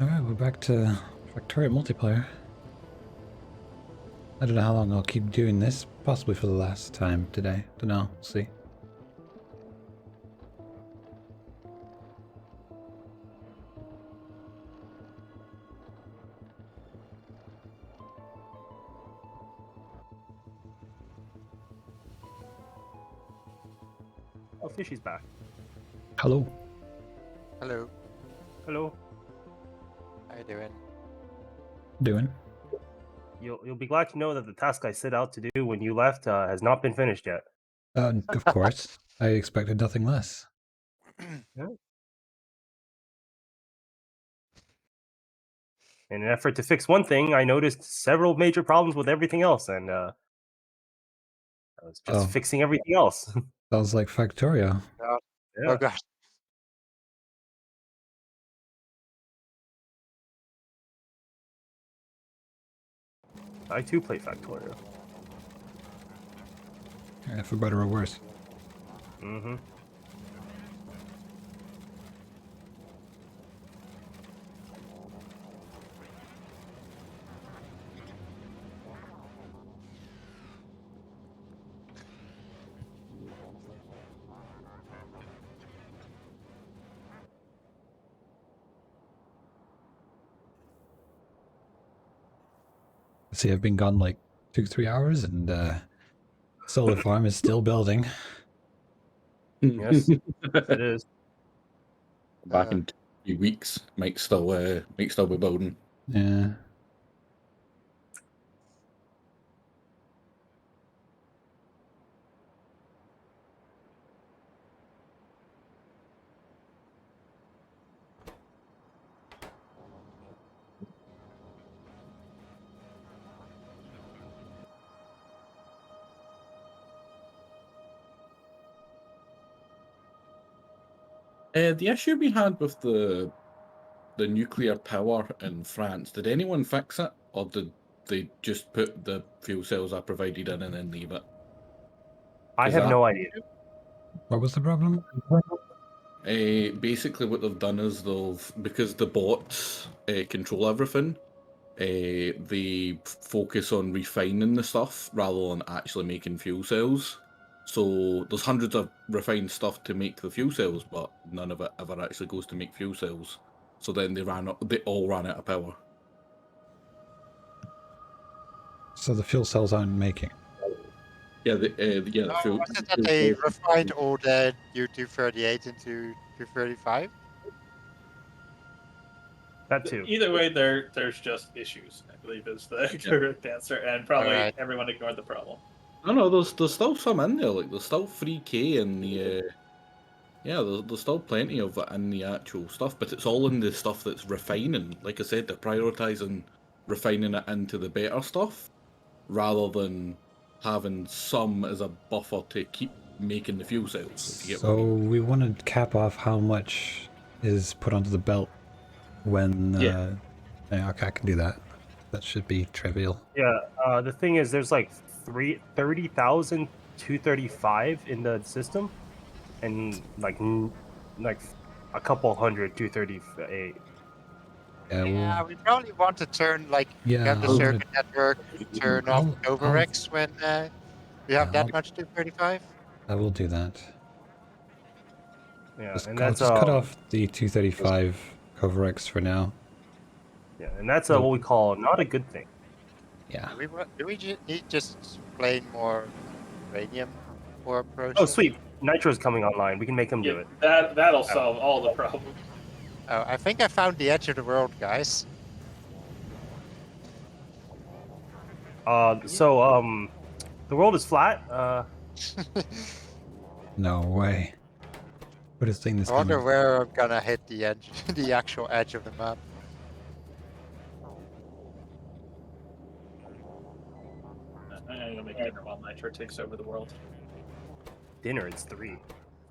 Alright, we're back to Factorio multiplayer. I don't know how long I'll keep doing this, possibly for the last time today. Don't know, we'll see. Oh, Fishy's back. Hello. Hello, Hello. how you doing? Doing? You'll be glad to know that the task I set out to do when you left has not been finished yet. Of course. I expected nothing less. Yeah. In an effort to fix one thing, I noticed several major problems with everything else, and I was just Oh. fixing everything else. Sounds like Factorio. God. Yeah. Oh god. I too play Factorio. Yeah, for better or worse. Mm-hmm. See, I've been gone like 2-3 hours and solar farm is still building. Yes, it is. Back in 2 weeks, might still be building. Yeah. The issue we had with the nuclear power in France, did anyone fix it, or did they just put the fuel cells I provided in and then leave it? I have no idea. What was the problem? Basically, what they've done is because the bots control everything, they focus on refining the stuff rather than actually making fuel cells. So there's hundreds of refined stuff to make the fuel cells, but none of it ever actually goes to make fuel cells. So then they all ran out of power. So the fuel cells aren't making. Yeah, the fuel. Was it that they refined all the U-238 into 235? That too. Either way, there's just issues, I believe is the correct answer, and probably Alright. everyone ignored the problem. No, there's still some in there. Like there's still 3K in the. Yeah, there's still plenty of it in the actual stuff, but it's all in the stuff that's refining. Like I said, they're prioritizing refining it into the better stuff, rather than having some as a buffer to keep making the fuel cells. If you get what I So mean. we want to cap off how much is put onto the belt when... Yeah. Yeah, okay, I can do that. That should be trivial. Yeah. The thing is, there's like 30,000 235 in the system, and like a couple hundred 238. Yeah, we probably want to turn, like, Yeah, have the I'll- circuit network turn off I'll- overrex when we have Yeah, that I'll- much 235. I will do that. Yeah, Just, and I'll that's just cut off the 235 cover X for now. Yeah, and that's what we call not a good thing. Yeah. Do we need just plain more uranium for approach? Oh, sweet! Nitro's coming online. We can make him do it. That'll solve all the problems. Oh, I think I found the edge of the world, guys. The world is flat. No way. What is thing this I wonder coming? where I'm gonna hit the edge, the actual edge of the map. I'm gonna make dinner while Nitro takes over the world. Dinner, it's 3.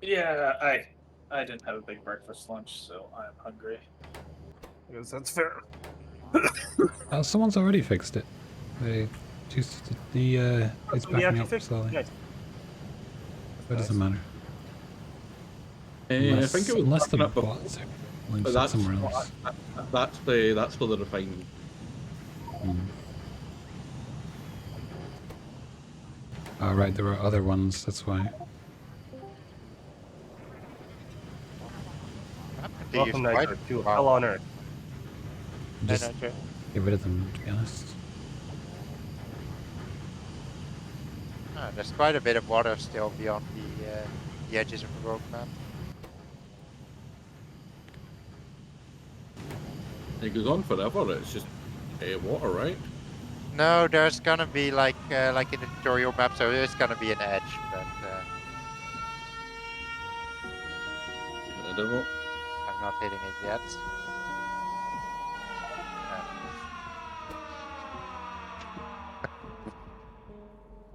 Yeah, I didn't have a big breakfast lunch, so I'm hungry. I guess that's fair. Someone's already fixed it. They just it's Somebody backing actually up fixed it? slowly. Nice. It doesn't matter. I think it was Unless the backing up bots. We'll But set that's somewhere else. that's for the refining. Hmm. Oh, right, there were other ones, that's why. Happened to use Welcome, quite Nitro, to wow. Hell on Earth. Just Nitro. get rid of them, to be honest. There's quite a bit of water still beyond the edges of the road map. It goes on forever. It's just water, right? No, there's gonna be like in the tutorial map, so there's gonna be an edge, but Whatever. I'm not hitting it yet.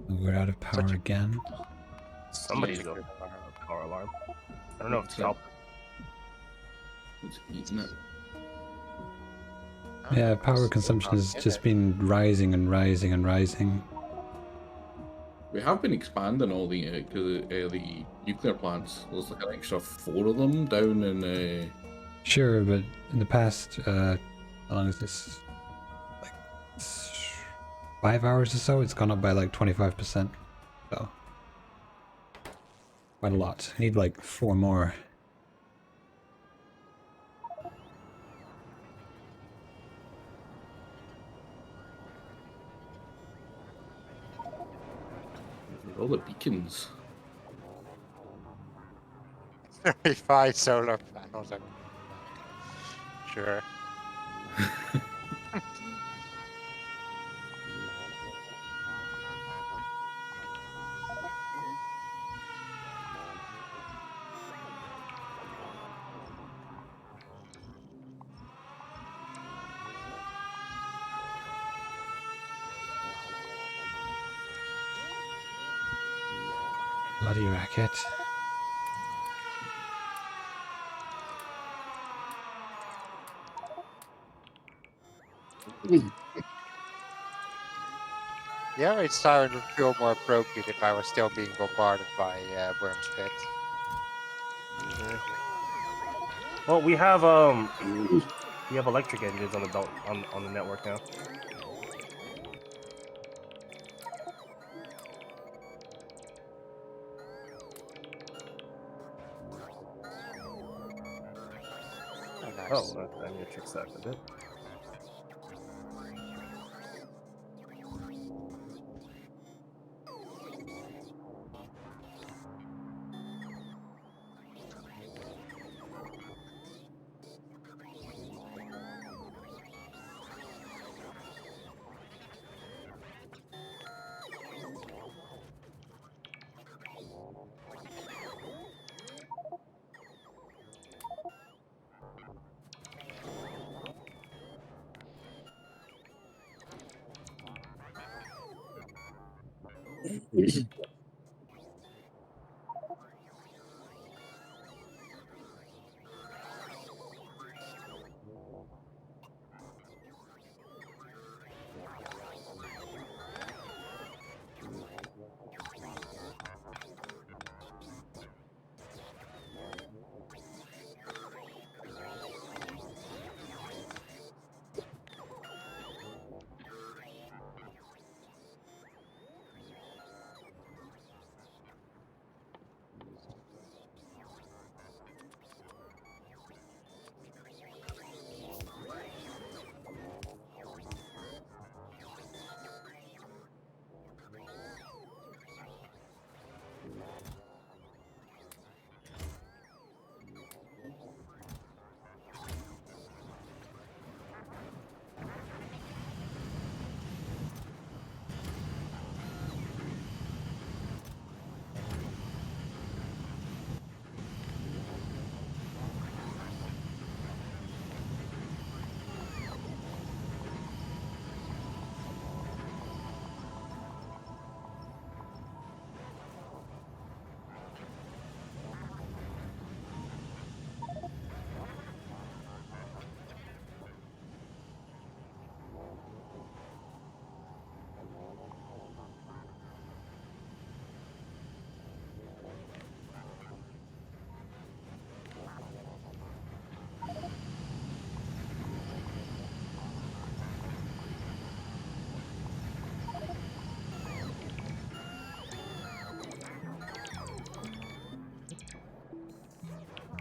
We're out of power Such a- again. Somebody's Such a got good alarm. a power alarm. I don't know if it's Yeah. Scalp. It's eating it. Yeah, Oh, power it's consumption not has in just it. been rising and rising and rising. We have been expanding all the nuclear plants. There's like an extra 4 of them down in. Sure, but in the past, how long is this? Like 5 hours or so, it's gone up by like 25%. So, quite a lot. I need like 4 more. All the beacons. 35 solar panels. Sure. Bloody racket. The air raid siren would feel more appropriate if I was still being bombarded by Worm's Pit. Well, we have electric engines on the belt on the network now. Oh, nice. Oh, I need to fix that a bit.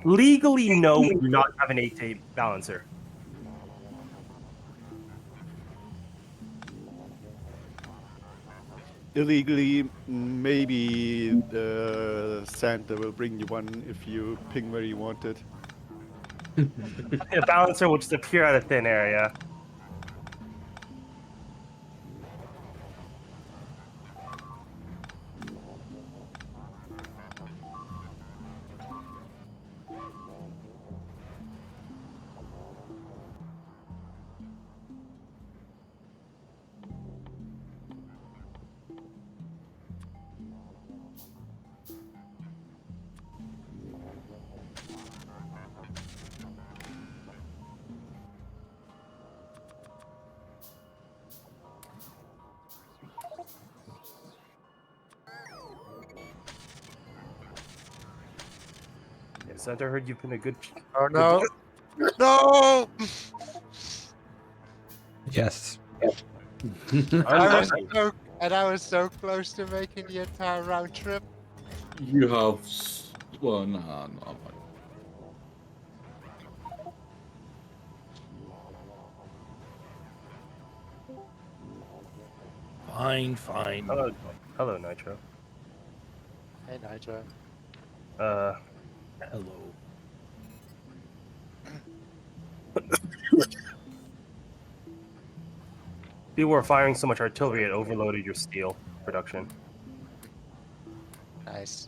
Legally, no, we do not have an 8-8 balancer. Illegally, maybe Santa will bring you one if you ping where you want it. A balancer will just appear out of thin air, yeah. Santa, heard you've been a good. Oh no! No! Yes. I was so close to making the entire round trip. You have. Well, nah, no. Fine, fine. Hello, Nitro. Hey, Nitro. Hello. People were firing so much artillery it overloaded your steel production. Nice.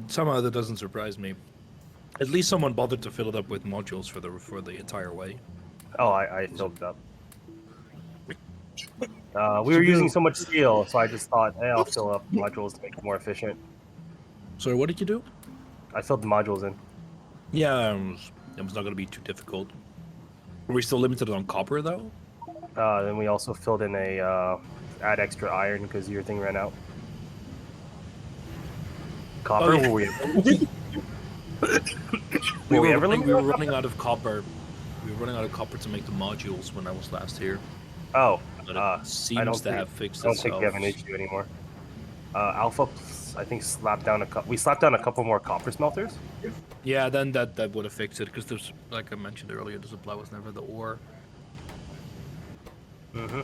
Somehow that doesn't surprise me. At least someone bothered to fill it up with modules for the entire way. Oh, I filled it up. We were using so much steel, so I just thought, hey, I'll fill up modules to make it more efficient. So what did you do? I filled the modules in. Yeah, it was not going to be too difficult. Are we still limited on copper though? Then we also filled in a add extra iron because your thing ran out. Copper? Oh, yeah. Were we? We Were we were ever running, limited we were on running out of copper. We were running out of copper to make the modules when I was last here. Oh, But I it seems don't to think- have fixed I don't itself. think we have an issue anymore. Alpha, I think, slapped down we slapped down a couple more copper smelters. Yeah, then that would have fixed it because there's, like I mentioned earlier, the supply was never the ore. Mm-hmm.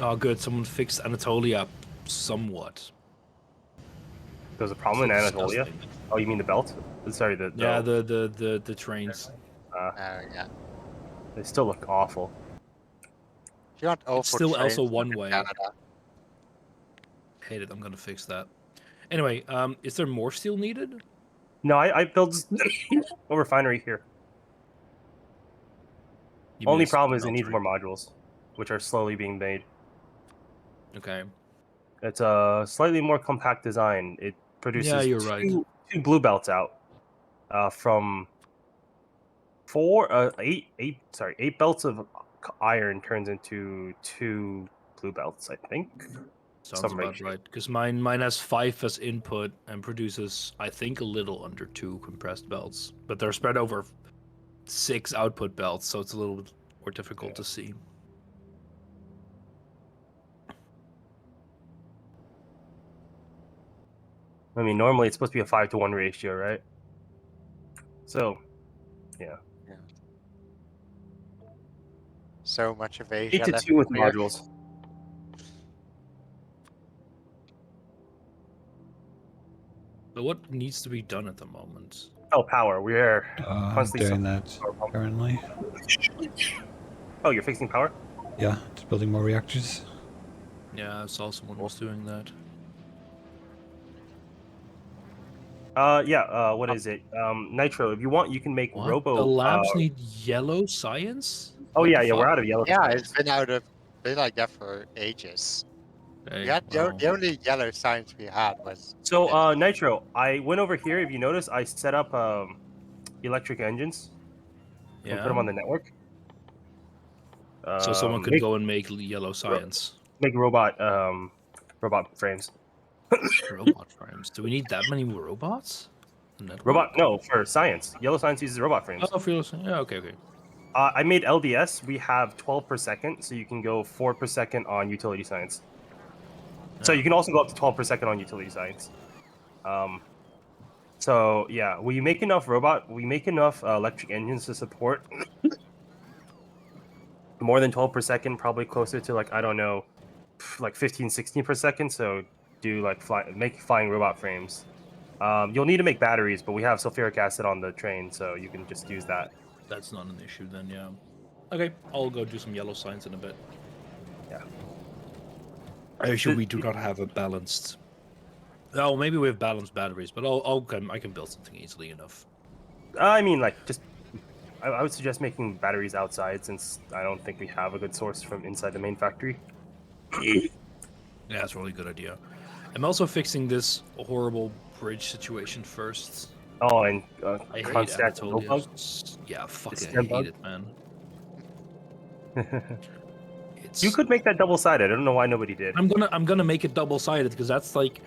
Oh, good. Someone fixed Anatolia somewhat. There's a problem in So Anatolia. disgusting. Oh, you mean the belt? Sorry, Yeah, the trains. Yeah. They still look awful. If you want awful still trains, also look one at way. Canada. Hate it. I'm gonna fix that. Anyway, is there more steel needed? No, I built a refinery here. You mean Only a problem is it needs smeltery? more modules, which are slowly being made. Okay. It's a slightly more compact design. It produces Yeah, you're right. two blue belts out from eight belts of iron turns into 2 blue belts, I think. Sounds Some about ratio. right. Because mine has 5 as input and produces, I think, a little under 2 compressed belts. But they're spread over 6 output belts, so it's a little bit more difficult to see. I mean, normally it's supposed to be a 5-to-1 ratio, right? So, yeah. So much of Asia 8 to left 2 with here. modules. But what needs to be done at the moment? Oh, power. We're constantly Doing that currently. Oh, you're fixing power? Yeah, just building more reactors. Yeah, I saw someone was doing that. What is it? Nitro, if you want, you can make What? robo. The labs need yellow science? Oh, What yeah, the yeah, we're fuck? out of yellow. Yeah, science. it's been like that for ages. Hey, Yeah, well, the only yellow science we had was. So, Nitro, I went over here. If you notice, I set up electric engines and put them on the network. So someone could make, go and make yellow science. make robot frames. Robot frames. Do we need that many robots? Robot? No, for science. Yellow science uses robot frames. Oh, for yeah, okay. I made LDS. We have 12 per second, so you can go 4 per second on utility science. So Yeah. you can also go up to 12 per second on utility science. So yeah, we make enough electric engines to support more than 12 per second, probably closer to like, I don't know, like 15, 16 per second. So do like make flying robot frames. You'll need to make batteries, but we have sulfuric acid on the train, so you can just use that. That's not an issue then, yeah. Okay, I'll go do some yellow signs in a bit. Yeah. Actually, we do not have a balanced. Oh, maybe we have balanced batteries, but I can build something easily enough. I mean, like, just I would suggest making batteries outside, since I don't think we have a good source from inside the main factory. Yeah, that's a really good idea. I'm also fixing this horrible bridge situation first. Oh, and I hate constant no bug. Anatolia's. Yeah, fucking stem hate bug? it, man. It's. You could make that double-sided. I don't know why nobody did. I'm gonna make it double-sided because that's like.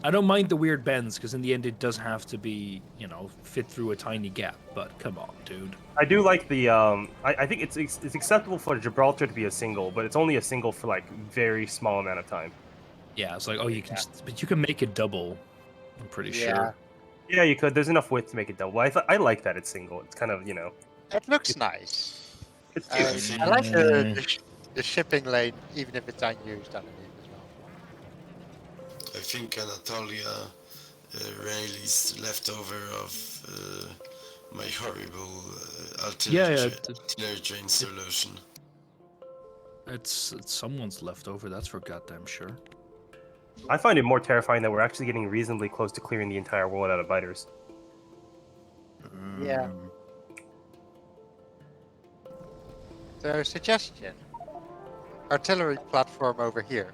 I don't mind the weird bends because in the end it does have to be, you know, fit through a tiny gap. But come on, dude. I do like the I think it's acceptable for Gibraltar to be a single, but it's only a single for like very small amount of time. Yeah, it's like, oh, you can, but you can make it double. I'm pretty sure. Yeah, you could. There's enough width to make it double. I like that it's single. It's kind of, you know, It looks nice. it's cute. I like the shipping lane, even if it's unused underneath as well. I think Anatolia released leftover of my horrible artillery train solution. It's someone's leftover. That's for goddamn sure. I find it more terrifying that we're actually getting reasonably close to clearing the entire world out of biters. Yeah. So, suggestion. Artillery platform over here.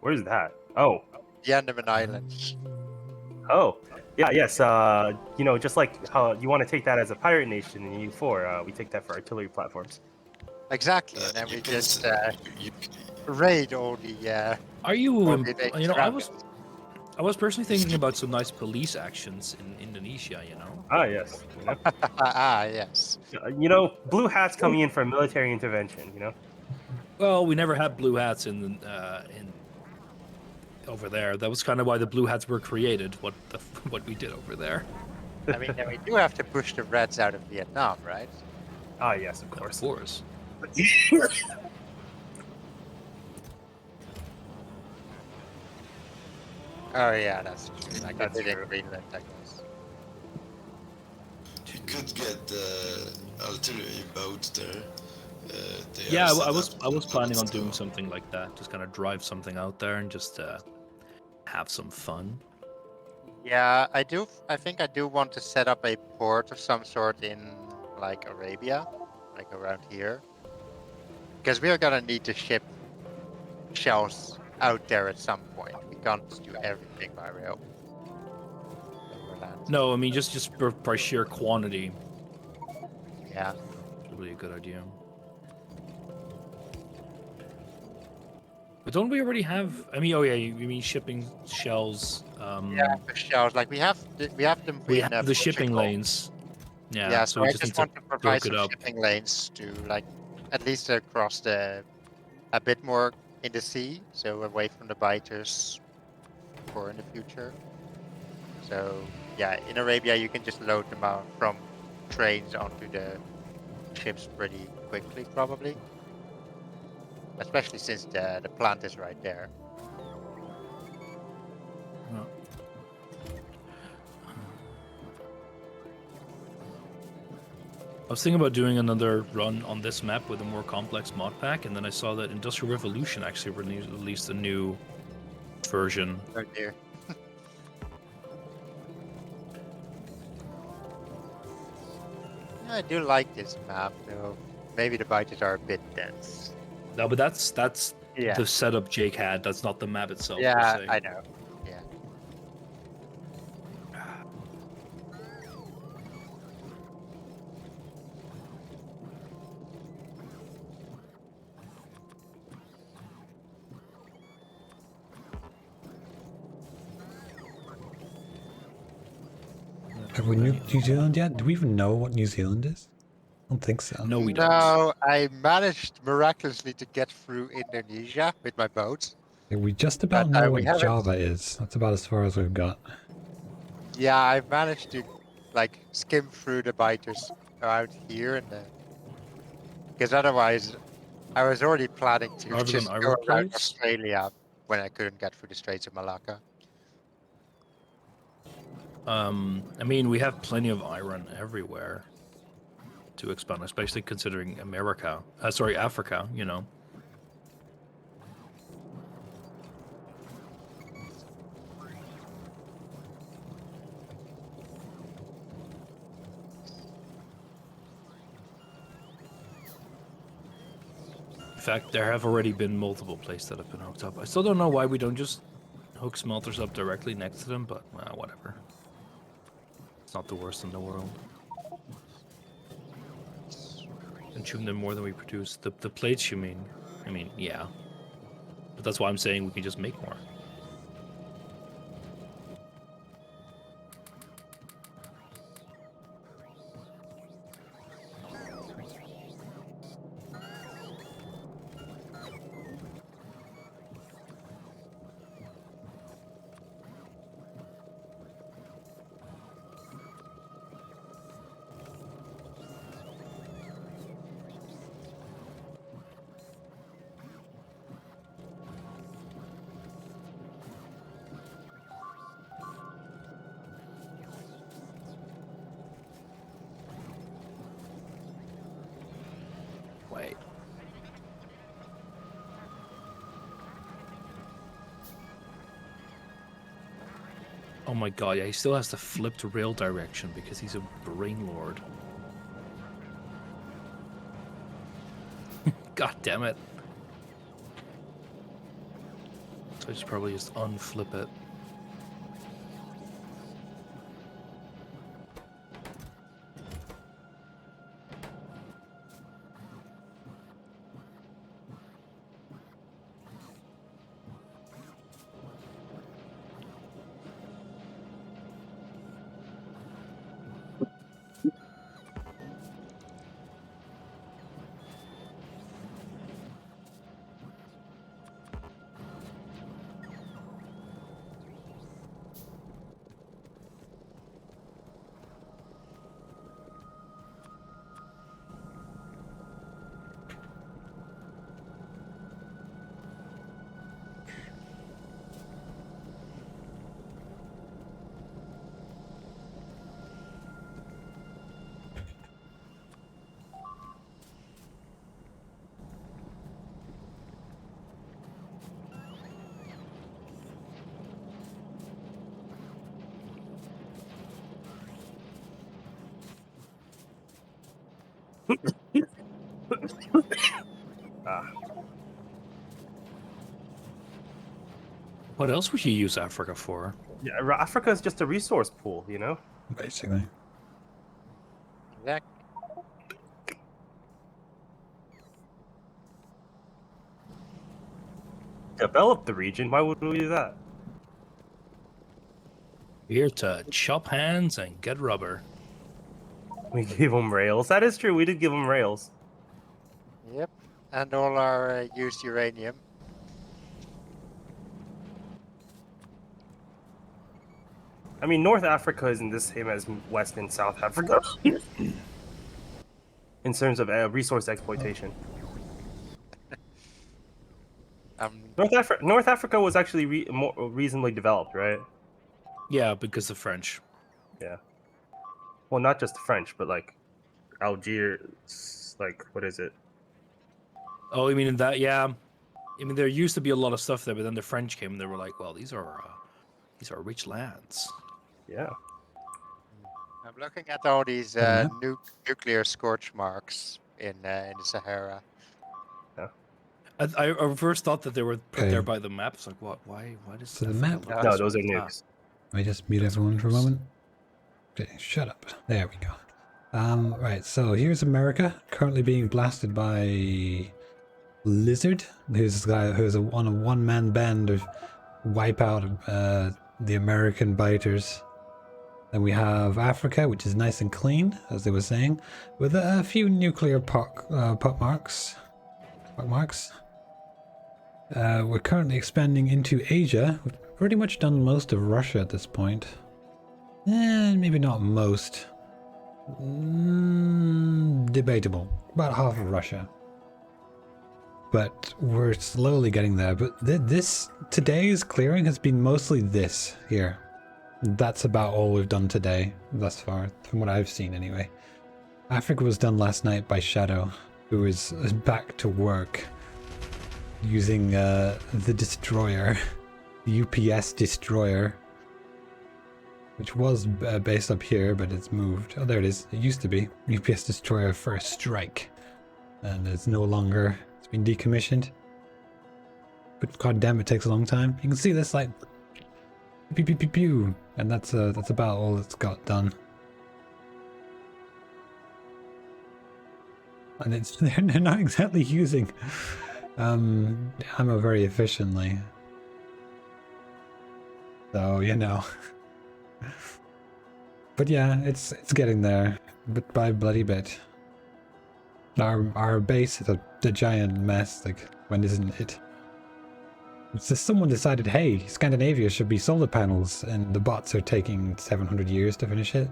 Where's that? Oh. The Andaman Islands. Oh. Yeah, yes. You know, just like how you want to take that as a pirate nation in U4, we take that for artillery platforms. Exactly, and then we just raid all the. Are you? all the You know, I dragons. was personally thinking about some nice police actions in Indonesia. You know. Ah, yes. You know? Yes. You know, blue hats coming in for a military intervention. You know. Well, we never had blue hats in over there. That was kind of why the blue hats were created. What we did over there. I mean, then we do have to push the Reds out of Vietnam, right? Ah, yes, of course. Of course. Oh yeah, that's true. Like That's I did in true. Greenland, I guess. You could get the artillery boat there. They Yeah, are I set was up planning on so- doing something like that. Just kind of drive something out there and just have some fun. Yeah, I do. I think I do want to set up a port of some sort in like Arabia, like around here, because we are gonna need to ship shells out there at some point. We can't just do everything by rail. Overland. No, I mean just by sheer quantity. Yeah. Probably a good idea. But don't we already have? I mean, oh yeah, you mean shipping shells? Yeah, the shells. Like we have them. We in, have the shipping Portugal. lanes. Yeah, Yeah, so so we I just need just want to provide broke it some up. shipping lanes to like at least across a bit more in the sea, so away from the biters for in the future. So yeah, in Arabia you can just load them out from trains onto the ships pretty quickly, probably. Especially since the plant is right there. I was thinking about doing another run on this map with a more complex mod pack, and then I saw that Industrial Revolution actually released a new version. Oh dear. I do like this map, though. Maybe the biters are a bit dense. No, but that's Yeah. the setup Jake had. That's not the map itself. per Yeah, se. I know. Yeah. Have we New Zealand yet? Do we even know what New Zealand is? I don't think so. No, we don't. No, I managed miraculously to get through Indonesia with my boat. We just about But, know we what haven't- Java is. That's about as far as we've got. Yeah, I've managed to like skim through the biters around here, and because otherwise, I was already planning to Are there just an go Iron around plates? Australia when I couldn't get through the Straits of Malacca. I mean, we have plenty of iron everywhere to expand, especially considering Africa, you know. In fact, there have already been multiple places that have been hooked up. I still don't know why we don't just hook smelters up directly next to them, but whatever. It's not the worst in the world. Consume them more than we produce. The plates, you mean? I mean, yeah. But that's why I'm saying we can just make more. Wait. Oh my god, yeah, he still has to flip to rail direction because he's a brain lord. God damn it. So I should probably just unflip it. Ah, What else would you use Africa for? yeah, Africa is just a resource pool, you know. Basically. Yeah, Develop the region. Why would we do that? Here to chop hands and get rubber. We gave them rails. That is true. We did give them rails. yep. And all our used uranium. I mean, North Africa isn't the same as West and South Africa in terms of resource exploitation. North Africa was actually more reasonably developed, right? Yeah, because the French. Yeah. Well, not just the French, but like Algiers. Like, what is it? Oh, you mean in that? Yeah. I mean, there used to be a lot of stuff there, but then the French came and they were like, well, these are rich lands. Yeah. I'm looking at all these Yeah. nuclear scorch marks in the Sahara. I first thought that they were put Okay. there by the map. It's like, what? Why does So the Africa map- look No, this those are way? Ah. nukes. Let me just mute everyone for a moment. Okay, shut up. There we go. Right, so here's America, currently being blasted by Lizard, who's a guy who's on a one-man band of wipe out the American biters. Then we have Africa, which is nice and clean, as they were saying, with a few nuclear pock marks. We're currently expanding into Asia. We've pretty much done most of Russia at this point. Maybe not most. Debatable. About half of Russia. But we're slowly getting there. But today's clearing has been mostly this here. That's about all we've done today thus far, from what I've seen anyway. Africa was done last night by Shadow, who is back to work using the destroyer, the UPS destroyer, which was based up here, but it's moved. Oh, there it is. It used to be UPS destroyer First Strike, and it's no longer. It's been decommissioned. But god damn, it takes a long time. You can see this like pew pew pew pew, and that's about all it's got done. And they're not exactly using ammo very efficiently. So, you know. But yeah, it's getting there, bit by bloody bit. Our base is a giant mess, like, when isn't it? It's just someone decided, hey, Scandinavia should be solar panels, and the bots are taking 700 years to finish it.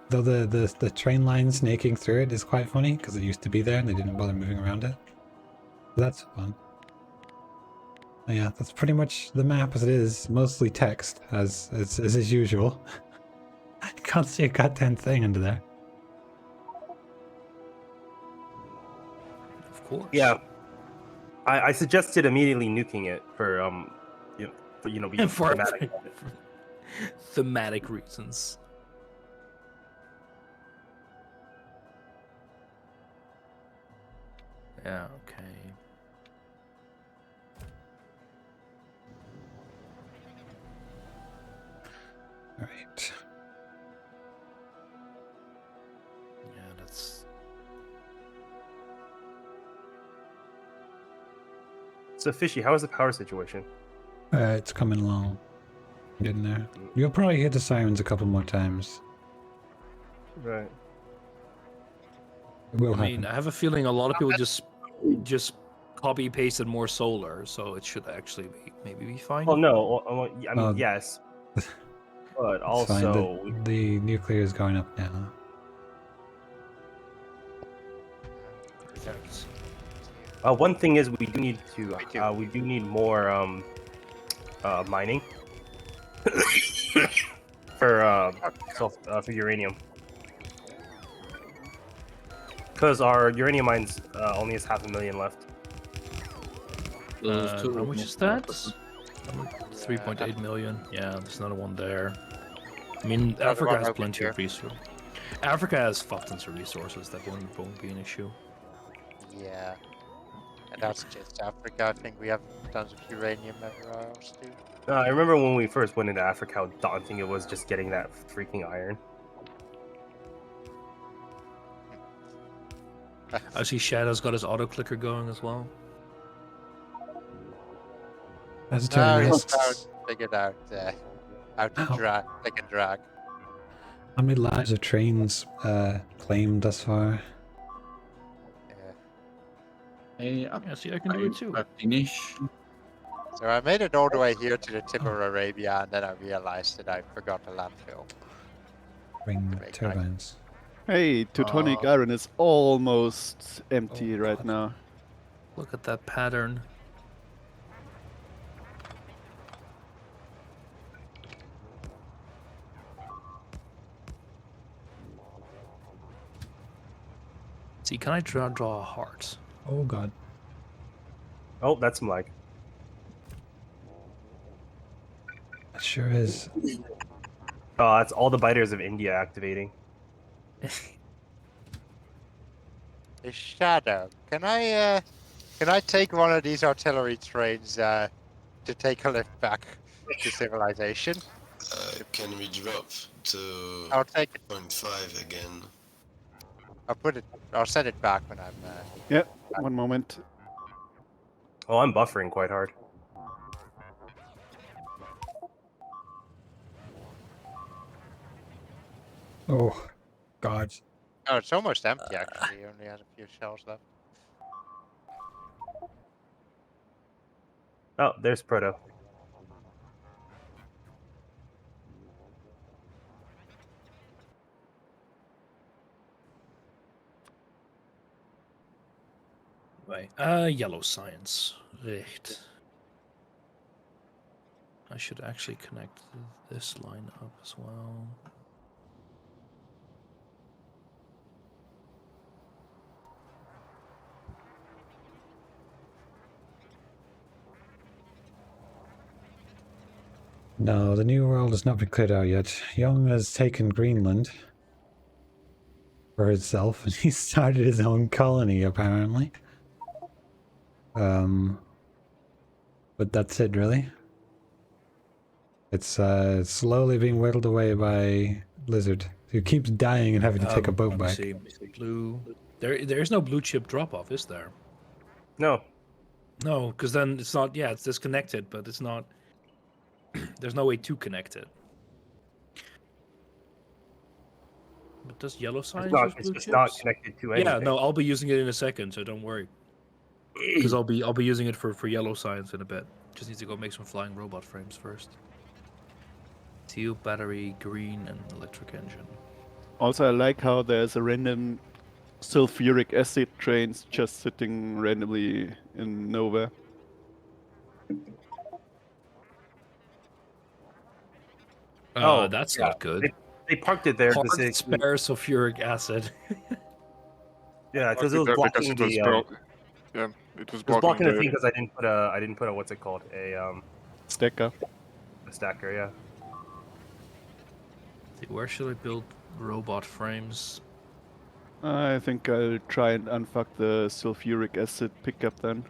Though the train line snaking through it is quite funny, because it used to be there and they didn't bother moving around it. But that's fun. Yeah, that's pretty much the map as it is, mostly text, as is usual. I can't see a goddamn thing under there. Of course. Yeah, I suggested immediately nuking it for And for thematic. thematic reasons. Yeah, okay. All right. Yeah, that's... So Fishy, how is the power situation? It's coming along. Getting there. You'll probably hear the sirens a couple more times. Right. It will I mean, happen. I have a feeling a lot of people just copy pasted more solar, so it should actually maybe be fine. Well, no. I mean, Oh. yes. But It's fine. also, The nuclear is going up now. one thing is we do need to we do need more mining for for uranium, because our uranium mines only has 500,000 left. There's two How of much them. is that? 3.8 million. Yeah, there's another one there. I mean, Another Africa one has over plenty here. of resources. Africa has fuck tons of resources. That won't be an issue. Yeah. And that's just Africa. I think we have tons of uranium everywhere else too. I remember when we first went into Africa, how daunting it was just getting that freaking iron. I see Shadow's got his auto clicker going as well. As a No, terrorist, he's figured out how to Ow. drag, click and drag. how many lives of trains claimed thus far? Yeah. Yeah, see, I can do it too. 15-ish. So I made it all the way here to the tip of Arabia, and then I realized that I forgot the landfill. Ring Make turbines. Hey, Teutonic Iron is almost empty right God. now. Look at that pattern. See, can I draw a heart? Oh god. Oh, that's some lag. It sure is. Oh, that's all the biters of India activating. Hey, Shadow, can I take one of these artillery trains to take a lift back to civilization? Can we drop to I'll take it. 0.5 again? I'll send it back when I'm. Yeah, one moment. Oh, I'm buffering quite hard. Oh god. Oh, it's almost empty actually. It only has a few shells left. Oh, there's Proto. Right. Yellow science. Right. I should actually connect this line up as well. No, the New World has not been cleared out yet. Young has taken Greenland for himself, and he started his own colony, apparently. But that's it, really. It's slowly being whittled away by Lizard, who keeps dying and having to take a boat Let me back. see. Blue. There's no blue chip drop off, is there? No. No, because then it's not. Yeah, it's disconnected, but it's not. There's no way to connect it. But does yellow sign use It's blue just chips? not connected to anything. Yeah, no, I'll be using it in a second, so don't worry. Because I'll be using it for yellow science in a bit. Just need to go make some flying robot frames first. Teal, battery, green, and electric engine. Also, I like how there's a random sulfuric acid trains just sitting randomly in nowhere. Oh, That's yeah. not good. They parked it there Hard because spare sulfuric acid. yeah, because it was There because blocking it was the broke. Yeah, it was it was blocking the the thing because I didn't put a what's it called a Stacker. stacker. Yeah. Where should I build robot frames? I think I'll try and unfuck the sulfuric acid pickup then.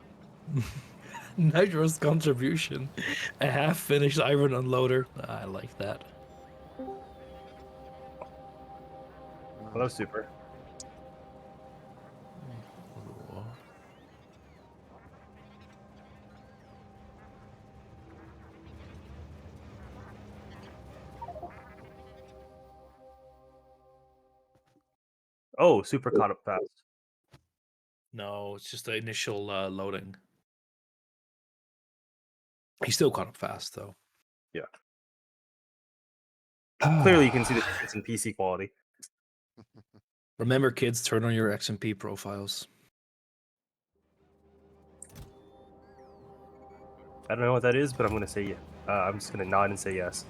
Nitro's contribution. A half-finished iron unloader. I like that. Hello, Super. Oh, Super caught up fast. No, it's just the initial loading. He still caught up fast, though. Yeah. Clearly, you can see the difference in PC quality. Remember, kids, turn on your XMP profiles. I don't know what that is, but I'm gonna say yeah. I'm just gonna nod and say yes.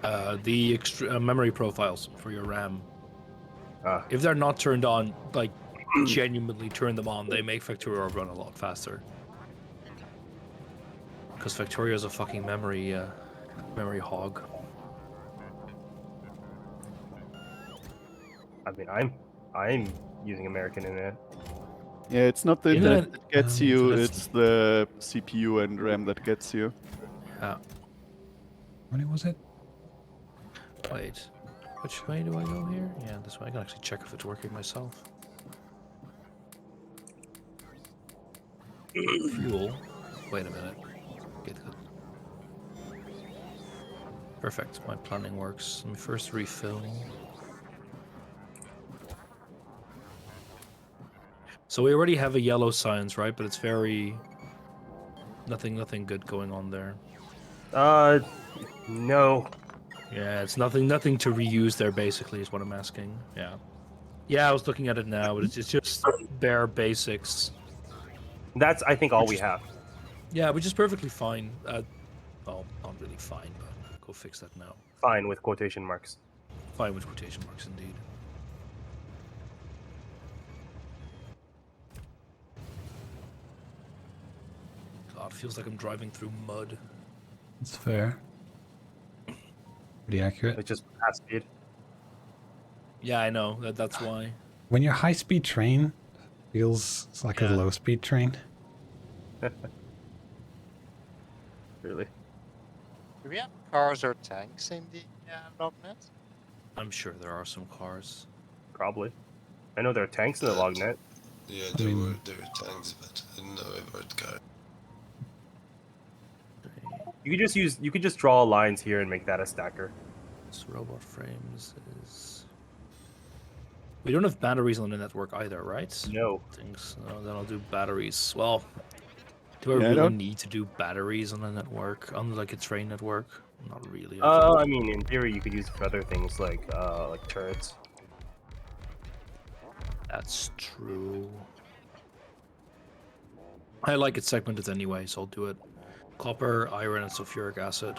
The memory profiles for your RAM. Ah. If they're not turned on, like genuinely turn them on, they make Factorio run a lot faster. Because Factorio is a fucking memory hog. I mean, I'm using American Internet. Yeah, it's not the Internet, internet that gets you, that's- it's the CPU and RAM that gets you. Yeah. What was it? Wait. Which way do I go here? Yeah, this way. I can actually check if it's working myself. Fuel. Wait a minute. Get good. Perfect. My planning works. Let me first refill. So we already have a yellow science, right? But it's very nothing good going on there. No. Yeah, it's nothing to reuse there. Basically, is what I'm asking. Yeah. Yeah, I was looking at it now, but it's just bare basics. That's I think all we have. Yeah, which is perfectly fine. Well, not really fine, but go fix that now. Fine with quotation marks. Fine with quotation marks, indeed. God, feels like I'm driving through mud. That's fair. Pretty accurate. It's just fast speed. Yeah, I know. That's why. When your high-speed train feels like a Yeah. low-speed train. Really? Do we have cars or tanks in the lognet? I'm sure there are some cars. Probably. I know there are tanks in the lognet. Yeah, I mean- there were tanks, but I didn't know about cars. You could just draw lines here and make that a stacker. This robot frames is. We don't have batteries on the network either, right? No. Things. Then I'll do batteries. Well, Do I Yeah, I really don't- need to do batteries on a network, on like a train network? Not really. I think. I mean, in theory, you could use it for other things like turrets. That's true. I like it segmented anyway, so I'll do it. Copper, iron, and sulfuric acid.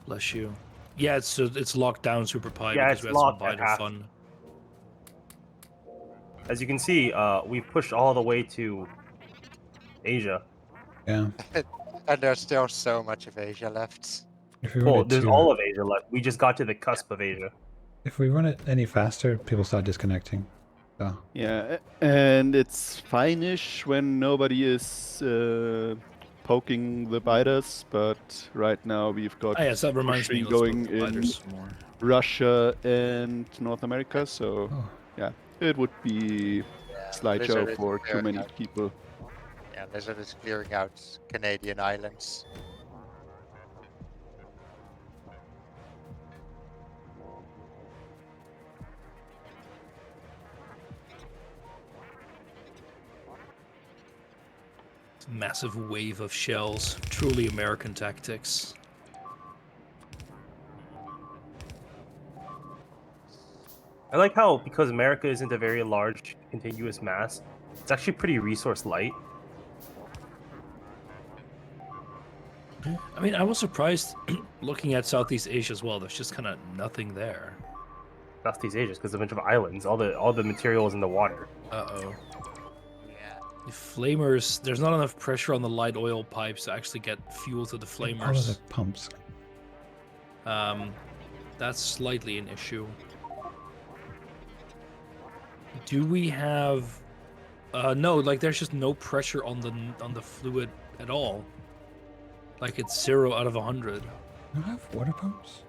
Bless you. Yeah, it's locked down super pi Yeah, because it's we had some locked at biter half. fun. As you can see, we've pushed all the way to Asia. Yeah. And there's still so much of Asia left. If we run Well, it there's too, all of Asia left. We just got to the cusp of Asia. if we run it any faster, people start disconnecting. So Yeah, and it's fine-ish when nobody is poking the biters, but right now we've got Ah, yes, that reminds me. pushing Let's going look at in biters some more. Russia and North America, so oh, yeah, it would be Yeah, slideshow Lizard is for too clearing many out. people. Yeah, Lizard is clearing out Canadian islands. Massive wave of shells. Truly American tactics. I like how, because America isn't a very large, contiguous mass, it's actually pretty resource light. I mean, I was surprised looking at Southeast Asia as well. There's just kind of nothing there. Southeast Asia, because a bunch of islands. All the material is in the water. Uh-oh. Yeah. The flamers, there's not enough pressure on the light oil pipes to actually get fuel to the all of flamers. the pumps. That's slightly an issue. Do we have... no, like there's just no pressure on the fluid at all. Like it's 0 out of 100. Do you have water pumps?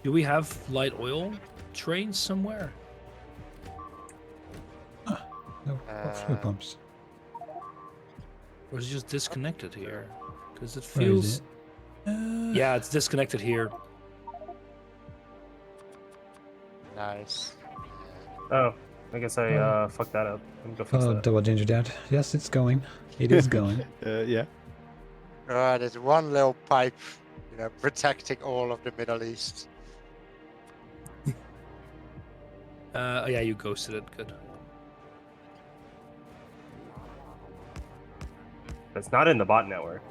Do we have light oil trains somewhere? No, fluid pumps. Or is it just disconnected here? Because it Where feels... is it? Yeah, it's disconnected here. Nice. Oh, I guess I fucked that up. Let me go fix Oh, that. double ginger dad. Yes, it's going. It is going. Yeah. There's one little pipe, protecting all of the Middle East. Yeah, you ghosted it. Good. It's not in the bot network.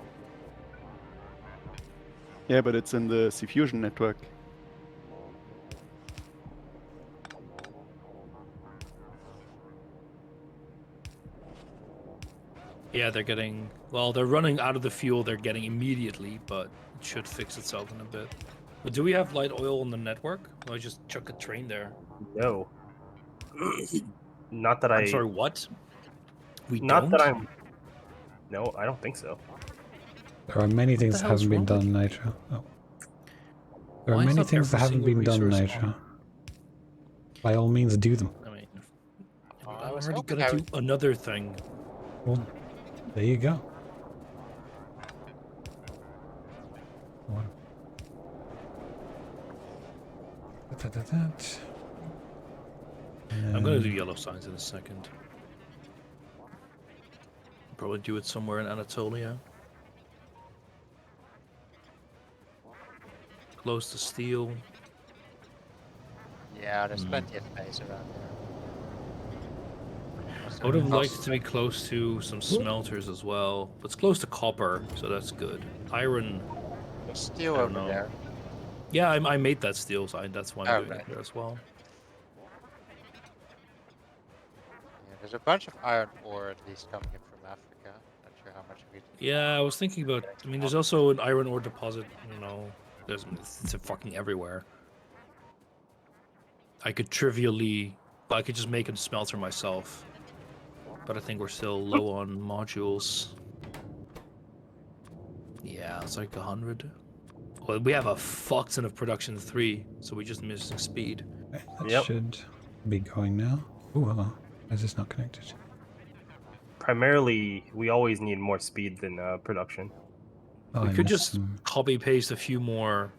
Yeah, but it's in the C-Fusion network. Yeah, they're getting... Well, they're running out of the fuel they're getting immediately, but it should fix itself in a bit. But do we have light oil on the network? Or I just chuck a train there? No. Not that I'm sorry, what? We Not don't? that I'm... No, I don't think so. There are many things that hell's haven't been wrong with done, Nitro. Oh. There are Why is many not things that every haven't single been done, resource Nitro. on? By all means, do them. I mean... I I'm was already hoping gonna I do would- another thing. Well, there you go. What? I'm gonna do yellow signs in a second. Probably do it somewhere in Anatolia. Close to steel. Yeah, there's plenty of space around there. I would have liked to be close to some smelters as well. But it's close to copper, so that's good. Iron. There's steel I don't over know. there. Yeah, I made that steel sign. That's why I'm doing Okay. it here as well. Yeah, there's a bunch of iron ore at least coming in from Africa. Not sure how much we. Yeah, I was thinking about... I mean, there's also an iron ore deposit, it's fucking everywhere. I could I could just make a smelter myself. But I think we're still low on modules. Yeah, it's like 100. Well, we have a fuck ton of production 3, so we just missing speed. Okay, that Yep. should be going now. Ooh, hello. Why is this not connected? Primarily, we always need more speed than production. Oh, We I could missed just some. copy paste a few more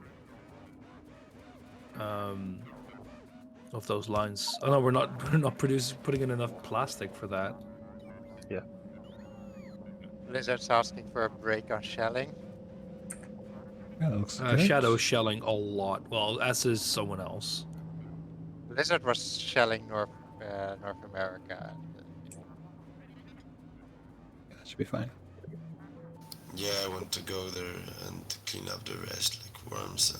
of those lines. Oh no, we're not putting in enough plastic for that. Blizzard's asking for a break on shelling. Yeah, that looks good. Shadow's shelling a lot. Well, as is someone else. Blizzard was shelling North America. That should be fine. Yeah, I want to go there and clean up the rest, like worms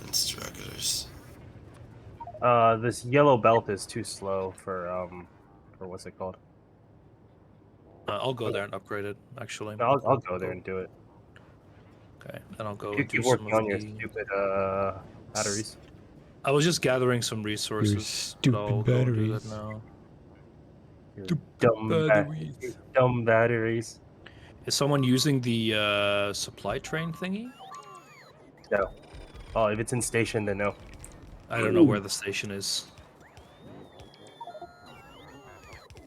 and stragglers. This yellow belt is too slow for what's it called? I'll go there and upgrade it. Actually, No, I'll go there and do it. Okay, then I'll go You and do keep some working of on your the... stupid batteries. I was just gathering some Your resources. but stupid I'll go do that batteries. now. Your dumb batteries. Is someone using the supply train thingy? No. Oh, if it's in station, then no. I don't know where the station is.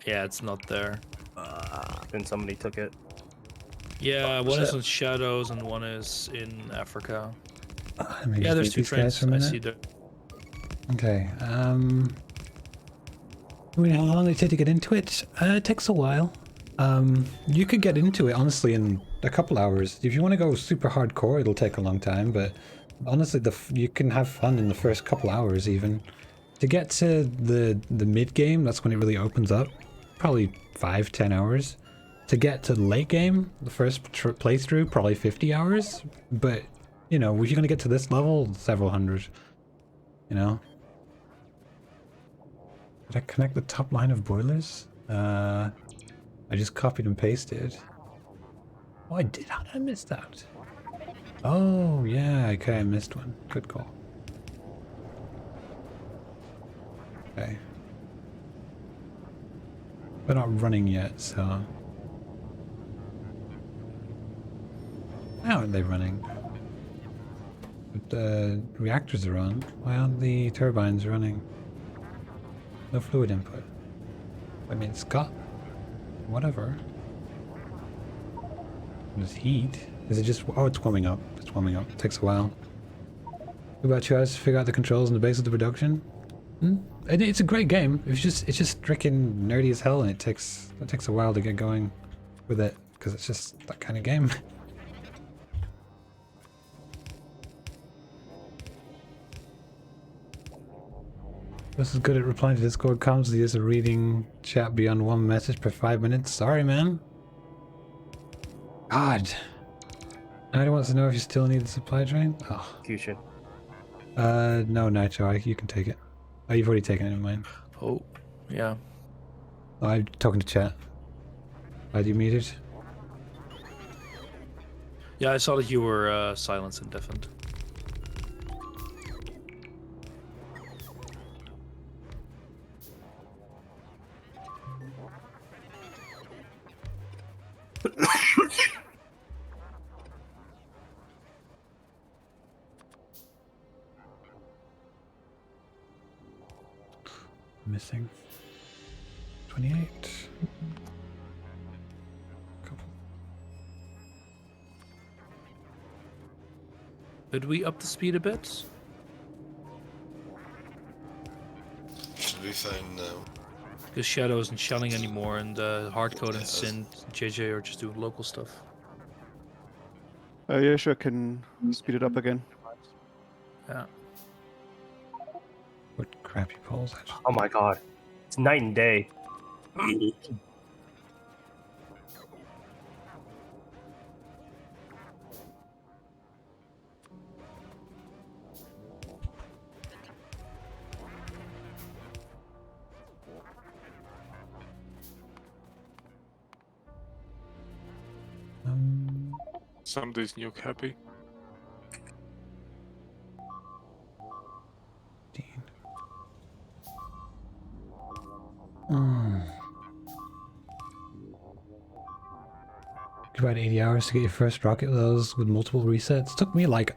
Yeah, it's not there. Then somebody took it. Yeah, one is in Shadows and one is in Africa. Let me Yeah, just there's mute two these guys trains. for a I minute. see there. Okay. I mean, how long did it take to get into it? It takes a while. You could get into it honestly in a couple hours. If you want to go super hardcore, it'll take a long time. But honestly, you can have fun in the first couple hours even. To get to the mid game, that's when it really opens up. Probably 5-10 hours. To get to the late game, the first playthrough, probably 50 hours. But you know, if you're gonna get to this level, several hundred. You know. Did I connect the top line of boilers? I just copied and pasted. Oh, I did. How did I miss that? Oh, yeah. Okay, I missed one. Good call. Okay. They're not running yet, so... How aren't they running? But the reactors are on. Why aren't the turbines running? No fluid input. I mean, it's got... whatever. There's heat. Is it just... oh, it's warming up. It's warming up. It takes a while. What about you guys? Figure out the controls and the base of the production? It's a great game. It's just freaking nerdy as hell, and it takes a while to get going with it, because it's just that kind of game. This is good at replying to Discord comments. He is a reading chat beyond one message per 5 minutes. Sorry, man. God. Nitro wants to know if you still need the supply train. Oh. Fusion. No, Nitro, you can take it. Oh, you've already taken it, never mind. Oh, yeah. Oh, I'm talking to chat. Why do you mute it? Yeah, I saw that you were silenced and deafened. Missing 28. Couple. Did we up the speed a bit? Should be fine now. Because Shadow isn't shelling anymore, and Hardcode and Sin, JJ are just doing local stuff. Yeah, sure, can speed it up again. Yeah. What crappy poles? Oh my god. It's night and day. Somebody's nuke happy. About 80 hours to get your first rocket with those with multiple resets. Took me like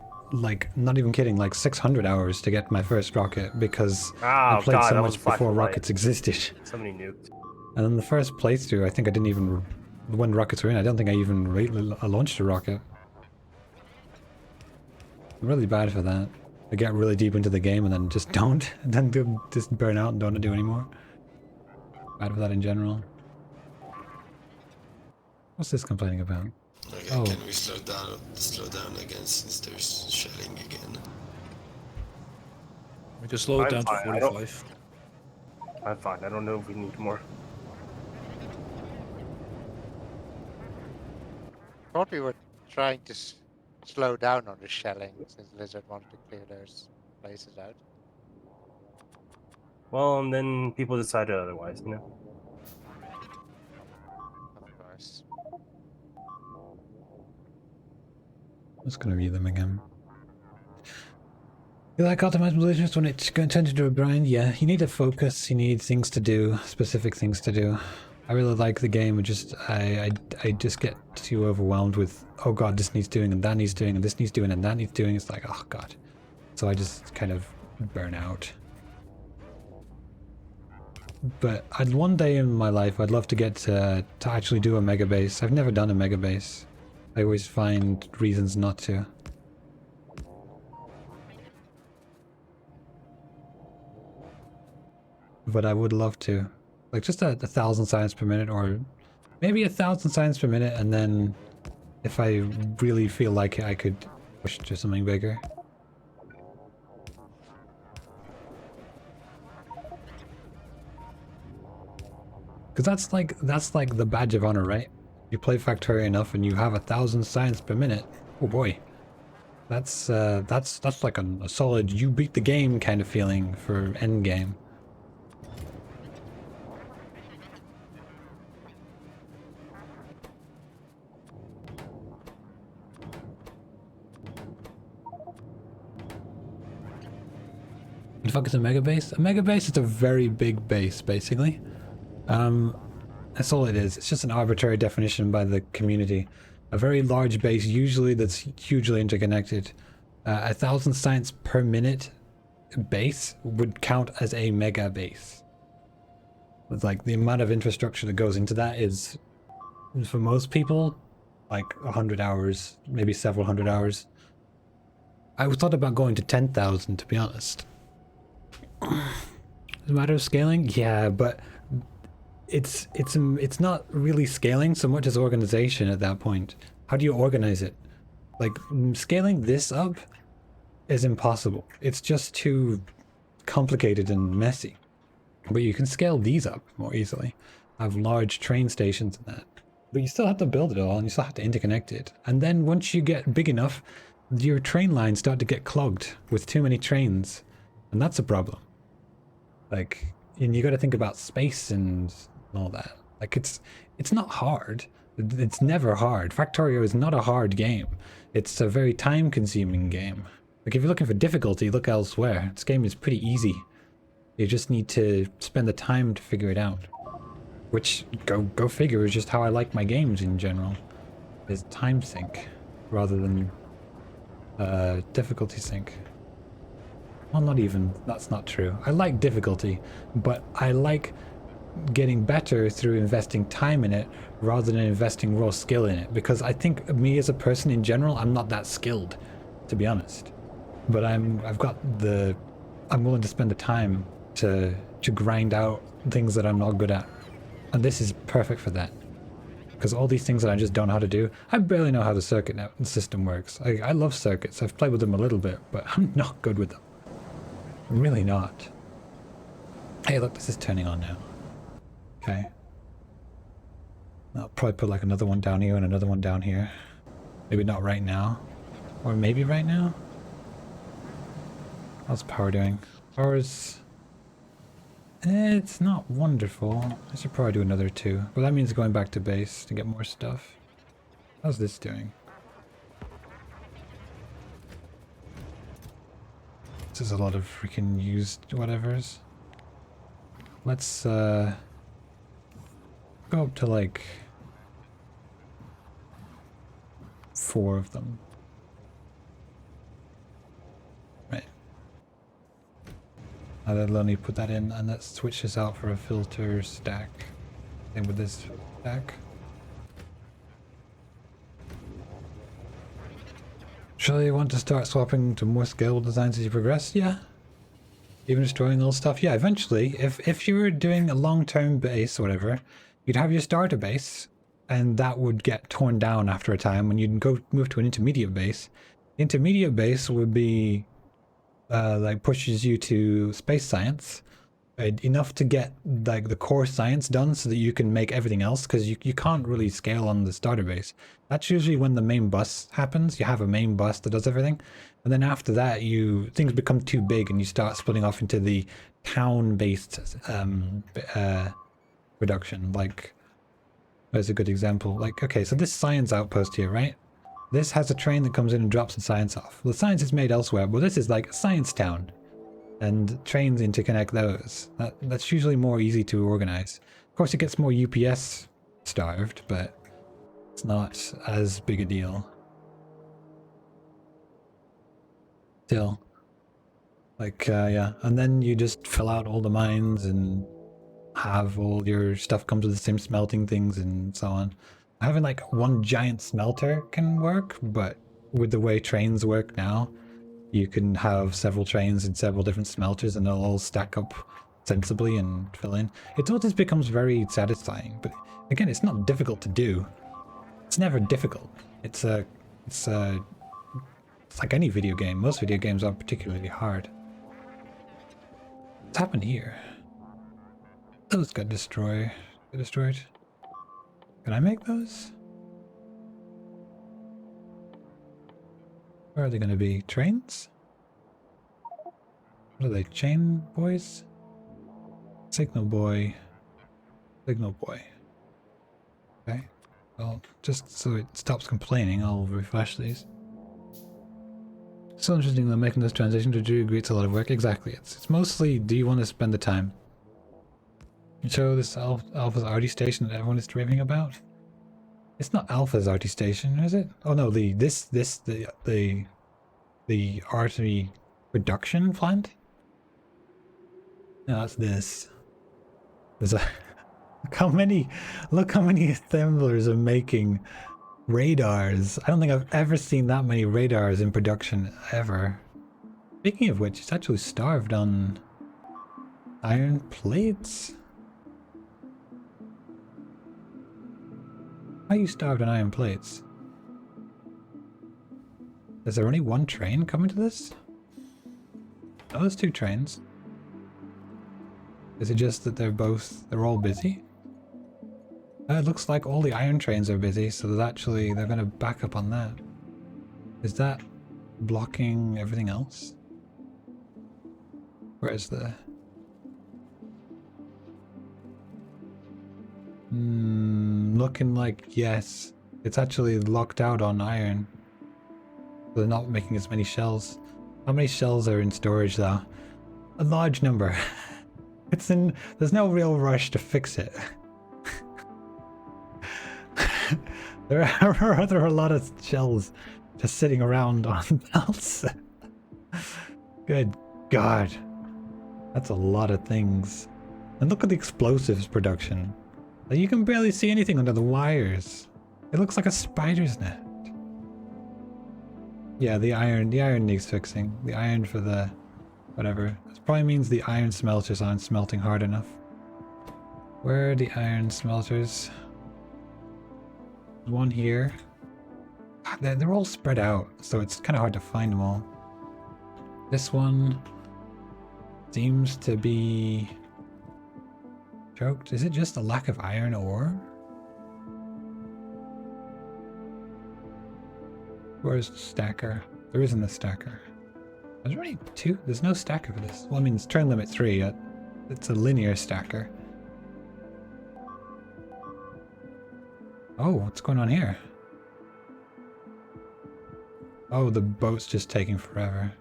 not even kidding, like 600 hours to get my first rocket because I played God, so that much was Flash before of Light. rockets existed. Somebody nuked. And then the first playthrough, I think I didn't even, when rockets were in, I don't think I even launched a rocket. I'm really bad for that. I get really deep into the game and then just don't. And then just burn out and don't do anymore. Bad with that in general. What's this complaining about? Okay, Oh. can we slow down again since there's shelling again? We can slow it I'm down to fine, I don't- 45. I'm fine. I don't know if we need more. Thought we were trying to slow down on the shelling since Lizard wanted to clear those places out. Well, and then people decided otherwise, you know. Of course. I'm just gonna read them again. You like optimized militias when it's going to turn into a grind? Yeah, you need to focus, you need things to do, specific things to do. I really like the game, I just get too overwhelmed with, oh god, this needs doing, and that needs doing, and this needs doing, and that needs doing. It's like, oh god. So I just kind of burn out. But one day in my life, I'd love to get to actually do a mega base. I've never done a mega base. I always find reasons not to. But I would love to. Like just 1,000 science per minute, or maybe 1,000 science per minute, and then if I really feel like it, I could push to something bigger. Because that's like the badge of honor, right? You play Factorio enough and you have 1,000 science per minute. Oh boy. That's like a solid you beat the game kind of feeling for end game. The fuck is a mega base? A mega base is a very big base, basically. That's all it is. It's just an arbitrary definition by the community. A very large base, usually that's hugely interconnected. 1,000 science per minute base would count as a mega base. It's like the amount of infrastructure that goes into that is, for most people, like 100 hours, maybe several hundred hours. I thought about going to 10,000, to be honest. Is it a matter of scaling? Yeah, but it's not really scaling so much as organization at that point. How do you organize it? Like, scaling this up is impossible. It's just too complicated and messy. But you can scale these up more easily. Have large train stations and that. But you still have to build it all, and you still have to interconnect it. And then once you get big enough, your train lines start to get clogged with too many trains. And that's a problem. Like, and you got to think about space and all that. Like, it's not hard. It's never hard. Factorio is not a hard game. It's a very time-consuming game. Like, if you're looking for difficulty, look elsewhere. This game is pretty easy. You just need to spend the time to figure it out. Which, go figure, is just how I like my games in general. Is time sink, rather than difficulty sink. Well, not even. That's not true. I like difficulty, but I like getting better through investing time in it rather than investing raw skill in it, because I think me as a person in general, I'm not that skilled, to be honest. But I'm willing to spend the time to grind out things that I'm not good at. And this is perfect for that. Because all these things that I just don't know how to do, I barely know how the circuit system works. I love circuits. I've played with them a little bit, but I'm not good with them. I'm really not. Hey, look, this is turning on now. Okay. I'll probably put like another one down here and another one down here. Maybe not right now. Or maybe right now? How's power doing? Power's... It's not wonderful. I should probably do another 2. But that means going back to base to get more stuff. How's this doing? This is a lot of freaking used whatevers. Let's go up to like 4 of them. Right. Now that'll only put that in, and let's switch this out for a filter stack. Same with this stack. Actually, want to start swapping to more scalable designs as you progress? Yeah. Even destroying all stuff? Yeah, eventually. If you were doing a long-term base or whatever, you'd have your starter base, and that would get torn down after a time when you'd go move to an intermediate base. The intermediate base would be like pushes you to space science, enough to get like the core science done so that you can make everything else, because you can't really scale on the starter base. That's usually when the main bus happens. You have a main bus that does everything, and then after that things become too big and you start splitting off into the town-based production. Like, there's a good example. Like, okay, so this science outpost here, right? This has a train that comes in and drops the science off. The science is made elsewhere, but this is like a science town, and trains interconnect those. That's usually more easy to organize. Of course, it gets more UPS starved, but it's not as big a deal. Still, like, yeah, and then you just fill out all the mines and have all your stuff come to the same smelting things and so on. Having like one giant smelter can work, but with the way trains work now, you can have several trains and several different smelters and they'll all stack up sensibly and fill in. It all just becomes very satisfying, but again, it's not difficult to do. It's never difficult. It's like any video game. Most video games aren't particularly hard. What's happened here? Those got destroyed. Can I make those? Where are they going to be? Trains? What are they? Chain boys? Signal boy. Signal boy. Okay. Well, just so it stops complaining, I'll refresh these. So interesting that making this transition to do agree it's a lot of work. Exactly. It's mostly, do you want to spend the time? So this Alpha's RD station that everyone is raving about? It's not Alpha's RD station, is it? Oh no, the RT production plant? No, that's this. There's a look how many assemblers are making radars. I don't think I've ever seen that many radars in production ever. Speaking of which, it's actually starved on iron plates. Why are you starved on iron plates? Is there only one train coming to this? Oh, there's two trains. Is it just that they're all busy? It looks like all the iron trains are busy, so they're going to back up on that. Is that blocking everything else? Where's the... looking like yes. It's actually locked out on iron. They're not making as many shells. How many shells are in storage though? A large number. There's no real rush to fix it. There are a lot of shells just sitting around on belts. Good God. That's a lot of things. And look at the explosives production. You can barely see anything under the wires. It looks like a spider's net. Yeah, the iron needs fixing. The iron for the whatever. This probably means the iron smelters aren't smelting hard enough. Where are the iron smelters? There's one here. They're all spread out, so it's kind of hard to find them all. This one seems to be choked. Is it just a lack of iron ore? Where's the stacker? There isn't a stacker. There's only two? There's no stacker for this. Well, I mean, it's turn limit 3. It's a linear stacker. Oh, what's going on here? Oh, the boat's just taking forever.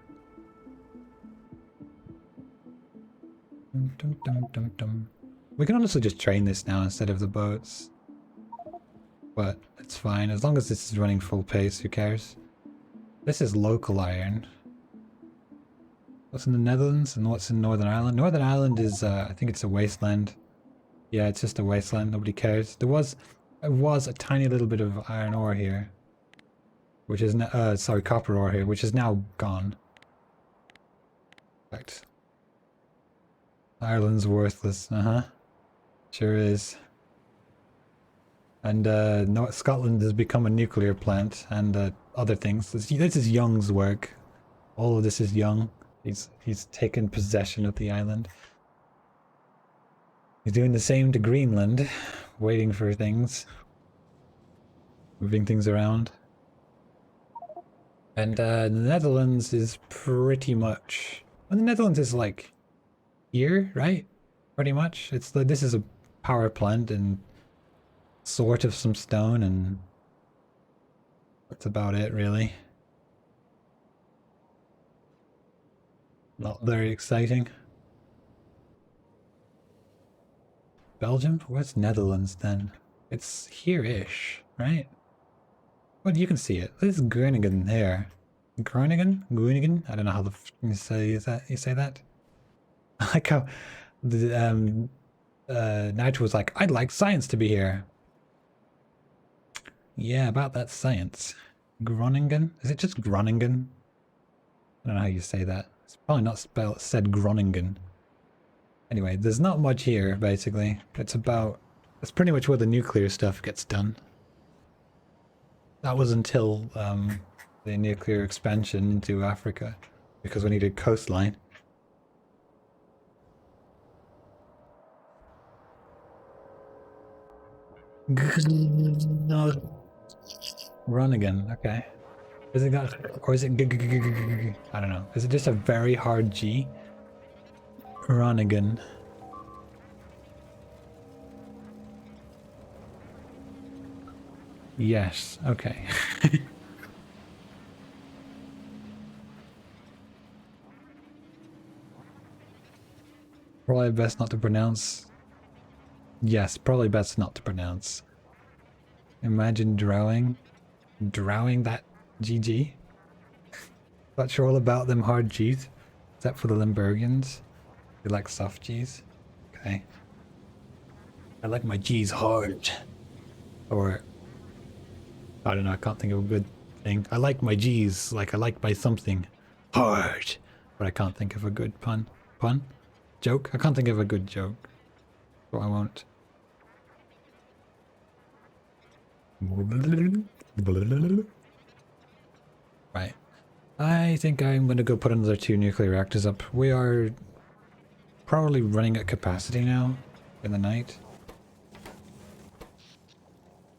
Dum, dum, dum, dum. We can honestly just train this now instead of the boats. But it's fine. As long as this is running full pace, who cares? This is local iron. What's in the Netherlands and what's in Northern Ireland? Northern Ireland is, I think it's a wasteland. Yeah, it's just a wasteland. Nobody cares. There was a tiny little bit of iron ore here. which is sorry, copper ore here, which is now gone. Right. Ireland's worthless. Sure is. And Scotland has become a nuclear plant and other things. This is Young's work. All of this is Young. He's taken possession of the island. He's doing the same to Greenland, waiting for things, moving things around. And the Netherlands is pretty much... Well, the Netherlands is like here, right? Pretty much. This is a power plant and sort of some stone, and that's about it, really. Not very exciting. Belgium? Where's Netherlands then? It's here-ish, right? Well, you can see it. This is Groningen here. Groningen? Groningen? I don't know how the f you say that. I like how the Nigel was like, I'd like science to be here. Yeah, about that science. Groningen? Is it just Groningen? I don't know how you say that. It's probably not said Groningen. Anyway, there's not much here, basically. It's pretty much where the nuclear stuff gets done. That was until the nuclear expansion into Africa, because we needed coastline. Run again, okay. Is it got, or is it I don't know. Is it just a very hard G? Run again. Yes, okay. Probably best not to pronounce. Yes, probably best not to pronounce. Imagine drowning that GG. Not sure all about them hard G's, except for the Limburgians. They like soft G's. Okay. I like my G's hard. Or, I don't know, I can't think of a good thing. I like my G's like I like my something hard. But I can't think of a good pun. Pun? Joke? I can't think of a good joke. So I won't. Right. I think I'm going to go put another 2 nuclear reactors up. We are probably running at capacity now in the night.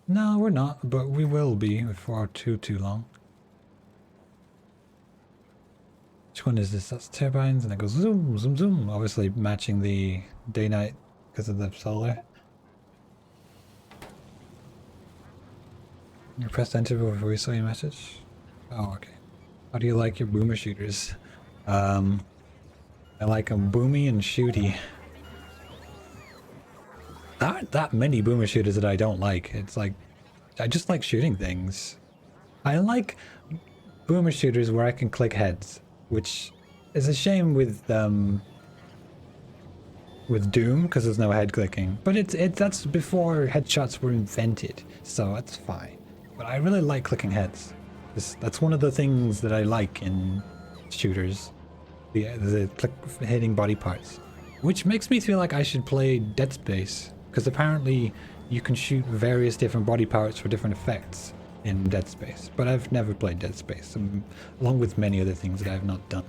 No, we're not, but we will be before too long. Which one is this? That's turbines, and it goes zoom, zoom, zoom. Obviously matching the day-night because of the solar. You pressed enter before we saw your message? Oh, okay. How do you like your boomer shooters? I like them boomy and shooty. There aren't that many boomer shooters that I don't like. It's like, I just like shooting things. I like boomer shooters where I can click heads, which is a shame with Doom because there's no head clicking. But that's before headshots were invented, so that's fine. But I really like clicking heads. That's one of the things that I like in shooters, the click hitting body parts, which makes me feel like I should play Dead Space, because apparently you can shoot various different body parts for different effects in Dead Space. But I've never played Dead Space, along with many other things that I have not done.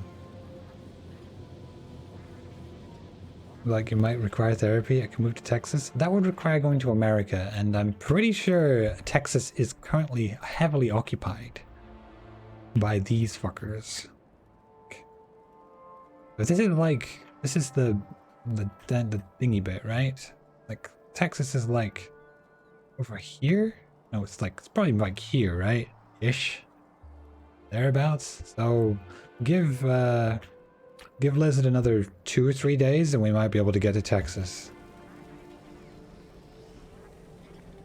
Like, it might require therapy. I can move to Texas. That would require going to America, and I'm pretty sure Texas is currently heavily occupied by these fuckers. But this is the thingy bit, right? Like, Texas is like over here? No, it's probably like here, right? Ish. Thereabouts. So give Lizard another 2 or 3 days and we might be able to get to Texas.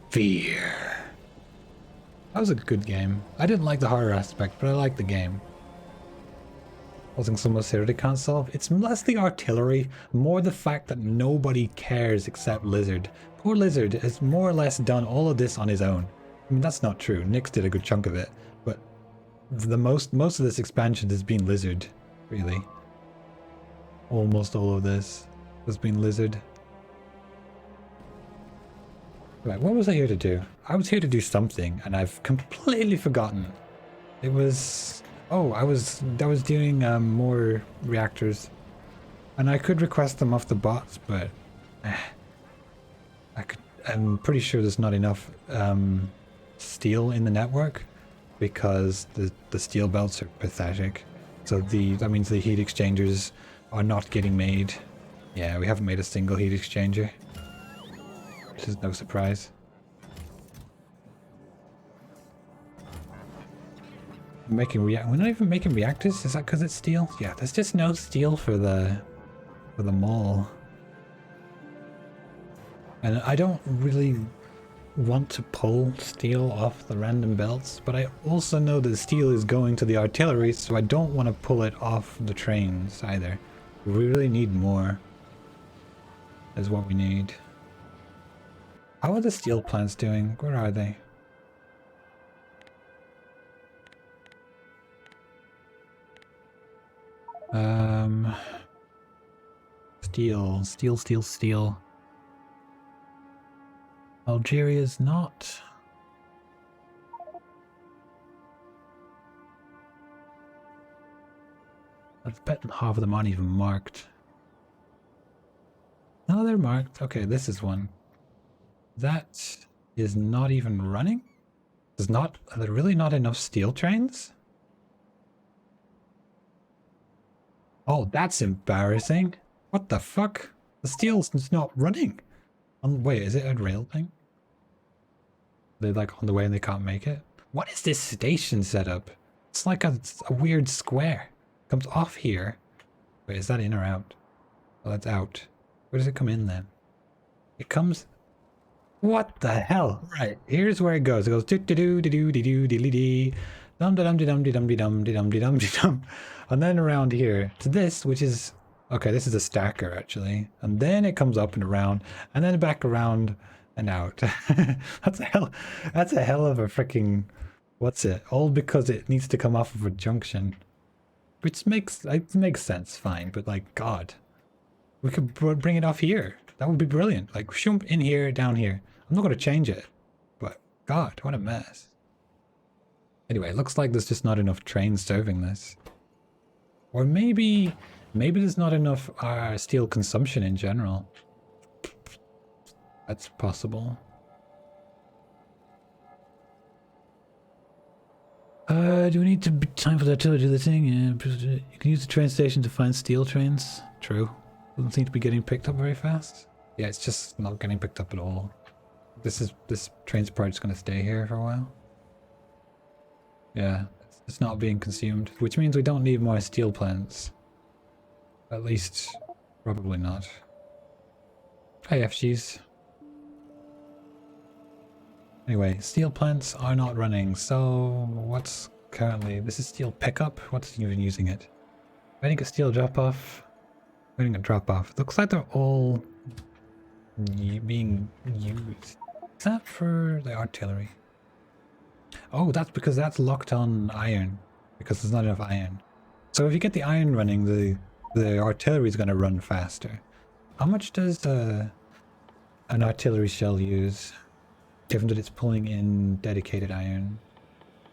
Fear. That was a good game. I didn't like the horror aspect, but I liked the game. Causing some lucidity can't solve. It's less the artillery, more the fact that nobody cares except Lizard. Poor Lizard has more or less done all of this on his own. I mean, that's not true. Nyx did a good chunk of it, but the most of this expansion has been lizard, really. Almost all of this has been lizard. Right, what was I here to do? I was here to do something, and I've completely forgotten. It was... Oh, I was doing more reactors. And I could request them off the bots, but... I'm pretty sure there's not enough steel in the network, because the steel belts are pathetic. So that means the heat exchangers are not getting made. Yeah, we haven't made a single heat exchanger. Which is no surprise. We're not even making reactors? Is that because it's steel? Yeah, there's just no steel for the mall. And I don't really want to pull steel off the random belts, but I also know that steel is going to the artillery, so I don't want to pull it off the trains either. We really need more. Is what we need. How are the steel plants doing? Where are they? Steel. Algeria's not. I bet half of them aren't even marked. No, they're marked. Okay, this is one. That is not even running? Are there really not enough steel trains? Oh, that's embarrassing. What the fuck? The steel's not running. Wait, is it a rail thing? They're like on the way and they can't make it? What is this station setup? It's like a weird square. It comes off here. Wait, is that in or out? Oh, that's out. Where does it come in then? It comes... What the hell? Right, here's where it goes. It goes do-do-do-do-do-do-do-do-do-do. Dum-da-dum-de-dum-de-dum-de-dum-de-dum. And then around here to this, which is... Okay, this is a stacker, actually. And then it comes up and around, and then back around and out. That's a hell of a freaking... What's it? All because it needs to come off of a junction. Which makes sense, fine. But, like, God. We could bring it off here. That would be brilliant. Like, shoom, in here, down here. I'm not going to change it. But, God, what a mess. Anyway, it looks like there's just not enough trains serving this. Or maybe there's not enough steel consumption in general. That's possible. Do we need to be time for that to do the thing? Yeah, you can use the train station to find steel trains. True. Doesn't seem to be getting picked up very fast. Yeah, it's just not getting picked up at all. This train's probably just going to stay here for a while. Yeah, it's not being consumed, which means we don't need more steel plants. At least, probably not. Hi, FGs. Anyway, steel plants are not running, so what's currently... This is steel pickup? What's even using it? Waiting a steel drop-off. Waiting a drop-off. Looks like they're all being used. Is that for the artillery? Oh, that's because that's locked on iron. Because there's not enough iron. So if you get the iron running, the artillery is going to run faster. How much does an artillery shell use? Given that it's pulling in dedicated iron.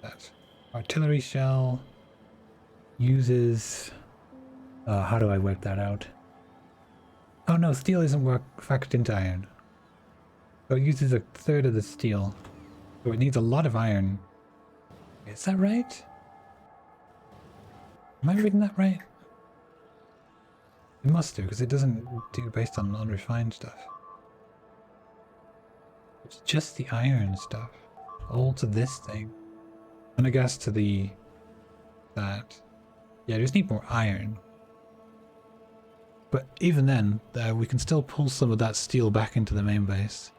That artillery shell uses... how do I work that out? Oh no, steel isn't factored into iron. So it uses a third of the steel. So it needs a lot of iron. Is that right? Am I reading that right? It must do, because it doesn't do based on unrefined stuff. It's just the iron stuff. All to this thing. And I guess to that. Yeah, I just need more iron. But even then, we can still pull some of that steel back into the main base.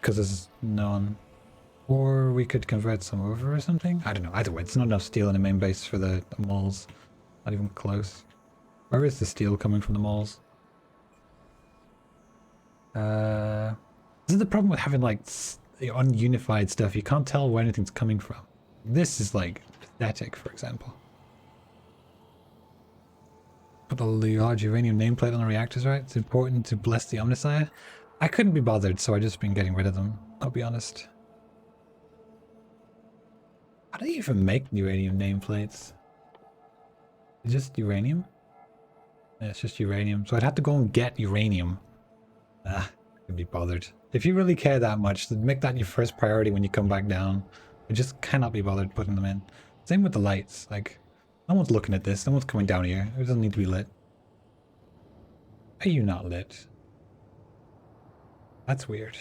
Because there's none. Or we could convert some over or something? I don't know. Either way, it's not enough steel in the main base for the malls. Not even close. Where is the steel coming from the malls? This is the problem with having like ununified stuff. You can't tell where anything's coming from. This is like synthetic, for example. Put the large uranium nameplate on the reactors, right? It's important to bless the Omnissiah. I couldn't be bothered, so I just been getting rid of them, I'll be honest. How do you even make uranium nameplates? It's just uranium? Yeah, it's just uranium. So I'd have to go and get uranium. Couldn't be bothered. If you really care that much, then make that your first priority when you come back down. I just cannot be bothered putting them in. Same with the lights. Like, no one's looking at this. No one's coming down here. It doesn't need to be lit. Are you not lit? That's weird.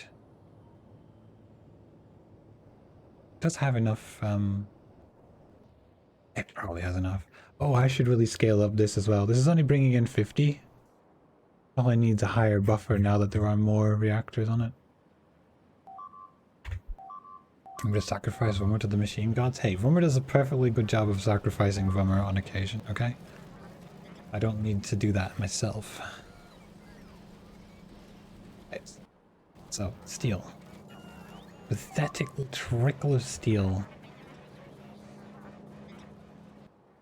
It does have enough, it probably has enough. Oh, I should really scale up this as well. This is only bringing in 50. Probably needs a higher buffer now that there are more reactors on it. I'm gonna sacrifice Vummer to the machine gods. Hey, Vummer does a perfectly good job of sacrificing Vummer on occasion, okay? I don't need to do that myself. Okay. So, steel. Pathetic trickle of steel.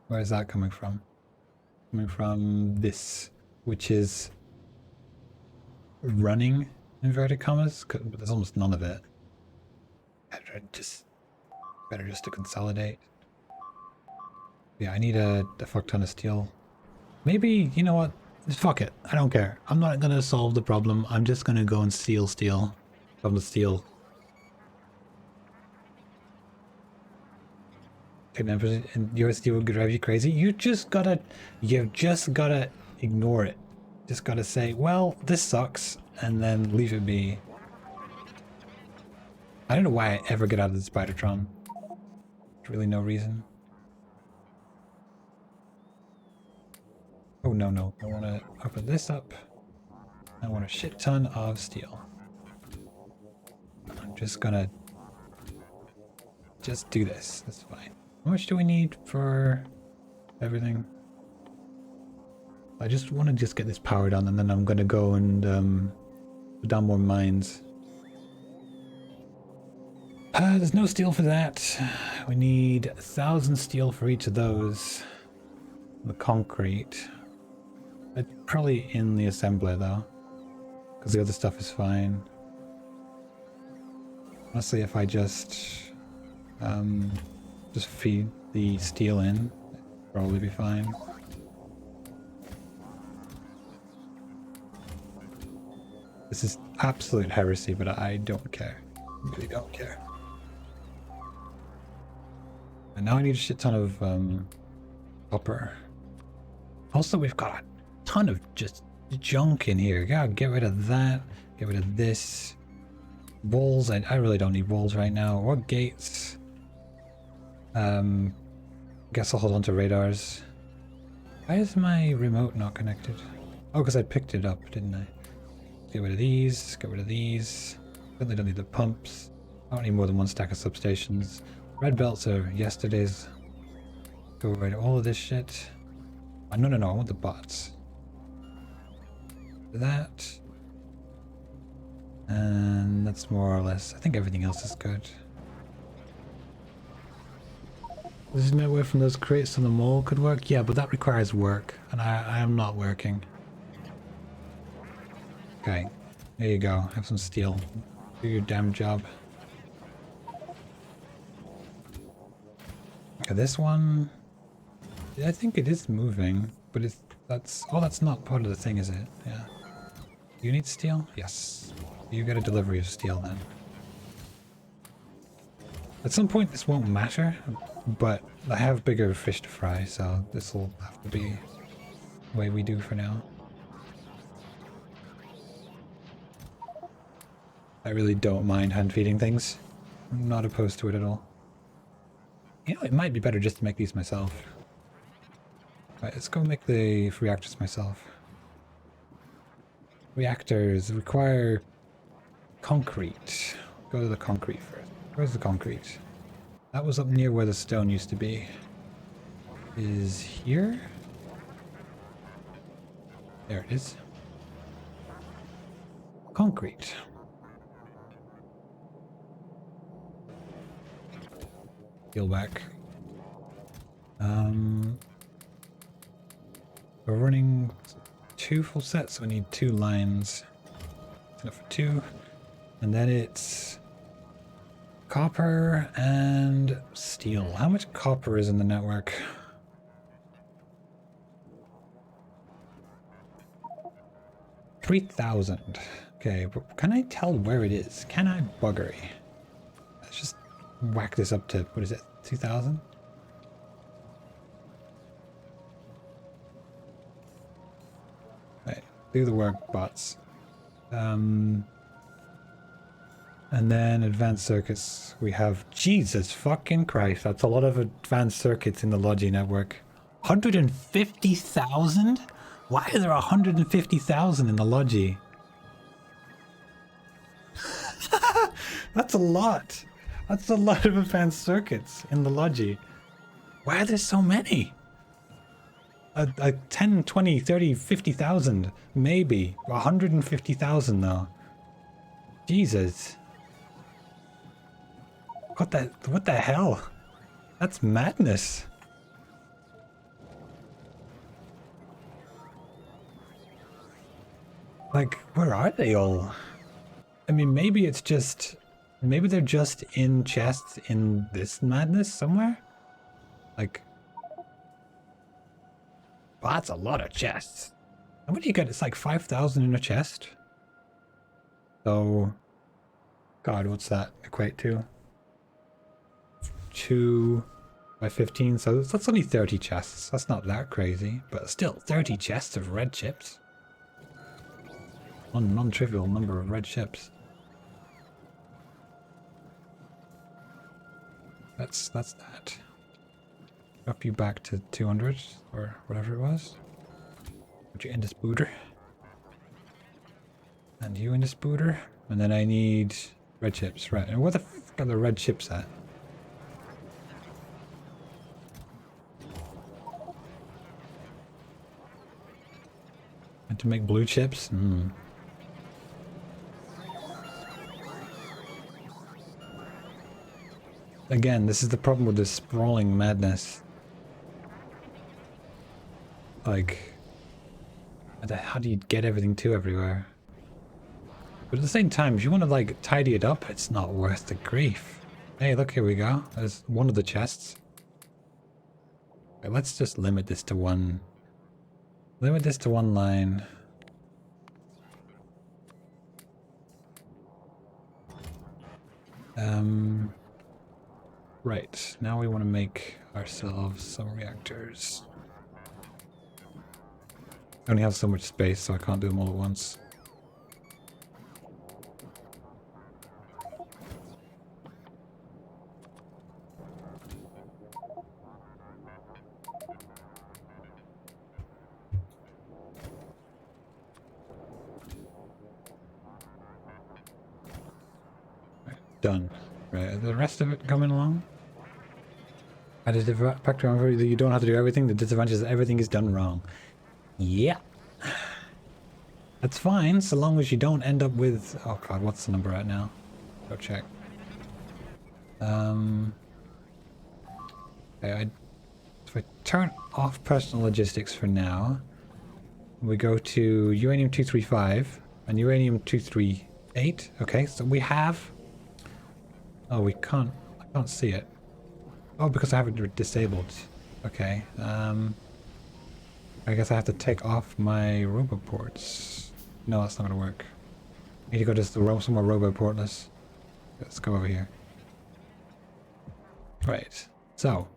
Where is that coming from? Coming from this, which is running, inverted commas, but there's almost none of it. Better just to consolidate. Yeah, I need a fuck ton of steel. Maybe, you know what? Fuck it. I don't care. I'm not gonna solve the problem. I'm just gonna go and steal steel from the steel. And your steel will drive you crazy. You've just gotta ignore it. Just gotta say, well, this sucks, and then leave it be. I don't know why I ever get out of the Spidertron. There's really no reason. Oh no, no. I want to open this up. I want a shit ton of steel. I'm just gonna just do this. That's fine. How much do we need for everything? I just want to just get this powered on, and then I'm gonna go and put down more mines. There's no steel for that. We need 1,000 steel for each of those. The concrete. It's probably in the assembler though, because the other stuff is fine. Honestly, if I just feed the steel in, it'll probably be fine. This is absolute heresy, but I don't care. I really don't care. And now I need a shit ton of copper. Also, we've got a ton of just junk in here. Gotta get rid of that. Get rid of this. Walls. I really don't need walls right now. Or gates. Guess I'll hold on to radars. Why is my remote not connected? Oh, because I picked it up, didn't I? Get rid of these. Get rid of these. Certainly don't need the pumps. I don't need more than one stack of substations. Red belts are yesterday's. Go rid of all of this shit. Oh, no, I want the bots. That. And that's more or less. I think everything else is good. There's no way from those crates on the mall could work? Yeah, but that requires work, and I am not working. Okay, there you go. Have some steel. Do your damn job. Okay, this one, I think it is moving, but that's not part of the thing, is it? Yeah. You need steel? Yes. You get a delivery of steel then. At some point this won't matter, but I have bigger fish to fry, so this will have to be the way we do for now. I really don't mind hand feeding things. I'm not opposed to it at all. You know, it might be better just to make these myself. Right, let's go make the reactors myself. Reactors require concrete. Go to the concrete first. Where's the concrete? That was up near where the stone used to be. Is here? There it is. Concrete. Peel back. We're running 2 full sets, so we need 2 lines. Enough for 2. And then it's copper and steel. How much copper is in the network? $3,000. Okay, but can I tell where it is? Can I buggery? Let's just whack this up to, what is it, 2,000? Right, do the work, bots. And then advanced circuits, we have, Jesus fucking Christ, that's a lot of advanced circuits in the Logi network. 150,000? Why are there 150,000 in the Logi? That's a lot. That's a lot of advanced circuits in the Logi. Why are there so many? 10, 20, 30, 50,000, maybe. 150,000 though. Jesus. What the hell? That's madness. Like, where are they all? I mean, maybe it's just... Maybe they're just in chests in this madness somewhere? Like... Well, that's a lot of chests. And what do you get? It's like 5,000 in a chest. So... God, what's that equate to? 2 by 15, so that's only 30 chests. That's not that crazy, but still 30 chests of red chips. One non-trivial number of red chips. That's that. Up you back to 200 or whatever it was. Put you in this booter. And you in this booter. And then I need red chips, right? And where the fuck are the red chips at? And to make blue chips? Again, this is the problem with this sprawling madness. Like, how do you get everything to everywhere? But at the same time, if you want to like tidy it up, it's not worth the grief. Hey, look, here we go. There's one of the chests. Okay, let's just limit this to one. Limit this to one line. Right, now we want to make ourselves some reactors. I only have so much space, so I can't do them all at once. Right, done. Right, are the rest of it coming along? Additive Factorio, you don't have to do everything. The disadvantage is that everything is done wrong. Yeah. That's fine, so long as you don't end up with... Oh god, what's the number right now? Go check. Okay, if I turn off personal logistics for now, we go to uranium 235 and uranium 238. Okay, so we have... Oh, I can't see it. Oh, because I have it disabled. Okay, I guess I have to take off my roboports. No, that's not gonna work. I need to go to somewhere roboportless. Let's go over here. Right, so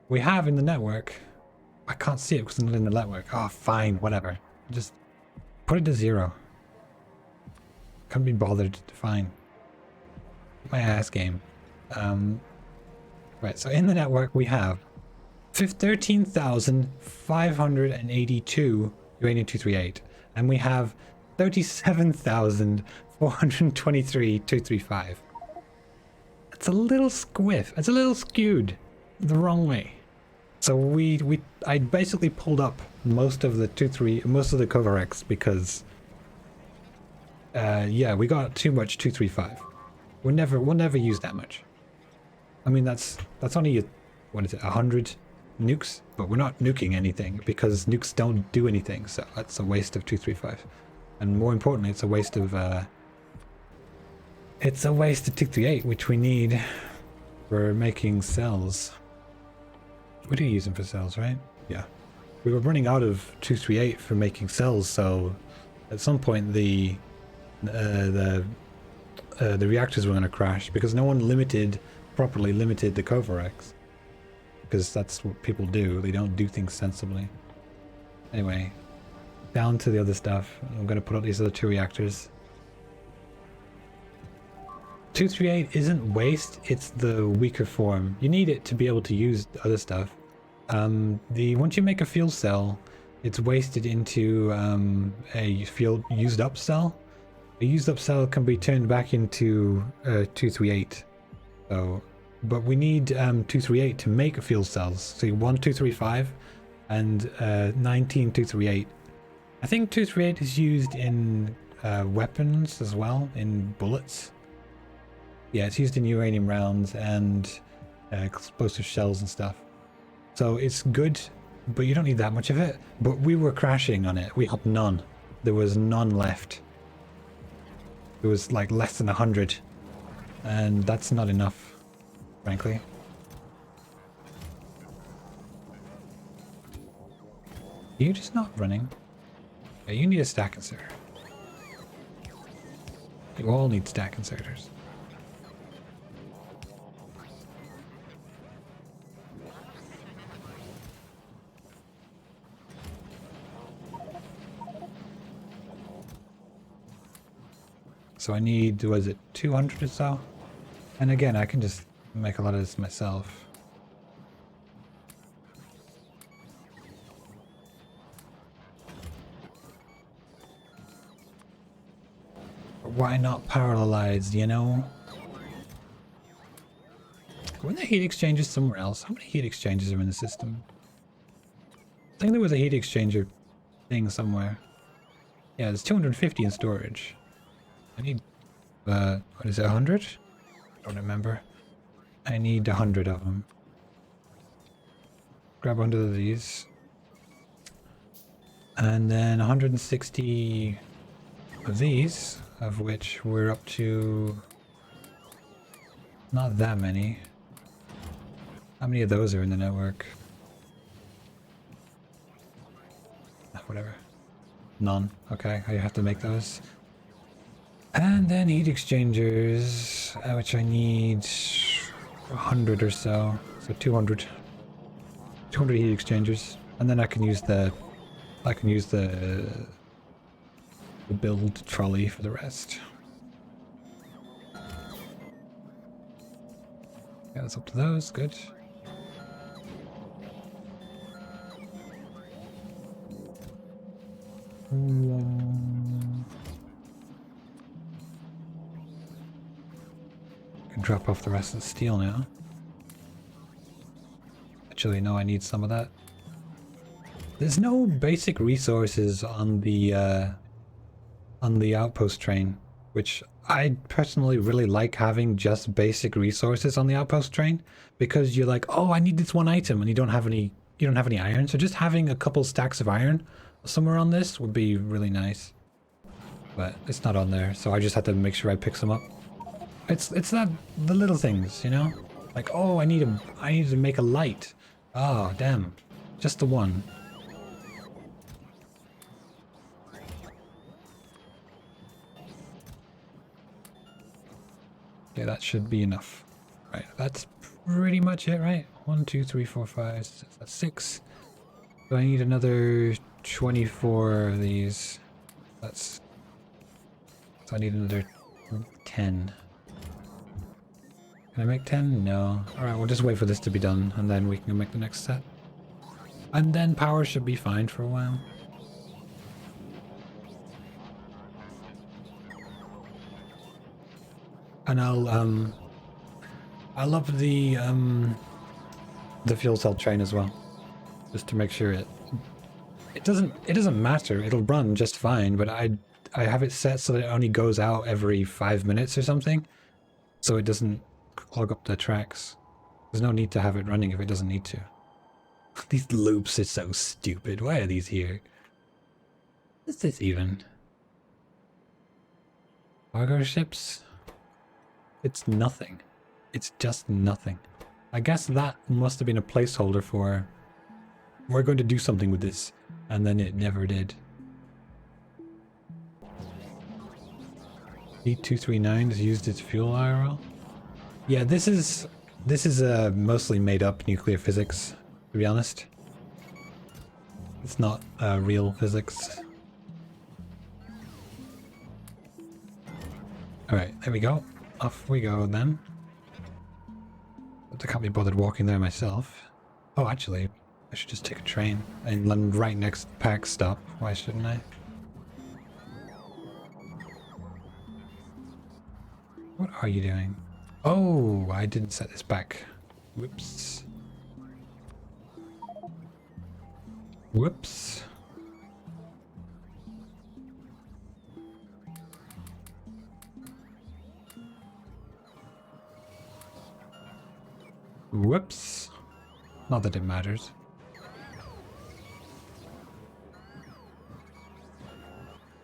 we have in the network... I can't see it because I'm not in the network. Oh, fine, whatever. Just put it to 0. Can't be bothered. Fine. My ass game. Right, so in the network we have 13,582 uranium-238, and we have 37,423 235. It's a little squiff. It's a little skewed the wrong way. So I basically pulled up most of the Covarex because yeah, we got too much 235. We'll never use that much. I mean, that's only what is it, 100 nukes, but we're not nuking anything because nukes don't do anything, so that's a waste of 235. And more importantly, it's a waste of 238, which we need for making cells. We do use them for cells, right? Yeah. We were running out of 238 for making cells, so at some point the reactors were going to crash because no one properly limited the Kovarex. Because that's what people do. They don't do things sensibly. Anyway, down to the other stuff. I'm going to put out these other 2 reactors. 238 isn't waste, it's the weaker form. You need it to be able to use other stuff. Once you make a fuel cell, it's wasted into a used up cell. A used up cell can be turned back into 238. So, but we need 238 to make fuel cells. So 1 235 and 19 238. I think 238 is used in weapons as well, in bullets. Yeah, it's used in uranium rounds and explosive shells and stuff. So it's good, but you don't need that much of it. But we were crashing on it. We had none. There was none left. It was like less than 100. And that's not enough, frankly. Are you just not running? Yeah, you need a stack inserter. You all need stack inserters. So I need, was it 200 or so? And again, I can just make a lot of this myself. Why not parallelize, you know? Weren't there heat exchangers somewhere else? How many heat exchangers are in the system? I think there was a heat exchanger thing somewhere. Yeah, there's 250 in storage. I need, what is it, 100? I don't remember. I need 100 of them. Grab 100 of these. And then 160 of these, of which we're up to not that many. How many of those are in the network? Whatever. None. Okay, I have to make those. And then heat exchangers, which I need 100 or so. So 200. 200 heat exchangers. And then I can use the build trolley for the rest. Yeah, that's up to those, good. Can drop off the rest of the steel now. Actually, no, I need some of that. There's no basic resources on the outpost train, which I personally really like having just basic resources on the outpost train, because you're like, oh, I need this one item, and you don't have any iron. So just having a couple stacks of iron somewhere on this would be really nice. But it's not on there, so I just have to make sure I pick some up. It's that the little things, you know? Like, oh, I need to make a light. Oh, damn. Just the one. Yeah, that should be enough. Right, that's pretty much it, right? 1, 2, 3, 4, 5, 6, that's 6. So I need another 24 of these. So I need another 10. Can I make 10? No. Alright, we'll just wait for this to be done, and then we can make the next set. And then power should be fine for a while. And I'll up the fuel cell train as well, just to make sure it doesn't matter. It'll run just fine, but I have it set so that it only goes out every 5 minutes or something, so it doesn't clog up the tracks. There's no need to have it running if it doesn't need to. These loops are so stupid. Why are these here? What is this even? Cargo ships? It's nothing. It's just nothing. I guess that must have been a placeholder for we're going to do something with this, and then it never did. E239 is used as fuel IRL. Yeah, this is mostly made up nuclear physics, to be honest. It's not real physics. Alright, there we go. Off we go then. But I can't be bothered walking there myself. Oh, actually, I should just take a train and land right next to the pack stop. Why shouldn't I? What are you doing? Oh, I didn't set this back. Whoops. Whoops. Whoops. Not that it matters.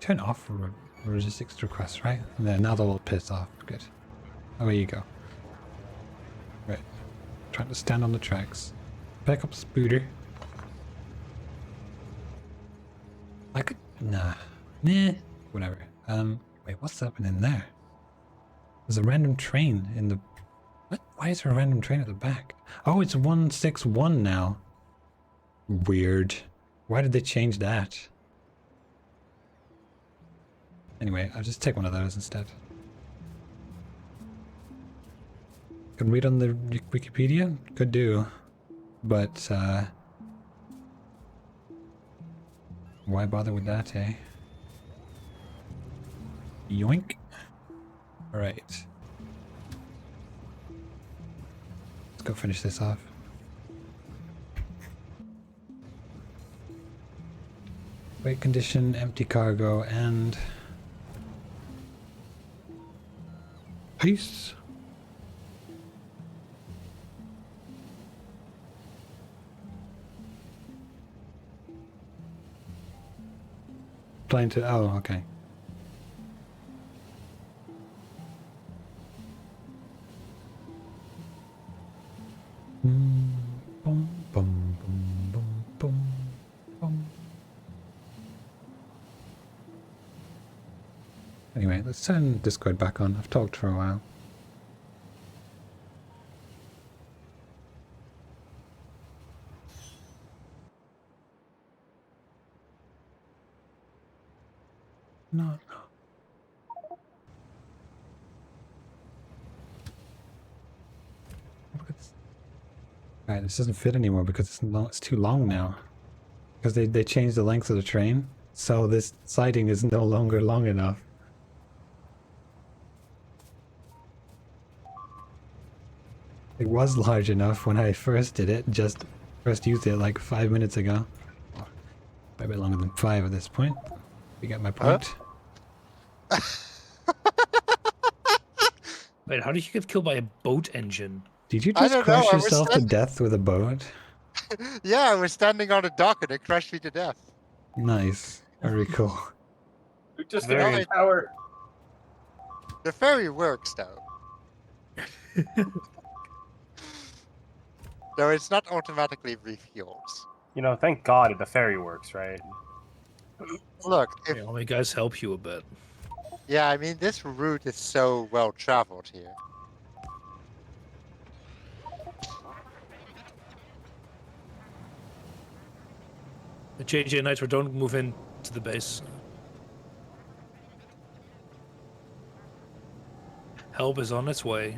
Turn off logistics requests, right? And then now they'll all piss off. Good. Away you go. Right. Trying to stand on the tracks. Pick up Spooter. I could... Nah. Whatever. Wait, what's happening there? There's a random train in the... What? Why is there a random train at the back? Oh, it's 161 now. Weird. Why did they change that? Anyway, I'll just take one of those instead. Can read on the Wikipedia? Could do. But, why bother with that, eh? Yoink. Alright. Let's go finish this off. Weight condition, empty cargo, and... peace. Playing to... oh, okay. Boom, boom, boom, boom, boom, boom. Anyway, let's turn Discord back on. I've talked for a while. No. Alright, this doesn't fit anymore because it's too long now. Because they changed the length of the train, so this siding is no longer long enough. It was large enough when I first did it, first used it like 5 minutes ago. A bit longer than 5 at this point. You get my point? Wait, how did you get killed by a boat engine? Did you I just don't crush know, I was yourself to death with a boat? Yeah, I was standing on a dock and it crushed me to death. Nice. Very cool. We just Very- got power. The ferry works though. Though it's not automatically refuels. You know, thank God the ferry works, right? Look, if, Yeah, let me guys help you a bit. yeah, I mean, this route is so well traveled here. The JJ Nitro, don't move in to the base. Help is on its way.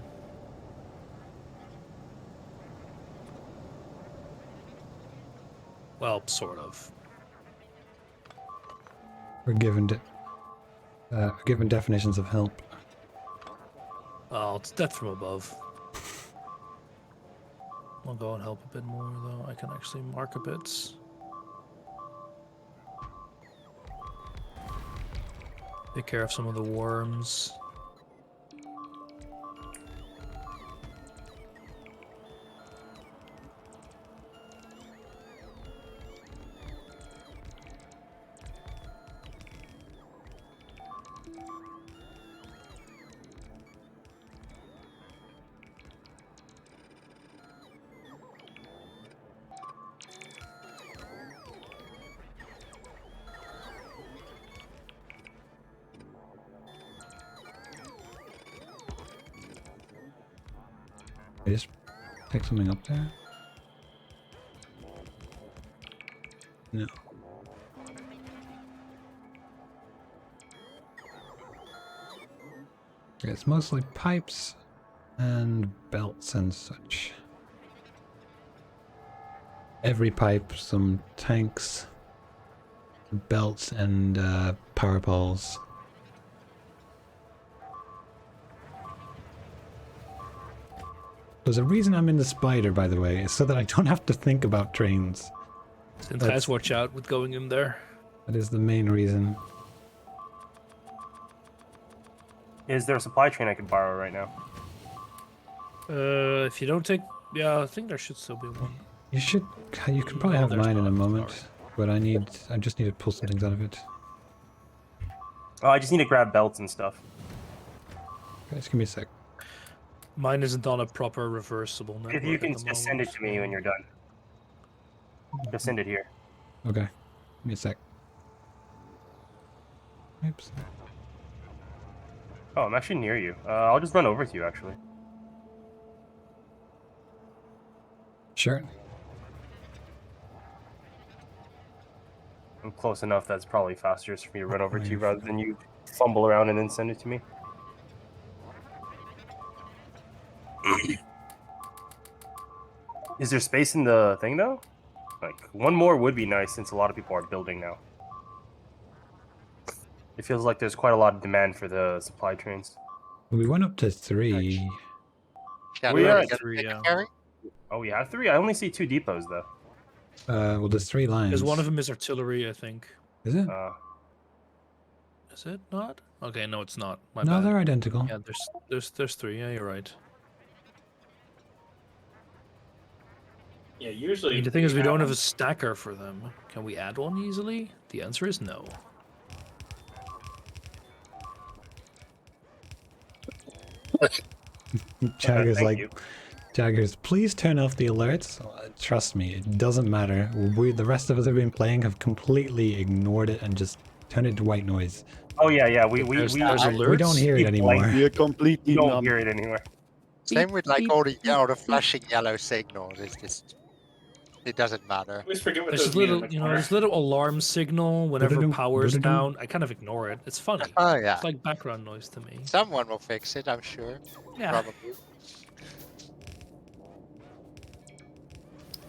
Well, sort of. We're given definitions of help. Oh, it's death from above. I'll go and help a bit more, though. I can actually mark a bit. Take care of some of the worms. I just pick something up there? No. It's mostly pipes and belts and such. Every pipe, some tanks, belts, and power poles. There's a reason I'm in the spider, by the way, is so that I don't have to think about trains. Synthesize, watch out with going in there. That is the main reason. Is there a supply train I could borrow right now? If you don't take, yeah, I think there should still be one. You should. You can probably No, have there's mine in a not. moment, Sorry. but I just need to pull some things out of it. Oh, I just need to grab belts and stuff. Okay, just give me a sec. Mine isn't on a proper reversible network. If you can at the just send it moment, to me when you're done. Just send it here. Okay, give me a sec. Oops. Oh, I'm actually near you. I'll just run over to you, actually. Sure. I'm close enough that's probably faster just for me to run over to you rather than you fumble around and then send it to me. Is there space in the thing, though? Like, one more would be nice since a lot of people are building now. It feels like there's quite a lot of demand for the supply trains. We went up to 3. Yeah, We do are you at get three, a yeah. carry? Oh, we have 3? I only see 2 depots, though. Well, there's 3 lines. Because one of them is artillery, I think. Is it? Is it not? Okay, no, it's not. My No, bad. they're identical. Yeah, there's 3. Yeah, you're right. Yeah, I usually. mean, the thing is, we have don't have them. a stacker for them. Can we add one easily? The answer is no. Jagger's Thank like, you. Jaggers, please turn off the alerts. Trust me, it doesn't matter. The rest of us have been playing have completely ignored it and just turned it to white noise. Oh, yeah, we There's alerts. We don't hear it anymore. We are completely You don't numb. hear it anywhere. Same with like all the flashing yellow signals. It's just it doesn't matter. I always forget what There's those this mean in little, the you know, corner. this little alarm signal whenever Do-do-do, power's do-do-do. down. I kind of ignore it. It's funny. Oh yeah, It's like background noise to me. someone will fix it. I'm sure. Yeah. Probably.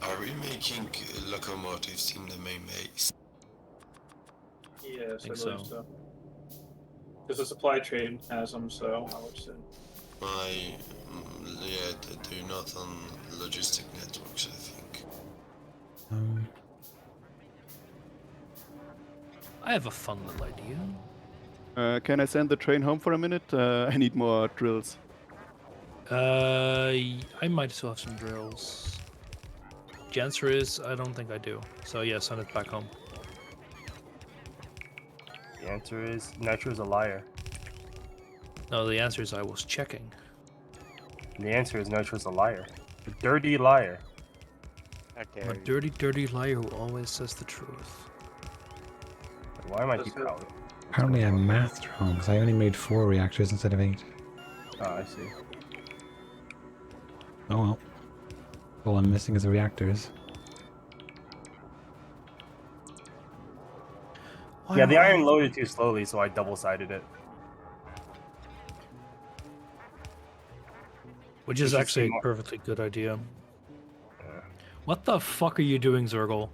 Are we making locomotives in the main base? Yes, I think believe so. so. Because the supply train has them, so I would say. Yeah, they do not on logistic networks, I think. I have a fun little idea. Can I send the train home for a minute? I need more drills. I might still have some drills. The answer is I don't think I do. So yeah, send it back home. The answer is Nitro's a liar. No, the answer is I was checking. The answer is Nitro's a liar. A dirty liar. Okay. I'm a dirty, dirty liar who always says the truth. Why am I keep out? Apparently I'm mathed wrong, because I only made 4 reactors instead of 8. Oh, I see. Oh well. All I'm missing is the reactors. Yeah, the iron loaded too slowly, so I double-sided it. Which is should actually see a more- perfectly good idea. Yeah. What the fuck are you doing, Zergle?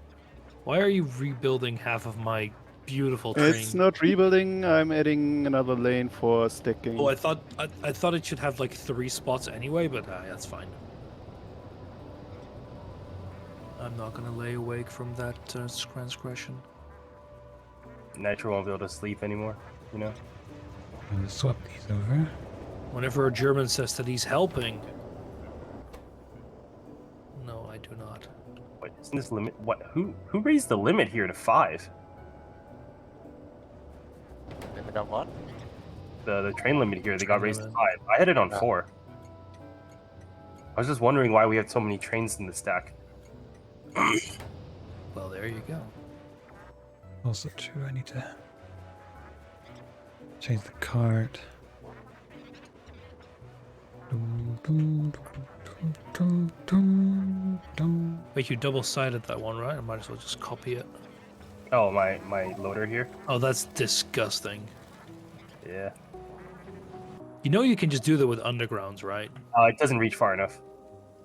Why are you rebuilding half of my beautiful train? It's not rebuilding. I'm adding another lane for stacking. Oh, I thought it should have like 3 spots anyway, but that's fine. I'm not gonna lay awake from that transgression. Nitro won't be able to sleep anymore, you know? I'm gonna swap these over. Whenever a German says that he's helping, no, I do not. Wait, isn't this limit? What? Who raised the limit here to 5? Limit on what? The train limit here, they got Train raised to limit. 5. I had it on Yeah. 4. I was just wondering why we have so many trains in the stack. Well, there you go. Also true, I need to change the cart. Dum, dum, dum. Wait, you double-sided that one, right? I might as well just copy it. Oh, my loader here. Oh, that's disgusting. Yeah. You know you can just do that with undergrounds, right? It doesn't reach far enough.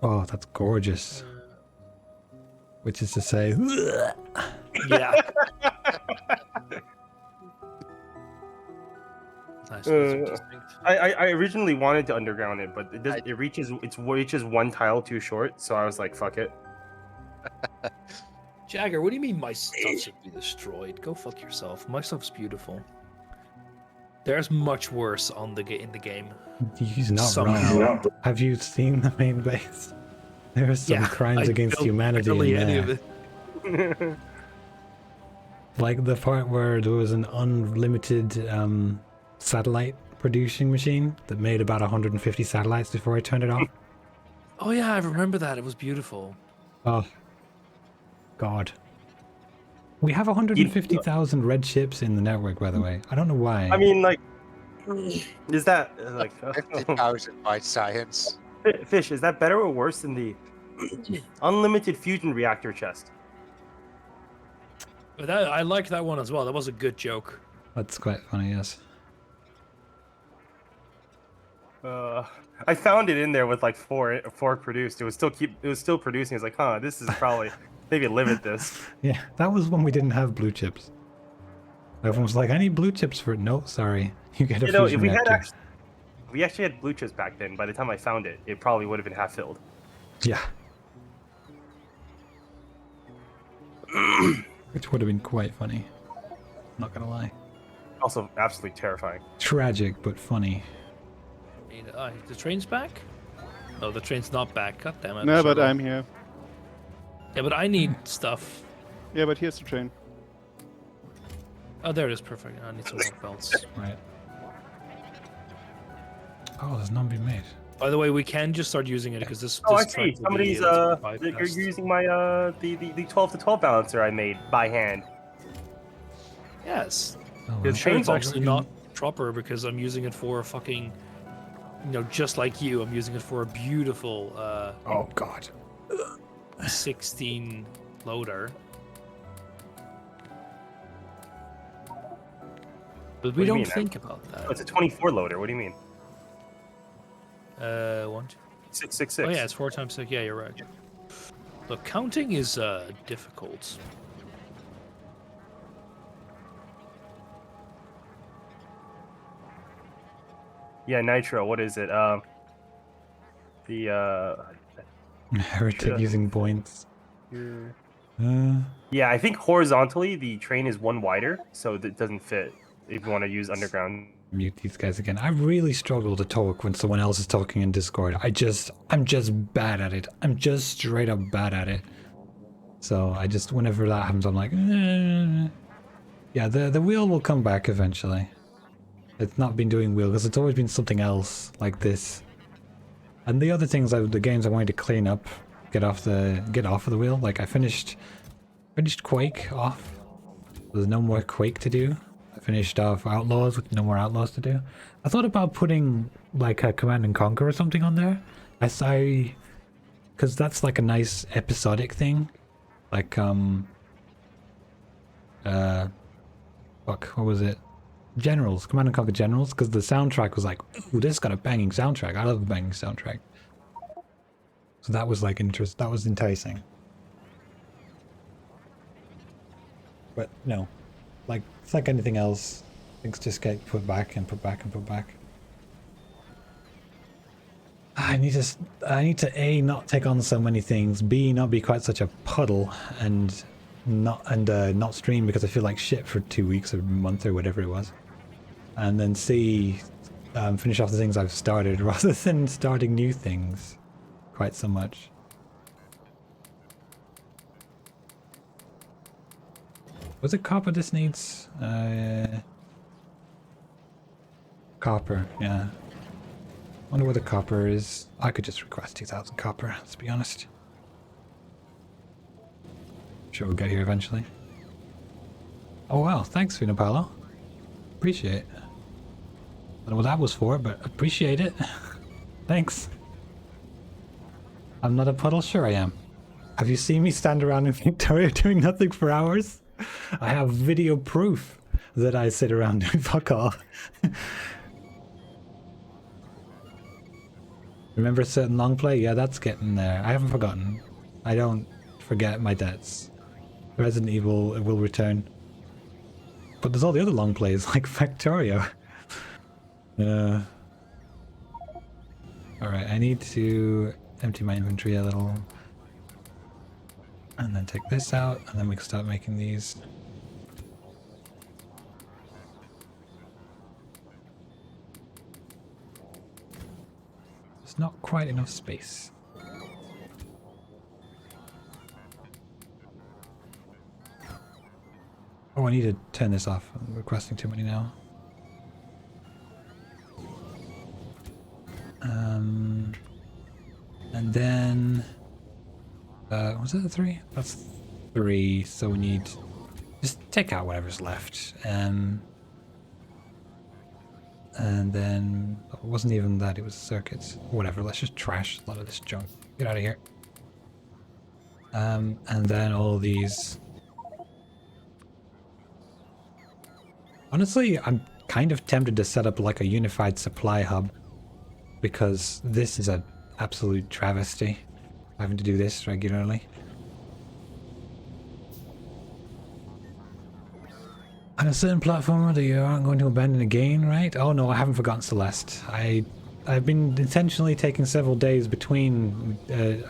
Oh, that's gorgeous. Which is to say, Yeah. Nice. I originally wanted to underground it, but it reaches one tile too short, so I was like, fuck it. Jagger, what do you mean my stuff should be destroyed? Go fuck yourself. My stuff's beautiful. There's much worse in the game. he's not Somehow. wrong. Have you seen the main base? There are some crimes against humanity in there. Like the part where there was an unlimited satellite producing machine that made about 150 satellites before I turned it off. Oh yeah, I remember that. It was beautiful. Oh, God. We have 150,000 red ships in the network, by the way. I don't know why. I mean, like, is that like 50,000 by science. Fish? Is that better or worse than the unlimited fusion reactor chest? But I liked that one as well. That was a good joke. That's quite funny, yes. I found it in there with like four produced. It was still producing. It's like, huh, this is probably maybe limit this. Yeah, that was when we didn't have blue chips. Everyone was like, I need blue chips for it. No, sorry. You get a fusion if we reactor. had we actually had blue chips back then. By the time I found it, it probably would have been half filled. Yeah. Which would have been quite funny. Not gonna lie. Also, absolutely terrifying. Tragic, but funny. The train's back? No, the train's not back. God damn it. No, but I'm here. Yeah, but I need stuff. Yeah, but here's the train. Oh, there it is. Perfect. I need some more belts. Right. Oh, there's none been made. By the way, we can just start using it because this. Oh, I this see. truck will Somebody's be, you're using my the 12 to 12 balancer I made by hand. Yes. Oh, The well. train's actually not proper because I'm using it for a fucking, just like you, I'm using it for a beautiful Oh, God. 16 loader. But we do you don't mean? think about that. Oh, it's a 24 loader. What do you mean? 1, 2. 666. Oh yeah, it's 4 times 6. Yeah, you're right. Look, counting is difficult. Yeah, Nitro. What is it? Heretic using points. Yeah, I think horizontally the train is one wider, so that doesn't fit if you want to use underground. Mute these guys again. I really struggle to talk when someone else is talking in Discord. I'm just bad at it. I'm just straight up bad at it. So whenever that happens, I'm like, yeah, the wheel will come back eventually. It's not been doing wheel because it's always been something else like this. And the other things, the games I wanted to clean up, get off of the wheel. Like I finished Quake off. There's no more Quake to do. I finished off Outlaws with no more Outlaws to do. I thought about putting like a Command and Conquer or something on there. Because that's like a nice episodic thing. Like what was it? Generals, Command and Conquer Generals, because the soundtrack was like, ooh, this got a banging soundtrack. I love a banging soundtrack. So that was like that was enticing. But no, like it's like anything else. Things just get put back and put back and put back. I need to A, not take on so many things, B, not be quite such a puddle, and not stream because I feel like shit for 2 weeks or a month or whatever it was. And then C, finish off the things I've started rather than starting new things quite so much. Was it copper this needs? Copper, yeah. Wonder where the copper is. I could just request 2,000 copper, let's be honest. Sure we'll get here eventually. Oh wow, thanks Vinapalo. Appreciate it. I don't know what that was for, but appreciate it. Thanks. I'm not a puddle? Sure I am. Have you seen me stand around in Factorio doing nothing for hours? I have video proof that I sit around doing fuck all. Remember a certain long play? Yeah, that's getting there. I haven't forgotten. I don't forget my debts. Resident Evil will return. But there's all the other long plays, like Factorio. Alright, I need to empty my inventory a little. And then take this out, and then we can start making these. There's not quite enough space. Oh, I need to turn this off. I'm requesting too many now. And then... was that 3? That's 3, so we need... Just take out whatever's left. And then... It wasn't even that, it was circuits. Whatever, let's just trash a lot of this junk. Get out of here. And then all these... Honestly, I'm kind of tempted to set up like a unified supply hub. Because this is an absolute travesty. Having to do this regularly. On a certain platform that you aren't going to abandon again, right? Oh no, I haven't forgotten Celeste. I've been intentionally taking several days between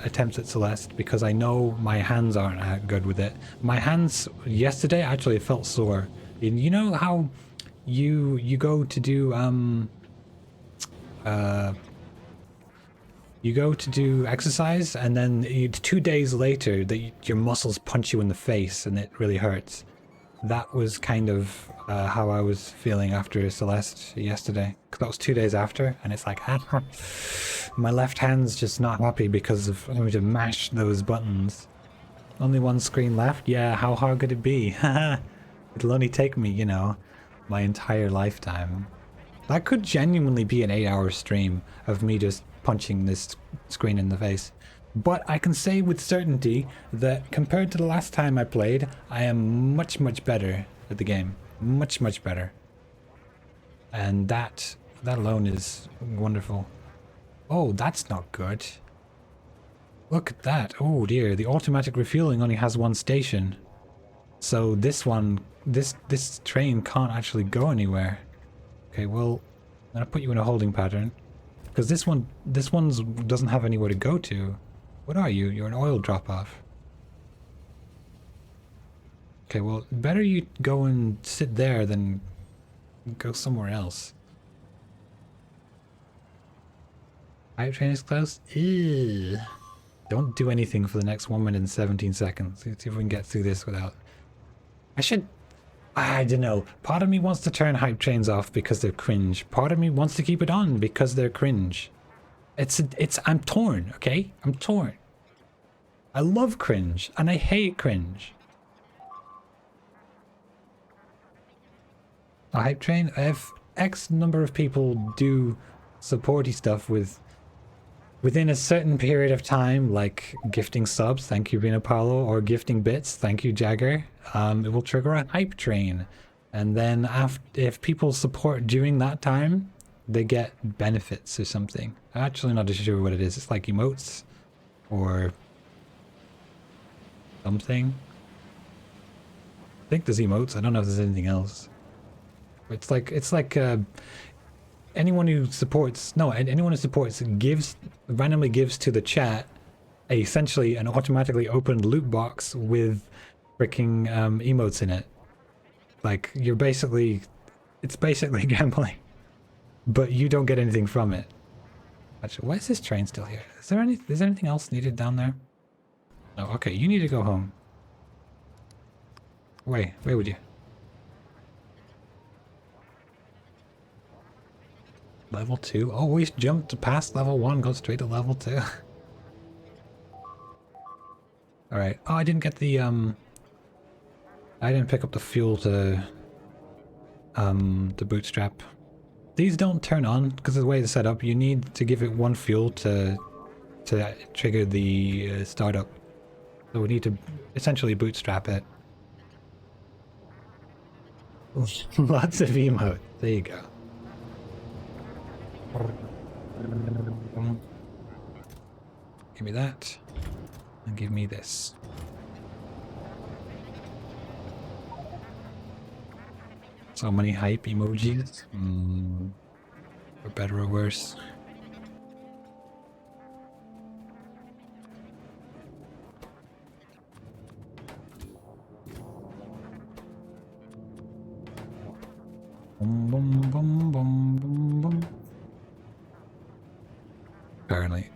attempts at Celeste because I know my hands aren't that good with it. My hands yesterday actually felt sore. You know how you go to do you go to do exercise and then 2 days later your muscles punch you in the face and it really hurts. That was kind of how I was feeling after Celeste yesterday. Because that was 2 days after, and it's like, my left hand's just not happy because of having to mash those buttons. Only one screen left? Yeah, how hard could it be? It'll only take me, you know, my entire lifetime. That could genuinely be an 8-hour stream of me just punching this screen in the face. But I can say with certainty that compared to the last time I played, I am much, much better at the game. Much, much better. And that alone is wonderful. Oh, that's not good. Look at that. Oh dear, the automatic refueling only has one station. So this one, this train can't actually go anywhere. Okay, well, I'm gonna put you in a holding pattern. Because this one doesn't have anywhere to go to. What are you? You're an oil drop-off. Okay, well, better you go and sit there than go somewhere else. Hype train is close? Ew. Don't do anything for the next 1 minute and 17 seconds. Let's see if we can get through this without... I don't know. Part of me wants to turn hype trains off because they're cringe. Part of me wants to keep it on because they're cringe. I'm torn, okay? I'm torn. I love cringe, and I hate cringe. A hype train? If X number of people do supporty stuff within a certain period of time, like gifting subs, thank you Reno Paulo, or gifting bits, thank you Jagger, it will trigger a hype train. And then if people support during that time, they get benefits or something. I'm actually not sure what it is. It's like emotes or something. I think there's emotes. I don't know if there's anything else. It's like anyone who supports randomly gives to the chat essentially an automatically opened loot box with freaking emotes in it. Like it's basically gambling. But you don't get anything from it. Actually, why is this train still here? Is there anything else needed down there? No, okay, you need to go home. Wait, where would you? Level 2? Oh, we jumped past level 1, go straight to level 2. Alright. Oh, I didn't get the, I didn't pick up the fuel to, the bootstrap. These don't turn on, because of the way it's set up, you need to give it one fuel to to trigger the startup. So we need to essentially bootstrap it. Lots of emote. There you go. Give me that. And give me this. So many hype emojis. For better or worse. Boom, boom, boom, boom, boom, boom. Apparently.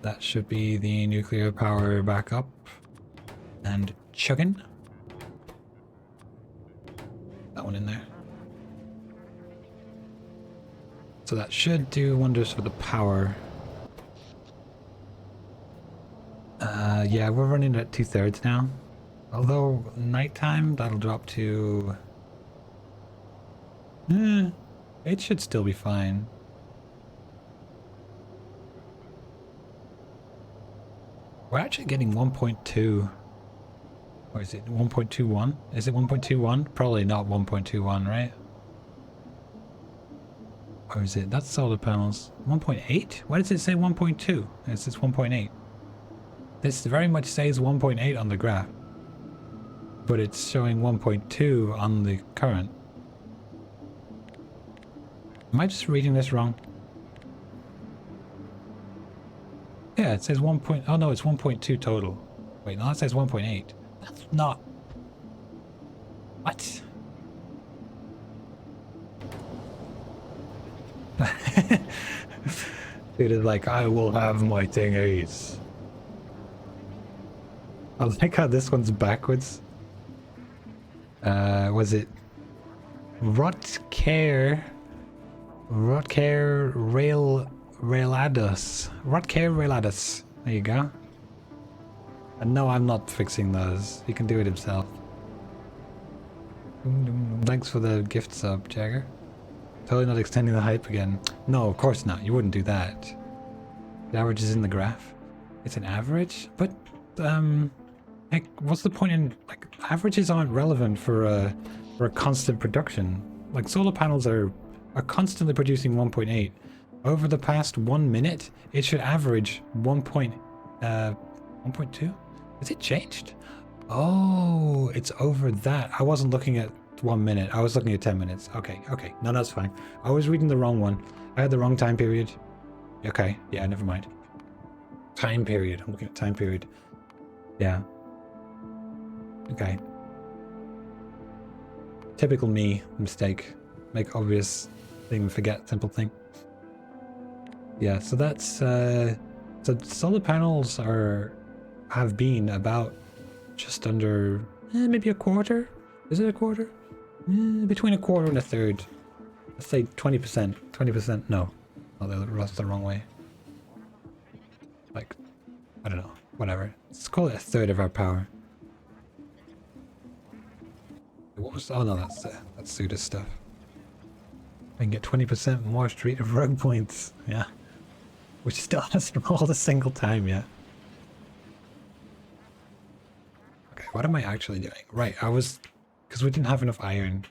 That should be the nuclear power backup. And chugging. That one in there. So that should do wonders for the power. Yeah, we're running at 2/3 now. Although nighttime, that'll drop to... it should still be fine. We're actually getting 1.2. Or is it 1.21? Is it 1.21? Probably not 1.21, right? Or is it? That's solar panels. 1.8? Why does it say 1.2? It says 1.8. This very much says 1.8 on the graph. But it's showing 1.2 on the current. Am I just reading this wrong? Yeah, it says 1. Oh no, it's 1.2 total. Wait, no, it says 1.8. That's not... What? It is like, I will have my thingies. I like how this one's backwards. Was it... Rotcare Railadus. Rotcare Railadus. There you go. And no, I'm not fixing those. He can do it himself. Thanks for the gift sub, Jagger. Totally not extending the hype again. No, of course not. You wouldn't do that. The average is in the graph. It's an average? But, like, what's the point in... Like, averages aren't relevant for a constant production. Like, solar panels are constantly producing 1.8. Over the past 1 minute, it should average 1.2? Is it changed? Oh, it's over that. I wasn't looking at 1 minute. I was looking at 10 minutes. Okay, okay. No, that's fine. I was reading the wrong one. I had the wrong time period. Okay, yeah, never mind. Time period. I'm looking at time period. Yeah. Okay. Typical me mistake. Make obvious thing, forget simple thing. Yeah, so that's so solar panels have been about just under maybe a quarter. Is it a quarter? Between a quarter and a third. Let's say 20%. 20%. No, that's the wrong way. Like, I don't know. Whatever. Let's call it a third of our power. What was? Oh no, that's Suda stuff. I can get 20% more Street of Rogue points. Yeah. Which still hasn't rolled a single time yet. Okay, what am I actually doing? Right, because we didn't have enough iron.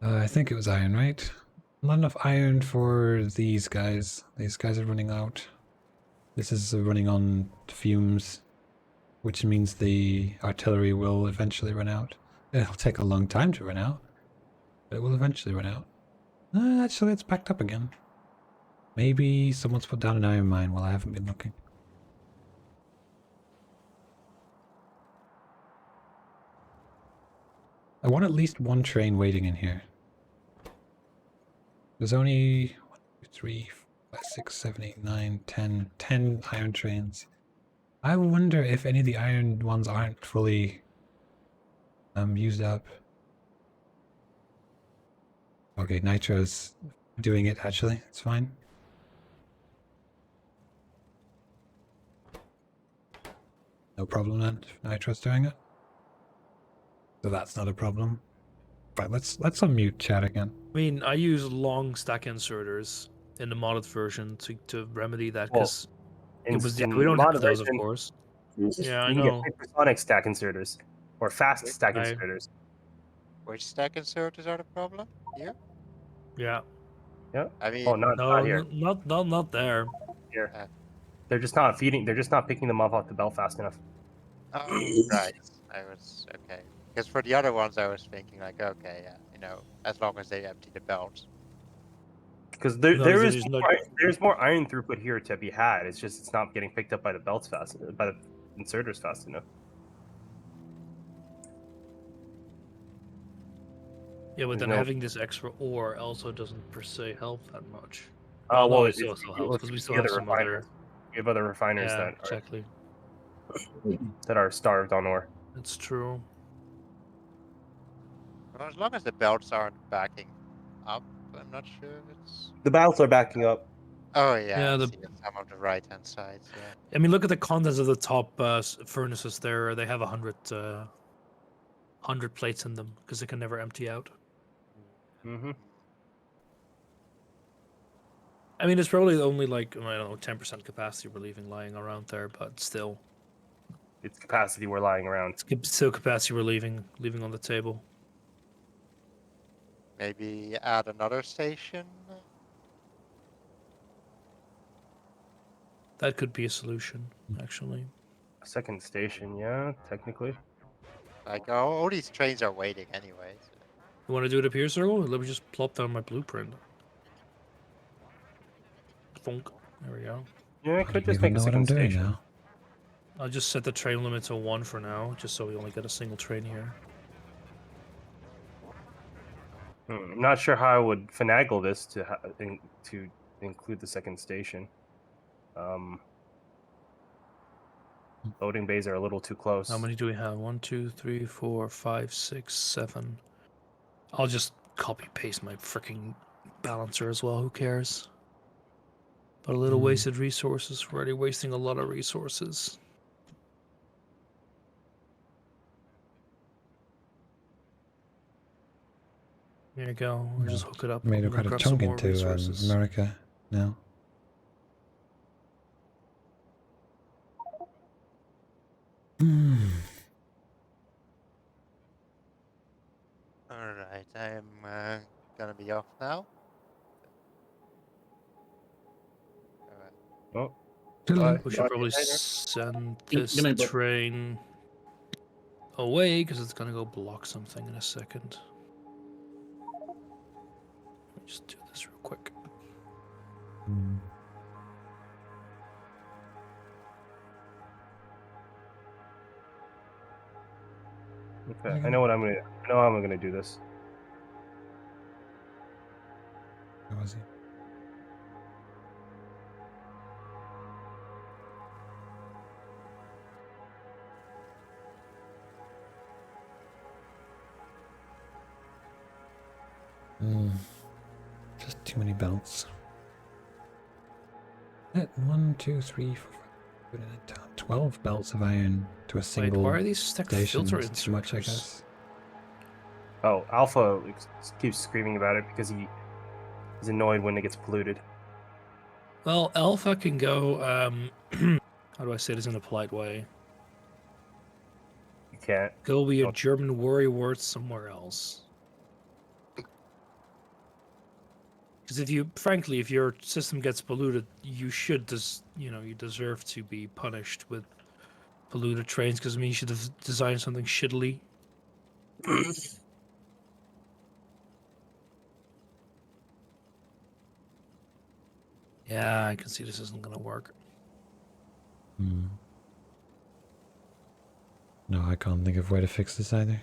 I think it was iron, right? Not enough iron for these guys. These guys are running out. This is running on fumes, which means the artillery will eventually run out. It'll take a long time to run out, but it will eventually run out. Actually, it's backed up again. Maybe someone's put down an iron mine while I haven't been looking. I want at least one train waiting in here. There's only 1, 2, 3, 4, 5, 6, 7, 8, 9, 10 iron trains. I wonder if any of the iron ones aren't fully used up. Okay, Nitro's doing it actually. It's fine. No problem then, if Nitro's doing it. So that's not a problem. Right, let's unmute chat again. I mean, I use long stack inserters in the modded version to remedy that Well, because in, it was in we don't have modded those, of version, course. you Yeah, I can get know. hypersonic stack inserters or fast stack I inserters. Which stack inserters are the problem here? yeah. Yeah. I Oh, mean, not here. Not there. Here. Uh, They're just not feeding. They're just not picking them off the belt fast enough. oh, right. I was okay. Because for the other ones, I was thinking like, okay, yeah, as long as they empty the belt. Because No, there's not. there's more iron throughput here to be had. It's just it's not getting picked up by the belts by the inserters fast enough. Yeah, but There's then no- having this extra ore also doesn't per se help that much. Oh no, well, it also helps because we still have some other. We have other refiners Yeah, exactly. that are starved on ore. That's true. Well, as long as the belts aren't backing up, I'm not sure it's. The belts are backing up. Oh yeah, Yeah, I the- see some of the right-hand sides. Yeah. I mean, look at the contents of the top furnaces there. They have 100 plates in them because they can never empty out. Mm-hmm. I mean, it's probably only like, I don't know, 10% capacity we're leaving lying around there, but still. It's capacity we're lying around. It's still capacity we're leaving on the table. Maybe add another station. That could be a solution, actually. Second station, yeah, technically. Like all these trains are waiting anyway. So. You want to do it up here, Circle? Let me just plop down my blueprint. Funk. There we go. Yeah, I I could don't just make even a know what I'm second doing station. now. I'll just set the train limit to 1 for now, just so we only get a single train here. I'm not sure how I would finagle this to to include the second station. Loading bays are a little too close. How many do we have? 1, 2, 3, 4, 5, 6, 7. I'll just copy paste my freaking balancer as well. Who cares? But a little wasted resources. We're already wasting a lot of resources. There you go. We'll just hook it up. Made We're quite gonna a grab some chunk more into resources. America now. All right, I am gonna be off now. Oh, Bye. We should probably send Good this night, bud. train away because it's gonna go block something in a second. Let me just do this real quick. okay. I know what I'm gonna. I know how I'm gonna do this. Where was he? Just too many belts. 1, 2, 3, 4, 5, 12 belts of iron to a Wait, single why are these stacked station. filter That's too much, I inserters? guess. Oh, Alpha keeps screaming about it because he's annoyed when it gets polluted. Well, Alpha can go. How do I say this in a polite way? You can't. Go be a Don't- German worry word somewhere else. Because frankly, if your system gets polluted, you should you deserve to be punished with polluted trains. Because I mean, you should have designed something shittily. Yeah, I can see this isn't gonna work. No, I can't think of a way to fix this either.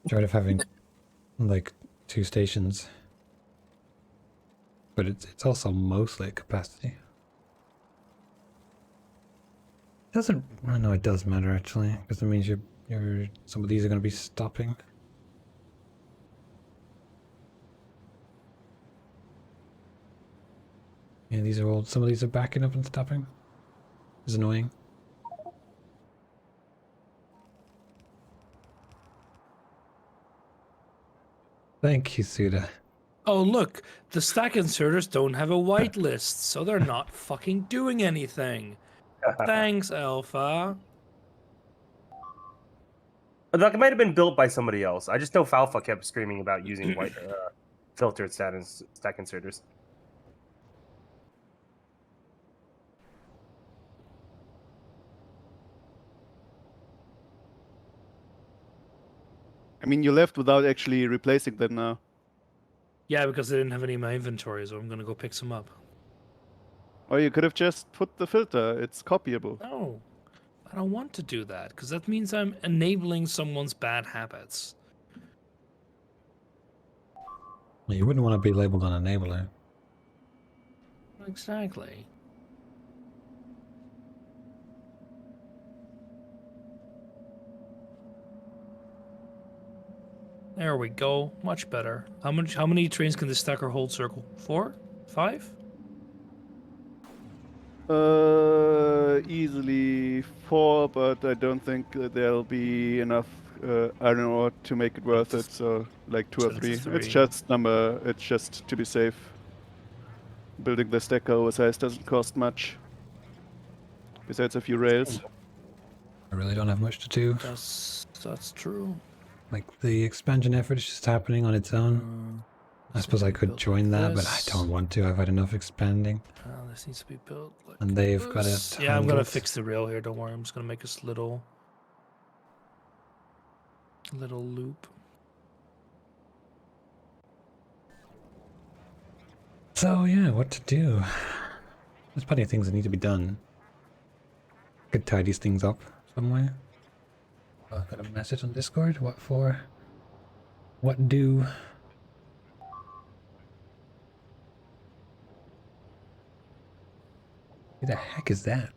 Tried of having like 2 stations, but it's also mostly at capacity. Doesn't? I know it does matter actually, because it means some of these are going to be stopping. Yeah, these are all. Some of these are backing up and stopping. It's annoying. Thank you, Suda. Oh, look, the stack inserters don't have a whitelist, so they're not fucking doing anything. Thanks, Alpha. Like, it might have been built by somebody else. I just know Falfa kept screaming about using white filtered stack inserters. I mean, you left without actually replacing them now. Yeah, because I didn't have any in my inventory, so I'm gonna go pick some up. Or you could have just put the filter. It's copyable. No, I don't want to do that, because that means I'm enabling someone's bad habits. Well, you wouldn't want to be labeled an enabler. Exactly. There we go. Much better. How many trains can this stacker hold, Circle? 4? 5? Easily 4, but I don't think there'll be enough iron ore to make it worth it. So like 2 or 3. It's just It's just to be safe. Building the stacker oversized doesn't cost much. Besides a few rails. I really don't have much to do. That's true. Like, the expansion effort is just happening on its own. I suppose I could join that, but I don't want to. I've had enough expanding. This needs to be built. Like And they've got this. it. Yeah, I'm gonna fix the rail here. Don't worry. I'm just gonna make this little loop. So yeah, what to do? There's plenty of things that need to be done. Could tie these things up somewhere. Oh, I've got a message on Discord. What for? What do? Who the heck is that?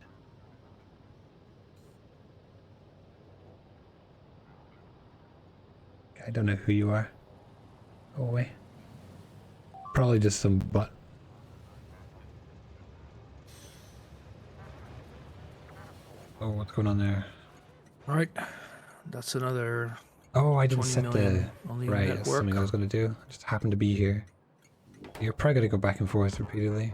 I don't know who you are. Go away. Probably just some butt. Oh, what's going on there? Right. That's another. Oh, I didn't 20 set the million on the right. network. That's something I was going to do. I just happened to be here. You're probably going to go back and forth repeatedly.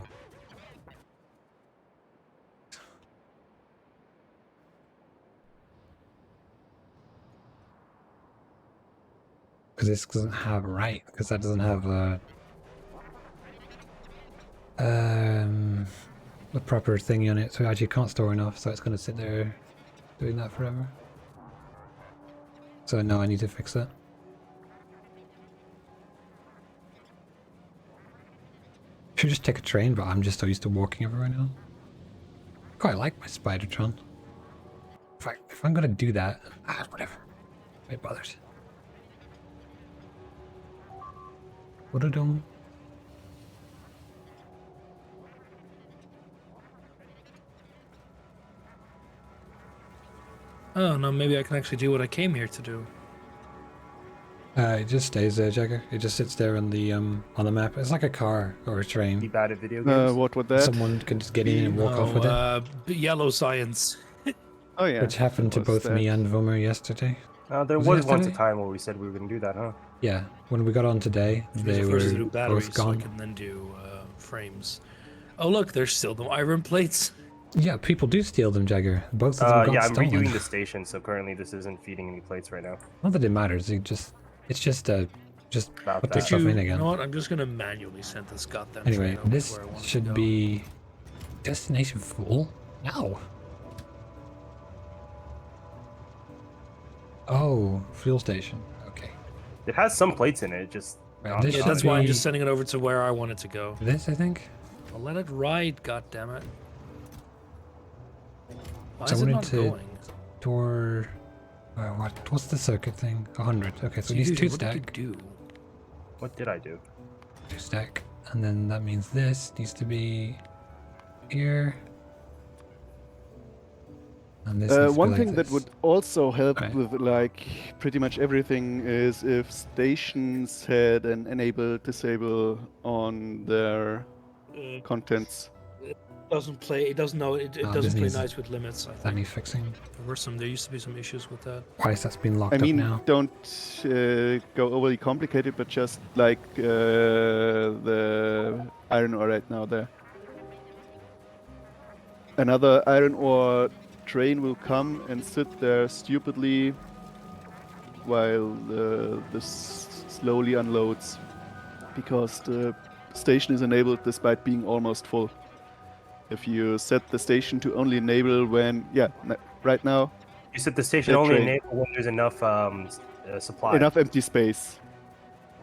Because this doesn't have right. Because that doesn't have the proper thingy on it. So it actually can't store enough. So it's going to sit there doing that forever. So now I need to fix that. Should just take a train, but I'm just so used to walking everywhere now. Quite like my Spider-Tron. In fact, if I'm gonna do that, whatever. It bothers. What-a-dum. Oh no, maybe I can actually do what I came here to do. It just stays there, Jagger. It just sits there on the map. It's like a car or a train. Be bad at video games. What would that? Someone can just get in and walk off with it. Yellow science. Oh yeah. Which happened to both me and Vomer yesterday. There Was it was once a yesterday? time where we said we were going to do that, huh? Yeah, when we got on today, they were First to do batteries, both so I gone. can then do frames. Oh look, there's still the iron plates. Yeah, people do steal them, Jagger. Both of them got Yeah, I'm stolen. redoing the station, so currently this isn't feeding any plates right now. Not that it matters. It's just About put that. this stuff in again. You know what? I'm just gonna manually send this goddamn. Anyway, train over this where I want it to should go. be destination full. No. Oh, fuel station. Okay. It has some plates in it, just Right, this Yeah, should that's why I'm be just sending it over to where I want it to go. this, I think. Well, let it ride, goddammit. Why So I is it wanted not to going? store. What's the circuit thing? 100. Okay, so these Dude, two what did stack. you do? what did I do? 2 stack, and then that means this needs to be here. And this needs to be One like thing that this. would also help Right. with like pretty much everything is if stations had an enable disable on their contents. doesn't play. It doesn't know. It this doesn't play needs nice with limits. I That think needs fixing. there used to be some issues with that. Why is that been locked I mean, up now? don't go overly complicated, but just like the iron ore right now there. Another iron ore train will come and sit there stupidly while this slowly unloads, because the station is enabled despite being almost full. If you set the station to only enable when, right now, You said the station that only train. enable when there's enough supply. enough empty space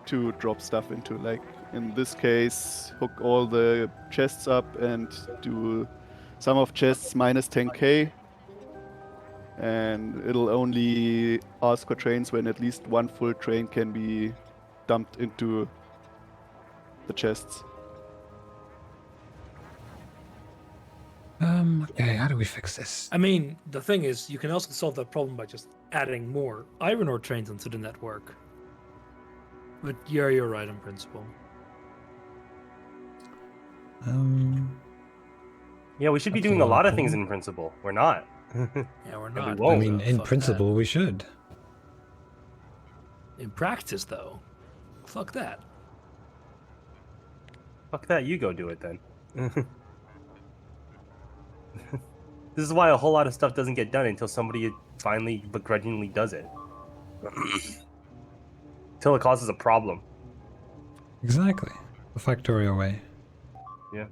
to drop stuff into. Like in this case, hook all the chests up and do sum of chests minus 10k, and it'll only ask for trains when at least one full train can be dumped into the chests. Okay, how do we fix this? I mean, the thing is, you can also solve that problem by just adding more iron ore trains into the network. But yeah, you're right in principle. Yeah, we should be That's a doing a lot lot of of things coal. in principle. We're not. Yeah, we're And we not. won't. I mean, in Fuck principle, we should. that. In practice, though, fuck that. Fuck that, you go do it then. This is why a whole lot of stuff doesn't get done until somebody finally begrudgingly does it. Until it causes a problem. Exactly. The Factorio way. Yeah.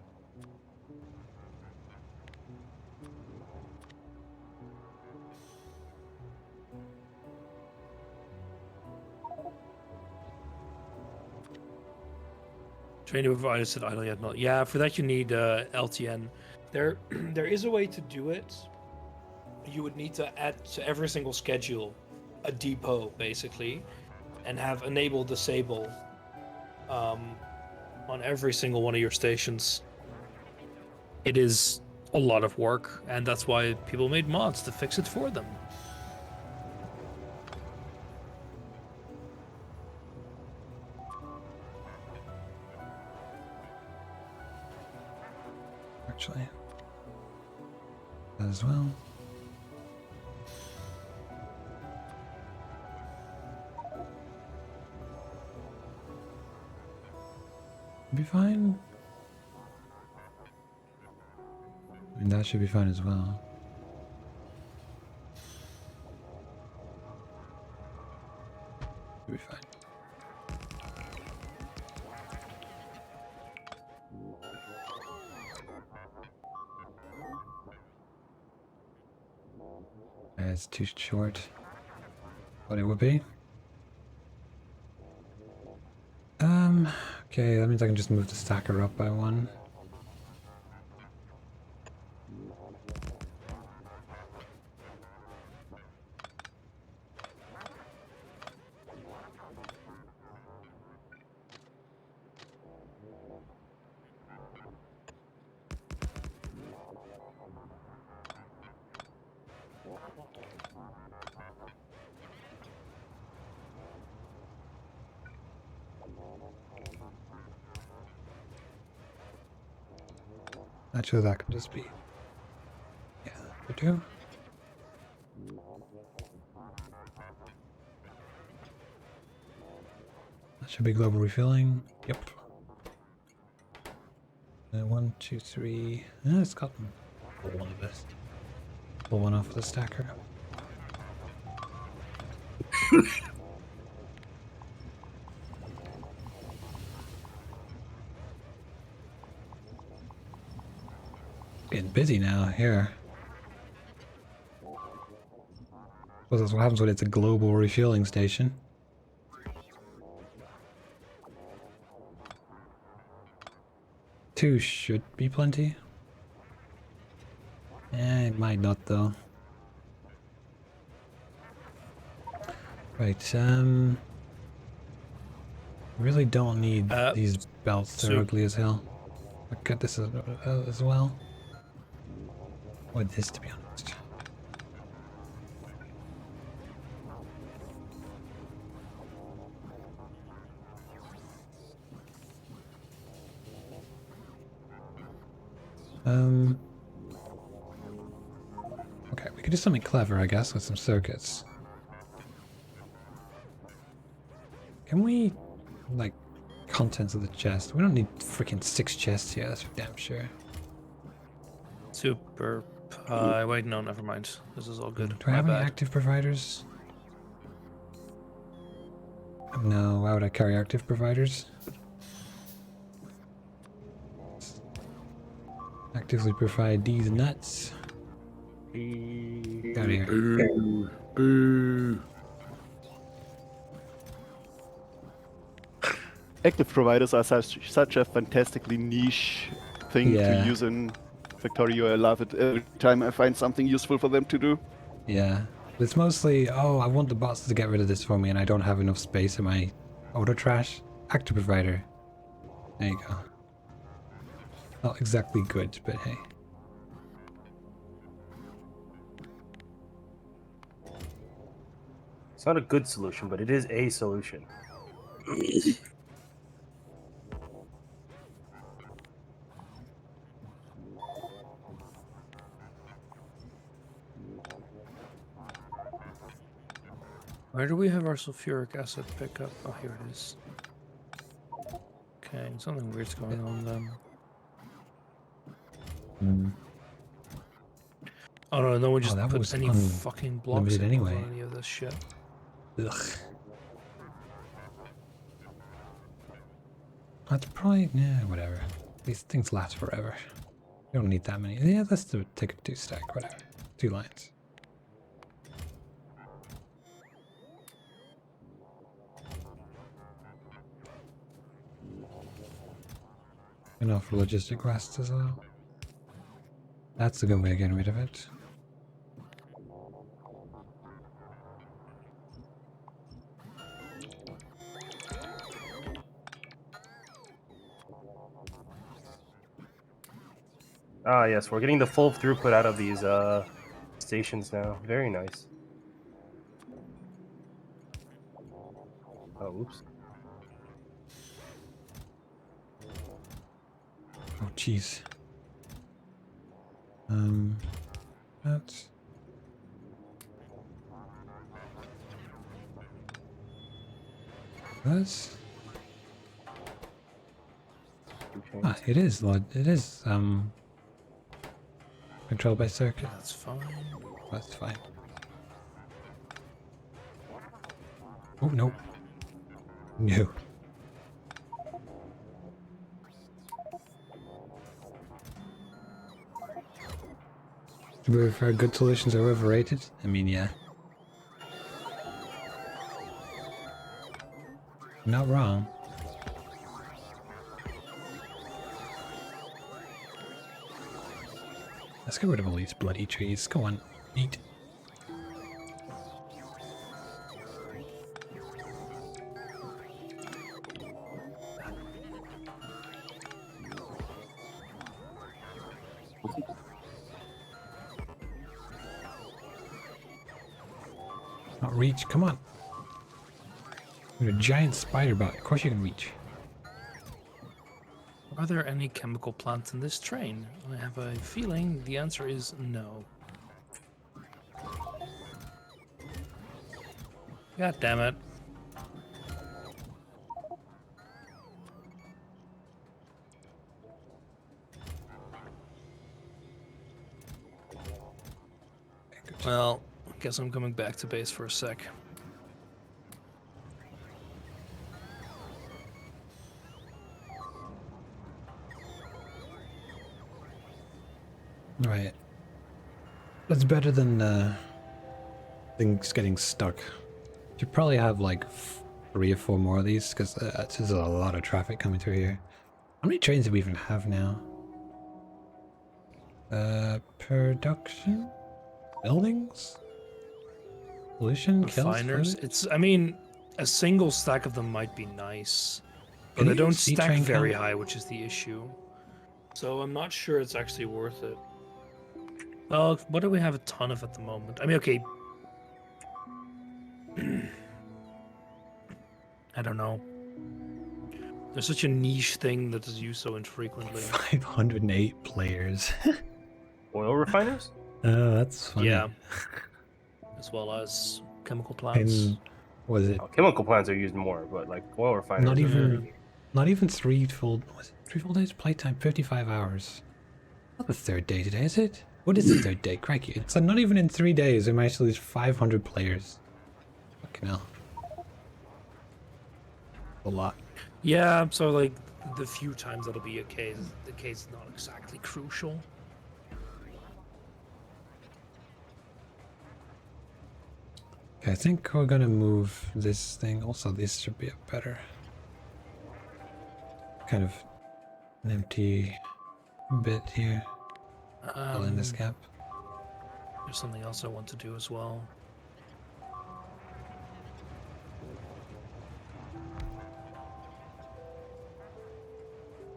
Train provider said idle yet not. Yeah, for that you need LTN. There is a way to do it. You would need to add to every single schedule a depot, basically, and have enable disable on every single one of your stations. It is a lot of work, and that's why people made mods to fix it for them. Actually, that as well. Be fine. I mean, that should be fine as well. Should be fine. It's too short. What it would be. Okay, that means I can just move the stacker up by one. Actually, that could just be. Yeah, we do. That should be global refilling. Yep. 1, 2, 3. It's got one of this. Pull one off the stacker. Getting busy now here. Well, that's what happens when it's a global refueling station. Two should be plenty. It might not though. Right, really don't need these belts. They're ugly as hell. I'll cut this as well. Or this, to be honest. Okay, we could do something clever, I guess, with some circuits. Can we, like, contents of the chest? We don't need freaking 6 chests here, that's for damn sure. Super pie. Wait, no, never mind. This is all good. Do I have My any bad. active providers? No, why would I carry active providers? Actively provide these nuts. Get out of here. Boo. Boo. Active providers are such a fantastically niche thing to Yeah. use in Factorio. I love it every time I find something useful for them to do. Yeah. It's mostly, oh, I want the bots to get rid of this for me and I don't have enough space in my auto trash. Active provider. There you go. Not exactly good, but hey. It's not a good solution, but it is a solution. Where do we have our sulfuric acid pickup? Oh, here it is. Okay, something weird's going on then. Oh no, no one just that put was any fucking blocks unlimited in anyway. on any of this shit. Ugh. That's probably, yeah, whatever. These things last forever. You don't need that many. Yeah, let's take a 2 stack, whatever. 2 lines. Enough for logistic rests as well. That's a good way of getting rid of it. Ah, yes, we're getting the full throughput out of these stations now. Very nice. Oh, oops. Oh, jeez. That's... That's... Ah, it is, controlled by circuit. That's fine. That's fine. Oh, no. No. Do we refer good solutions are overrated? I mean, yeah. Not wrong. Let's get rid of all these bloody trees. Go on, eat. Not reach, come on. You're a giant spider bot. Of course you can reach. Are there any chemical plants in this train? I have a feeling the answer is no. God damn it. Well, I guess I'm coming back to base for a sec. Right. That's better than things getting stuck. Should probably have like 3 or 4 more of these because there's a lot of traffic coming through here. How many trains do we even have now? Production? Buildings? Pollution? Kills? Refiners. Fluid? It's, I mean, a single stack of them might be nice, but Can they you don't see stack train very count? high, which is the issue. So I'm not sure it's actually worth it. Well, what do we have a ton of at the moment? I mean, okay. I don't know. There's such a niche thing that is used so infrequently. 508 players. Oil refiners? Oh, that's funny. Yeah. As well as chemical plants. And was it Oh, chemical plants are used more, but like oil refiners. not are- even not even 3 full, was it 3 full days playtime? 55 hours. Not the third day today, is it? What is the third day? Crikey. It's not even in 3 days we managed to lose 500 players. Fucking hell. A lot. Yeah, so like the few times that'll be the case is not exactly crucial. Okay, I think we're gonna move this thing. Also, this should be a better kind of an empty bit here. Fill in this gap. There's something else I want to do as well.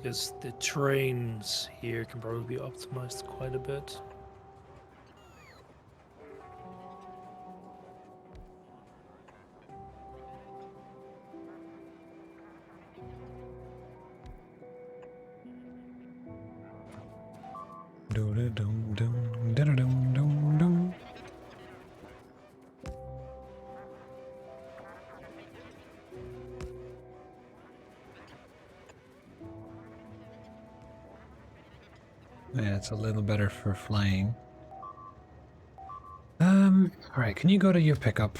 Because the trains here can probably be optimized quite a bit. Yeah, it's a little better for flying. Alright, can you go to your pickup?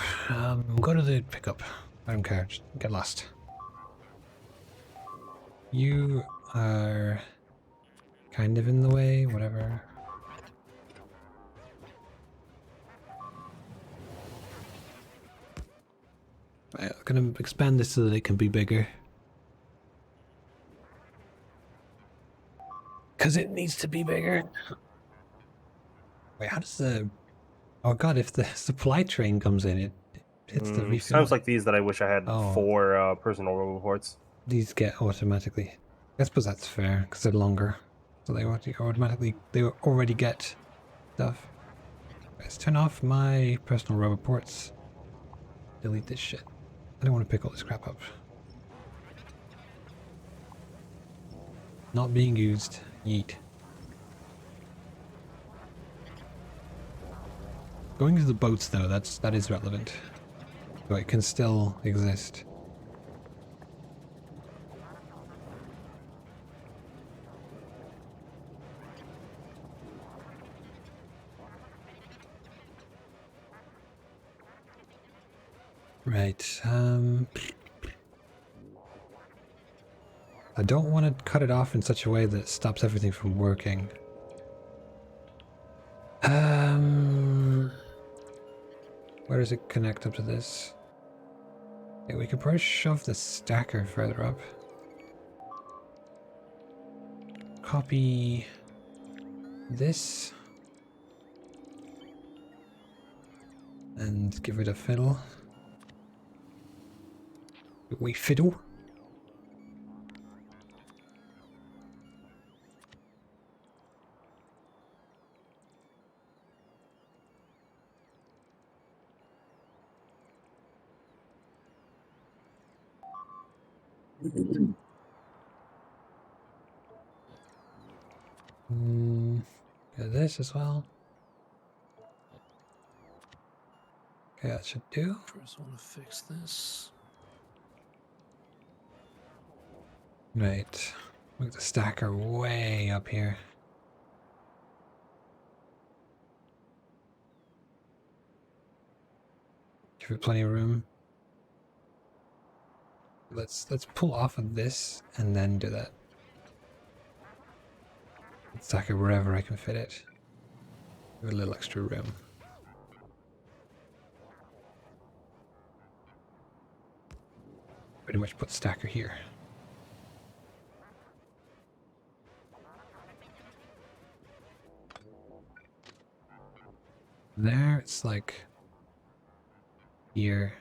Go to the pickup. I don't care, just get lost. You are kind of in the way, whatever. Right, I'm gonna expand this so that it can be bigger. Because it needs to be bigger. Wait, how does the... Oh god, if the supply train comes in, it hits the refuel. Sounds like these that I wish I had Oh. 4 personal reports. These get automatically. I suppose that's fair, because they're longer. So they automatically... They already get stuff. Let's turn off my personal reports. Delete this shit. I don't want to pick all this crap up. Not being used. Yeet. Going to the boats though, that is relevant. So it can still exist. Right, I don't want to cut it off in such a way that stops everything from working. Where does it connect up to this? Okay, we could probably shove the stacker further up. Copy this. And give it a fiddle. We fiddle. Get this as well. Okay, that should do. First, I want to fix this. Right. Move the stacker way up here. Give it plenty of room. Let's pull off of this and then do that. Stacker wherever I can fit it. Give it a little extra room. Pretty much put stacker here. There, it's like here.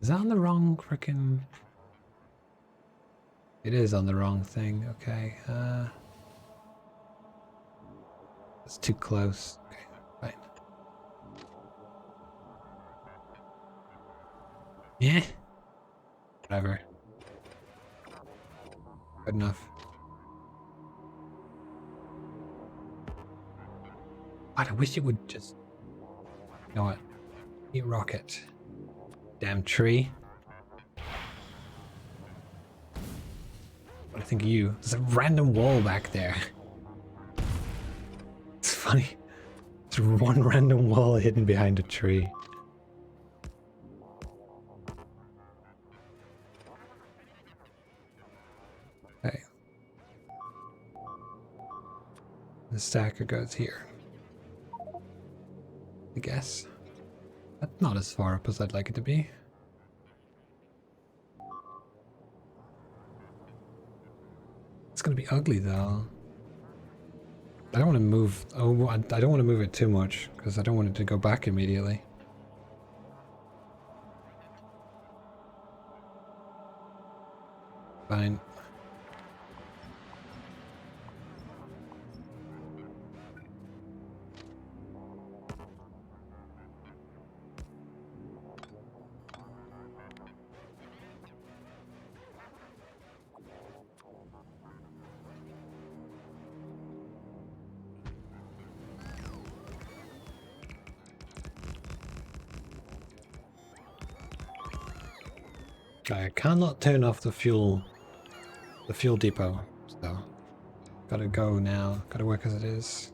Is that on the wrong frickin'... It is on the wrong thing, okay. It's too close. Okay, fine. Yeah. Whatever. Good enough. God, I wish it would just... You know what? Eat rocket. Damn tree. What do I think of you? There's a random wall back there. It's funny. There's one random wall hidden behind a tree. Okay. The stacker goes here. I guess. That's not as far up as I'd like it to be. It's gonna be ugly though. I don't want to move. Oh, I don't want to move it too much because I don't want it to go back immediately. Fine. I cannot turn off the fuel depot, so gotta go now. Gotta work as it is.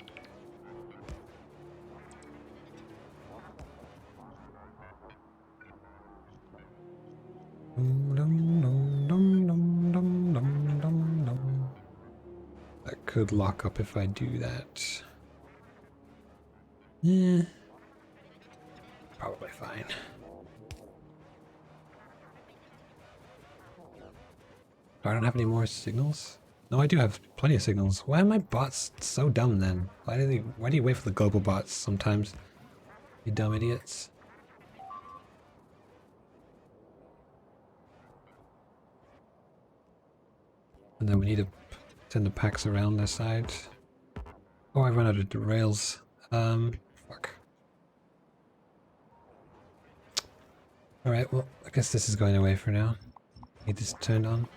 That could lock up if I do that. Yeah, probably fine. I don't have any more signals? No, I do have plenty of signals. Why are my bots so dumb then? Why do you wait for the global bots sometimes? You dumb idiots. And then we need to send the packs around their side. Oh, I ran out of the rails. Fuck. Alright, well, I guess this is going away for now. Need this turned on.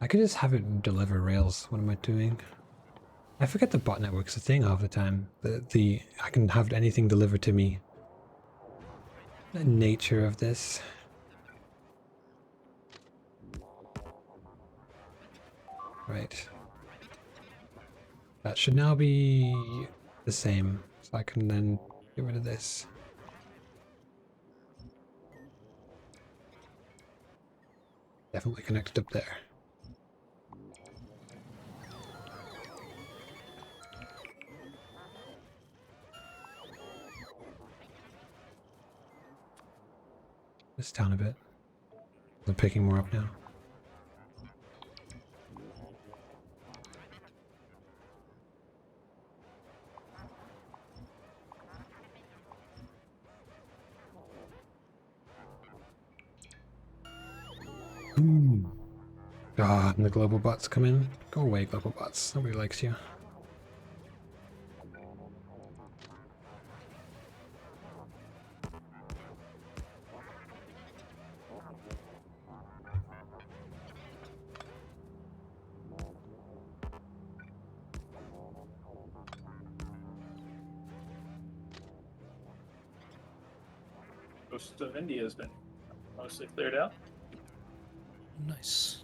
I could just have it deliver rails. What am I doing? I forget the bot network's a thing half the time. I can have anything delivered to me. The nature of this. Right. That should now be the same. So I can then get rid of this. Definitely connected up there. This down a bit. They're picking more up now. Ah, and the global bots come in. Go away, global bots. Nobody likes you. Most of India has been mostly cleared out. Nice.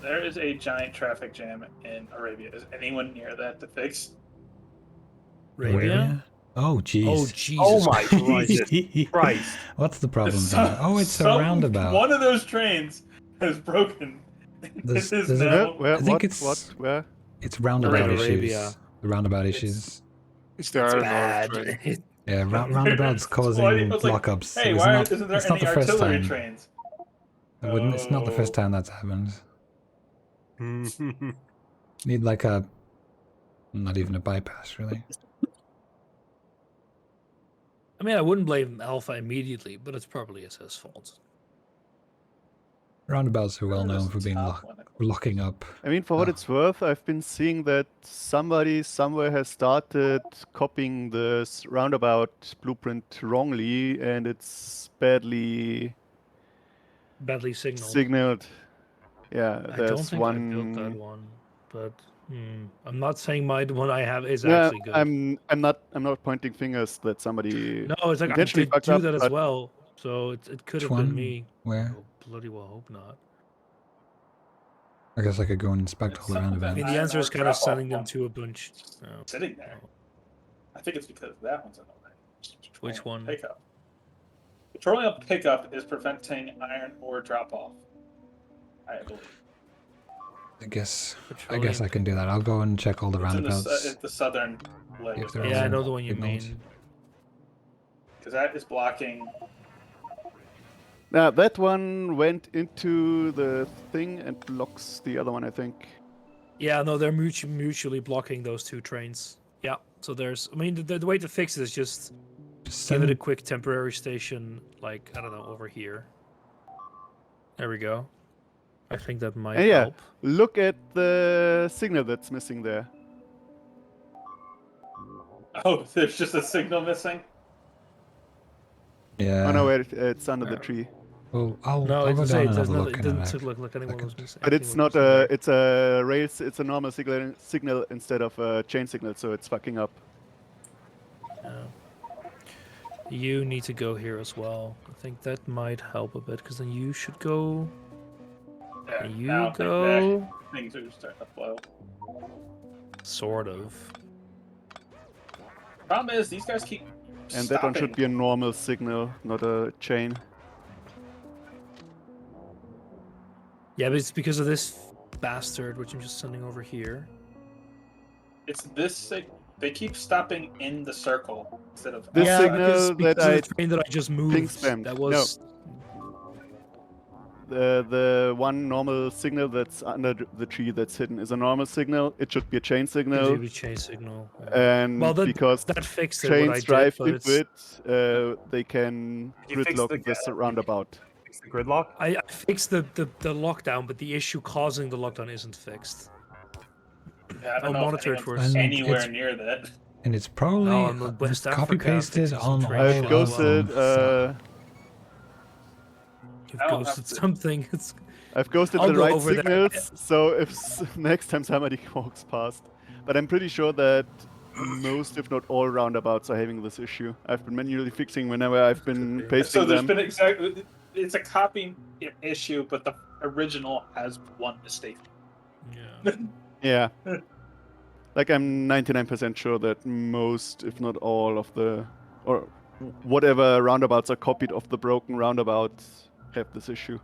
There is a giant traffic jam in Arabia. Is anyone near that to fix? Arabia? Oh, jeez. Oh, Jesus. Oh my Jesus Christ. What's the problem there? Oh, it's a roundabout. One of those trains has broken. There's This a- is now. Where? I think What? it's- What? Where? It's roundabout Arabia. issues. The roundabout issues. It's the It's iron bad. ore train. Yeah, roundabouts causing Well, I was like, lockups. hey, It was why not, isn't there it's not any the first artillery time. trains? I wouldn't. It's not the first time that's happened. Need like a, not even a bypass, really. I mean, I wouldn't blame Alpha immediately, but it's probably his fault. Roundabouts are well known Just for being top one. locking up. I mean, for what it's worth, I've been seeing that somebody somewhere has started copying this roundabout blueprint wrongly, and it's badly Badly signaled. signaled. Yeah, I don't there's think I built that one. one, but I'm not saying my one I have is No, actually good. I'm not pointing fingers that somebody No, it's like I intentionally did fucked do up, that as but well, so it could Which have been one? me. Where? Oh, bloody well hope not. I guess I could go and inspect It's all the something I roundabouts. mean, that the answer is or kind of drop-off sending them one to a bunch. Oh, sitting there. I think it's because that one's in the way. Which Petroleum one? Pickup. Petroleum pickup is preventing iron ore drop off. I believe. I guess I Petroleum can do that. I'll go and check all the It's in roundabouts. it's the southern leg If of they're the Yeah, I all know the one you signaled. mean. because that is blocking. now that one went into the thing and blocks the other one, I think. Yeah, no, they're mutually blocking those two trains. Yeah, so there's. I mean, the way to fix it is just Just give it a send, quick temporary station, like I don't know, over here. There we go. I think that might And yeah, help. look at the signal that's missing there. Oh, there's just a signal missing. yeah. Oh no, wait, it's under the tree. Well, I'll No, go it's down and there's have a no, look it in a didn't look like anyone was second. missing. But it's not a, it's a rails, it's a normal signal instead of a chain signal, so it's fucking up. You need to go here as well. I think that might help a bit, because then you should go. Yeah, And you now go. things are starting to flow. Sort of. Problem is, these guys keep. And that one should be a normal signal, not a chain. Yeah, but it's because of this bastard, which I'm just sending over here. It's this. They keep stopping in the circle instead of. This yeah, signal because that of the train that I just moved. spammed. That was. The one normal signal that's under the tree that's hidden is a normal signal. It should be a chain signal. Chain signal. And Well, because that fixed it. What I trains did, drive but into it, they can You fixed gridlock this roundabout. Fix the gridlock. I fixed the lockdown, but the issue causing the lockdown isn't fixed. Yeah, I I'll don't know monitor if it for a anyone's second. anywhere It's- near that. And it's probably No, I'm in West copy Africa pasted fixing some on train all shit I've as of ghosted. them. You've I don't have ghosted to- something. It's I've ghosted I'll the go right over that. signals, so if next time somebody walks past. But I'm pretty sure that most, if not all, roundabouts are having this issue. I've been manually fixing whenever I've been be. pasting So there's them. been exactly. It's a copying issue, but the original has one mistake. yeah. Yeah. Like I'm 99% sure that most, if not all, of the or whatever roundabouts are copied of the broken roundabouts have this issue.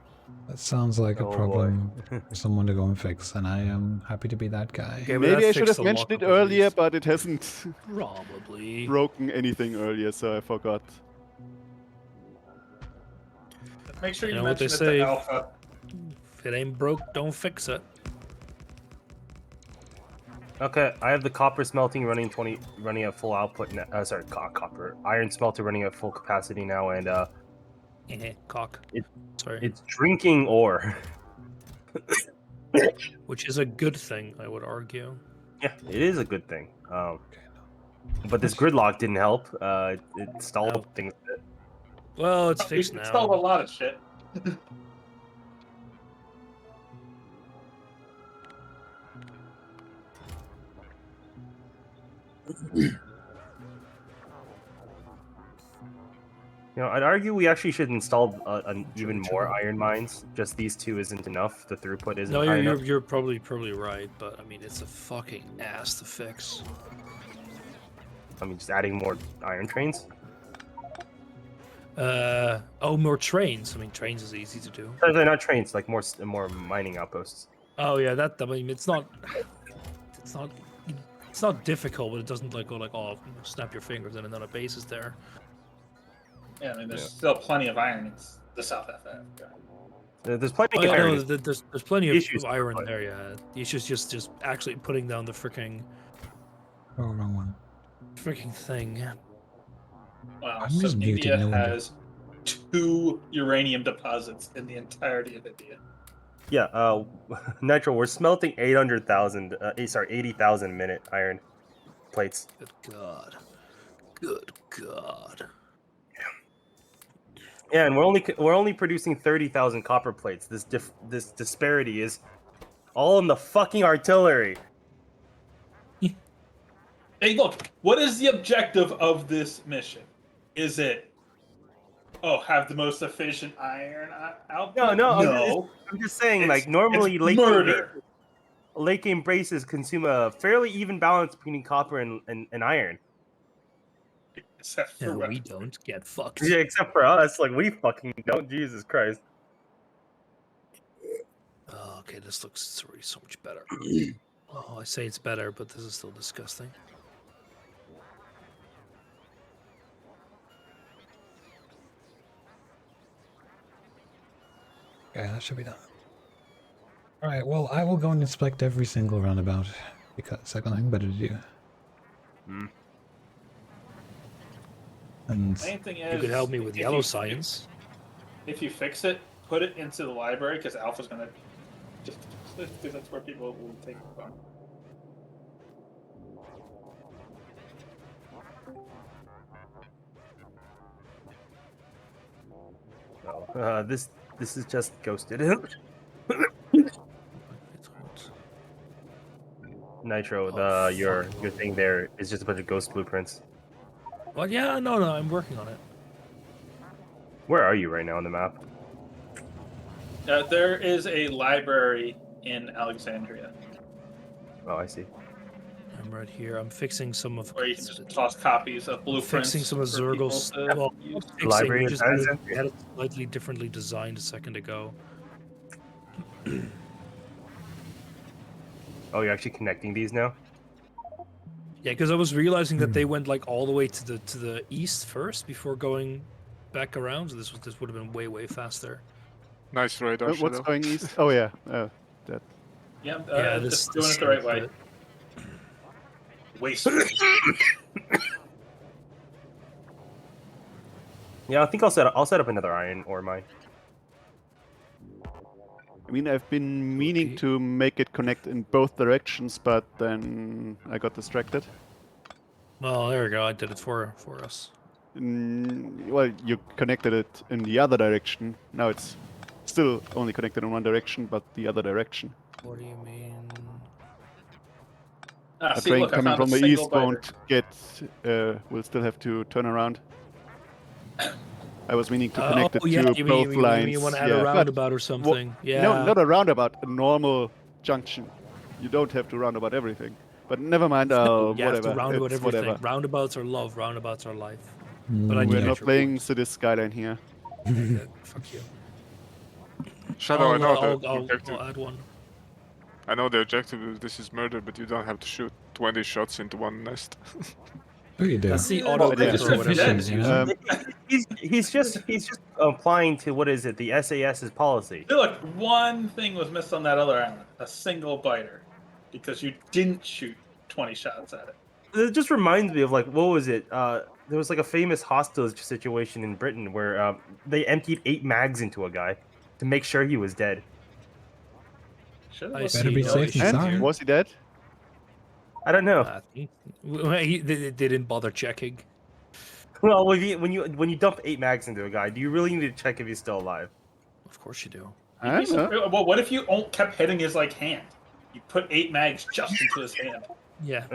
That sounds like a Oh, boy. problem for someone to go and fix, and I am happy to be that guy. Okay, but Maybe that I should fixed have the mentioned it lockup at earlier, least. but it hasn't Probably. broken anything earlier, so I forgot. Make sure You you know what they mention it say. to Alpha. If it ain't broke, don't fix it. Okay, I have the copper smelting running at full output. Iron smelter running at full capacity now, and Cock. Sorry. it's drinking ore. Which is a good thing, I would argue. Yeah, it is a good thing. But this gridlock didn't help. It stalled No. things. a bit. Well, it's fixed It's still a now. lot of shit. You know, I'd argue we actually should install even more iron mines. Just these two isn't enough. The throughput isn't No, high enough. you're probably right, but I mean, it's a fucking ass to fix. I mean, just adding more iron trains. More trains. I mean, trains is easy to do. They're not trains, like more mining outposts. Oh yeah, I mean, it's not difficult, but it doesn't like go like, oh, snap your fingers and another base is there. Yeah, I mean, there's still plenty of iron in the South Africa. There's plenty Oh of yeah, iron. no, there's plenty of Issues, iron but- there. Yeah, the issue is just actually putting down the freaking Oh, wrong one. thing. Wow. I'm So just muted, India no wonder. has 2 uranium deposits in the entirety of India. Yeah, Nitro, we're smelting 800,000, 80,000 a minute iron plates. Good God. Good God. Yeah, and we're only producing 30,000 copper plates. This disparity is all in the fucking artillery. Hey, look, what is the objective of this mission? Is it, have the most efficient iron output? No. I'm just saying, like, normally it's murder. late game braces consume a fairly even balance between copper and iron. Except for No, we weapons. don't get fucked. Yeah, except for us, like we fucking don't. Jesus Christ. Oh, okay, this looks already so much better. Oh, I say it's better, but this is still disgusting. Okay, that should be done. Alright, well, I will go and inspect every single roundabout, because I've got nothing better to do. And Main thing is, You could help me with if yellow you- science. If you fix it, put it into the library, because Alpha's gonna just because that's where people will take it from. No, this is just ghosted. Nitro, Oh, your fuck. thing there is just a bunch of ghost blueprints. Well, yeah, no, I'm working on it. Where are you right now on the map? There is a library in Alexandria Oh, I see. I'm right here. I'm fixing some of. where you can just toss copies of blueprints. Fixing some of for people Zergle's. to Well, use. fixing, Library we in just had it, Alexandria? we had it slightly differently designed a second ago. Oh, you're actually connecting these now? Yeah, because I was realizing that they went like all the way to the east first before going back around. So this would have been way faster. Nice radar What's shadow. going east? Oh yeah, that. Yeah, Yeah, just doing it the right way. Waste. Yeah, I think I'll set up another iron ore mine. I mean, I've been meaning to make it connect in both directions, but then I got distracted. Well, there we go. I did it for us. Well, you connected it in the other direction. Now it's still only connected in one direction, but the other direction. What do you mean? A See, train look, I coming found from a the single east biter. won't get. Will still have to turn around. I was meaning to connect it yeah, to you both mean, lines. you want to add yeah, a but- roundabout or something? Yeah. No, not a roundabout. A normal junction. You don't have to roundabout everything. But never mind. No, you Whatever. have to roundabout it's everything. whatever. Roundabouts are love. Roundabouts are life. But I We're do not your playing points. Cities Skyline here. Fuck you. Shadow, I know the I'll objective. add one. I know the objective of this is murder, but you don't have to shoot 20 shots into one nest. oh, you do. That's the Yeah, auto well, clip just or whatever. efficient, it's you using. know? He's just applying to what is it? The SAS's policy. Hey, look, one thing was missed on that other island. A single biter. Because you didn't shoot 20 shots at it. It just reminds me of like what was it? There was like a famous hostage situation in Britain where they emptied 8 mags into a guy to make sure he was dead. Should've I looked see. Better be at safe the than other sorry. And was he dead? I don't know. They didn't bother checking. Well, when you dump 8 mags into a guy, do you really need to check if he's still alive? Of course you do. I don't know. Well, what if you kept hitting his like hand? You put 8 mags just into his hand. Yeah.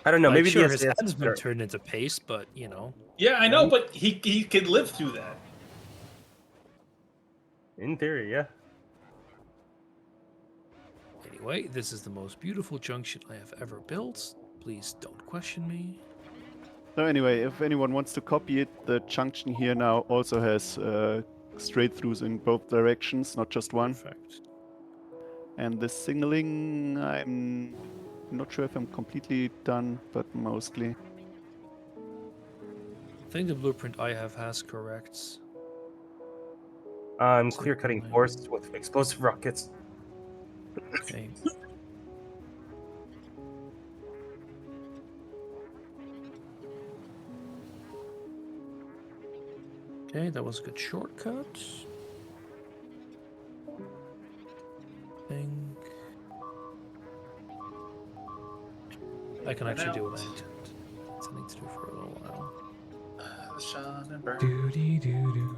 I don't know. Like, Maybe sure, the his SAS hand's been turned into paste, but you know. Yeah, I know, but he could live through that. in theory, yeah. Anyway, this is the most beautiful junction I have ever built. Please don't question me. So anyway, if anyone wants to copy it, the junction here now also has straight throughs in both directions, not just one. Perfect. And the signaling, I'm not sure if I'm completely done, but mostly. I think the blueprint I have has corrects. I'm clear cutting forests with explosive rockets. Okay. Okay, that was a good shortcut. Think I can actually do what I intend. That's what I need to do for a little while. Shine and burn Doo-dee-doo-doo-doo.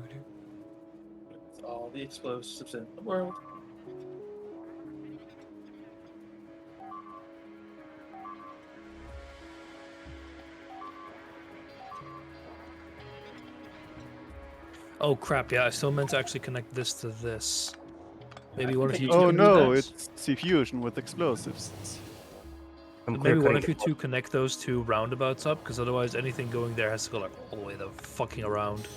with all the explosives in the world. Oh crap! Yeah, I still meant to actually connect this to this. Maybe one of you. Oh two no, that. it's C-Fusion with explosives. I'm clear Maybe one cutting. of you two connect those two roundabouts up, because otherwise anything going there has to go like all the way the fucking around.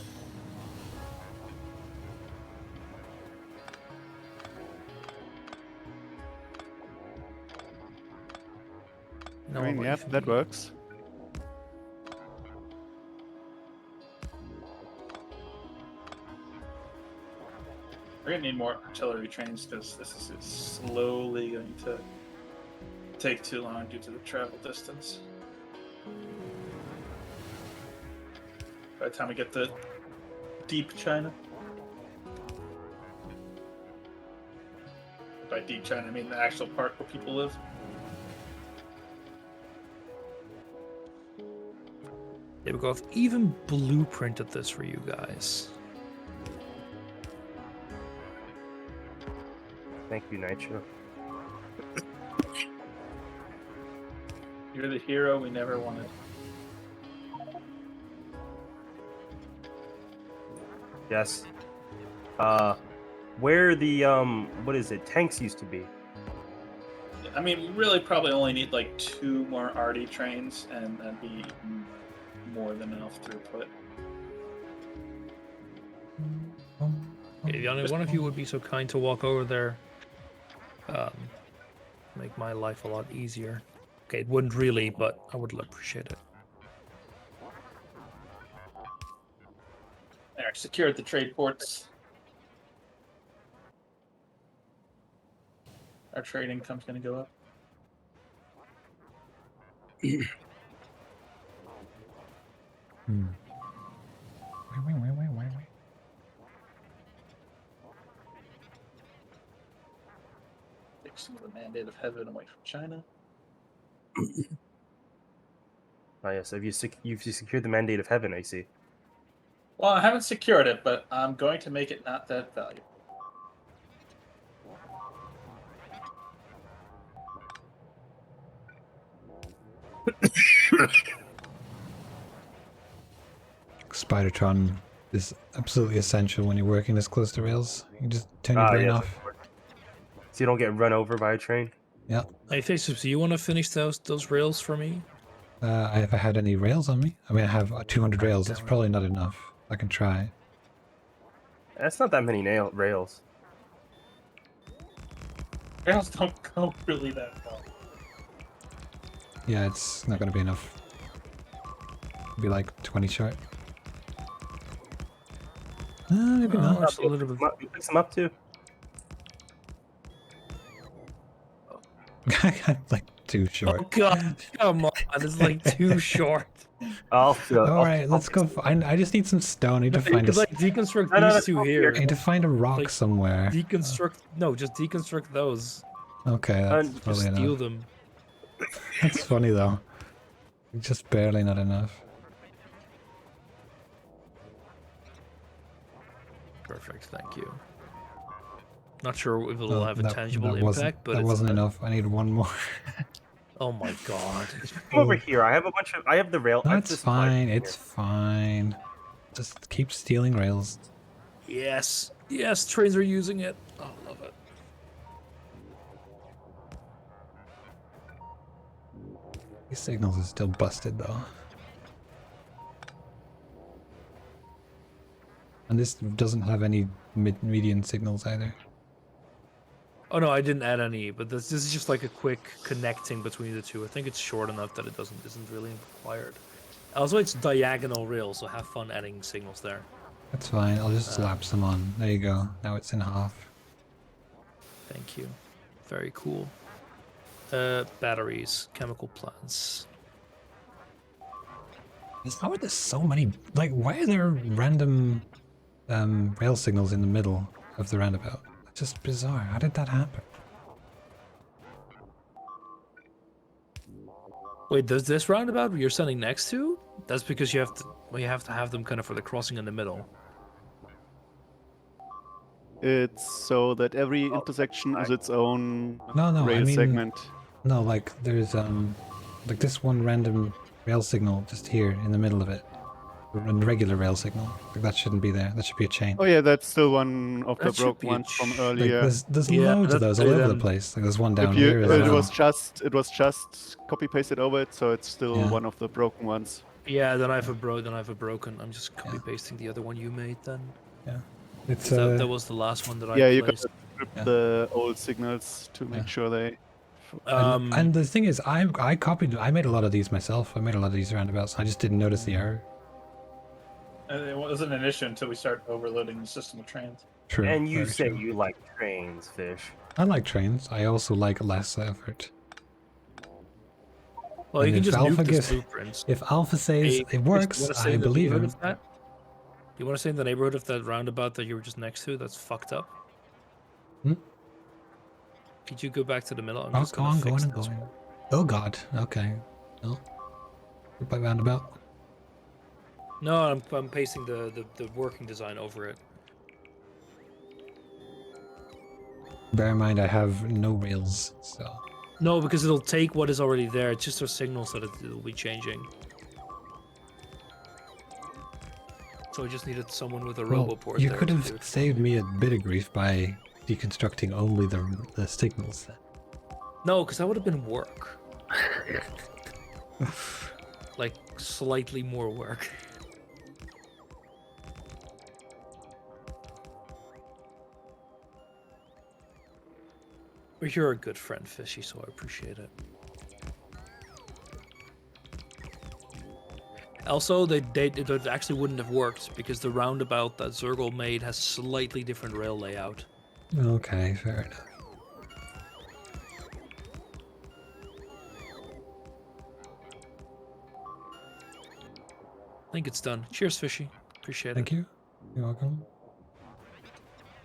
No, I mean, yeah, that works. We're gonna need more artillery trains because this is slowly going to take too long due to the travel distance. By the time we get to deep China. By deep China, I mean the actual part where people live. There we go. I've even blueprinted this for you guys. Thank you, Nitro. You're the hero we never wanted. Yes. Where the what is it? Tanks used to be. I mean, we really probably only need like 2 more RD trains, and that'd be more than enough throughput. Okay, the only one of you would be so kind to walk over there. Make my life a lot easier. Okay, it wouldn't really, but I would appreciate it. There, secured the trade ports. Our trade income's going to go up. Take some of the mandate of heaven away from China. Oh yes, you've secured the mandate of heaven. I see. Well, I haven't secured it, but I'm going to make it not that valuable. Spidertron is absolutely essential when you're working this close to rails. You just turn your brain yes, off. So you don't get run over by a train. Yeah. Hey, Faces, do you want to finish those rails for me? Have I had any rails on me? I mean, I have 200 rails. That's probably not enough. I can try. That's not that many rails. Rails don't go really that far. Yeah, it's not going to be enough. It'll be like 20 short. Maybe No, not. just a little bit. You pick some up too. Like too short. Oh god, come on, it's like too short. All right, let's go. I just need some stone. I need to You find could like deconstruct these two here. I need to find a rock Like, somewhere. Just deconstruct those. Okay, that's Just probably steal enough. them. That's funny though. Just barely not enough. Perfect, thank you. Not sure if it'll No, have a tangible that wasn't- impact, but that it's wasn't not- enough. I need one more. Oh my god. Come over here. I have I have the rail. I have That's the supply fine. here. It's fine. Just keep stealing rails. Yes, yes, trains are using it. Oh, love it. These signals are still busted though. And this doesn't have any median signals either. Oh no, I didn't add any, but this is just like a quick connecting between the two. I think it's short enough that it isn't really required. Also, it's diagonal rail, so have fun adding signals there. That's fine. I'll just slap some on. There you go. Now it's in half. Thank you. Very cool. Batteries, chemical plants. How are there so many? Like, why are there random rail signals in the middle of the roundabout? It's just bizarre. How did that happen? Wait, does this roundabout you're standing next to? That's because you have to have them kind of for the crossing in the middle. It's so that every intersection is its own No, rail I mean, segment. no, like there's like this one random rail signal just here in the middle of it. A regular rail signal. Like that shouldn't be there. That should be a chain. Oh yeah, that's still one of the That should broken be a ones from ch- Like earlier. there's Yeah, loads of that's those all over the them. place. Like there's one down If you, here as it well. was just copy pasted over it, so it's still Yeah. one of the broken ones. Yeah, then I have a broken. I'm just copy pasting the other one you made then. Yeah. It's 'Cause that was the last one that I Yeah, you placed. gotta strip Yeah. the old signals to make sure they. and the thing is, I made a lot of these myself. I made a lot of these roundabouts. I just didn't notice the error. It wasn't an issue until we started overloading the system with trains. True. And you very say true. you like trains, Fish. I like trains. I also like less effort. Well, And you can if just Alpha nuke this gives- blueprints. If Alpha says Hey, it Chris, works, you wanna stay I in the believe neighborhood him. of that? You want to stay in the neighborhood of that roundabout that you were just next to? That's fucked up. Hmm? Could you go back to the middle? I'm Oh, just go gonna on, fix going. this. Oh God. Okay. No. By roundabout. No, I'm pasting the working design over it. Bear in mind, I have no rails, so. No, because it'll take what is already there. It's just our signals that it'll be changing. So I just needed someone with a Well, roboport you there could to have do it. saved me a bit of grief by deconstructing only the signals. Then. No, because that would have been work. Like, slightly more work. But you're a good friend, Fishy, so I appreciate it. Also, it actually wouldn't have worked because the roundabout that Zergel made has slightly different rail layout. Okay, fair enough. I think it's done. Cheers, Fishy. Appreciate Thank it. you. You're welcome.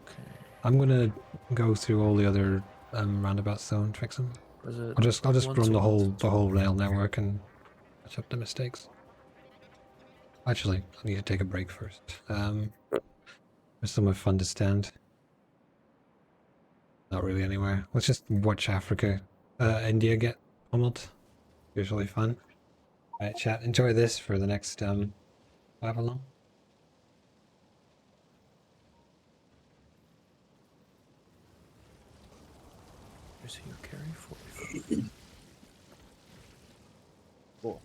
Okay. I'm gonna go through all the other roundabouts though and fix them. Was it I'll just once run or the whole rail network and catch up the mistakes. Actually, I need to take a break first. There's somewhere fun to stand. Not really anywhere. Let's just watch Africa, India get pummeled. Usually fun. Alright, chat. Enjoy this for the next however long. Here's your carry 45. Cool.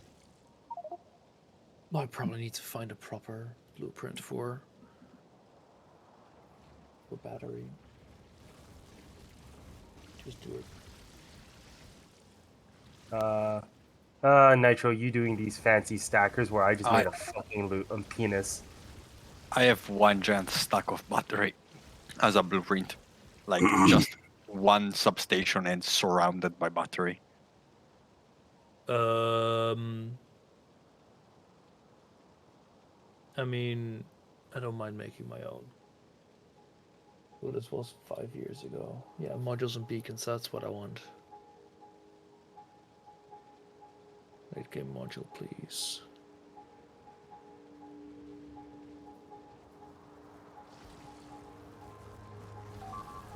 Well, I probably need to find a proper blueprint for battery. Just do it. Nitro, you doing these fancy stackers where I just made a fucking penis. I have one giant stack of battery as a blueprint. Like just one substation and surrounded by battery. I mean, I don't mind making my own. Well, this was 5 years ago. Yeah, modules and beacons, that's what I want. Late game module, please.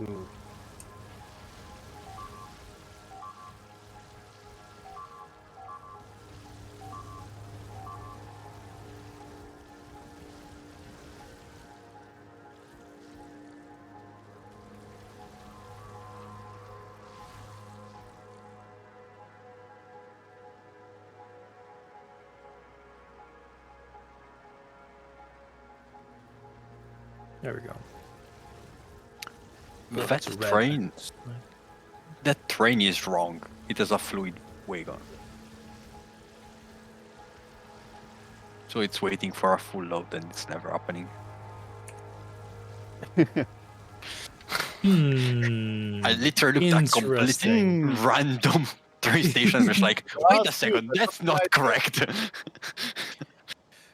Ooh. There we go. That That's a red. train, that train is wrong. It is a fluid wagon. So it's waiting for a full load and it's never happening. Hmm. I literally looked at completely Interesting. random train stations. Was like, wait a second, that's not correct.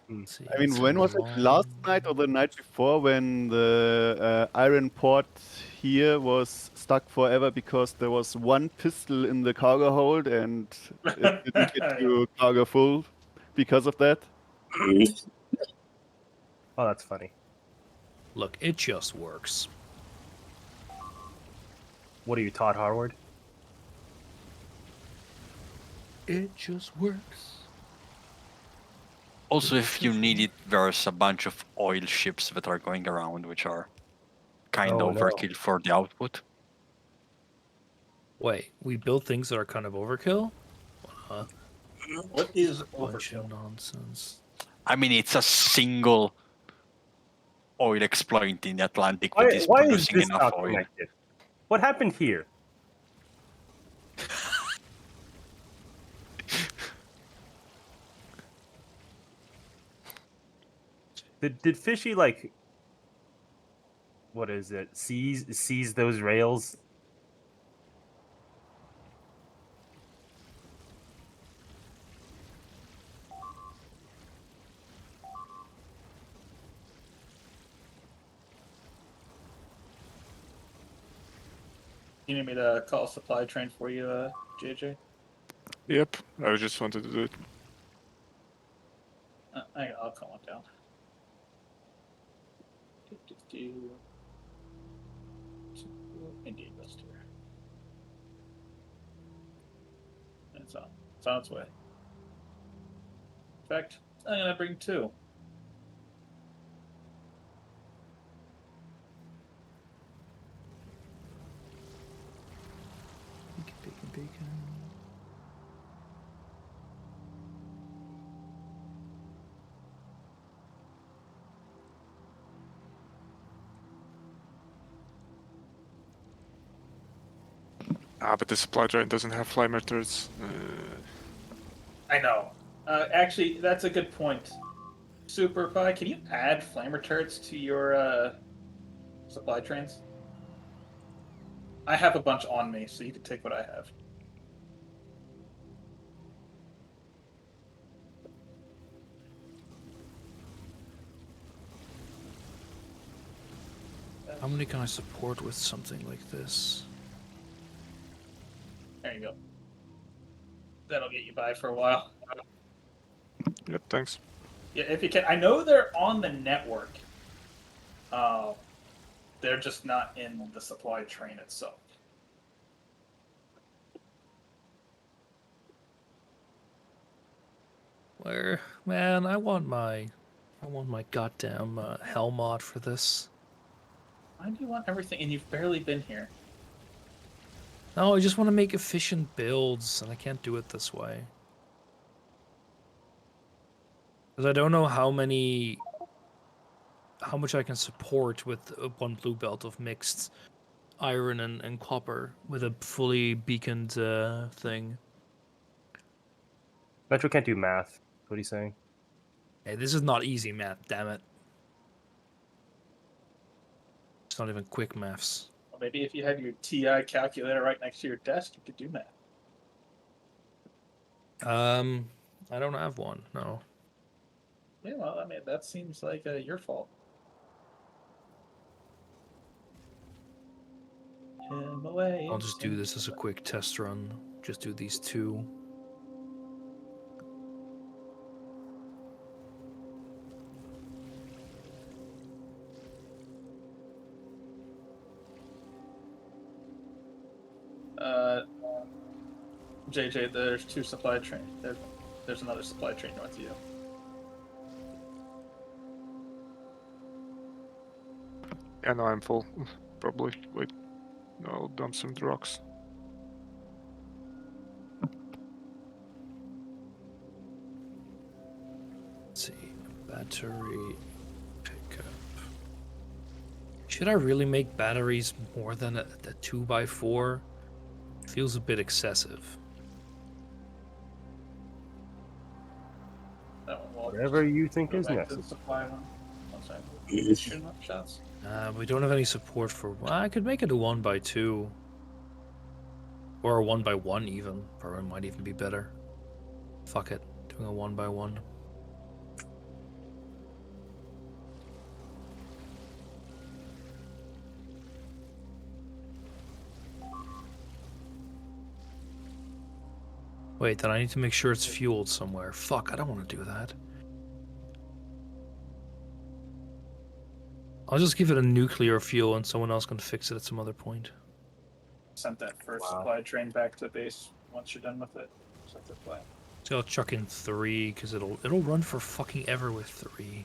Let's see, I mean, it's when was it? Last night or the night before when the iron port here was stuck forever because there was one pistol in the cargo hold and it didn't get to cargo full because of that? Oh, that's funny. Look, it just works. What are you, Todd Harward? It just works. Also, if you need it, there's a bunch of oil ships that are going around, which are kind Oh, of no. overkill for the output. Wait, we build things that are kind of overkill? What is Bunch of overkill? nonsense. I mean, it's a single oil exploit in the Atlantic Why, that is why is producing this enough not oil. connected? What happened here? Did Fishy like what is it? Seize those rails? You need me to call a supply train for you, JJ? Yep, I just wanted to do it. I'll call it down. Indeed, Buster. It's on its way. In fact, I'm gonna bring 2. But the supply train doesn't have flamer turrets. I know. Actually, that's a good point. Super Pie, can you add flamer turrets to your supply trains? I have a bunch on me, so you can take what I have. How many can I support with something like this? There you go. That'll get you by for a while. Yep, thanks. Yeah, if you can. I know they're on the network. They're just not in the supply train itself. Where, man, I want my goddamn hell mod for this. Why do you want everything? And you've barely been here. No, I just want to make efficient builds, and I can't do it this way. Because I don't know how much I can support with one blue belt of mixed iron and copper with a fully beaconed thing. Metro can't do math. What are you saying? Hey, this is not easy math, damn it. It's not even quick maths. Well, maybe if you had your TI calculator right next to your desk, you could do math. I don't have one, no. Yeah, well, I mean, that seems like your fault. I'll just do this as a quick test run. Just do these 2. JJ, there's 2 supply trains. There's another supply train north of you. Yeah, no, I'm full. Probably. Wait. No, I'll dump some rocks. Let's see. Battery pickup. Should I really make batteries more than a 2x4? Feels a bit excessive. Whatever you think is necessary. Supply one. Shoot up shots. We don't have any support for. Well, I could make it a 1x2. Or a 1x1 even. Probably might even be better. Fuck it. Doing a 1x1. Wait, then I need to make sure it's fueled somewhere. Fuck, I don't want to do that. I'll just give it a nuclear fuel and someone else can fix it at some other point. Sent that first supply train back to base once you're done with it. Set the plan. So I'll chuck in 3 because it'll run for fucking ever with 3.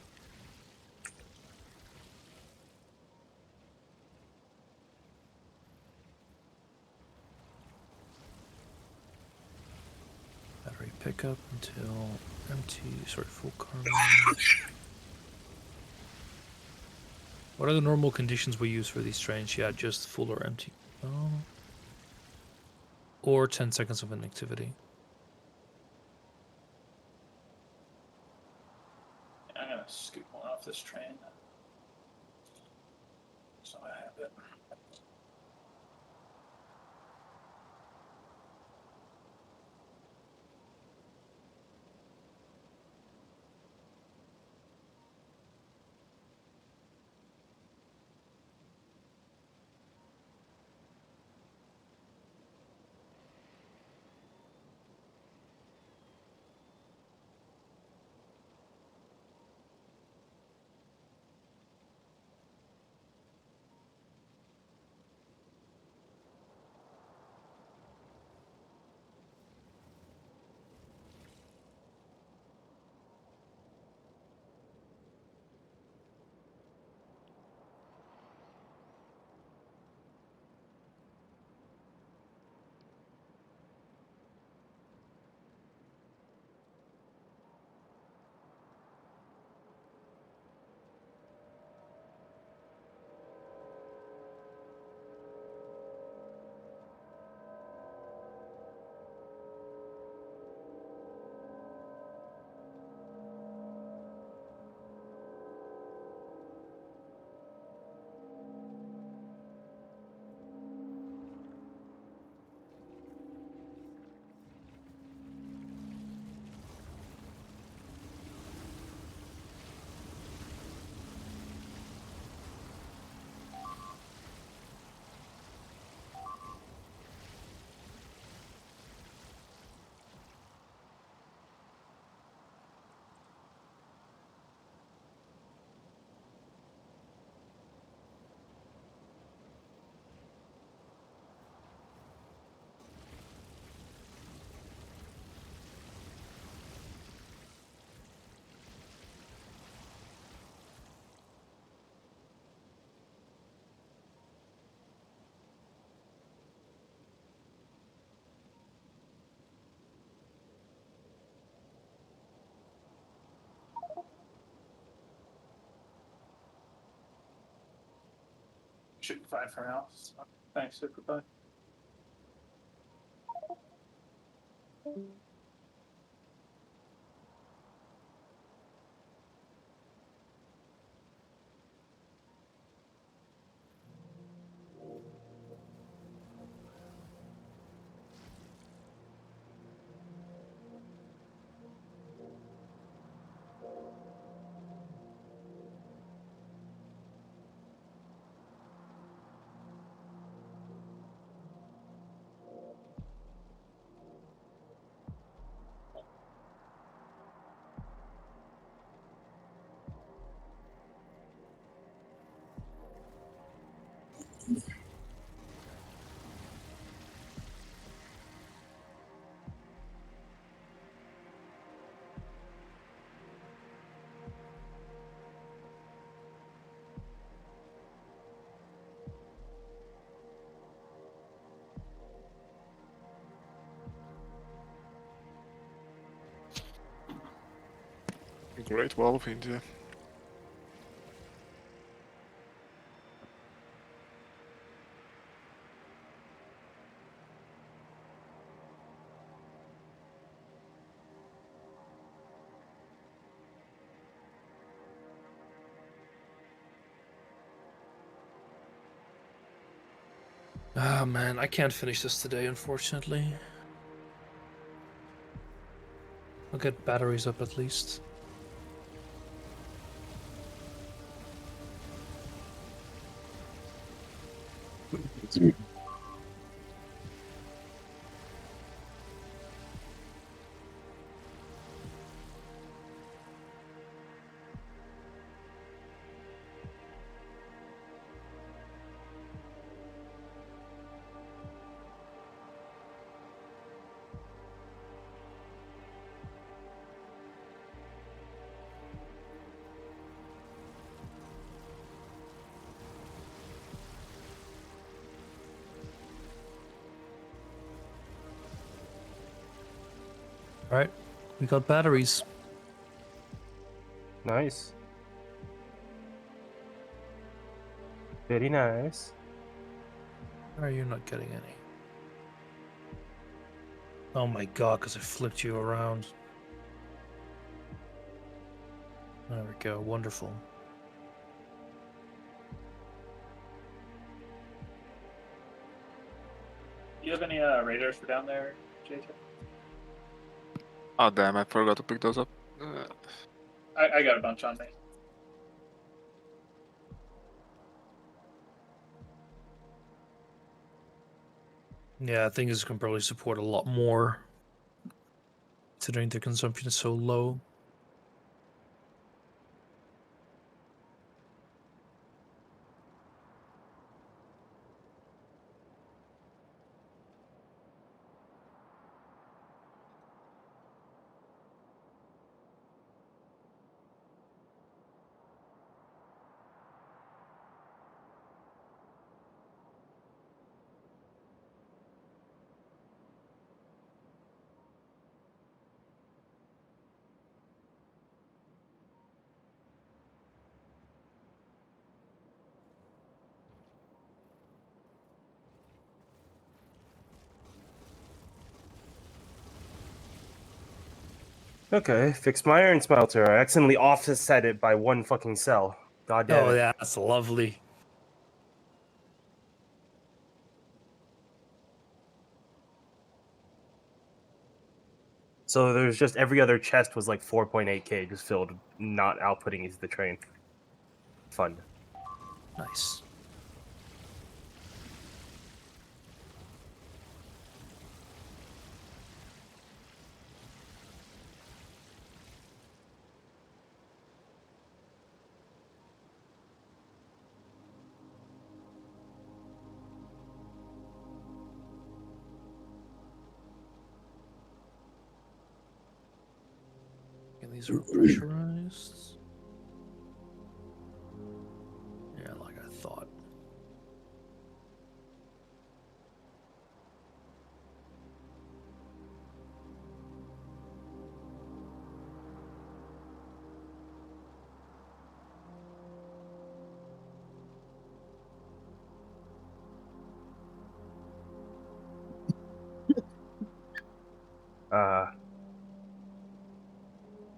Battery pickup until empty. Sorry, full carbon. What are the normal conditions we use for these trains? Yeah, just full or empty. Oh. Or 10 seconds of inactivity. I'm gonna scoot one off this train. So I have it. Shooting 5 for now. So, thanks, Superbug. Great Wall of India. Ah, man, I can't finish this today, unfortunately. I'll get batteries up at least. Alright, we got batteries. Nice. Very nice. Why are you not getting any? Oh my god, because I flipped you around. There we go, wonderful. Do you have any radars for down there, JJ? Oh damn, I forgot to pick those up. I got a bunch on me. Yeah, I think this can probably support a lot more, considering the consumption is so low. Okay, fixed my iron smelter. I accidentally offset it by one fucking cell. God damn Oh it. yeah, that's lovely. So there's just every other chest was like 4.8k just filled, not outputting into the train. Fun. Nice. And these are pressurized. Yeah, like I thought.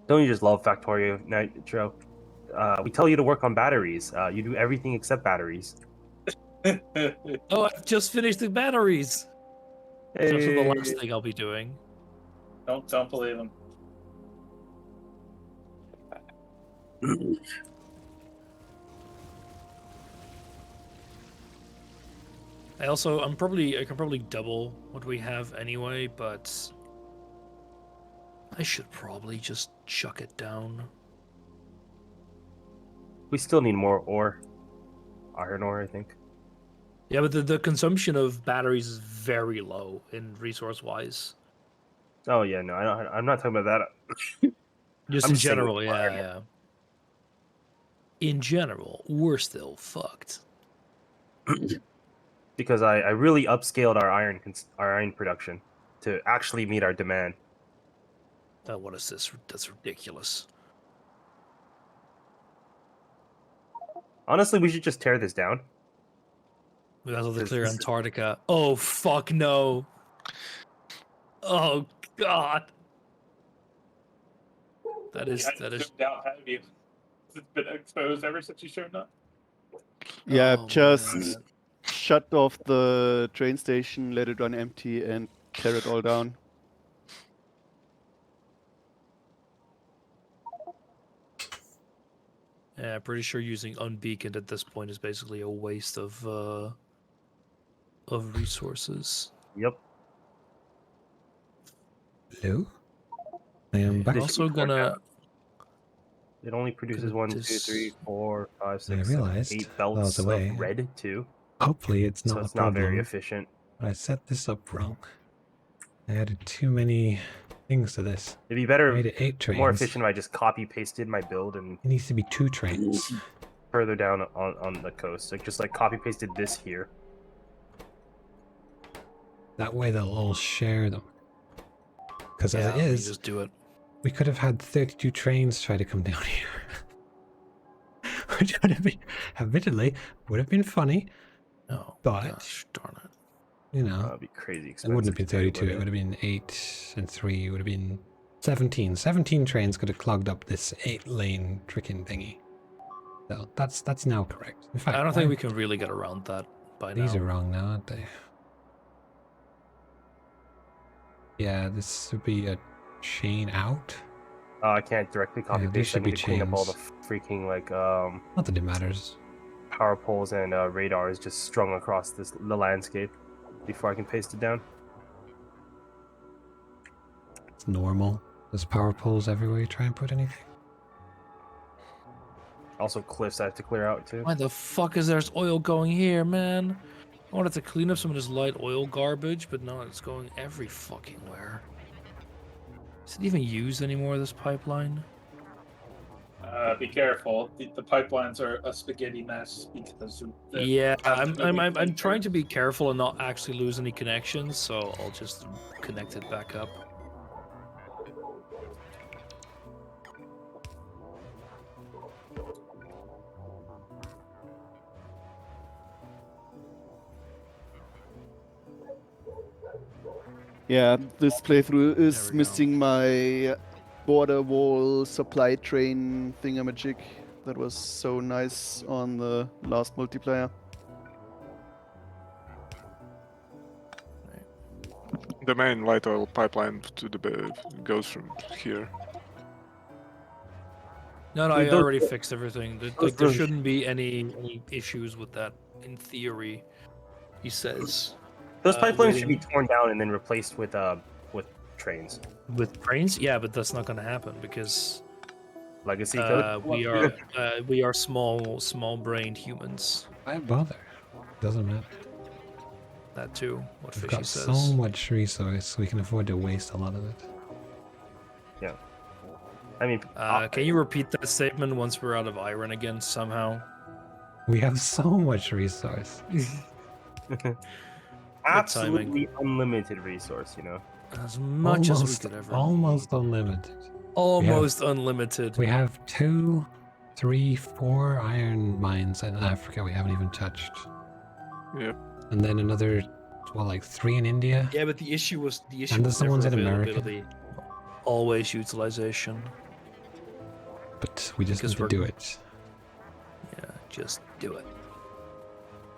Don't you just love Factorio Nitro? We tell you to work on batteries. You do everything except batteries. Oh, I've just finished the batteries. That's also the last Hey. thing I'll be doing. Don't believe him. I can probably double what we have anyway, but I should probably just chuck it down. We still need more ore. Iron ore, I think. Yeah, but the consumption of batteries is very low in resource-wise. Oh yeah, no, I'm not talking about that. Just I'm in just saying general, with yeah, iron ore. yeah. In general, we're still fucked. Because I really upscaled our iron production to actually meet our demand. Oh, what is this? That's ridiculous. Honestly, we should just tear this down. We got to 'Cause clear this- Antarctica. Oh, fuck no. Oh, God. That is. Zoomed out, have you? It's been exposed ever since you showed up. Yeah, Oh, just man. shut off the train station, let it run empty, and tear it all down. Yeah, pretty sure using unbeaconed at this point is basically a waste of resources. Yep. Hello? I am back. I'm also gonna. It only produces Gonna 1, 2, dis- 3, 4, 5, I 6, 7, realized 8 while I was belts of away. red too. Hopefully it's not So a it's not very problem. efficient. But I set this up wrong. I added too many things to this. It'd be I better, made it 8 trains. more efficient if I just copy pasted my build and It needs to be 2 trains. further down on the coast. Like just like copy pasted this here. That way they'll all share them. Because as Yeah, it is, just do it. we could have had 32 trains try to come down here. Which would have been, admittedly, would have been funny. Oh, But, gosh, darn it. you know, That'd be crazy it expensive. wouldn't have been to do, 32. It would have been 8 and 3. It would have been 17. 17 trains could have clogged up this 8-lane tricking thingy. So that's now correct. In fact, I don't think we can really get around that by now. These are wrong now, aren't they? Yeah, this would be a chain out. I can't directly copy Yeah, these paste. I should need be to clean up all the chains. freaking like Not that it matters. power poles and radars just strung across the landscape before I can paste it down. It's normal. There's power poles everywhere you try and put anything. Also cliffs I have to clear out too. Why the fuck is there's oil going here, man? I wanted to clean up some of this light oil garbage, but no, it's going every fucking where. Is it even used anymore, this pipeline? Be careful. The pipelines are a spaghetti mess because of the Yeah, constantly I'm trying to be leakage. careful and not actually lose any connections, so I'll just connect it back up. Yeah, this playthrough There is we go. missing my border wall supply train thingamajig that was so nice on the last multiplayer. The main light oil pipeline to the goes from here. No, I Those- already fixed everything. Like, there those- shouldn't be any issues with that, in theory, he says. Those pipelines should be waiting- torn down and then replaced with trains. With trains? Yeah, but that's not going to happen because Legacy code. we are small-brained humans. Why bother? Doesn't matter. That too. What We've Fishy got says. so much resource, we can afford to waste a lot of it. Yeah. I mean, Can you repeat that statement once we're out of iron again somehow? We have so much resource. absolutely unlimited resource, you know. As much as we could ever. Almost unlimited. Almost unlimited. We have 2, 3, 4 iron mines in Africa we haven't even touched. Yep. And then another, well, like 3 in India. Yeah, but the issue was And was there's the ones never in America. availability. Always utilization. But we just Because need to we're- do it. Yeah, just do it.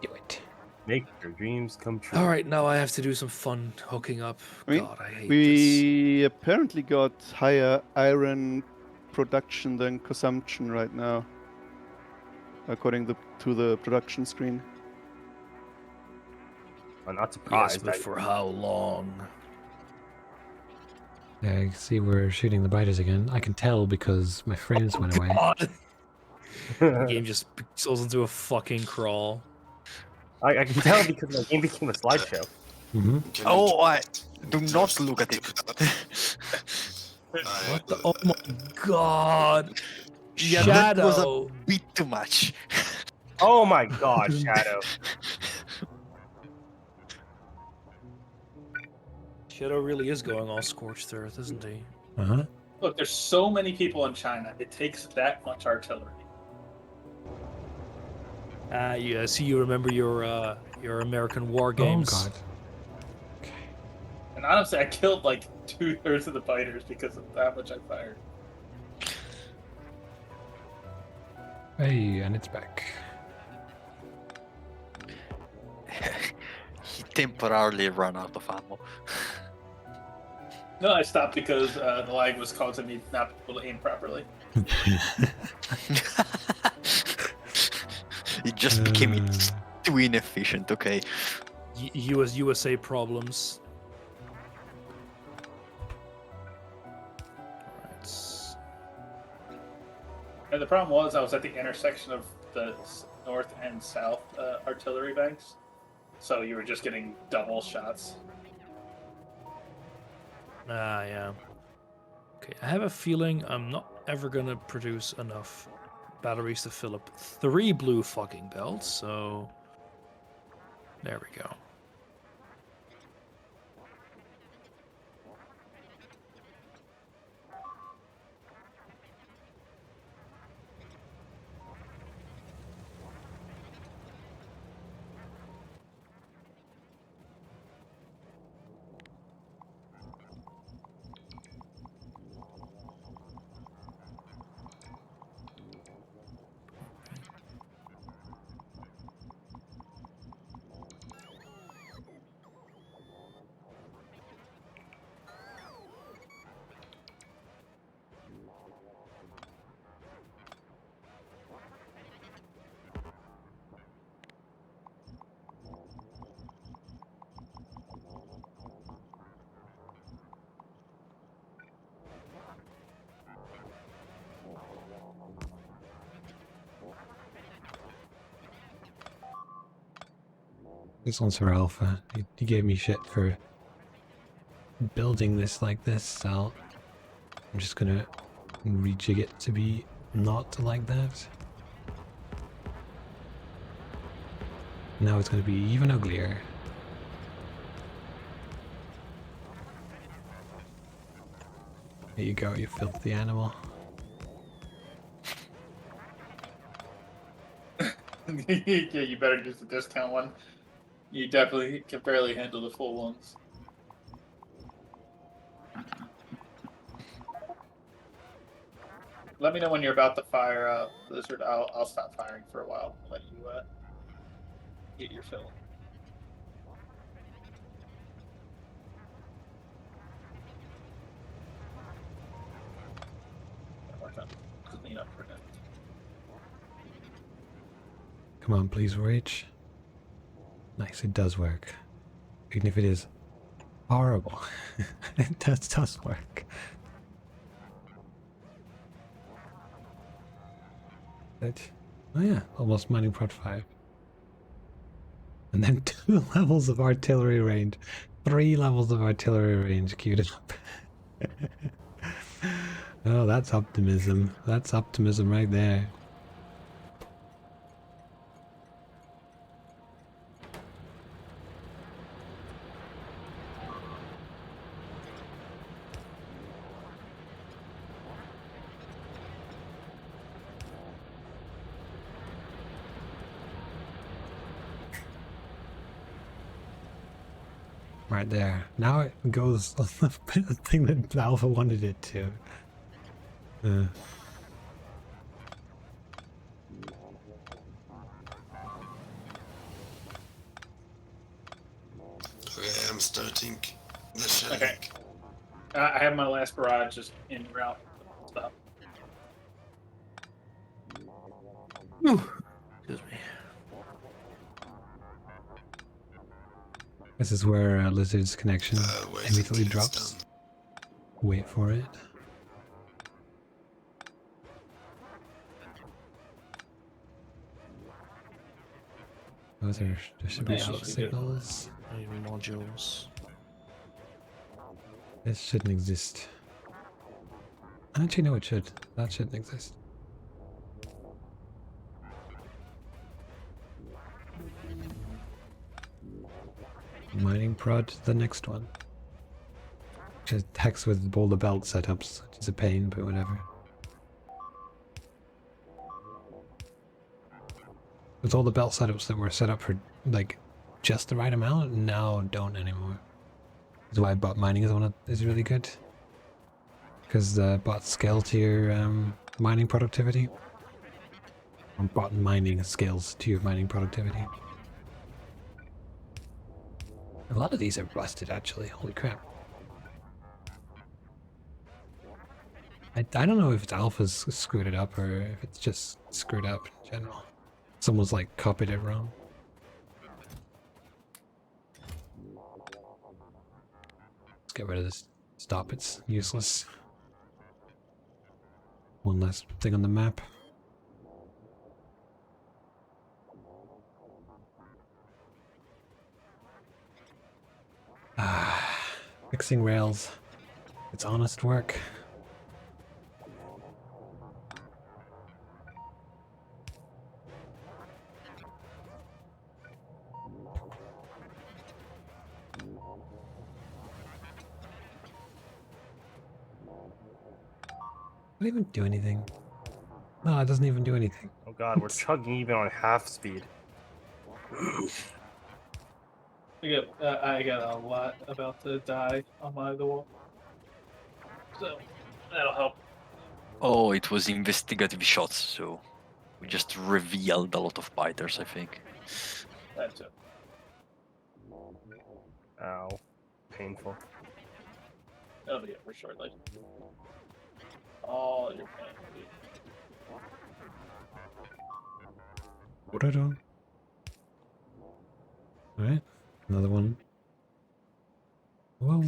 Do it. Make your dreams come true. All right, now I have to do some fun hooking up. I mean, God, I hate this. We apparently got higher iron production than consumption right now, according to the production screen. I'm not Yes, surprised. but for how long? Yeah, I see we're shooting the biters again. I can tell because my frames went away. God. The game just pixels into a fucking crawl. I can tell because my game became a slideshow. Mm-hmm. Can Oh, you- I do not look at it. What the? Oh my god! Yeah, that was Shadow! a bit too much. Oh my god, Shadow. Shadow really is going all scorched earth, isn't he? Uh-huh. Look, there's so many people in China. It takes that much artillery. Yeah, see, you remember your American war games. Oh, God. And honestly, I killed like 2/3 of the fighters because of how much I fired. Hey, and it's back. temporarily run out of ammo. No, I stopped because the lag was causing me not to be able to aim properly. It just became too inefficient. Okay. USA problems. Alright. And the problem was I was at the intersection of the north and south artillery banks, so you were just getting double shots. Ah, yeah. Okay, I have a feeling I'm not ever gonna produce enough batteries to fill up 3 blue fucking belts, so there we go. This one's for Alpha. He gave me shit for building this like this, so I'm just gonna rejig it to be not like that. Now it's gonna be even uglier. There you go, you filthy animal. Yeah, you better use the discount one. You definitely can barely handle the full ones. Let me know when you're about to fire Blizzard. I'll stop firing for a while. Let you get your fill. Clean up for him. Come on, please reach. Nice, it does work. Even if it is horrible. It does work. But, oh yeah, almost mining prod 5. And then 2 levels of artillery range. 3 levels of artillery range queued up. Oh, that's optimism. That's optimism right there. Right there. Now it goes the thing that Alpha wanted it to. Okay, I'm starting the shelling. Okay. I have my last barrage just in route. Stop. Excuse me. This is where Lizard's connection Wait immediately until it's drops. done. Wait for it. Those are distribution Yeah, signals. Maybe modules. This shouldn't exist. Actually, no, it should. That shouldn't exist. Mining prod, the next one. Just text with all the belt setups, which is a pain, but whatever. With all the belt setups that were set up for like just the right amount, now don't anymore. That's why bot mining is really good. Because bots scale to your mining productivity. Or bot mining scales to your mining productivity. A lot of these are busted, actually. Holy crap. I don't know if it's Alpha's screwed it up or if it's just screwed up in general. Someone's like copied it wrong. Let's get rid of this. Stop, it's useless. One last thing on the map. Fixing rails. It's honest work. Doesn't even do anything. No, it doesn't even do anything. Oh god, we're chugging even on half speed. I got a lot about to die on my other wall. So, that'll help. Oh, it was investigative shots, so we just revealed a lot of biters, I think. That's it. Ow. Painful. That'll be it for shortly. All your pain will be. What I do? Alright, another one. Well,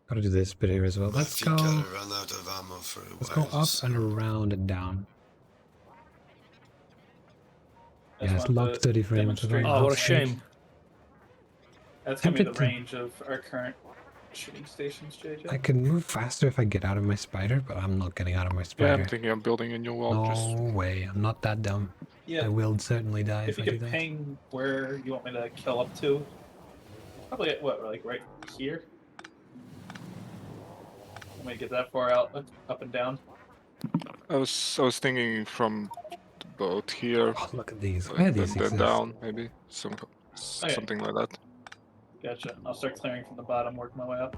gotta do this bit here as well. Let's go. Run out of ammo for a Let's while, go up so- and around and down. I Yeah, just it's want locked to 30 frames. demonstrate Oh, what a the shame. range. That's gonna be the Tempted to- range of our current shooting stations, JJ. I can move faster if I get out of my spider, but I'm not getting out of my Yeah, spider. I'm thinking of building a new wall. Just No way, I'm not that dumb. Yeah, I will certainly die if if you I do could that. ping where you want me to kill up to. Probably at what, like right here? Want me to get that far out, up and down? I was thinking from about here, Oh, look at these. like, Where and these then exist? down, maybe something like that. Gotcha. I'll start clearing from the bottom, work my way up.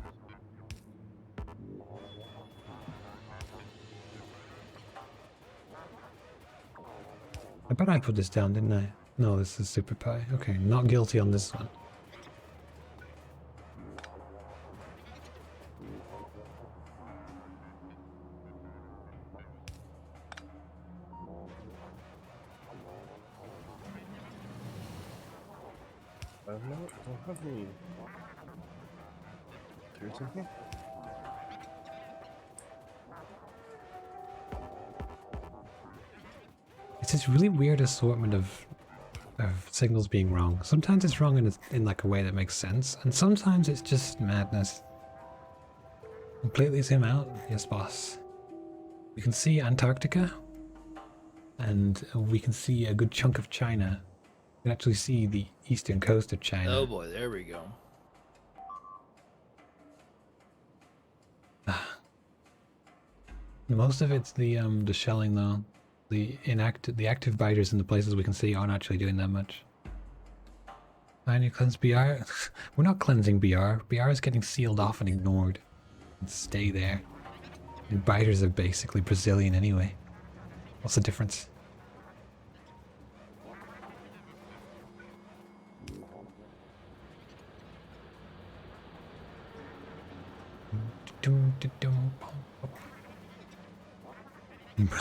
I bet I put this down, didn't I? No, this is Super Pie. Okay, not guilty on this one. I don't have any. There's something? It's this really weird assortment of signals being wrong. Sometimes it's wrong in like a way that makes sense, and sometimes it's just madness. Completely zoom out. Yes, boss. We can see Antarctica, and we can see a good chunk of China. We can actually see the eastern coast of China. Oh boy, there we go. Most of it's the shelling though. The active biters in the places we can see aren't actually doing that much. And you cleanse BR? We're not cleansing BR. BR is getting sealed off and ignored. And stay there. And biters are basically Brazilian anyway. What's the difference?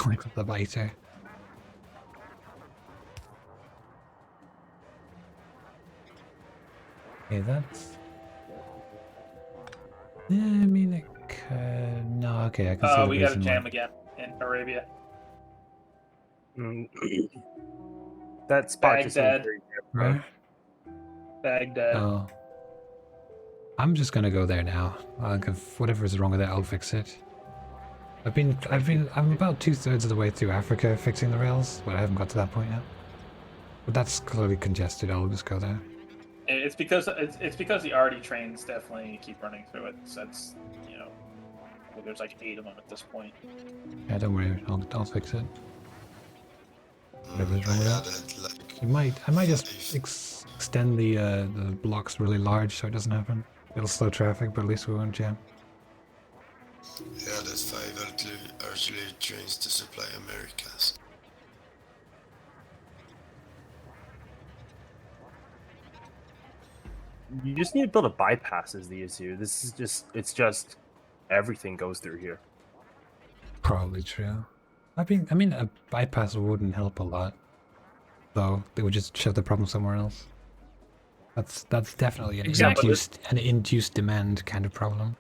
Like the biter. Okay, that's... Yeah, I mean, it could... No, okay, I can see the We got a reason jam why. again in Arabia. That spot just seems Baghdad. very Right? Baghdad. Oh. I'm just gonna go there now. If whatever's wrong with it, I'll fix it. I'm about 2/3 of the way through Africa fixing the rails, but I haven't got to that point yet. But that's clearly congested. I'll just go there. It's because the RD trains definitely keep running through it. Since there's like 8 of them at this point. Yeah, don't worry. I'll fix it. Whatever's wrong with that. Like, I might just extend the blocks really large so it doesn't happen. It'll slow traffic, but at least we won't jam. yeah, that's 5 artillery trains to supply Americas. You just need to build a bypass is the issue. This is it's just everything goes through here. Probably true. I mean, a bypass wouldn't help a lot, though. They would just shove the problem somewhere else. That's definitely Exactly. an induced demand kind of problem.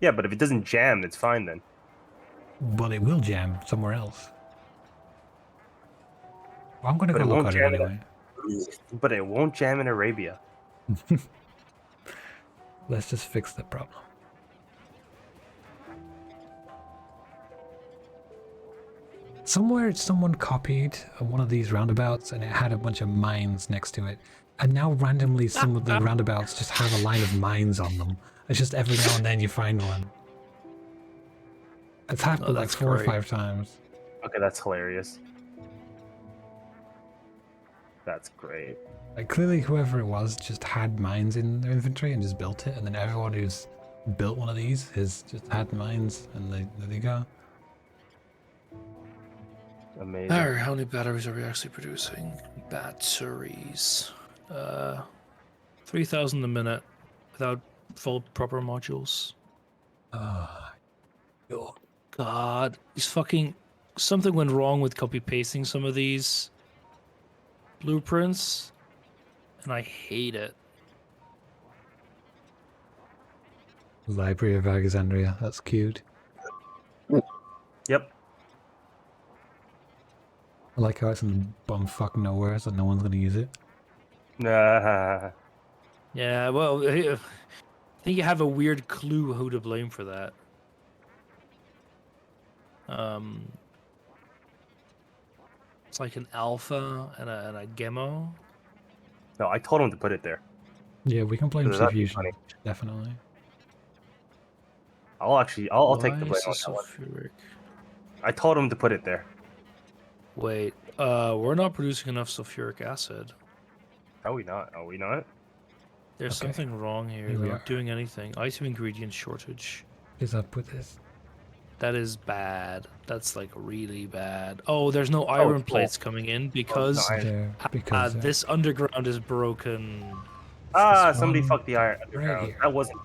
Yeah, but if it doesn't jam, it's fine then. Well, it will jam somewhere else. Well, I'm gonna But go it look won't at it jam anyway. But it won't jam in Arabia. Let's just fix the problem. Somewhere someone copied one of these roundabouts and it had a bunch of mines next to it. And now randomly some of the roundabouts just have a line of mines on them. It's just every now and then you find one. It's happened like 4 or 5 times. Okay, that's hilarious. That's great. Like clearly whoever it was just had mines in their inventory and just built it, and then everyone who's built one of these has just had mines, and there they go. Amazing. Alright, how many batteries are we actually producing? Batteries. 3,000 a minute without full proper modules. Oh, God, these fucking... Something went wrong with copy-pasting some of these blueprints, and I hate it. Library of Alexandria, that's cute. Yep. I like how it's in bumfuck nowhere, so no one's gonna use it. Nah. Yeah, well, I think you have a weird clue who to blame for that. It's like an alpha and a gemo. No, I told him to put it there. Yeah, we can blame That'd be Fusion, funny. definitely. I'll take the Why blame is on this that one. sulfuric? I told him to put it there. Wait, we're not producing enough sulfuric acid. Are we not? Are we not? There's Okay. something wrong here. Here we They're are. not doing anything. Item ingredient shortage. Is up with this? That is bad. That's like really bad. Oh, there's no iron cool. plates coming in because There, because this underground is broken. this Somebody one fucked the iron right underground. here. That wasn't.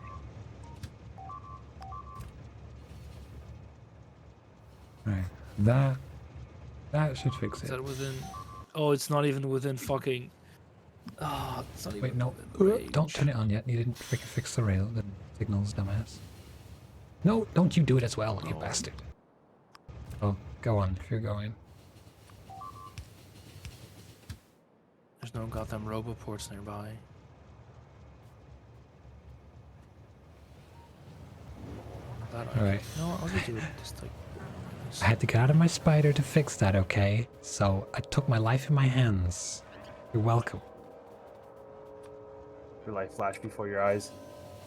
right, that should fix Is it. that within? Oh, it's not even within fucking. Oh, it's not even. Wait, no, within don't range. turn it on yet. You didn't freaking fix the rail. The signals, dumbass. No, don't you do it as well, you Oh. bastard. Oh, go on if you're going. There's no goddamn roboports nearby. Alright. No, I'll just do it. Just like. I had to get out of my spider to fix that, okay? So I took my life in my hands. You're welcome. Your light flashed before your eyes.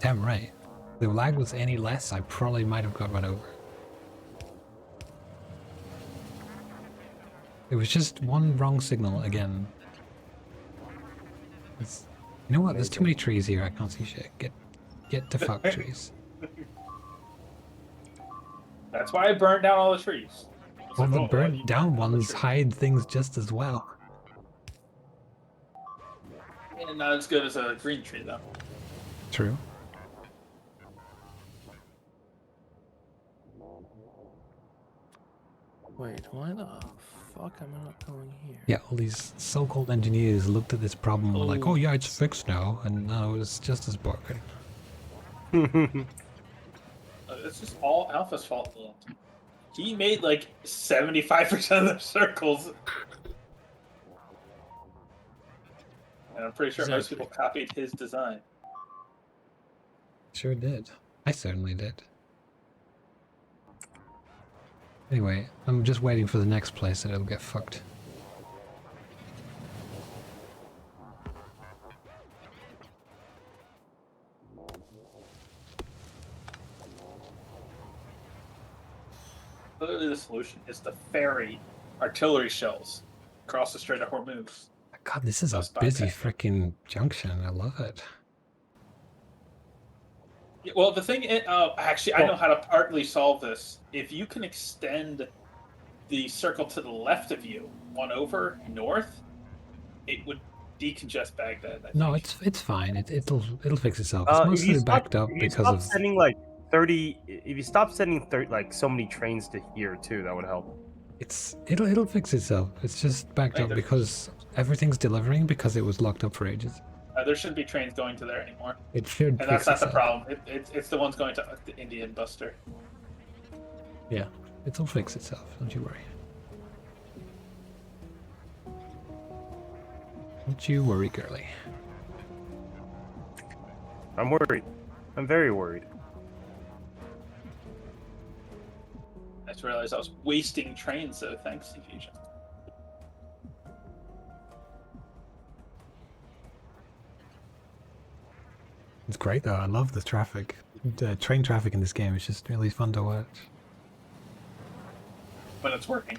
Damn right. If the lag was any less, I probably might have got run over. It was just one wrong signal again. You know what? There's too many trees here. I can't see shit. Get to fuck trees. That's why I burned down all the trees. Well, the Oh, burnt down ones hide things just as well. And not as good as a green tree, though. True. Wait, why the fuck am I not going here? Yeah, all these so-called engineers looked at this problem and were like, Oh. oh yeah, it's fixed now. And no, it's just as broken. It's just all Alpha's fault. He made like 75% of the circles. And I'm pretty sure most Exactly. people copied his design. Sure did. I certainly did. Anyway, I'm just waiting for the next place that it'll get fucked. Literally, the solution is to ferry artillery shells across the Strait of Hormuz. God, this is a Just busy bypass it. freaking junction. I love it. Yeah, well, the thing is, actually, I know how to partly solve this. If you can extend the circle to the left of you, one over north, it would decongest Baghdad. I No, think. it's fine. It'll fix itself. It's If mostly you stop, backed up if you because stop of sending like 30, if you stop sending like so many trains to here too, that would help. it'll fix itself. It's just backed Right, up there- because everything's delivering because it was locked up for ages. There shouldn't be trains going to there anymore, It should and fix that's not the itself. problem. It's the ones going to the Indian Buster. Yeah, it'll fix itself. Don't you worry. Don't you worry, girly. I'm worried. I'm very worried. I just realized I was wasting trains, so thanks, Fusion. It's great though. I love the traffic. The train traffic in this game is just really fun to watch. When it's working.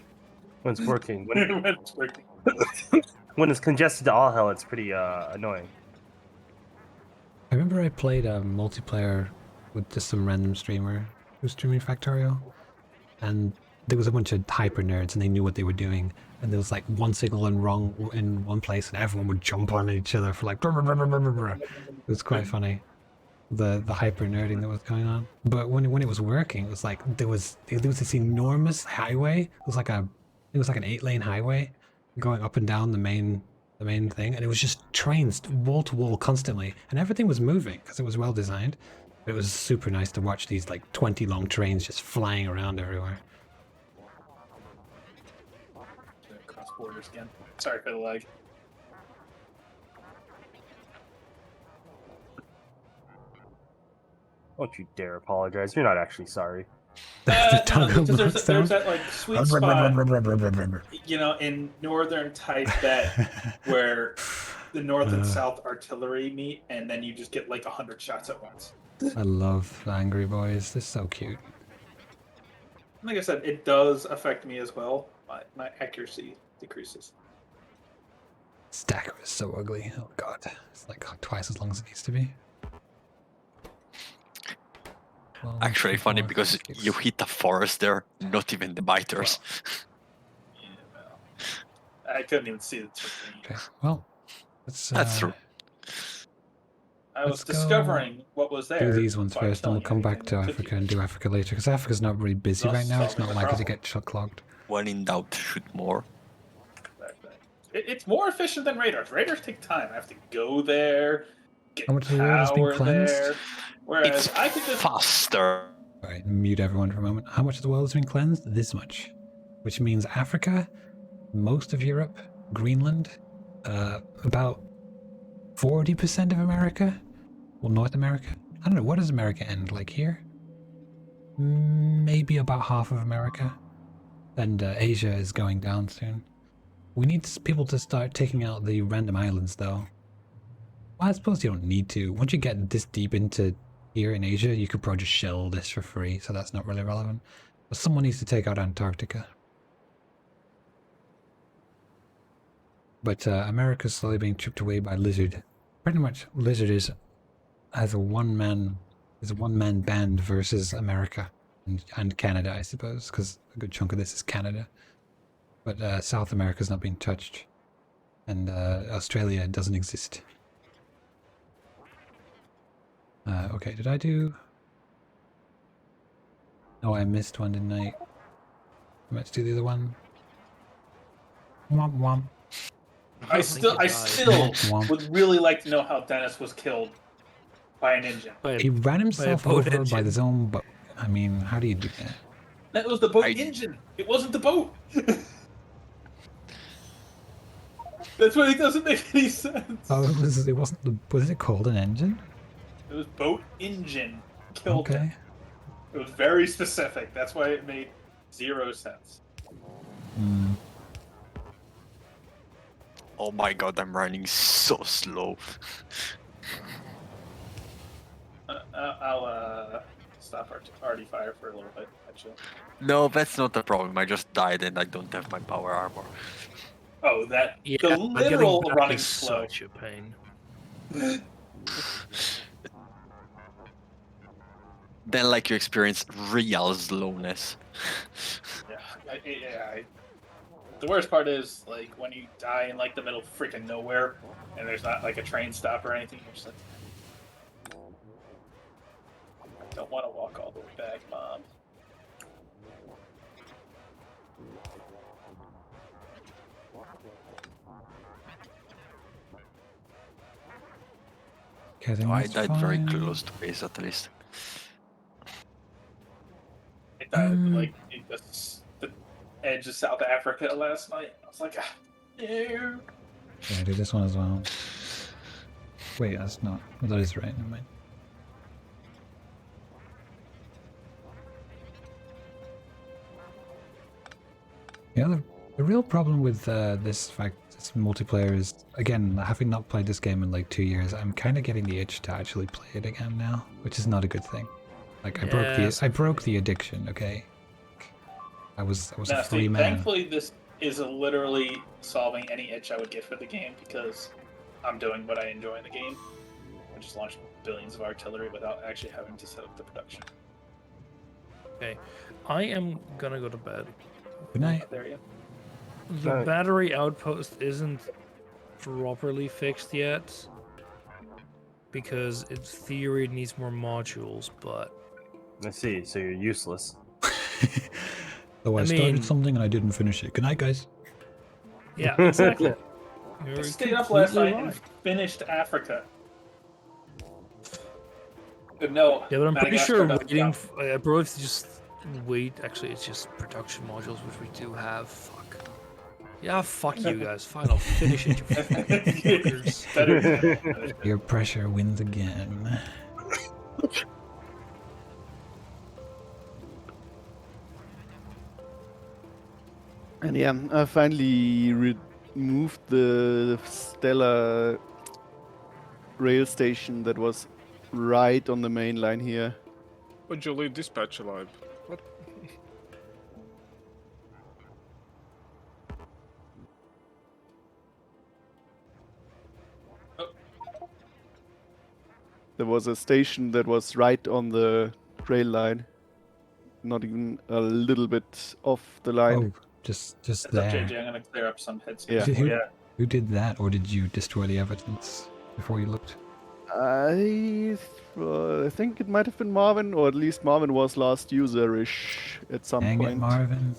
When it's working. When it's working. When it's congested to all hell, it's pretty annoying. I remember I played a multiplayer with just some random streamer who was streaming Factorio, and there was a bunch of hyper nerds and they knew what they were doing, and there was like one signal and wrong in one place and everyone would jump on each other for like brr, brr, brr, brr, brr, brr. It was quite funny, the hyper nerding that was going on. But when it was working, it was like there was this enormous highway. It was like an 8-lane highway going up and down the main thing, and it was just trains wall to wall constantly, and everything was moving because it was well designed. It was super nice to watch these like 20 long trains just flying around everywhere. Cross borders again. Sorry for the lag. Don't you dare apologize. You're not actually sorry. Because there's that like sweet spot, you know, in northern Tibet where the north and south artillery meet, and then you just get like 100 shots at once. I love Angry Boys. They're so cute. Like I said, it does affect me as well. My accuracy decreases. Stacker is so ugly. Oh god, it's like twice as long as it needs to be. Well, Actually funny because you hit the forest there, not even the biters. Yeah, well, I couldn't even see the terrain. Okay, well, That's true. I was discovering what was there. Do these ones by first, and we'll killing come back to everything that Africa could and do Africa later, because Africa's not really busy Thus right now. It's solving not the likely to problem. get shut clogged. When in doubt, shoot more. It's more efficient than raiders. Raiders take time. I have to go there, get How much of the world has been power cleansed? there. Whereas It's I could just faster. Alright, mute everyone for a moment. How much of the world has been cleansed? This much. Which means Africa, most of Europe, Greenland, about 40% of America, well, North America. I don't know, where does America end? Like here? Maybe about half of America. And Asia is going down soon. We need people to start taking out the random islands, though. Well, I suppose you don't need to. Once you get this deep into here in Asia, you could probably just shell this for free, so that's not really relevant. But someone needs to take out Antarctica. But America's slowly being chipped away by Lizard. Pretty much, Lizard has a one-man band versus America and Canada, I suppose, because a good chunk of this is Canada. But South America's not being touched, and Australia doesn't exist. Okay, did I do... Oh, I missed one, didn't I? Let's do the other one. Womp womp. I still Womp. would really like to know how Dennis was killed by an engine. He ran himself boat over by engine. his own boat. I mean, how do you do that? That was the boat engine. It wasn't the boat. That's why it doesn't make any sense. Oh, it wasn't. Was it called an engine? It was boat engine killed him. Okay. It was very specific. That's why it made 0 sense. Hmm. Oh my god, I'm running so slow. I'll stop arty fire for a little bit, actually. No, that's not the problem. I just died and I don't have my power armor. Oh, that Yeah, the getting literal back running is slow. such a pain. Then, like, you experience real slowness. Yeah, the worst part is like when you die in like the middle of freaking nowhere, and there's not like a train stop or anything. You're just like, I don't want to walk all the way back, Mom. Okay, I think I that's died very fine. close to base at least. I died like in the edge of South Africa last night. I was like, ah, ew. Yeah, do this one as well. Wait, that's not. Well, that is right. Never mind. Yeah, the real problem with this multiplayer is, again, having not played this game in like 2 years, I'm kind of getting the itch to actually play it again now, which is not a good thing. Like I broke the addiction. Okay, I was Now, a free see, man. thankfully, this is literally solving any itch I would get for the game because I'm doing what I enjoy in the game, which is launch billions of artillery without actually having to set up the production. Okay, I am gonna go to bed. Good night. There you go. The battery outpost isn't properly fixed yet because in theory it needs more modules, but Let's see. So you're useless. Though I I started mean- something and I didn't finish it. Good night, guys. yeah, exactly. I You're stayed up last completely night and right. finished Africa. But no, Yeah, but I'm pretty Madagascar sure doesn't waiting. count. Bro, if you just wait, actually, it's just production modules, which we do have. Fuck. Yeah, fuck you guys. Fine, I'll finish it, you fuckers. Better. Your pressure wins again. And yeah, I finally removed the Stella rail station that was right on the main line here. Would you leave dispatch alive? What? There was a station that was right on the rail line, not even a little bit off the line. Oh, just Heads up, there. JJ, I'm gonna clear up some heads. Yeah. Who did that, or did you destroy the evidence before you looked? I think it might have been Marvin, or at least Marvin was last user-ish at some Dang point. it, Marvin.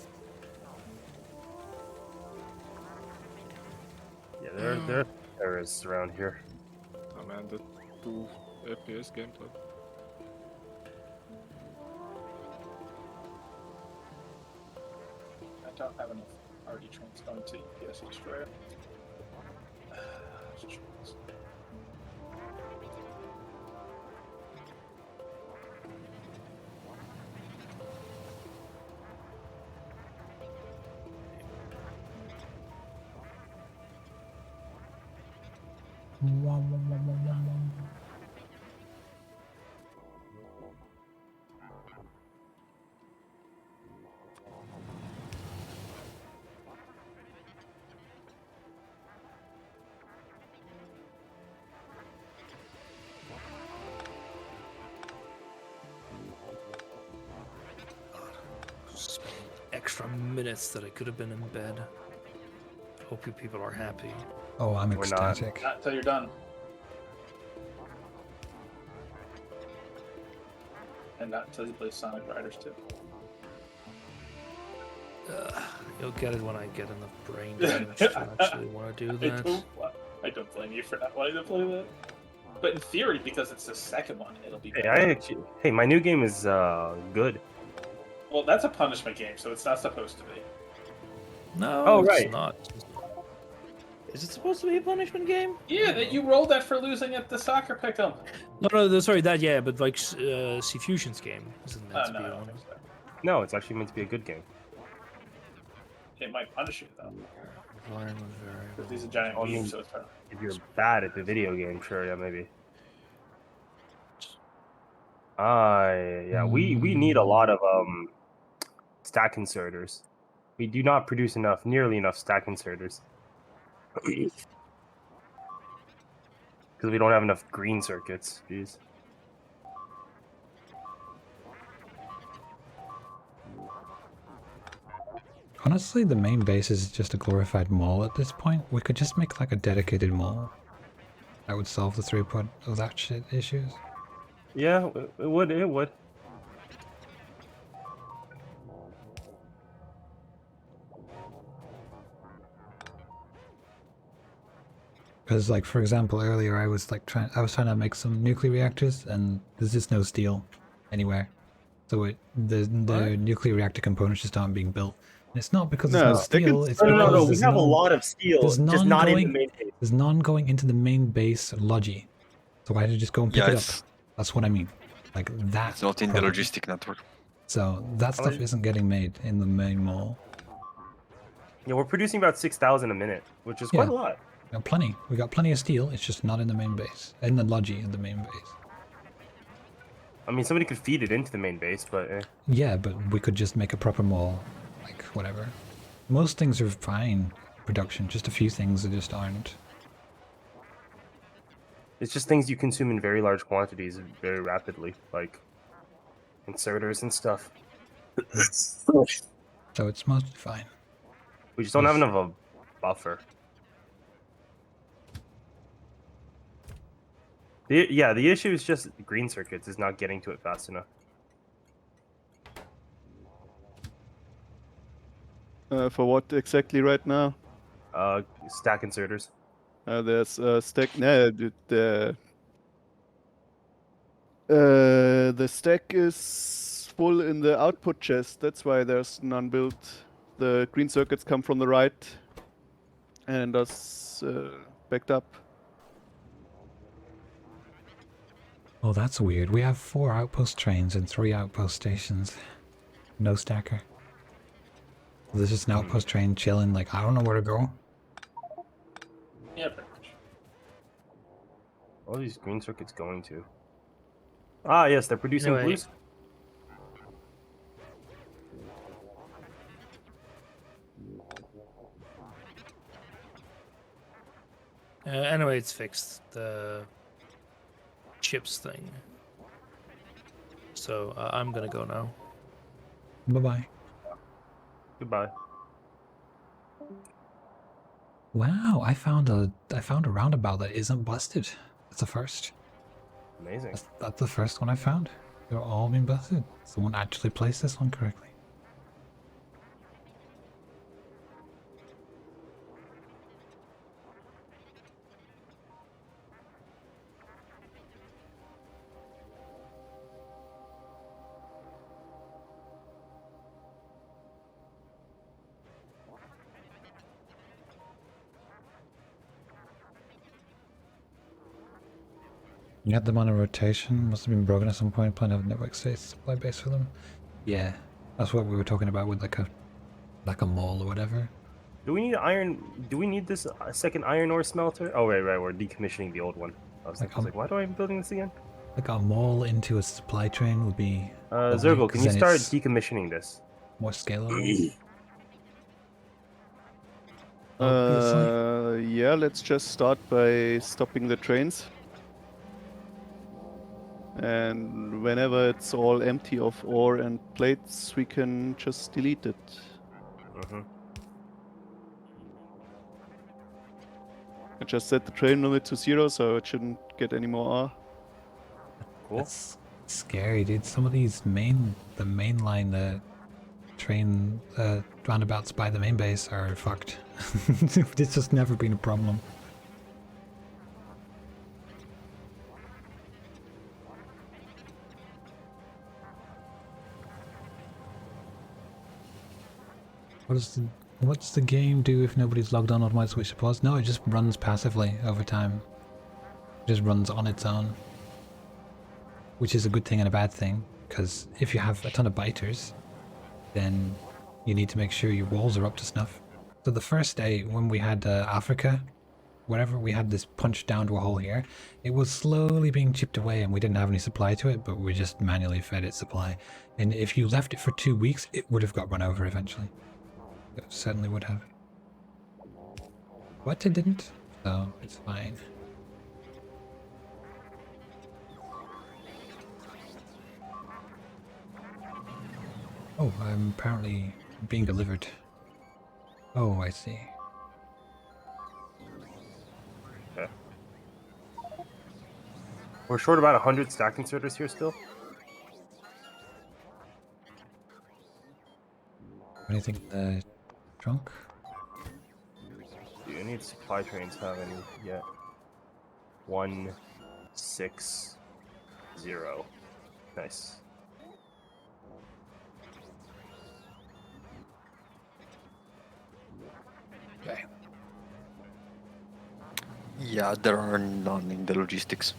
Yeah, there are terrorists around here. Oh man, the 2 FPS gameplay. I don't have enough RD trains going to EPS Destroyer. Extra minutes that I could have been in bed. Hope you people are happy. Oh, I'm We're not. ecstatic. Not until you're done. And not until you play Sonic Riders 2. You'll get it when I get enough brain damage to actually want to do that. I don't blame you for not wanting to play that. But in theory, because it's the second one, it'll be Hey, better. my new game is good. Well, that's a punishment game, so it's not supposed to be. No, Oh, it's right. not. Is it supposed to be a punishment game? Yeah, that you rolled that for losing at the soccer pick'em. No, sorry, that, yeah, but like C Fusion's game isn't meant to No, be I don't one. think so. No, it's actually meant to be a good game. It might punish you, though. Environment Because variable. these are giant I mean, weeds, so it's fine. If you're bad at the video game, sure, yeah, maybe. Yeah, we need a lot of stack inserters. We do not produce nearly enough stack inserters. Because we don't have enough green circuits. Jeez. Honestly, the main base is just a glorified mall at this point. We could just make like a dedicated mall. That would solve the throughput of that shit issues. Yeah, it would. It would. Because, like, for example, earlier I was trying to make some nuclear reactors, and there's just no steel anywhere. So the nuclear reactor components just aren't being built. And it's not because there's no steel. It's No. because We there's have a no, lot of steel, there's just none not in the going. main base. There's none going into the main base logi. So I had to just go and pick it up. it's, That's what I mean. Like that. it's not in the property. logistic network. So that stuff isn't getting made in the main mall. Yeah, we're producing about 6,000 a minute, which is quite a lot. Plenty. We got plenty of steel. It's just not in the main base. In the logi in the main base. I mean, somebody could feed it into the main base, but Yeah, but we could just make a proper mall. Like, whatever. Most things are fine production. Just a few things that just aren't. it's just things you consume in very large quantities very rapidly, like inserters and stuff. So it's mostly fine. We just don't have enough of a buffer. The issue is just green circuits is not getting to it fast enough. For what exactly right now? Stack inserters. There's a stack. No, the stack is full in the output chest. That's why there's none built. The green circuits come from the right, and us backed up. Oh, that's weird. We have 4 outpost trains and 3 outpost stations. No stacker. There's just an outpost train chilling, like, I don't know where to go. Yeah, pretty much. All these green circuits going to. Ah, yes, they're producing Anyway. blues. Anyway, it's fixed. The chips thing. So I'm gonna go now. Bye-bye. Goodbye. Wow, I found a roundabout that isn't busted. That's the first. Amazing. That's the first one I found. They're all been busted. Someone actually placed this one correctly. You had them on a rotation. Must have been broken at some point. Plan to have a network state supply base for them. Yeah, that's what we were talking about with like a mall or whatever. Do we need iron? Do we need this second iron ore smelter? Oh, right. We're decommissioning the old one. I was like, why do I am building this again? Like a mall into a supply train would be. Zergo, can you then start it's decommissioning this? more scalable? Obviously. Yeah, let's just start by stopping the trains. And whenever it's all empty of ore and plates, we can just delete it. I just set the train limit to 0, so it shouldn't get any more ore. Cool. It's scary, dude. Some of these the main line, the train roundabouts by the main base are fucked. It's just never been a problem. What's the game do if nobody's logged on or might switch to pause? No, it just runs passively over time. It just runs on its own. Which is a good thing and a bad thing, because if you have a ton of biters, then you need to make sure your walls are up to snuff. So the first day when we had Africa, whenever we had this punched down to a hole here, it was slowly being chipped away and we didn't have any supply to it, but we just manually fed it supply. And if you left it for 2 weeks, it would have got run over eventually. It certainly would have. But it didn't, so it's fine. Oh, I'm apparently being delivered. Oh, I see. Okay. We're short about 100 stack inserters here still. Anything in the trunk? Do any of the supply trains have any yet? 1, 6, 0. Nice. Okay. Yeah, there are none in the logistics.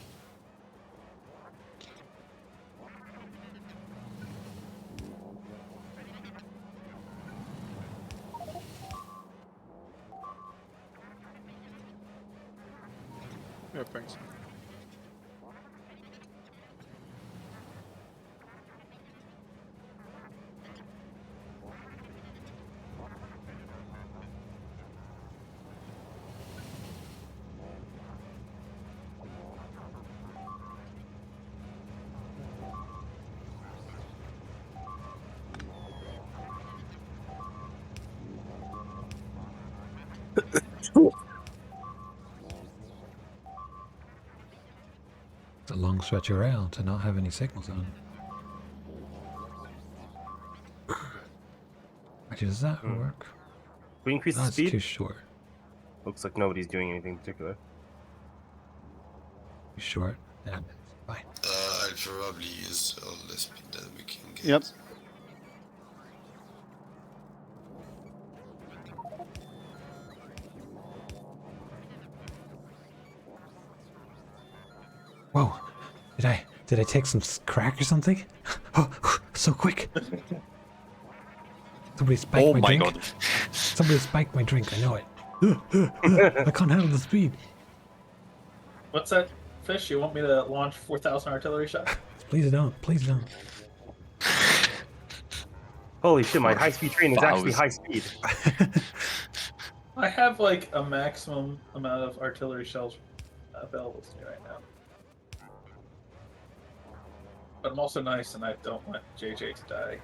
Yeah, thanks. It's a long stretch of rail to not have any signals on. Actually, does that work? We increase the That's speed. too short. Looks like nobody's doing anything particular. Too short. Yeah, fine. I'll probably use all the speed that we can get. Yep. Whoa! Did I take some crack or something? Oh, so quick! Somebody spiked Oh my my drink. god. Somebody spiked my drink. I know it. I can't handle the speed. What's that, Fish? You want me to launch 4,000 artillery shots? Please don't. Please don't. Holy shit! My high-speed train is actually 4,000. high speed. I have like a maximum amount of artillery shells available to me right now. But I'm also nice, and I don't want JJ to die.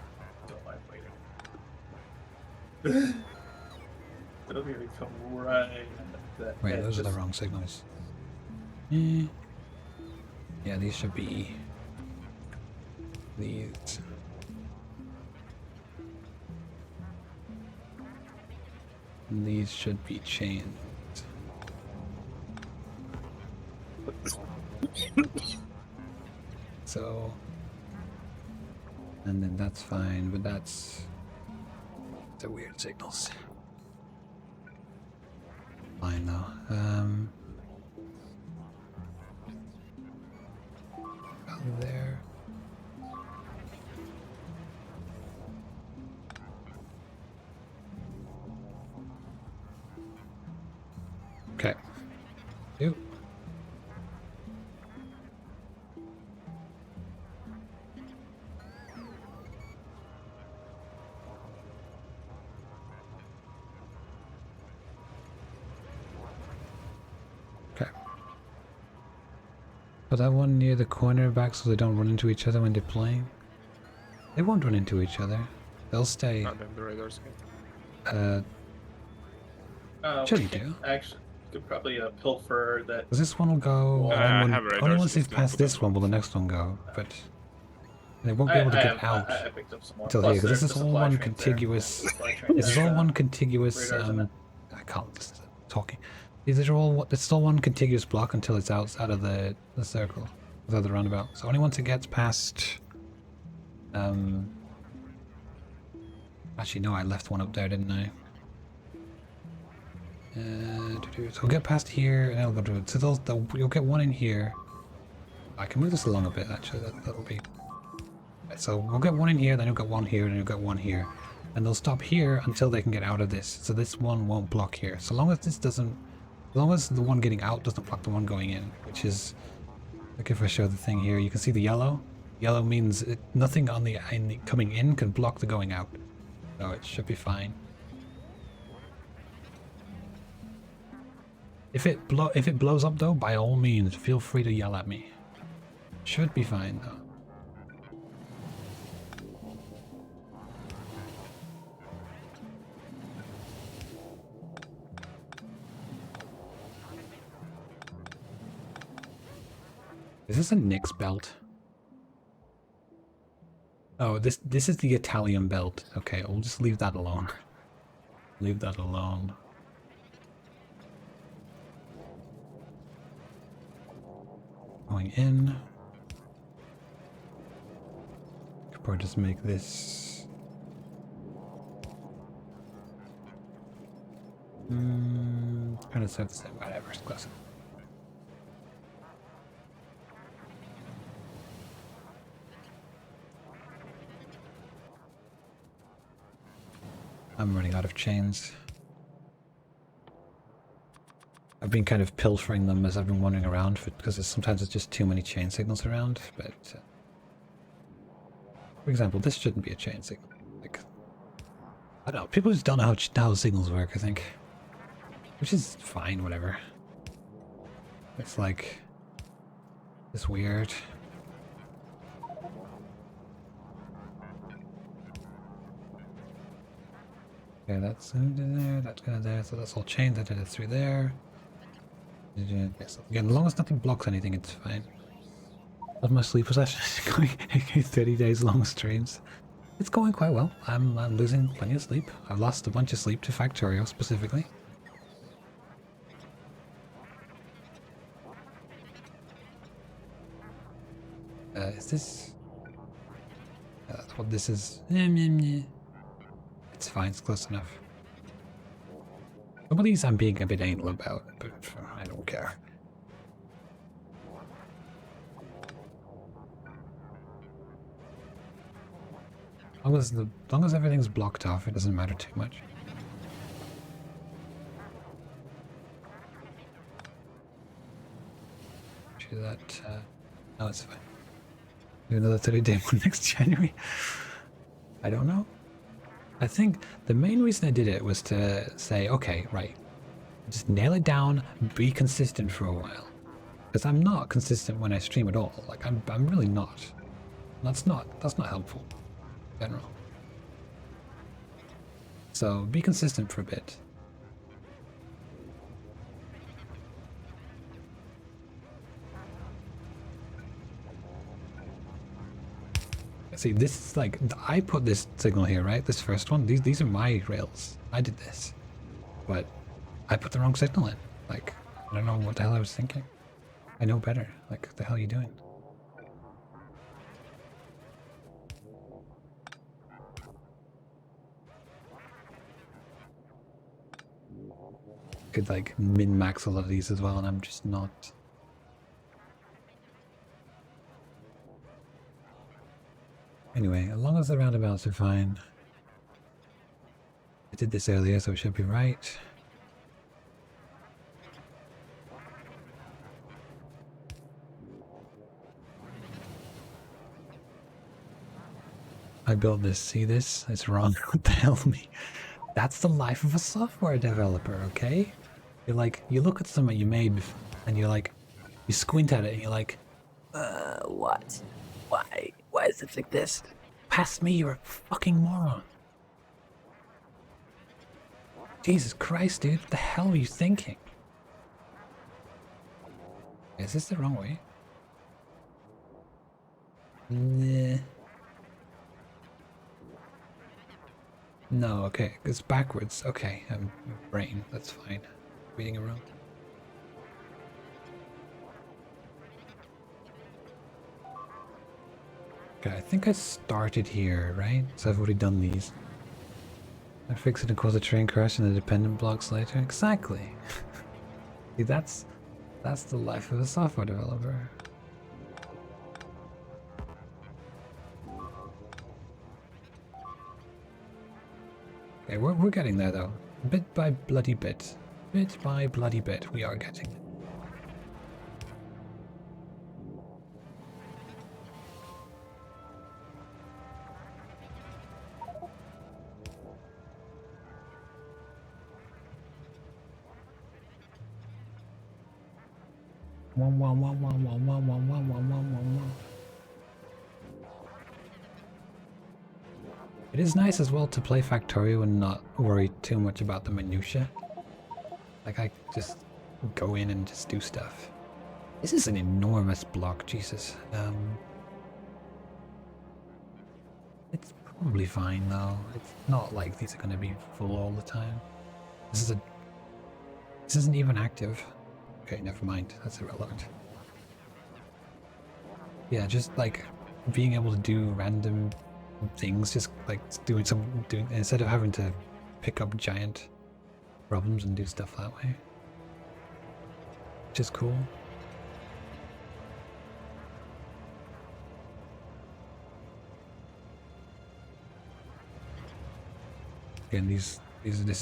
Don't mind waiting. It'll be come right at that. Wait, edge. those are the wrong signals. Yeah, these should be these. And these should be chained. So, and then that's fine, but that's the weird signals. Fine though. About there. Okay. Ew. Okay. Put that one near the corner back so they don't run into each other when they're playing. They won't run into each other. They'll stay. Not in the radars. Should do. Actually, could probably pilfer that. Because this one will go. I and then have only radars, once they've just passed put this that one will the next one go. But they won't be able to get out I picked up some more. until Plus, here. Because this there's is the all supply one trains there. contiguous. Supply train This is has, all one contiguous. radars in it. I can't just talking. These are all. It's all one contiguous block until it's out of the circle, out of the roundabout. So only once it gets past. Actually, no, I left one up there, didn't I? So we'll get past here, and it'll go to it. So you'll get one in here. I can move this along a bit, actually. That'll be. Right, so we'll get one in here, then you'll get one here, then you'll get one here, and they'll stop here until they can get out of this. So this one won't block here. So long as this doesn't, as long as the one getting out doesn't block the one going in, which is. Like if I show the thing here, you can see the yellow. Yellow means nothing on the coming in can block the going out. So it should be fine. If it blows up though, by all means, feel free to yell at me. Should be fine though. Is this a Nyx belt? Oh, this is the Italian belt. Okay, we'll just leave that alone. Leave that alone. Going in. Could probably just make this. Kind of set the same. Whatever, it's close. I'm running out of chains. I've been kind of pilfering them as I've been wandering around because sometimes it's just too many chain signals around. But for example, this shouldn't be a chain signal. Like, I don't know. People just don't know how signals work, I think. Which is fine, whatever. It's like, it's weird. Okay, that's going to there, that's going to there, so that's all chained, I did it through there. Okay, so again, as long as nothing blocks anything, it's fine. How's my sleep session going? 30 days long streams. It's going quite well. I'm losing plenty of sleep. I've lost a bunch of sleep to Factorio specifically. Is this... that's what this is. It's fine, it's close enough. Some of these I'm being a bit anal about, but I don't care. As long as everything's blocked off, it doesn't matter too much. Do that. No, it's fine. Do another 30-day one next January. I don't know. I think the main reason I did it was to say, okay, right, just nail it down, be consistent for a while. Because I'm not consistent when I stream at all. Like I'm really not. That's not helpful in general. So be consistent for a bit. See, this is like, I put this signal here, right? This first one, these are my rails. I did this. But I put the wrong signal in. Like, I don't know what the hell I was thinking. I know better. Like, what the hell are you doing? Could like min-max a lot of these as well, and I'm just not. Anyway, as long as the roundabouts are fine. I did this earlier, so it should be right. I built this, see this? It's wrong. What the hell me? That's the life of a software developer, okay? You're like, you look at something you made and you're like, you squint at it and you're like, what? Why? Why is it like this? Past me, you're a fucking moron. Jesus Christ, dude. What the hell were you thinking? Is this the wrong way? Nah. No, okay. It's backwards. Okay, I'm brain. That's fine. Reading it wrong. Okay, I think I started here, right? So I've already done these. I fix it and cause a train crash and the dependent blocks later. Exactly. See, that's the life of a software developer. Okay, we're getting there though. Bit by bloody bit. Bit by bloody bit, we are getting it. It is nice as well to play Factorio and not worry too much about the minutia. Like I just go in and just do stuff. This is an enormous block, Jesus. It's probably fine though. It's not like these are going to be full all the time. This isn't even active. Okay, never mind. That's irrelevant. Yeah, just like being able to do random things, just like doing instead of having to pick up giant problems and do stuff that way. Which is cool. Again, this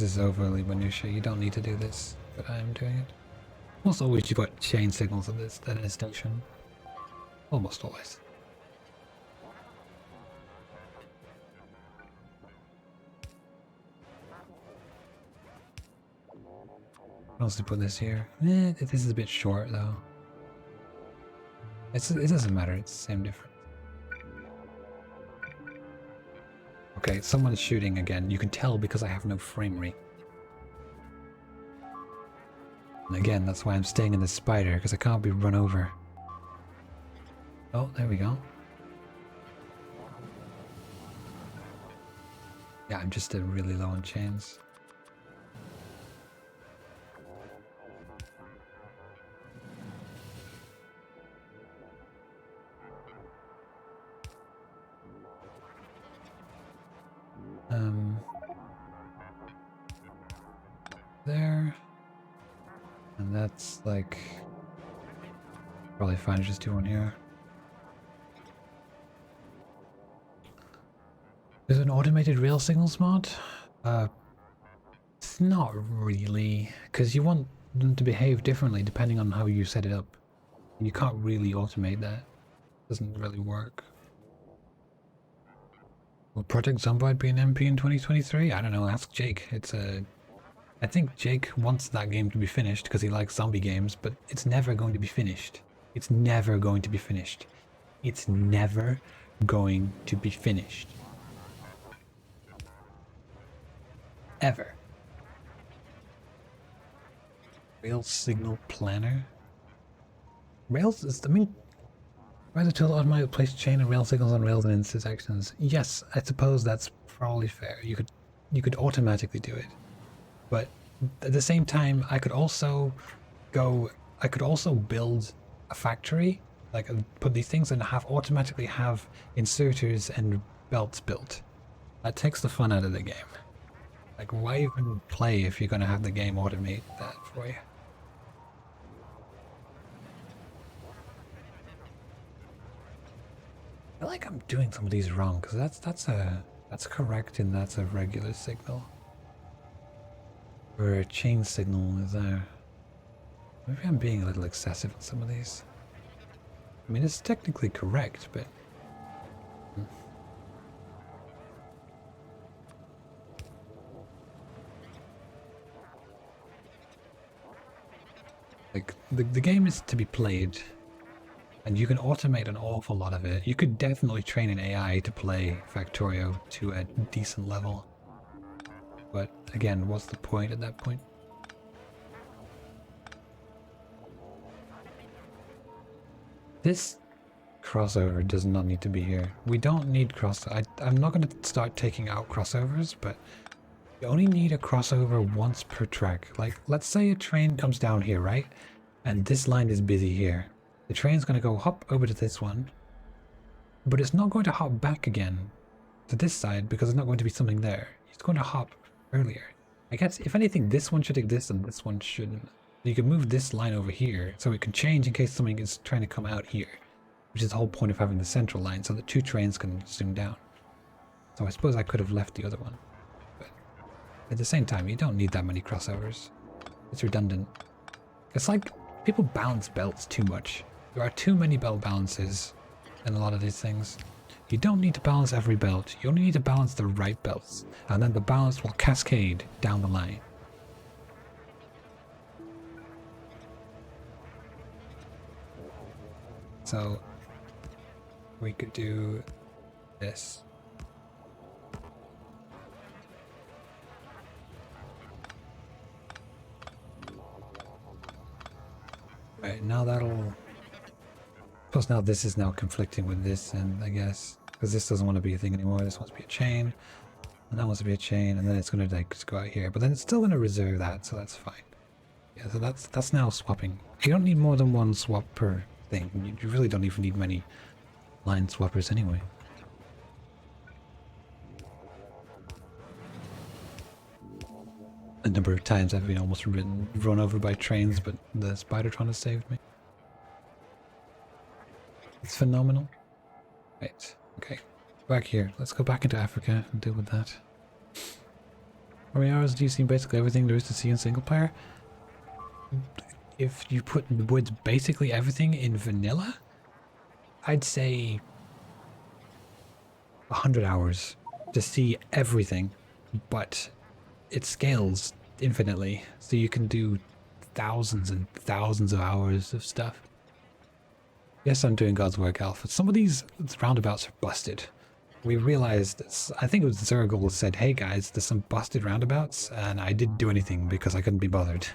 is overly minutiae. You don't need to do this, but I am doing it. Almost always you've got chain signals at this station. Almost always. What else to put this here? This is a bit short though. It doesn't matter, it's the same difference. Okay, someone's shooting again. You can tell because I have no frame rate. And again, that's why I'm staying in the spider, because I can't be run over. Oh, there we go. Yeah, I'm just really low on chains. There. And that's like probably fine to just do one here. Is it an automated rail signals mod? It's not really, because you want them to behave differently depending on how you set it up. You can't really automate that. It doesn't really work. Will Project Zomboid be an MP in 2023? I don't know, ask Jake. I think Jake wants that game to be finished because he likes zombie games, but it's never going to be finished. It's never going to be finished. It's never going to be finished. Ever. Rail signal planner? Rails is, I mean, why the tool automatically place chain and rail signals on rails and intersections? Yes, I suppose that's probably fair. You could automatically do it. But at the same time, I could also build a factory, like put these things and automatically have inserters and belts built. That takes the fun out of the game. Like, why even play if you're going to have the game automate that for you? I feel like I'm doing some of these wrong, because that's correct and that's a regular signal. Or a chain signal is there. Maybe I'm being a little excessive on some of these. I mean, it's technically correct, but... Like, the game is to be played, and you can automate an awful lot of it. You could definitely train an AI to play Factorio to a decent level. But again, what's the point at that point? This crossover does not need to be here. We don't need I'm not going to start taking out crossovers, but you only need a crossover once per track. Like, let's say a train comes down here, right? And this line is busy here. The train's going to go hop over to this one, but it's not going to hop back again to this side because there's not going to be something there. It's going to hop earlier. I guess, if anything, this one should exist and this one shouldn't. You can move this line over here so it can change in case something is trying to come out here, which is the whole point of having the central line so that two trains can zoom down. So I suppose I could have left the other one, but at the same time, you don't need that many crossovers. It's redundant. It's like people balance belts too much. There are too many belt balances in a lot of these things. You don't need to balance every belt. You only need to balance the right belts, and then the balance will cascade down the line. So we could do this. Right, now that'll Plus now this is now conflicting with this, and I guess because this doesn't want to be a thing anymore. This wants to be a chain, and that wants to be a chain, and then it's going to like just go out here. But then it's still going to reserve that, so that's fine. Yeah, so that's now swapping. You don't need more than one swap per thing. You really don't even need many line swappers anyway. A number of times I've been almost run over by trains, but the Spidertron has saved me. It's phenomenal. Right, okay. Back here. Let's go back into Africa and deal with that. How many hours do you see basically everything there is to see in single player? If you put the words basically everything in vanilla, I'd say 100 hours to see everything, but it scales infinitely, so you can do thousands and thousands of hours of stuff. Yes, I'm doing God's work, Alpha. Some of these roundabouts are busted. We realized, I think it was Zergal who said, hey guys, there's some busted roundabouts, and I didn't do anything because I couldn't be bothered.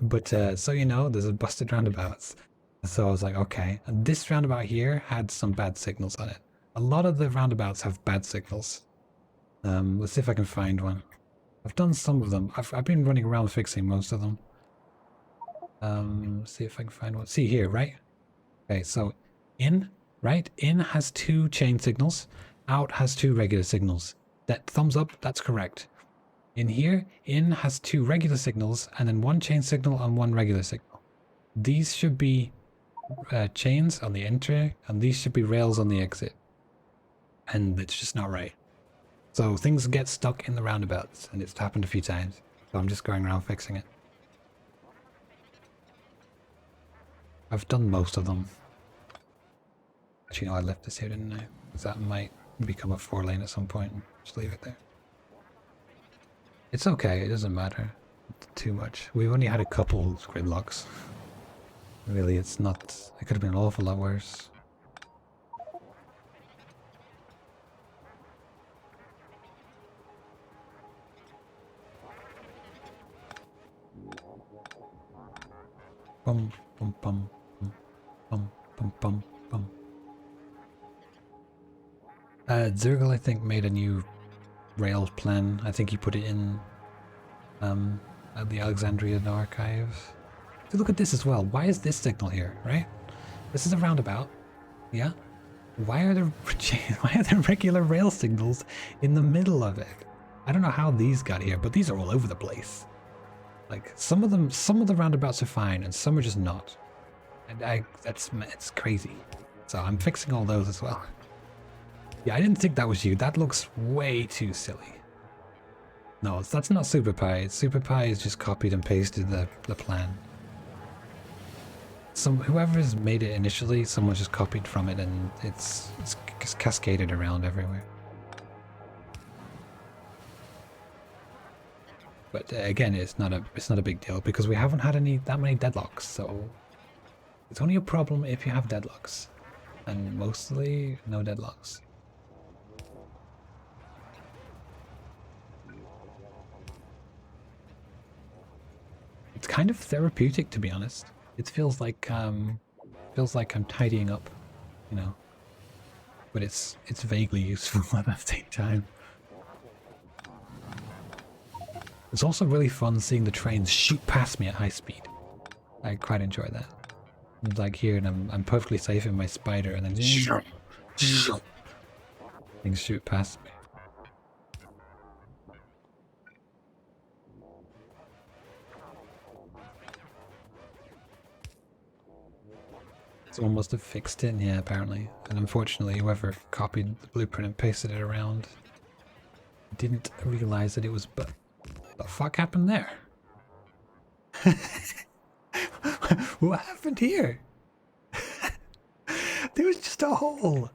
But so you know, there's a busted roundabouts. So I was like, okay. And this roundabout here had some bad signals on it. A lot of the roundabouts have bad signals. Let's see if I can find one. I've done some of them. I've been running around fixing most of them. See if I can find one. See here, right? Okay, so in, right? In has 2 chain signals. Out has 2 regular signals. That thumbs up, that's correct. In here, in has 2 regular signals and then 1 chain signal and 1 regular signal. These should be chains on the entry and these should be rails on the exit. And it's just not right. So things get stuck in the roundabouts, and it's happened a few times. So I'm just going around fixing it. I've done most of them. Actually, no, I left this here, didn't I? Because that might become a 4-lane at some point. Just leave it there. It's okay, it doesn't matter too much. We've only had a couple gridlocks. Really, it's not... It could have been an awful lot worse. Bum, bum, bum, bum, bum, bum, bum. Zergal, I think, made a new rail plan. I think he put it in at the Alexandrian archive. So look at this as well. Why is this signal here, right? This is a roundabout. Yeah? Why are there regular rail signals in the middle of it? I don't know how these got here, but these are all over the place. Like some of the roundabouts are fine and some are just not. And it's crazy. So I'm fixing all those as well. Yeah, I didn't think that was you. That looks way too silly. No, that's not SuperPie. SuperPie is just copied and pasted the plan. Whoever's made it initially, someone just copied from it and it's cascaded around everywhere. But again, it's not a big deal because we haven't had that many deadlocks, so it's only a problem if you have deadlocks, and mostly no deadlocks. It's kind of therapeutic, to be honest. It feels like I'm tidying up, you know. But it's vaguely useful at the same time. It's also really fun seeing the trains shoot past me at high speed. I quite enjoy that. I'm like here, and I'm perfectly safe in my spider, and then things shoot past me. Someone must have fixed it, yeah, apparently. And unfortunately, whoever copied the blueprint and pasted it around didn't realize that it was... But the fuck happened there? What happened here? There was just a hole.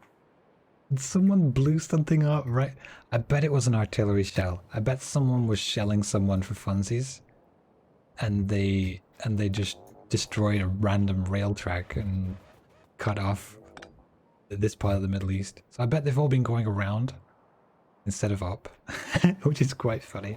Someone blew something up, right? I bet it was an artillery shell. I bet someone was shelling someone for funsies, and they just destroyed a random rail track and cut off this part of the Middle East. So I bet they've all been going around instead of up, which is quite funny.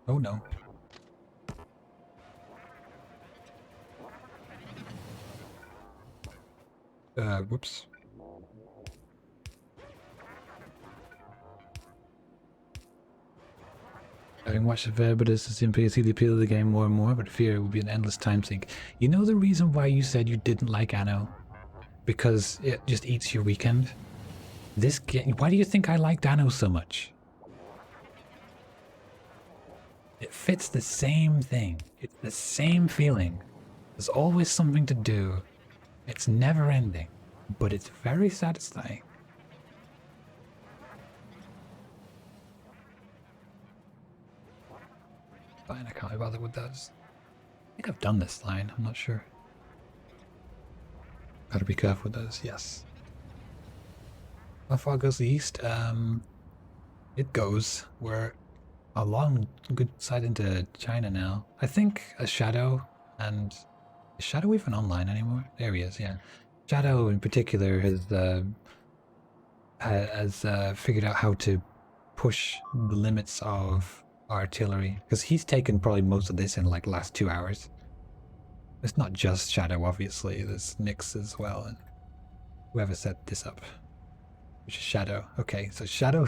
Oh no. Whoops. Having watched the Verbitis simply see the appeal of the game more and more, but fear it would be an endless time sink. You know the reason why you said you didn't like Anno? Because it just eats your weekend? This game, why do you think I liked Anno so much? It fits the same thing. It's the same feeling. There's always something to do. It's never ending, but it's very satisfying. Fine, I can't be bothered with those. I think I've done this line, I'm not sure. Gotta be careful with those, yes. How far goes the east? It goes. We're a long, good side into China now. I think a Shadow, and is Shadow even online anymore? There he is, yeah. Shadow in particular has figured out how to push the limits of artillery, because he's taken probably most of this in like last 2 hours. It's not just Shadow, obviously. There's Nyx as well, and whoever set this up, which is Shadow. Okay, so Shadow,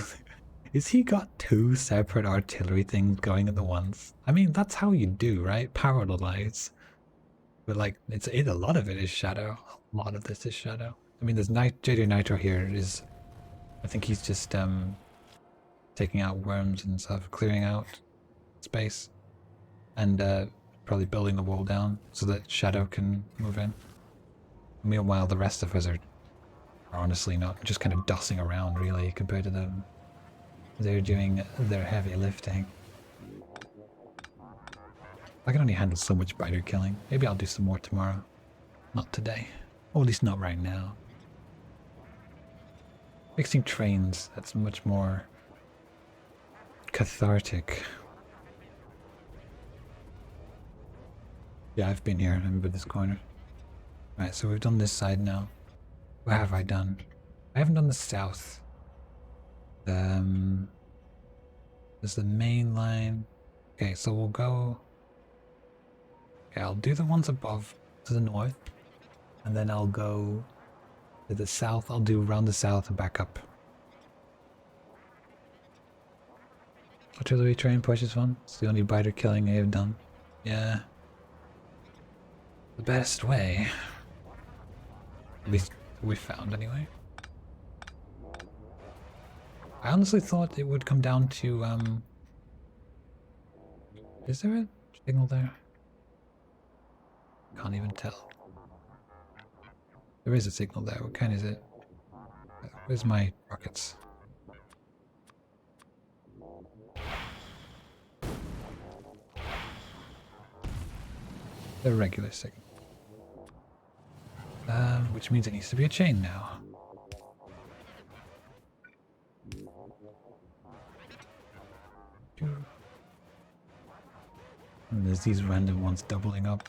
is he got 2 separate artillery things going at the once? I mean, that's how you do, right? Parallelize. But like, a lot of it is Shadow. A lot of this is Shadow. I mean, there's JD Nitro here. Is, I think he's just taking out worms and stuff, clearing out space, and probably building the wall down so that Shadow can move in. Meanwhile, the rest of us are honestly not, just kind of dossing around really compared to them. They're doing their heavy lifting. I can only handle so much biter killing. Maybe I'll do some more tomorrow. Not today. Or at least not right now. Fixing trains, that's much more cathartic. Yeah, I've been here. I remember this corner. Right, so we've done this side now. What have I done? I haven't done the south. There's the main line. Okay, so we'll go... Okay, I'll do the ones above to the north. And then I'll go to the south. I'll do around the south and back up. Artillery train push is fun. It's the only biter killing I have done. Yeah. The best way. At least we found anyway. I honestly thought it would come down to, is there a signal there? Can't even tell. There is a signal there. What kind is it? Where's my rockets? They're regular signal. Which means it needs to be a chain now. And there's these random ones doubling up.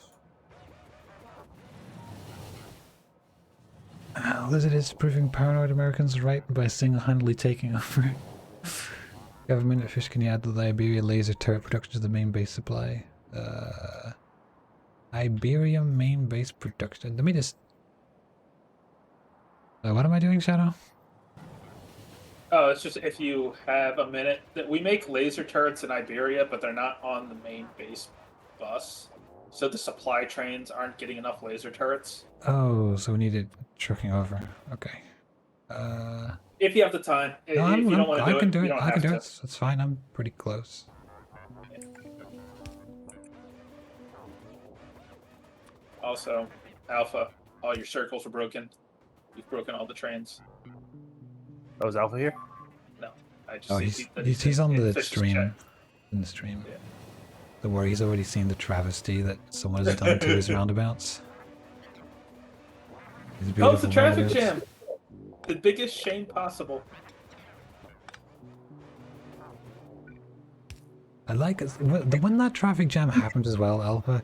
Lizard is proving paranoid Americans right by single-handedly taking over. Government fish, can you add the Liberia laser turret production to the main base supply? Iberia main base production. Let me just... what am I doing, Shadow? Oh, it's just if you have a minute. That we make laser turrets in Iberia, but they're not on the main base bus. So the supply trains aren't getting enough laser turrets. Oh, so we need it trucking over. Okay. If you have the time. No, If you don't want to do it, I can do you it. don't I have can do to. it. It's fine. I'm pretty close. Also, Alpha, all your circles are broken. You've broken all the trains. Oh, is Alpha here? No, I just Oh, see that he's on the Fish's stream. chat. In the stream. Yeah. Don't worry, he's already seen the travesty that someone has done to his roundabouts. His Oh, it's a beautiful traffic roundabouts. jam! The biggest shame possible. I like it. When that traffic jam happened as well, Alpha,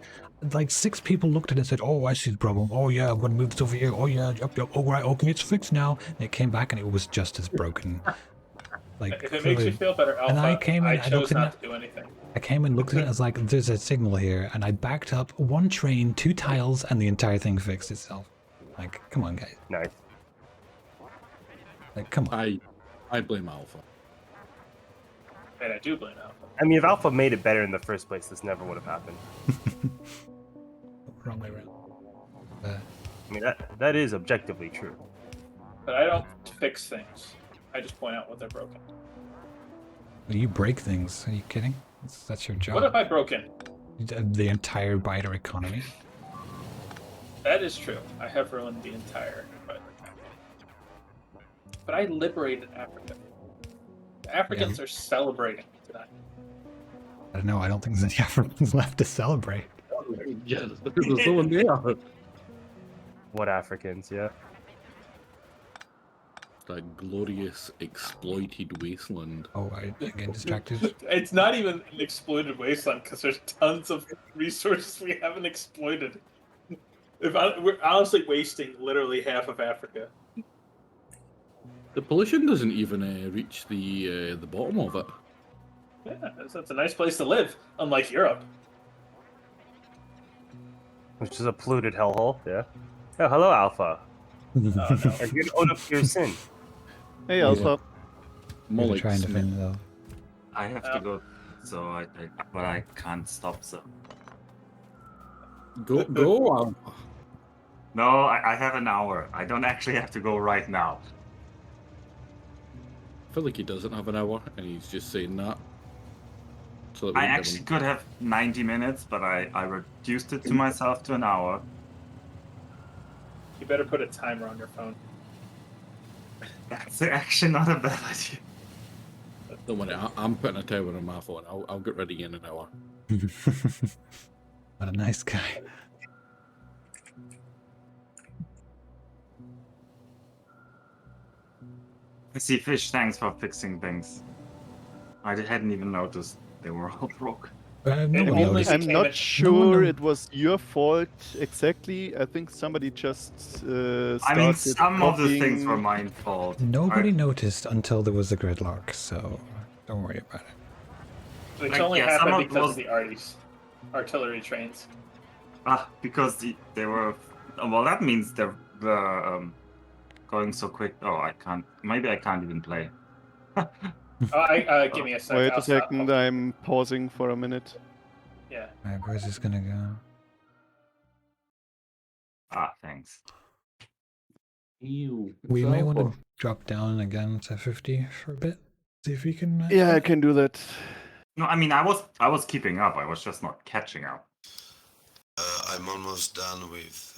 like 6 people looked at it and said, oh, I see the problem. Oh, yeah, I'm going to move this over here. Oh, yeah, yep. Oh, right, okay, it's fixed now. And it came back and it was just as broken. Like, If it makes you clearly- feel better, Alpha, And I came in, I chose looked in not it- to do anything. I came and looked at it, I was like, there's a signal here, and I backed up 1 train, 2 tiles, and the entire thing fixed itself. Like, come on, guys. Nice. Like, come on. I blame Alpha. And I do blame Alpha. I mean, if Alpha made it better in the first place, this never would have happened. Wrong way around. I mean, that is objectively true. But I don't fix things. I just point out what they're broken. You break things. Are you kidding? That's your job. What have I broken? The entire biter economy. That is true. I have ruined the entire economy. But I liberated Africa. The Africans are celebrating tonight. I don't know. I don't think there's any Africans left to celebrate. Yeah, there's no one there. What Africans? Yeah. That glorious exploited wasteland. Oh, I get distracted. It's not even an exploited wasteland because there's tons of resources we haven't exploited. We're honestly wasting literally half of Africa. The pollution doesn't even reach the bottom of it. Yeah, that's a nice place to live, unlike Europe. Which is a polluted hellhole. Yeah. Oh, hello, Alpha. Oh, no. Are you gonna own up to your sin? Hey, Alpha. More You're like trying to Smith. find it though. I have to go, so but I can't stop. So Go. no, I have an hour. I don't actually have to go right now. I feel like he doesn't have an hour, and he's just saying that. So that we I can give actually him- could have 90 minutes, but I reduced it to myself to an hour. You better put a timer on your phone. That's actually not a bad idea. Don't worry, I'm putting a timer on my phone. I'll get ready in an hour. What a nice guy. I see Fish, thanks for fixing things. I hadn't even noticed they were all broke. No It one only noticed. I'm became not a- sure no. it was your fault exactly. I think somebody just started I mean, some of the things copying- were my fault. Nobody noticed until there was a gridlock, so don't worry about it. Which Like, only yeah, some happened of because was- of the artillery trains. Because they were. Well, that means they're going so quick. Oh, I can't. Maybe I can't even play. Give me a second. Wait I'll a stop. second, I'm pausing for a minute. Yeah. Alright, where's this gonna go? Thanks. Ew. We it's may want Alpha. to drop down again to 50 for a bit. See if we can. Yeah, I can do that. No, I mean I was keeping up. I was just not catching up. I'm almost done with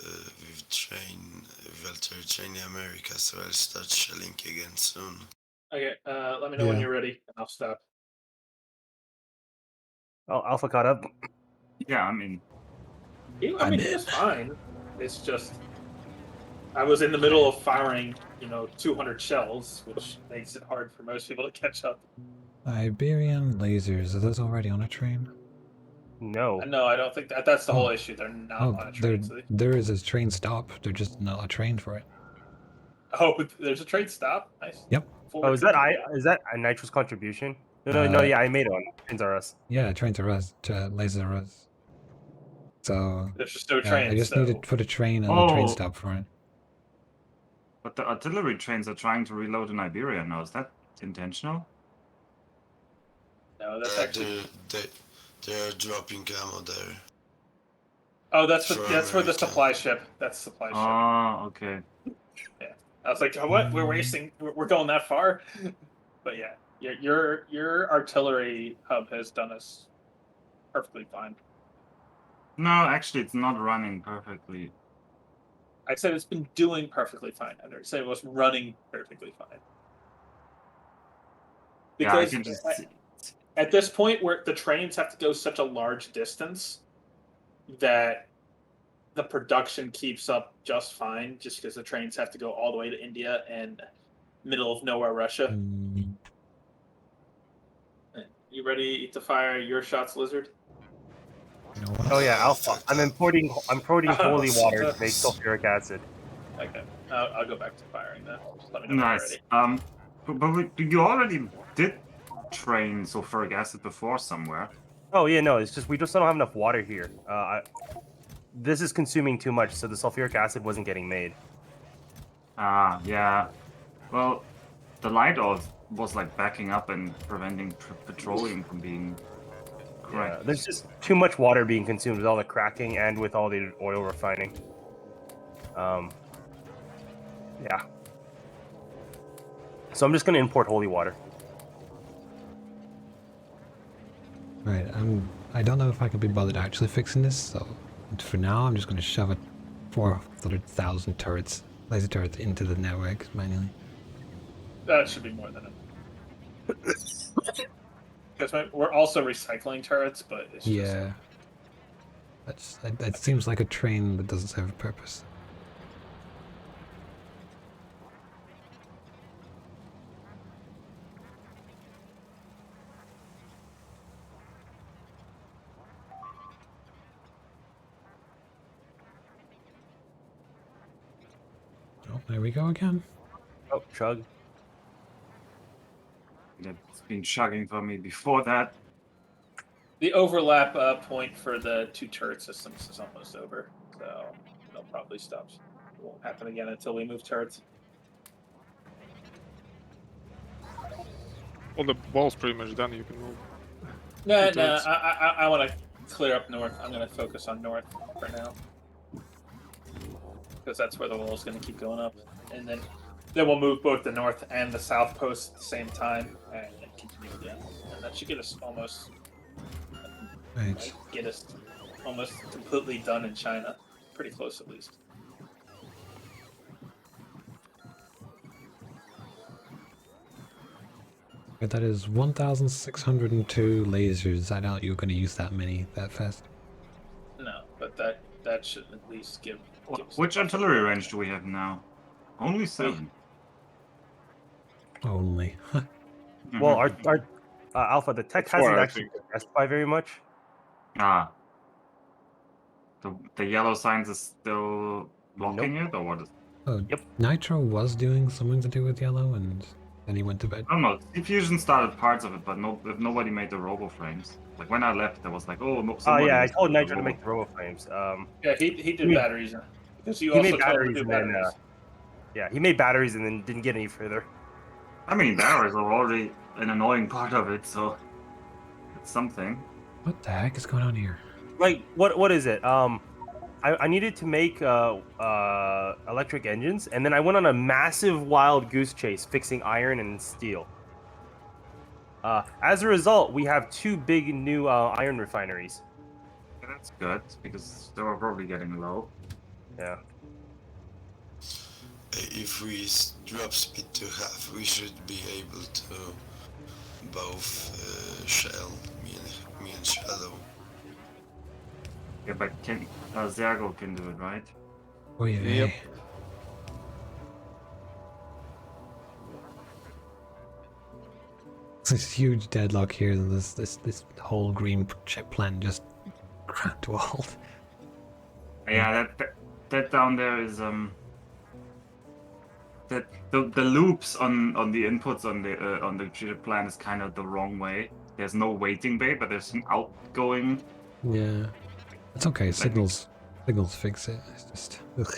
Velter Train America, so I'll start shelling again soon. Okay. Let me know when Yeah. you're ready, and I'll stop. Oh, Alpha caught up. Yeah, I mean, I mean, it was fine. It's just I was in the middle of firing, 200 shells, which makes it hard for most people to catch up. Iberian lasers. Are those already on a train? No. No, I don't think that's the whole Oh. issue. They're not Oh, on a train. So there is a train stop. They're just not a train for it. there's a train stop. Nice. Yep. Oh, is that a nitrous contribution? No, yeah, I made one. Trains are us. Yeah, train to res, to laser res. So There's just no yeah, trains. I just so. need to put a train and a train Oh. stop for it. but the artillery trains are trying to reload in Iberia now. Is that intentional? No, that's actually. They're dropping ammo there. Oh, that's for for the America. supply ship. That's the supply ship. Oh, okay. I was like, what? We're wasting. We're going that far? But yeah, your artillery hub has done us perfectly fine. No, actually, it's not running perfectly. I said it's been doing perfectly fine. I didn't say it was running perfectly fine. Yeah, I Because can just see. at this point, where the trains have to go such a large distance that the production keeps up just fine, just because the trains have to go all the way to India and middle of nowhere Russia. Mm, You ready to fire your shots, Lizard? you know what? Oh yeah, Alpha. I'm importing holy Oh, water to shit. make sulfuric acid. Okay, I'll go back to firing then. Just let me know when you're Nice. ready. you already did train sulfuric acid before somewhere. Oh yeah, no, it's just we just don't have enough water here. This is consuming too much, so the sulfuric acid wasn't getting made. Ah, yeah. Well, the light was like backing up and preventing petroleum from being cracked. Yeah, there's just too much water being consumed with all the cracking and with all the oil refining. Yeah. So I'm just gonna import holy water. Right, I don't know if I can be bothered actually fixing this, so for now I'm just going to shove 400,000 turrets, laser turrets into the network manually. That should be more than it. Because we're also recycling turrets, but it's Yeah. That seems like a train that doesn't serve a purpose. Oh, there we go again. Oh, chug. It's been chugging for me before that. the overlap point for the 2 turret systems is almost over, so it'll probably stop. It won't happen again until we move turrets. Well, the wall's pretty much done. You can move. No, Two no, turrets. I want to clear up north. I'm going to focus on north for now, because that's where the wall is going to keep going up, and then we'll move both the north and the south posts at the same time, and then continue again. And that should get us almost completely done in China. Pretty close, at least. But that is 1,602 lasers. I doubt you're going to use that many that fast. No, but that should at least give us Which artillery range do we have now? Only 7. Only. Well, our Alpha, the tech hasn't 4, I actually think. progressed by very much. Ah. The yellow signs is still blocking it, or what is? Oh, Yep. Nitro was doing something to do with yellow, and then he went to bed. I don't know. Diffusion started parts of it, but nobody made the robo frames. Like when I left, there was like, oh no. Oh somebody yeah, I was told doing the Nitro to make the robo. robo frames. Yeah, he did He- batteries, because you he also made told him to batteries do and then, batteries. Yeah, he made batteries and then didn't get any further. I mean, batteries are already an annoying part of it, so it's something. What the heck is going on here? Like, what is it? I needed to make electric engines, and then I went on a massive wild goose chase fixing iron and steel. As a result, we have 2 big new iron refineries. Yeah, that's good because they were probably getting low. Yeah. If we drop speed to half, we should be able to both shell, me and Shadow. Yeah, but Zergo can do it, right? Oh yeah. Yep. This huge deadlock here. This whole green chip plant just ground to a halt. Yeah, that down there is that the loops on the inputs on the chip plan is kind of the wrong way. There's no waiting bay, but there's an outgoing. Yeah, it's okay. Signals fix it. It's just ugh.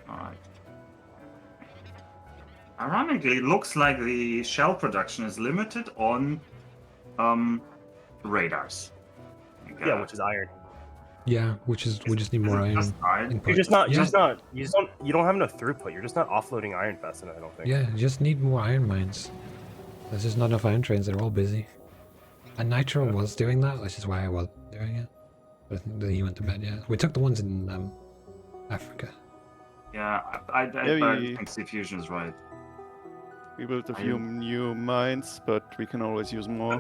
Alright. Ironically, it looks like the shell production is limited on radars. Like, Yeah, which is iron. Yeah, we just need more iron. just iron? input. You're just not, Yeah. you don't have enough throughput. You're just not offloading iron fast enough, I don't think. Yeah, you just need more iron mines. There's just not enough iron trains. They're all busy. And Nitro was doing that, which is why I was doing it. But I think that he went to bed. Yeah, we took the ones in Africa. Yeah, I think C-Fusion is right. We built a few new mines, but we can always use more.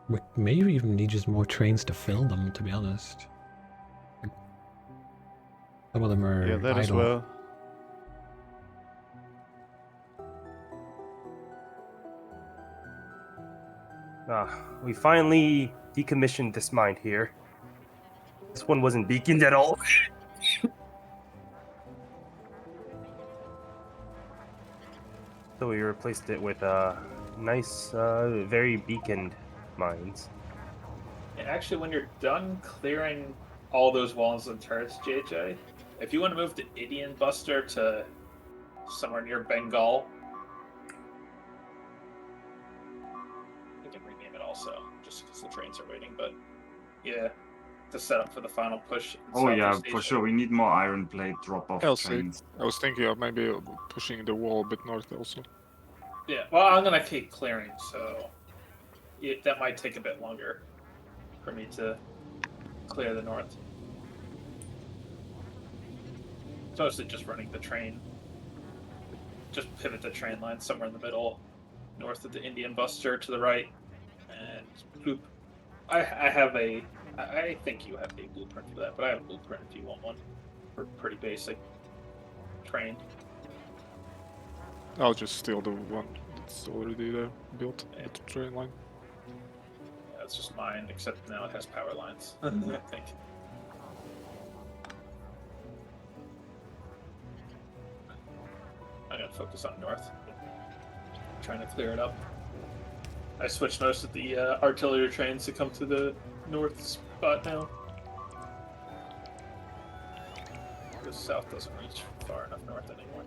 We maybe even need just more trains to fill them, to be honest. Some of them are Yeah, that idle. as well. We finally decommissioned this mine here. This one wasn't beaconed at all. So we replaced it with nice, very beaconed mines. And actually, when you're done clearing all those walls and turrets, JJ, if you want to move the Indian Buster to somewhere near Bengal, you can rename it also, just because the trains are waiting. But yeah, to set up for the final push. In Oh yeah, Southeast for Asia. sure. We need more iron plate drop-off trains. I was thinking of maybe pushing the wall a bit north also. Yeah, well, I'm gonna keep clearing, so that might take a bit longer for me to clear the north. It's mostly just running the train. Just pivot the train line somewhere in the middle, north of the Indian Buster to the right, and bloop. I have a. I think you have a blueprint for that, but I have a blueprint if you want one. For pretty basic train. I'll just steal the one that's already there, built with the train line. Yeah, it's just mine, except now it has power lines. I think. I'm gonna focus on north. Trying to clear it up. I switched most of the artillery trains to come to the north spot now. Because south doesn't reach far enough north anymore.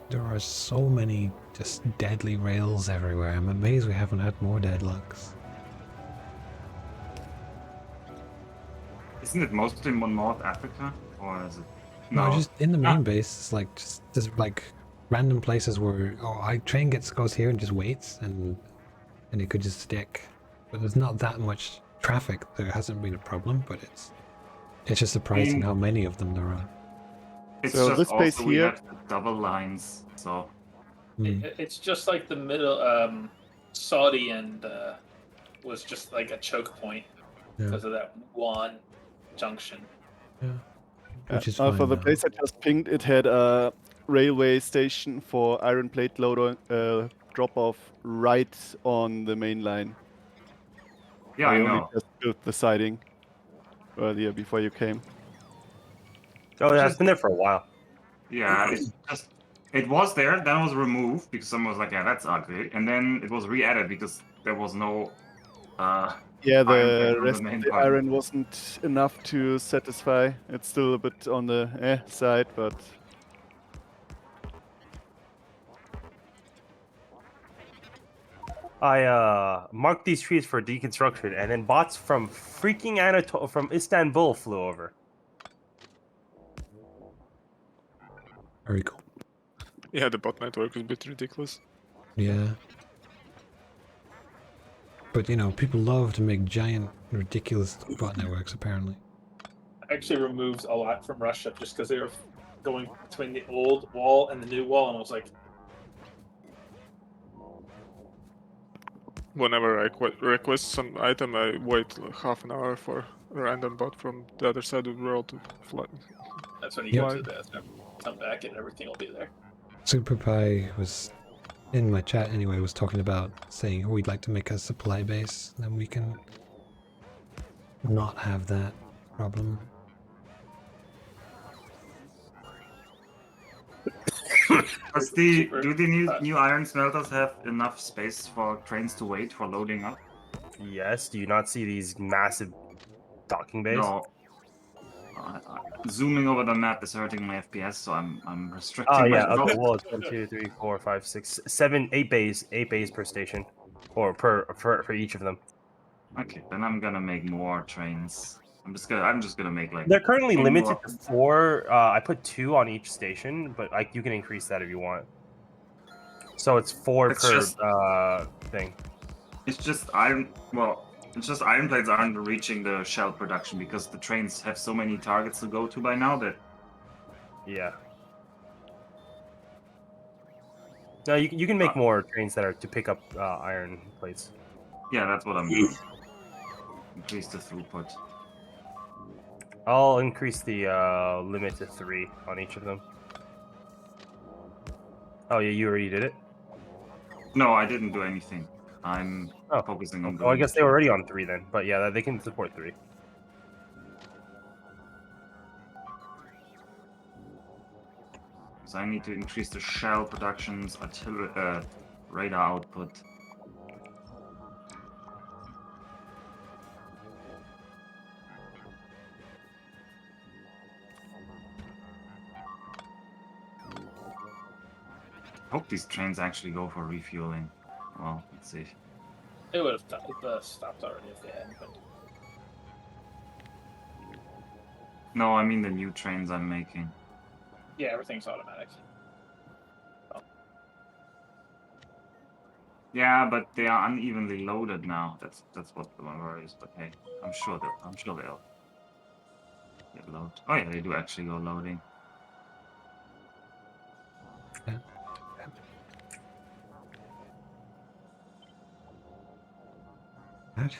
There are so many just deadly rails everywhere. I'm amazed we haven't had more deadlocks. Isn't it mostly North Africa, or is it? No, just in the Ah. main base, it's like just there's like random places where train goes here and just waits and it could just stick. But there's not that much traffic. There hasn't been a problem, but it's just surprising how many of them there are. It's So just this space also we here- have the double lines, so It's just like the middle. Saudi and was just like a choke point because of that one junction. Yeah. Which is for fine the now. place I just pinged, it had a railway station for iron plate loader drop-off right on the main line. yeah, I only know. just built the siding earlier before you came. Oh, yeah, it's been there for a while. Yeah, it was there, then it was removed because someone was like, "Yeah, that's ugly," and then it was re-added because there was no. Yeah, iron the plate on rest main of the part. iron wasn't enough to satisfy. It's still a bit on the side, but I marked these trees for deconstruction, and then bots from freaking from Istanbul flew over. Very cool. Yeah, the bot network is a bit ridiculous. Yeah. But you know, people love to make giant, ridiculous bot networks. Apparently. I actually removed a lot from Russia just because they were going between the old wall and the new wall, and I was like, Whenever I request some item, I wait like half an hour for a random bot from the other side of the world to fly. that's when you Yep. go to the bathroom, come back, and everything will be there. Super Pie was in my chat anyway. Was talking about saying, "Oh, we'd like to make a supply base, then we can not have that problem." Do the new iron smelters have enough space for trains to wait for loading up? Yes, do you not see these massive docking bays? No. Zooming over the map is hurting my FPS, so I'm restricting Oh yeah, myself. okay. Well, it's 1, 2, 3, 4, 5, 6, 7, 8 bays, 8 bays per station, or for each of them. Okay, then I'm gonna make more trains. I'm just gonna make like. They're currently 10 limited more. to 4. I put 2 on each station, but like you can increase that if you want. So it's 4 It's per just- thing. It's just iron. Well, it's just iron plates aren't reaching the shell production because the trains have so many targets to go to by now that. Yeah. No, you can make more trains that are to pick up iron plates. Yeah, that's what I'm doing. Increase the throughput. I'll increase the limit to 3 on each of them. Oh yeah, you already did it. No, I didn't do anything. I'm focusing on. Oh, I guess they were already on 3 then. But yeah, they can support 3. So I need to increase the shell productions, artillery, radar output. I hope these trains actually go for refueling. Well, let's see. It would have stopped already if they hadn't. But No, I mean the new trains I'm making. yeah, everything's automatic. Yeah, but they are unevenly loaded now. That's what the one worries. But hey, I'm sure they'll get load. Oh yeah, they do actually go loading. Yeah. What?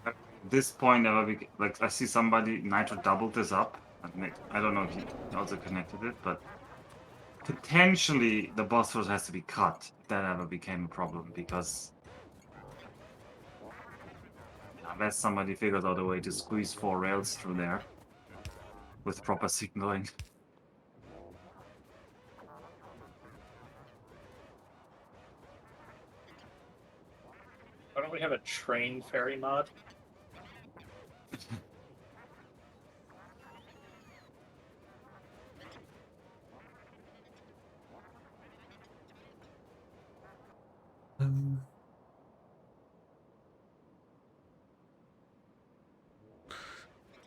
At this point, like I see somebody Nitro doubled this up. I don't know if he also connected it, but potentially the Bosphorus has to be cut if that ever became a problem, because unless somebody figures out a way to squeeze 4 rails through there with proper signaling. Why don't we have a train ferry mod?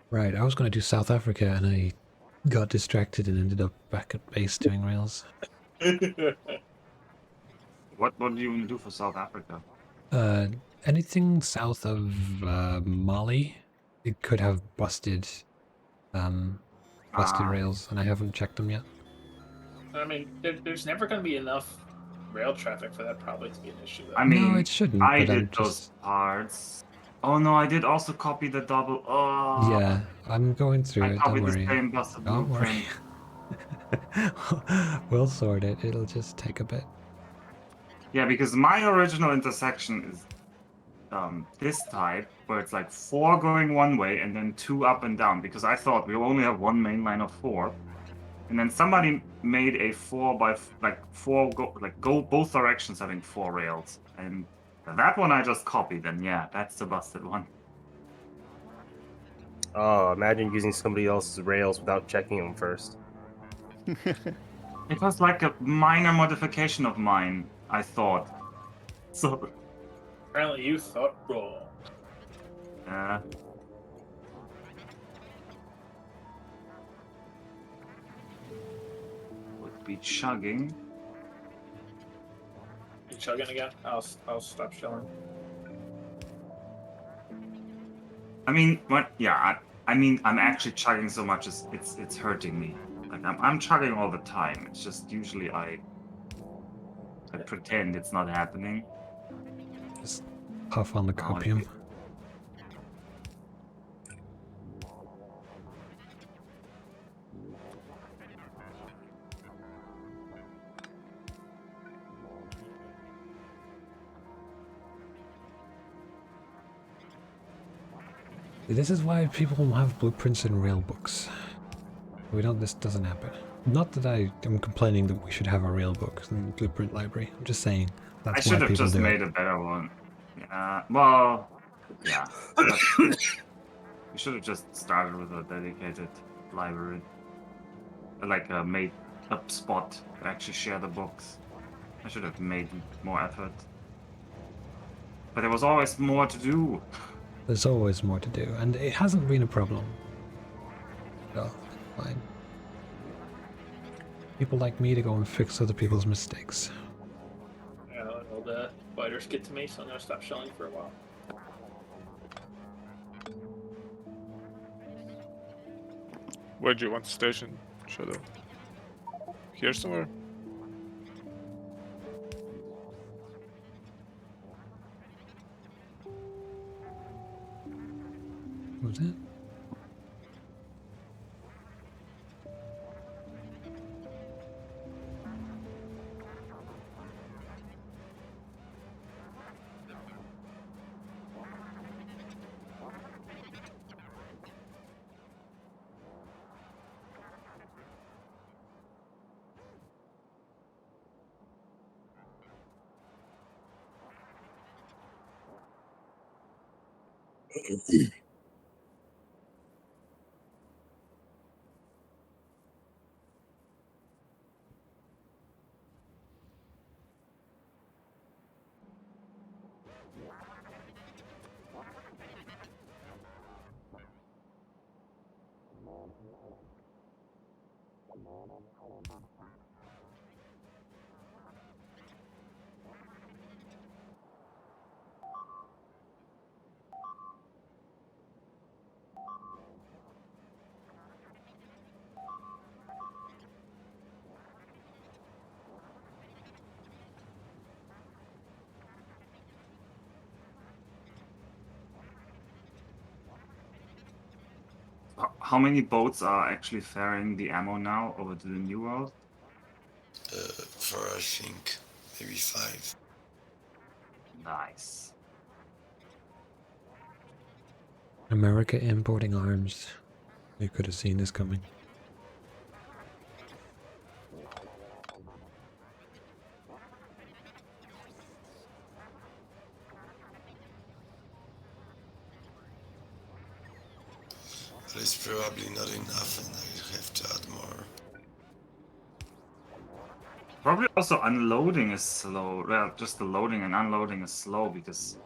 Right, I was going to do South Africa and I got distracted and ended up back at base doing rails. What do you want to do for South Africa? Anything south of Mali, it could have busted rails, and I haven't checked them yet. I mean, there's never going to be enough rail traffic for that probably to be an issue. Though. I mean, no, it shouldn't. I but did I'm those just... parts. Oh no, I did also copy the double. Oh. Yeah, I'm going through I it. Don't copied worry. the same busted Don't blueprint. worry. We'll sort it. It'll just take a bit. Yeah, because my original intersection is this type, where it's like 4 going one way and then 2 up and down, because I thought we'll only have one main line of 4. And then somebody made a 4 by go both directions having 4 rails. And that one I just copied, and yeah, that's the busted one. Oh, imagine using somebody else's rails without checking them first. It was like a minor modification of mine, I thought. So Apparently you thought wrong. Would be chugging. You chugging again? I'll stop shelling. I mean, what? Yeah, I mean, I'm actually chugging so much it's hurting me. Like I'm chugging all the time. It's just usually I pretend it's not happening. Just puff on the copium. This is why people have blueprints in rail books. We don't. This doesn't happen. Not that I am complaining that we should have a real book and blueprint library. I'm just saying I that's should why have people just do made it. a better one. Yeah. Well, yeah. But we should have just started with a dedicated library, like a made up spot to actually share the books. I should have made more effort. But there was always more to do. There's always more to do, and it hasn't been a problem. So it's fine. People like me to go and fix other people's mistakes. Yeah, well, the spiders get to me, so I'm gonna stop shelling for a while. Where do you want to station Shadow? Here somewhere? What was that? How many boats are actually ferrying the ammo now over to the New World? For I think maybe 5. Nice. America importing arms. You could have seen this coming. But it's probably not enough and I have to add more. Probably also unloading is slow. Well, just the loading and unloading is slow because...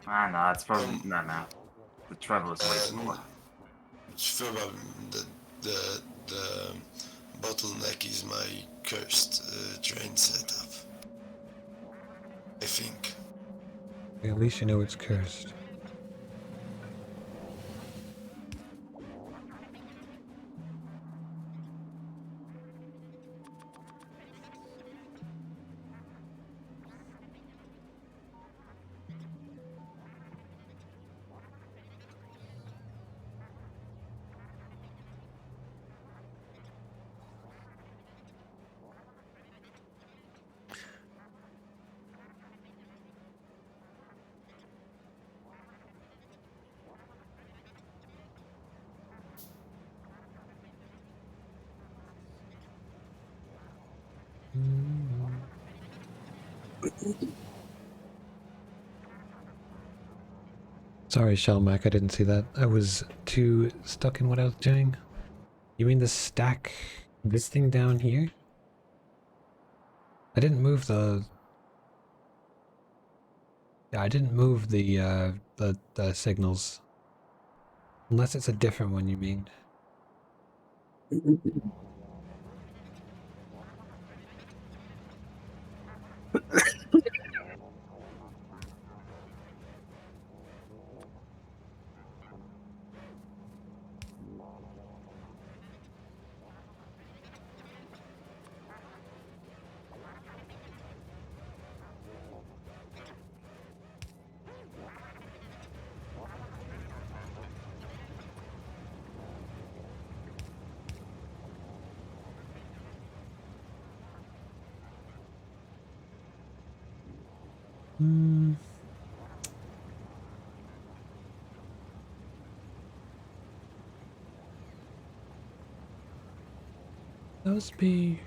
nah, it's probably... Nah. The travel is way slower. It's probably the bottleneck is my cursed train setup. I think. At least you know it's cursed. Sorry, Shellmac, I didn't see that. I was too stuck in what I was doing. You mean the stack, this thing down here? I didn't move the... Yeah, I didn't move the signals. Unless it's a different one, you mean. supposed to be...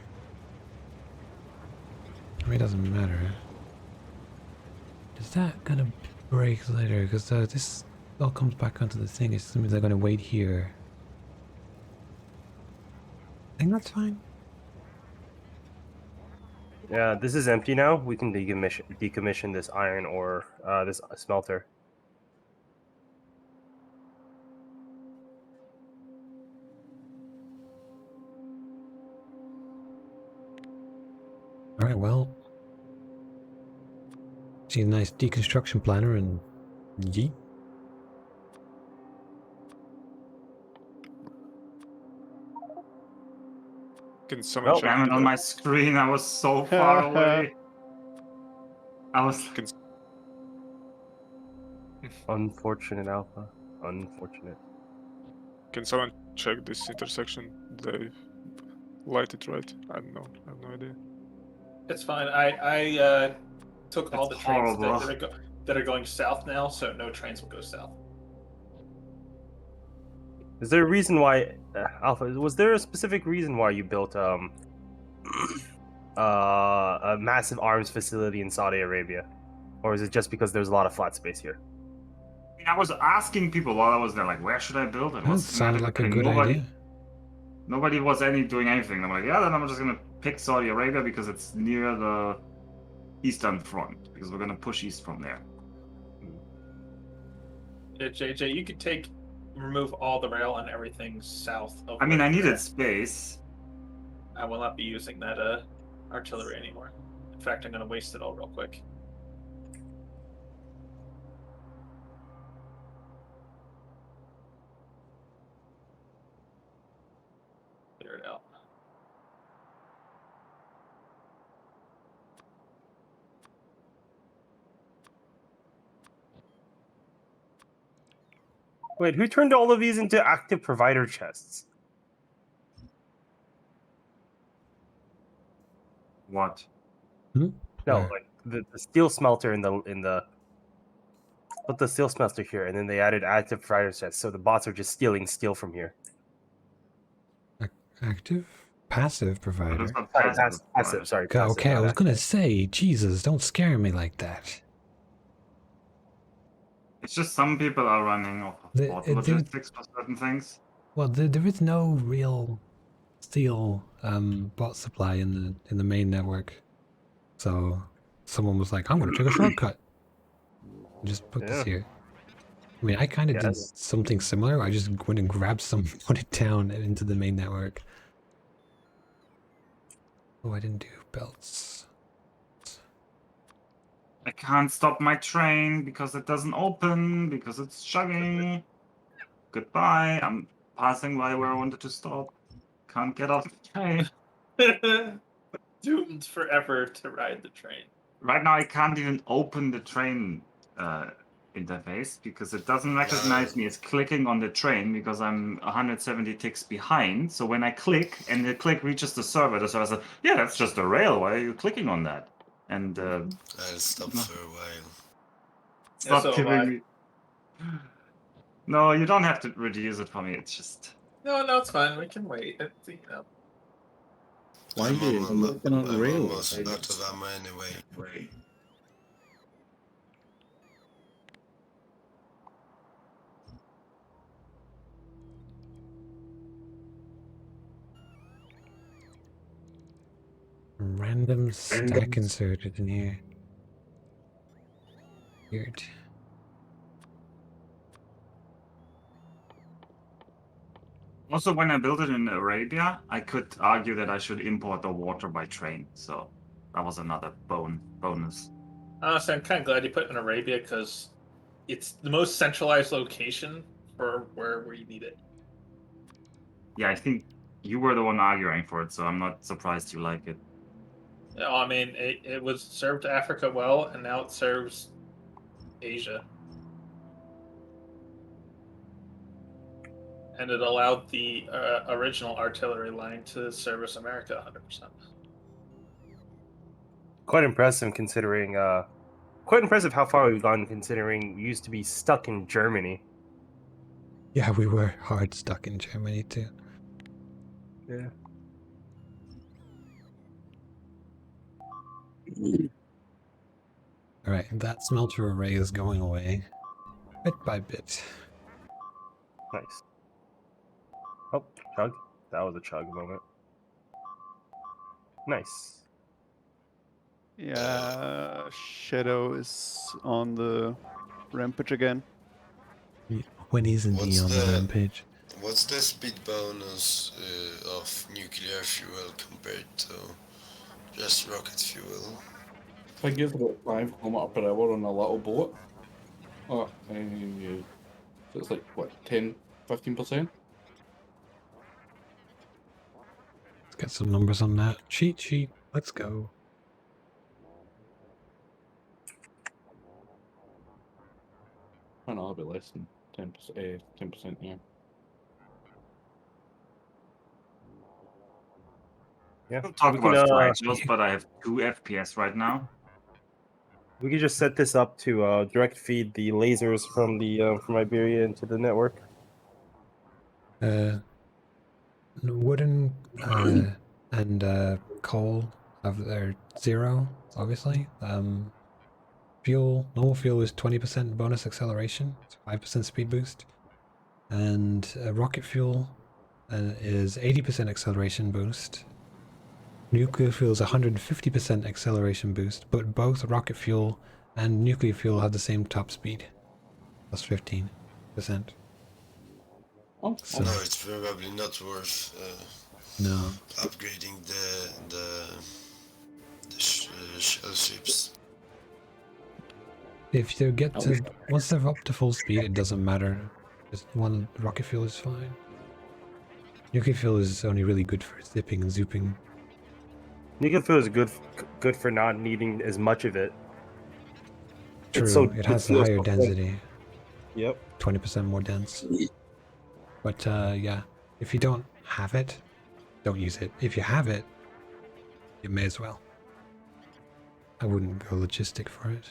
I mean, it doesn't matter. Is that gonna break later? Because this all comes back onto the thing. It means they're gonna wait here. I think that's fine. Yeah, this is empty now. We can decommission this iron ore, this smelter. Alright, well. See a nice deconstruction planner and yeet. Can someone Oh, check? Damn it, on my screen, I was so far away. I was. Unfortunate Alpha. Unfortunate. Can someone check this intersection? They light it right? I don't know. I have no idea. It's fine. I took all the That's trains horrible. that are going south now, so no trains will go south. Is there a reason why, Alpha? Was there a specific reason why you built a massive arms facility in Saudi Arabia, or is it just because there's a lot of flat space here? I was asking people while I was there, like, where should I build it? That sounded like a good idea. Nobody was doing anything. I'm like, yeah, then I'm just gonna pick Saudi Arabia because it's near the Eastern Front, because we're gonna push east from there. Yeah, JJ, you could remove all the rail and everything south of. I mean, I where you're needed at. space. I will not be using that artillery anymore. In fact, I'm going to waste it all real quick. Clear it out. Wait, who turned all of these into active provider chests? What? No, Where? like the steel smelter in the put the steel smelter here, and then they added active provider chests, so the bots are just stealing steel from here. Active? Passive But provider. it's not Sorry, passive. passive. Sorry, Okay, passive. okay, I not was active. gonna say, Jesus, don't scare me like that. It's just some people are running off of bot logistics for certain things. Well, there is no real steel bot supply in the main network. So someone was like, I'm gonna take a shortcut. Just put this Yeah. here. I mean, I kind of did Yes. something similar. I just went and grabbed some, put it down into the main network. Oh, I didn't do belts. I can't stop my train because it doesn't open, because it's chugging. Goodbye. I'm passing by where I wanted to stop. Can't get off the train. Doomed forever to ride the train. Right now, I can't even open the train interface because it doesn't recognize me as clicking on the train because I'm 170 ticks behind. So when I click and the click reaches the server says, yeah, that's just a rail. Why are you clicking on that? And I'll stop for a while. stop so am giving I. me. No, you don't have to reduce it for me. It's just. No, it's fine. We can wait. Why I'm do you? I'm looking on the I'm rail. almost out of ammo anyway. Random stack inserted in here. Weird. Also, when I built it in Arabia, I could argue that I should import the water by train. So that was another bonus. Honestly, I'm kind of glad you put it in Arabia because it's the most centralized location for where you need it. Yeah, I think you were the one arguing for it, so I'm not surprised you like it. No, I mean, it was served Africa well, and now it serves Asia. And it allowed the original artillery line to service America 100%. Quite impressive considering. Quite impressive how far we've gone considering we used to be stuck in Germany. Yeah, we were hard stuck in Germany too. Yeah. Alright, that smelter array is going away. Bit by bit. Nice. Oh, chug. That was a chug moment. Nice. Yeah, Shadow is on the rampage again. When isn't he What's on the the rampage? what's the speed bonus of nuclear fuel compared to just rocket fuel? If I give it 5 kilometer per hour on a little boat, so it's like what 10-15%. Let's get some numbers on that. Cheat sheet. Let's go. I know it'll be less than 10%. 10%, yeah. Yeah. We'll talk We about can, strike zones, but I have 2 FPS right now. We could just set this up to direct feed the lasers from the from Iberia into the network. Wooden and coal have their 0, obviously. Normal fuel is 20% bonus acceleration, it's 5% speed boost. And rocket fuel is 80% acceleration boost. Nuclear fuel is 150% acceleration boost, but both rocket fuel and nuclear fuel have the same top speed, plus 15%. Oh, So, No, it's probably not worth no. upgrading the shell ships. If they get to, once they're up to full speed, it doesn't matter. Just one rocket fuel is fine. Nuclear fuel is only really good for zipping and zooping. Nuclear fuel is good for not needing as much of it. True, it has a higher density. Yep. 20% more dense. But yeah, if you don't have it, don't use it. If you have it, you may as well. I wouldn't go logistic for it.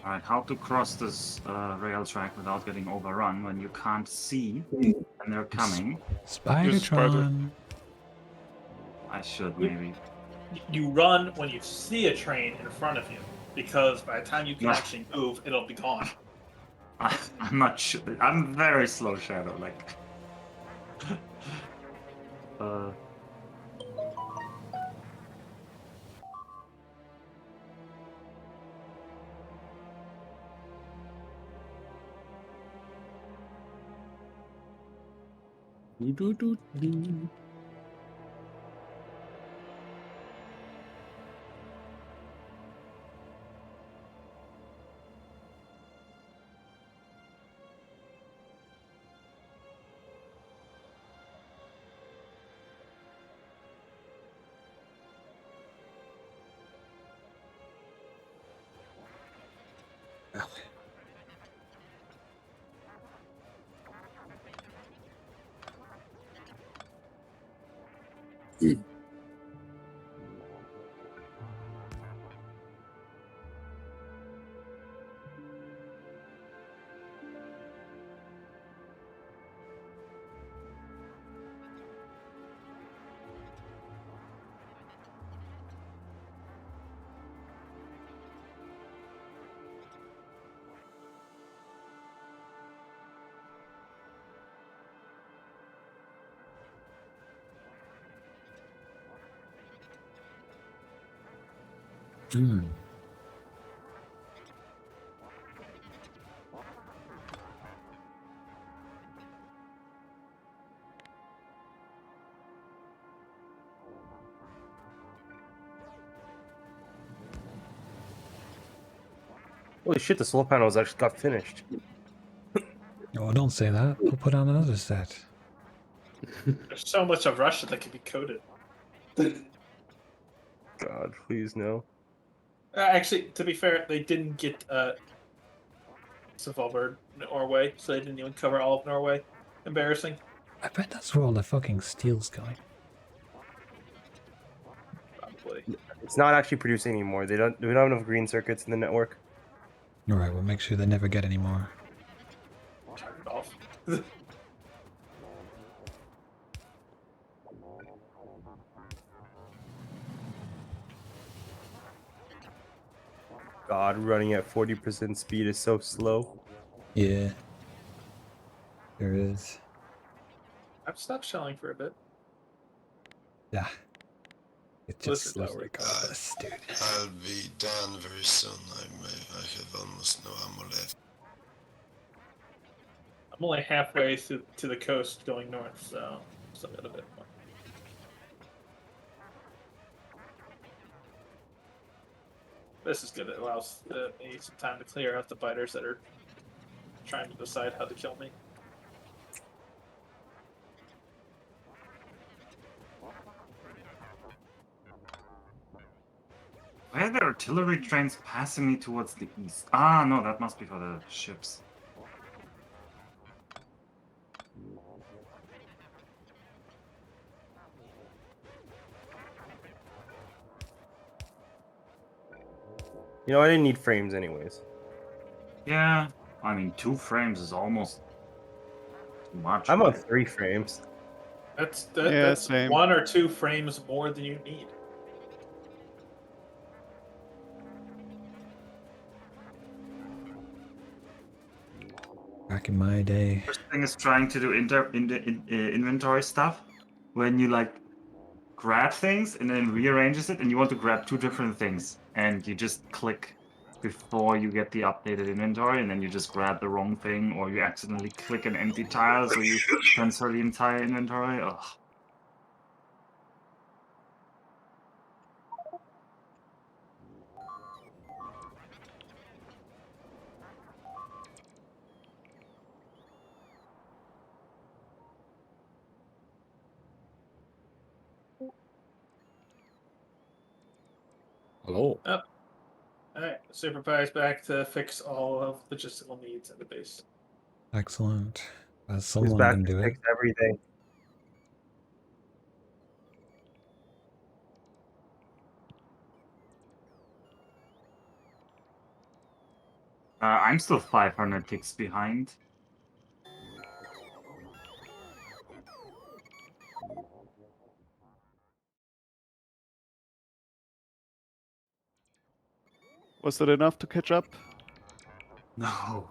Alright, how to cross this rail track without getting overrun when you can't see when they're coming? Spidertron. I should maybe. You run when you see a train in front of you, because by the time you can No. actually move, it'll be gone. I'm not sure. I'm very slow, Shadow. Like. Holy shit! The solar panels actually got finished. Oh, don't say that. I'll put on another set. There's so much of Russia that can be coded. God, please no. Actually, to be fair, they didn't get Svalbard, Norway, so they didn't even cover all of Norway. Embarrassing. I bet that's where all the fucking steel's going. Probably. It's not actually producing anymore. We don't have enough green circuits in the network. Alright, we'll make sure they never get any more. Turn it off. God, running at 40% speed is so slow. Yeah. There is. I've stopped shelling for a bit. Yeah. It just Blizzard's slows out like right us, dude. I'll be done very soon. I have almost no ammo left. I'm only halfway to the coast going north, so still got a bit more. This is good. It allows me some time to clear out the biters that are trying to decide how to kill me. Why are there artillery trains passing me towards the east? Ah, no, that must be for the ships. You know, I didn't need frames anyways. Yeah, I mean, 2 frames is almost too much. I'm on right? 3 frames. That's same. 1 or 2 frames more than you need. Back in my day. First thing is trying to do inventory stuff when you like grab things and then rearranges it, and you want to grab 2 different things, and you just click before you get the updated inventory, and then you just grab the wrong thing, or you accidentally click an empty tile, so you transfer the entire inventory. Ugh. Hello. Alright, Super Pie's back to fix all of logistical needs at the base. Excellent. He's Someone back can to do it. fix everything. I'm still 500 ticks behind. Was that enough to catch up? No.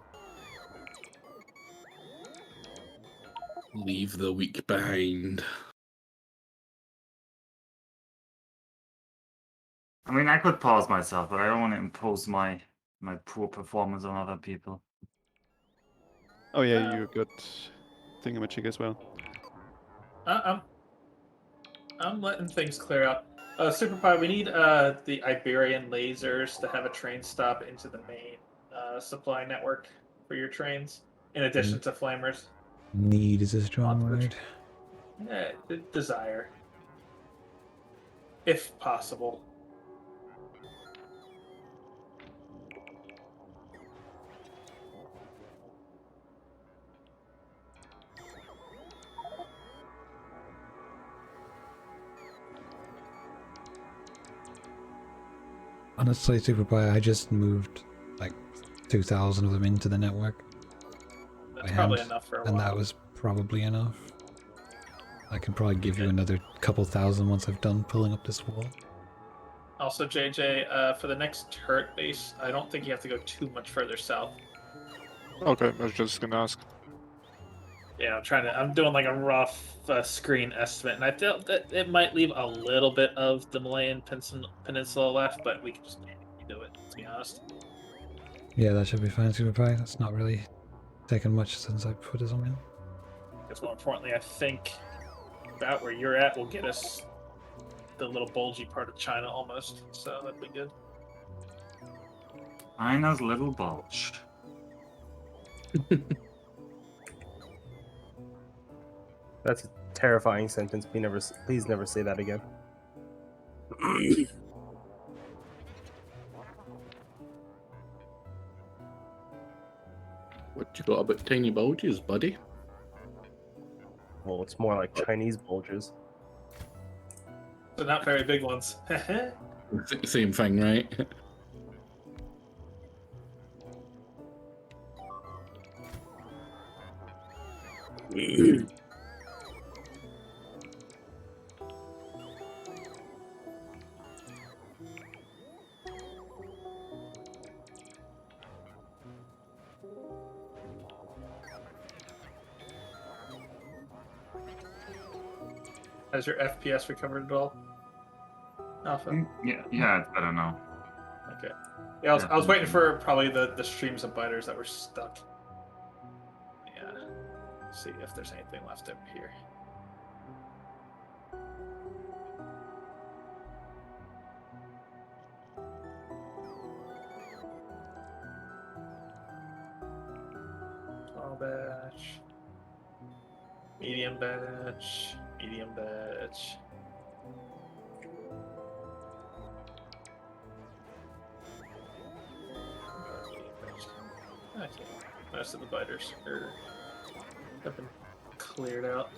Leave the weak behind. I mean, I could pause myself, but I don't want to impose my poor performance on other people. Oh yeah, you got thingamajig as well. I'm letting things clear out. Super Pie, we need the Iberian lasers to have a train stop into the main supply network for your trains, in addition to flamers. Need is a strong word. Desire, if possible. Honestly, Super Pie, I just moved like 2,000 of them into the network. That's by probably hand, enough for a and while. that was probably enough. I can probably give you another couple thousand once I've done pulling up this wall. Also, JJ, for the next turret base, I don't think you have to go too much further south. Okay, I was just gonna ask. Yeah, I'm doing like a rough screen estimate, and I felt that it might leave a little bit of the Malayan Peninsula left, but we can just do it, to be honest. Yeah, that should be fine, Super Pie. That's not really taken much since I put this on in. Because more importantly, I think about where you're at will get us the little bulgy part of China almost, so that'd be good. China's little bulge. That's a terrifying sentence. Please never say that again. What you got about tiny bulges, buddy? Well, it's more like Chinese bulges. So not very big ones. Same thing, right? Has your FPS recovered at all, Alpha? Yeah, it's better now. Okay. Yeah, I was waiting for probably the streams of biters that were stuck. Yeah. See if there's anything left up here. Small batch. Medium batch. Medium batch. Okay. Most of the biters have been cleared out.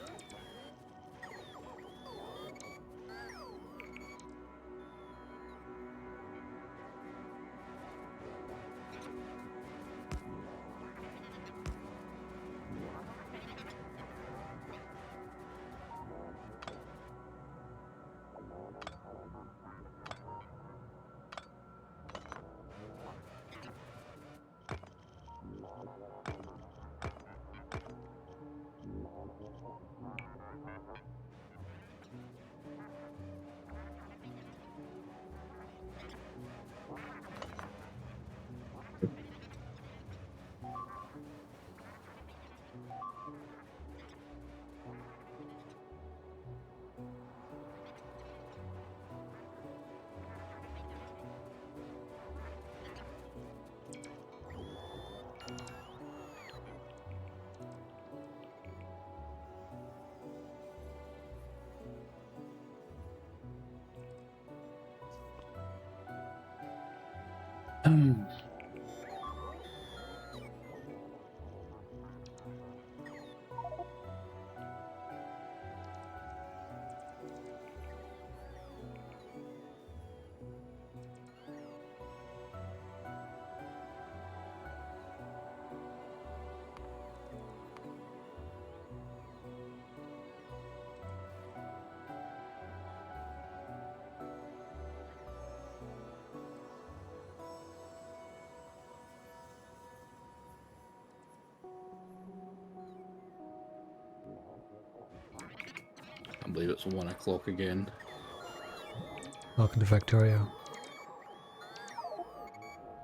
I believe it's 1 o'clock again. Welcome to Factorio.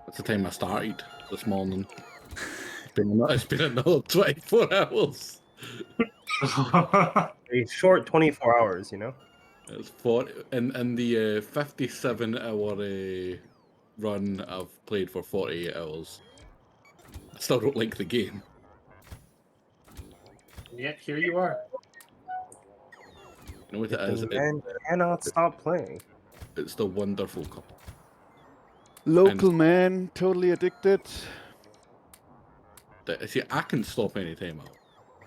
That's the time I started this morning. It's been another 24 hours. A short 24 hours, you know? It's 40 in the 57-hour run. I've played for 48 hours. I still don't like the game. And yet here you are. You know what it is? The man cannot stop playing. It's the wonderful cup. Local man, totally addicted. See, I can stop any time out.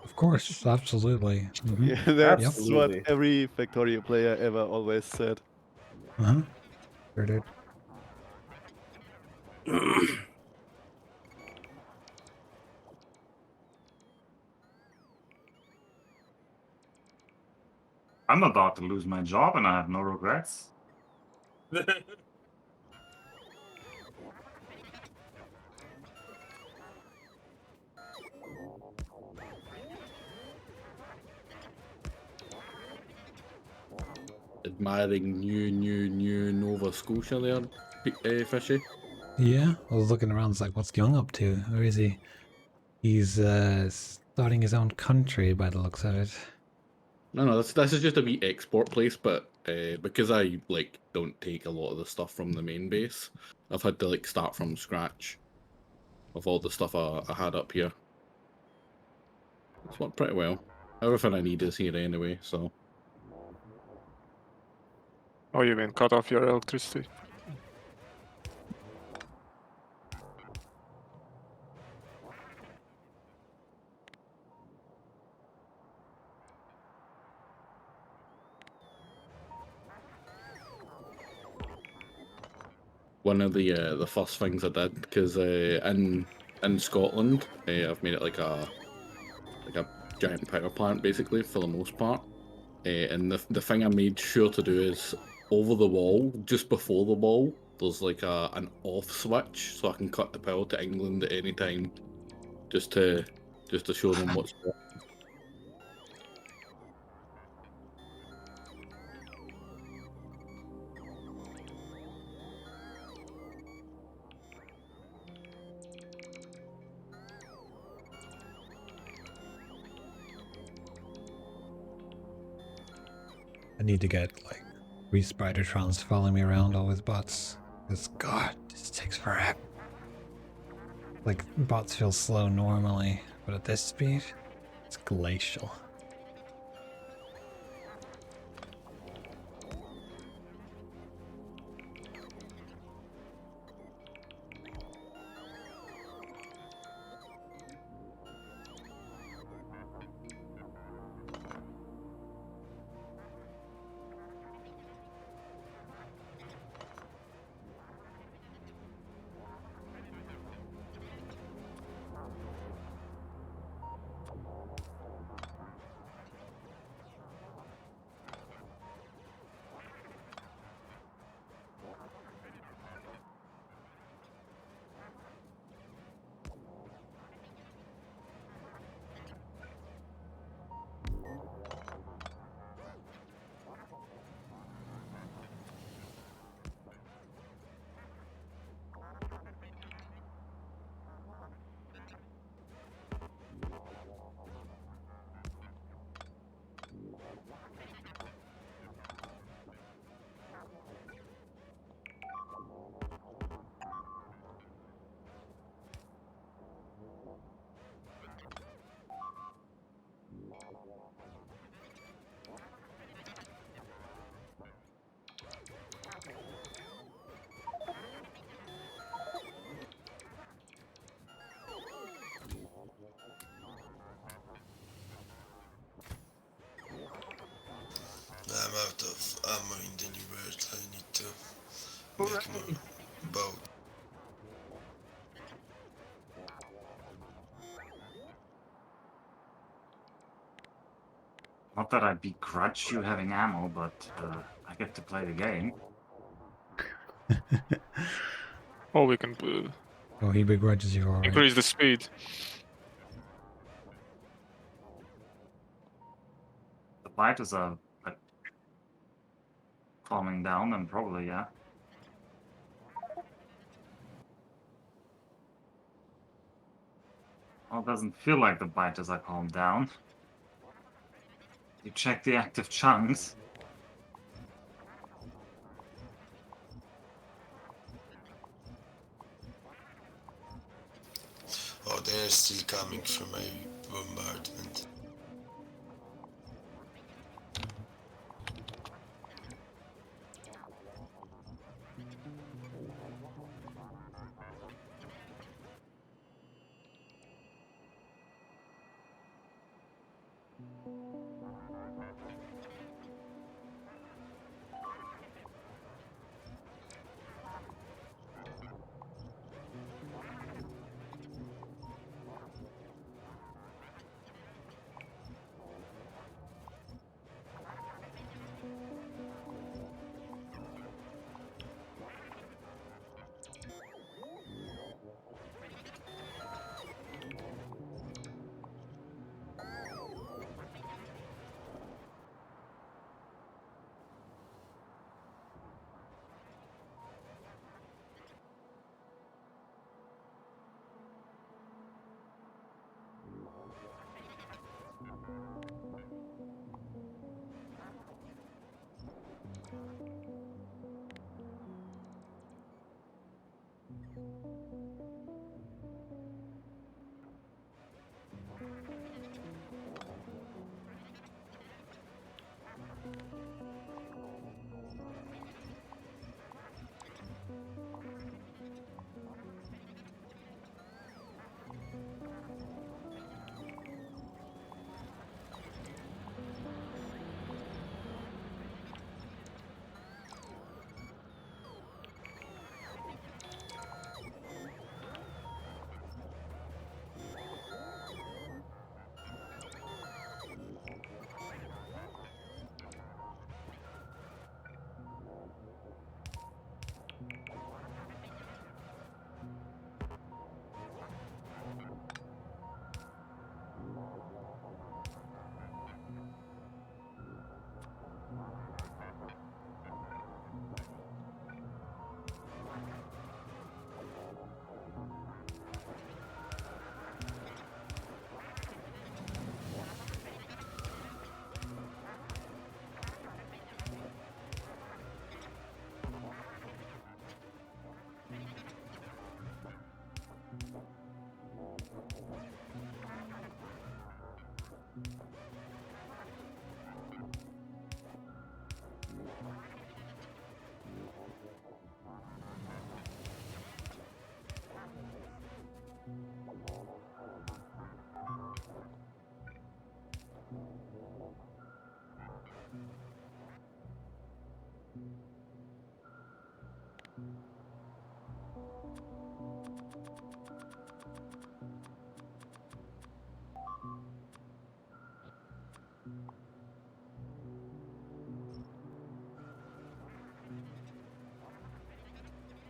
Of course, absolutely. Mhm. Yeah, that's Absolutely. what every Factorio player ever always said. Uh-huh. Sure did. I'm about to lose my job and I have no regrets. Admiring new Nova Scotia there, Fishy. Yeah, I was looking around, it's like, what's Young up to? Where is he? He's starting his own country by the looks of it. No, this is just a wee export place, but because I don't take a lot of the stuff from the main base, I've had to start from scratch of all the stuff I had up here. It's worked pretty well. Everything I need is here anyway, so. Oh, you mean cut off your electricity? one of the first things I did, because in Scotland, I've made it like a giant power plant basically for the most part. And the thing I made sure to do is over the wall, just before the wall, there's like an off switch, so I can cut the power to England at any time, just to show them what's what. I need to get like 3 Spidertrons following me around all with bots. Because god, this takes forever. Like bots feel slow normally, but at this speed, it's glacial. I'm out of ammo in the new world. I need to make more bow. Not that I begrudge you having ammo, but I get to play the game. Or we can Oh, he begrudges you already. increase the speed. The fighters are like, calming down, then probably, yeah. Well, it doesn't feel like the biters are calmed down. You check the active chunks. Oh, they're still coming from my bombardment.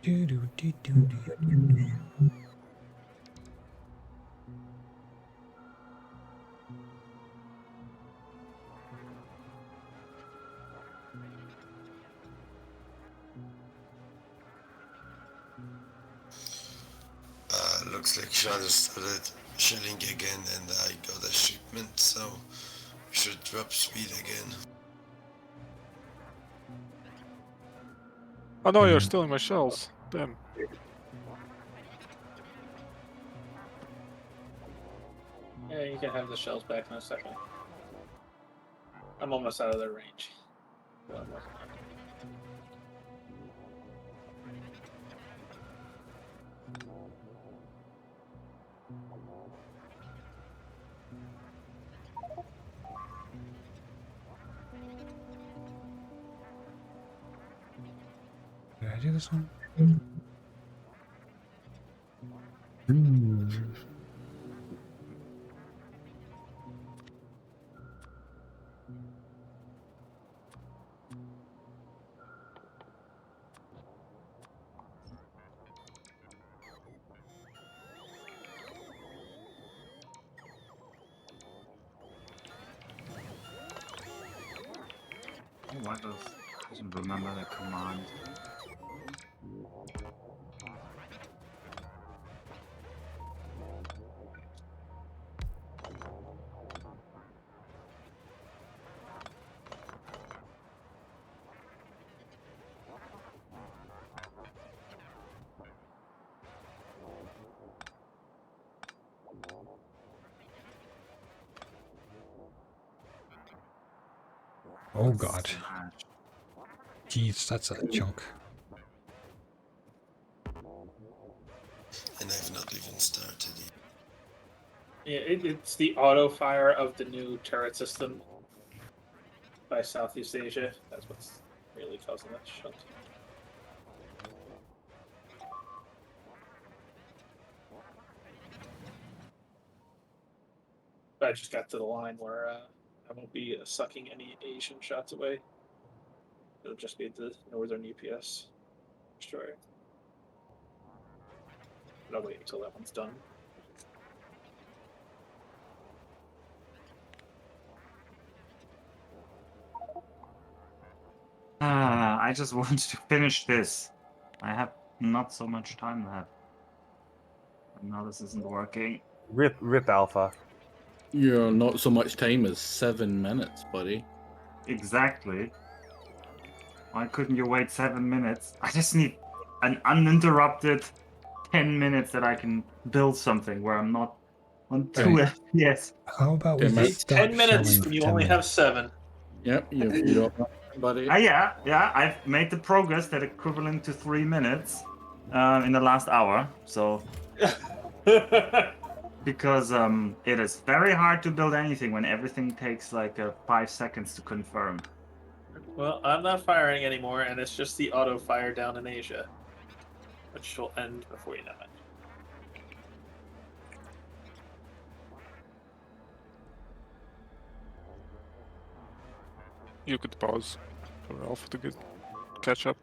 Looks like Shadow started shelling again and I got a shipment, so we should drop speed again. Oh no, you're stealing my shells. Damn. Yeah, you can have the shells back in a second. I'm almost out of their range. So I'm working on it. Did I do this one? Oh, why doesn't remember the command? Oh god. Slash. Jeez, that's a chunk. And I've not even started yet. Yeah, it's the auto fire of the new turret system by Southeast Asia. That's what's really causing that shunt. I just got to the line where I won't be sucking any Asian shots away. It'll just be the northern UPS destroyer. But I'll wait until that one's done. I just want to finish this. I have not so much time left. And now this isn't working. Rip Alpha. You're not so much time as 7 minutes, buddy. Exactly. Why couldn't you wait 7 minutes? I just need an uninterrupted 10 minutes that I can build something where I'm not on 2 Right. FPS. How about we Okay, just stop 10 minutes shelling when for you 10 only have minutes? 7. Yep, you don't know, buddy. Yeah, I've made the progress that equivalent to 3 minutes in the last hour. So because it is very hard to build anything when everything takes like 5 seconds to confirm. Well, I'm not firing anymore, and it's just the auto fire down in Asia, which will end before you know it. You could pause for Alpha to catch up.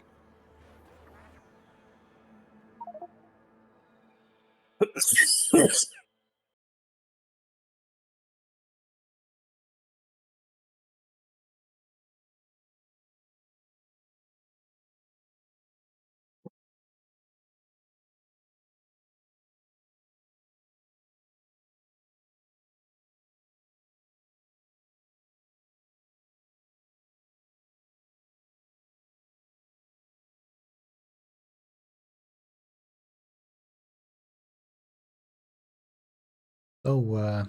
So,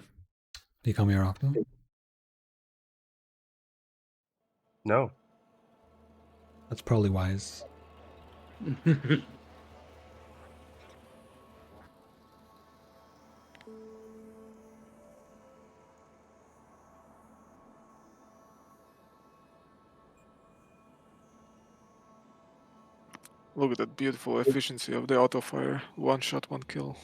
do you come here often? No. That's probably wise. Look at that beautiful efficiency of the auto fire. 1 shot, 1 kill.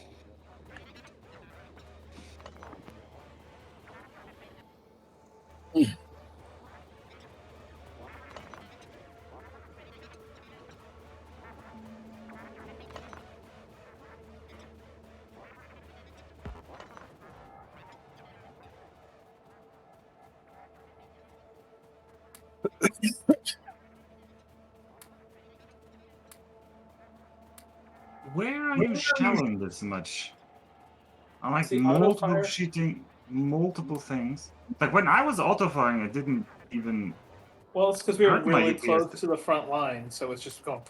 are you shelling this much? I like See, multiple auto-fire? shooting multiple things. Like when I was auto firing, it didn't even. Well, it's because we were hurt my really UPS. close to the front line, so it's just going.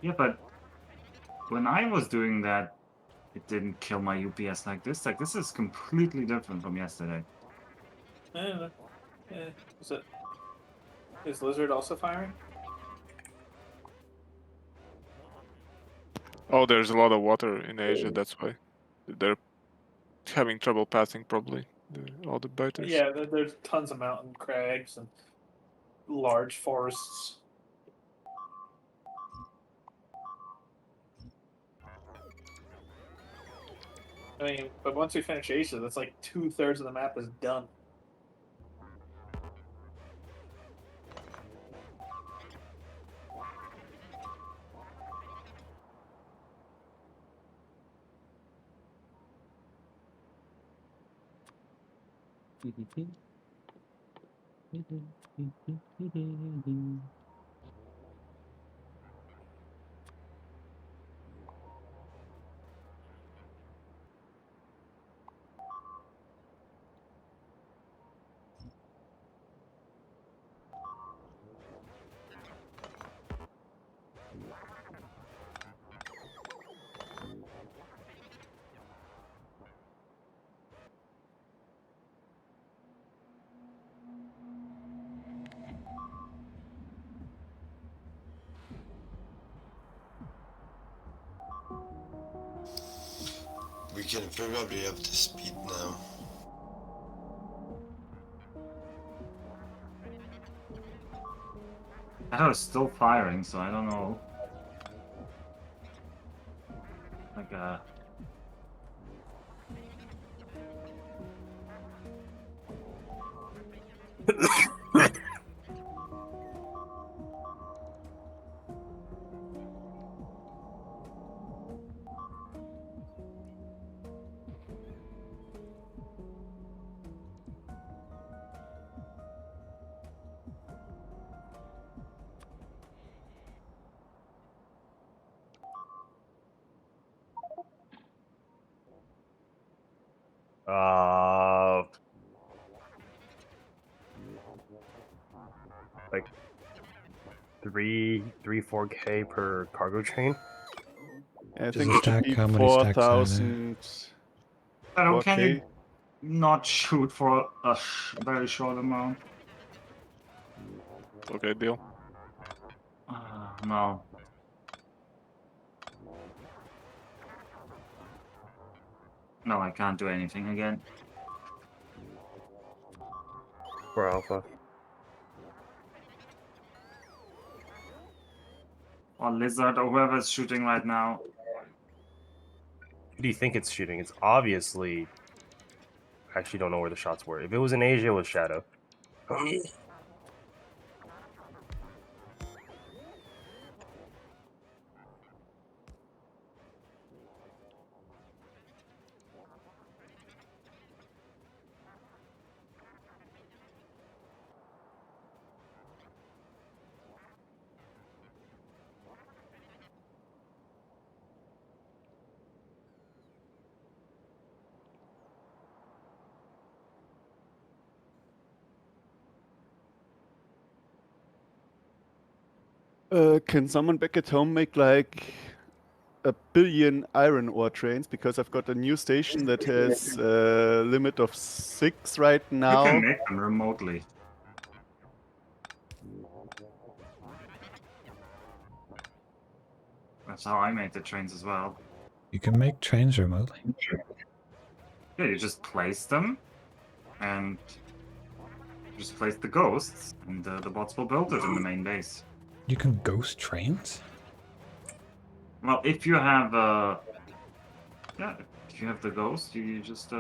Yeah, but when I was doing that, it didn't kill my UPS like this. Like this is completely different from yesterday. Yeah. Is it? Is Lizard also firing? Oh, there's a lot of water in Asia. That's why they're having trouble passing. Probably all the biters. Yeah, there's tons of mountain crags and large forests. I mean, but once we finish Asia, that's like 2/3 of the map is done. We can probably up the speed now. I was still firing, so I don't know. Like Like 4K per cargo train. I Just think it should stack be how many stacks are there? 4,000. I don't. Can 4K. you not shoot for a very short amount? Okay, deal. No. No, I can't do anything again. For Alpha. Or Lizard or whoever's shooting right now. Who do you think it's shooting? It's obviously. I actually don't know where the shots were. If it was in Asia, it was Shadow. Can someone back at home make like 1 billion iron ore trains? Because I've got a new station that has a limit of 6 right You now. can make them remotely. That's how I make the trains as well. You can make trains remotely. Yeah, you just place them, and just place the ghosts, and the bots will build it in the main base. You can ghost trains? Well, if you have if you have the ghost, you just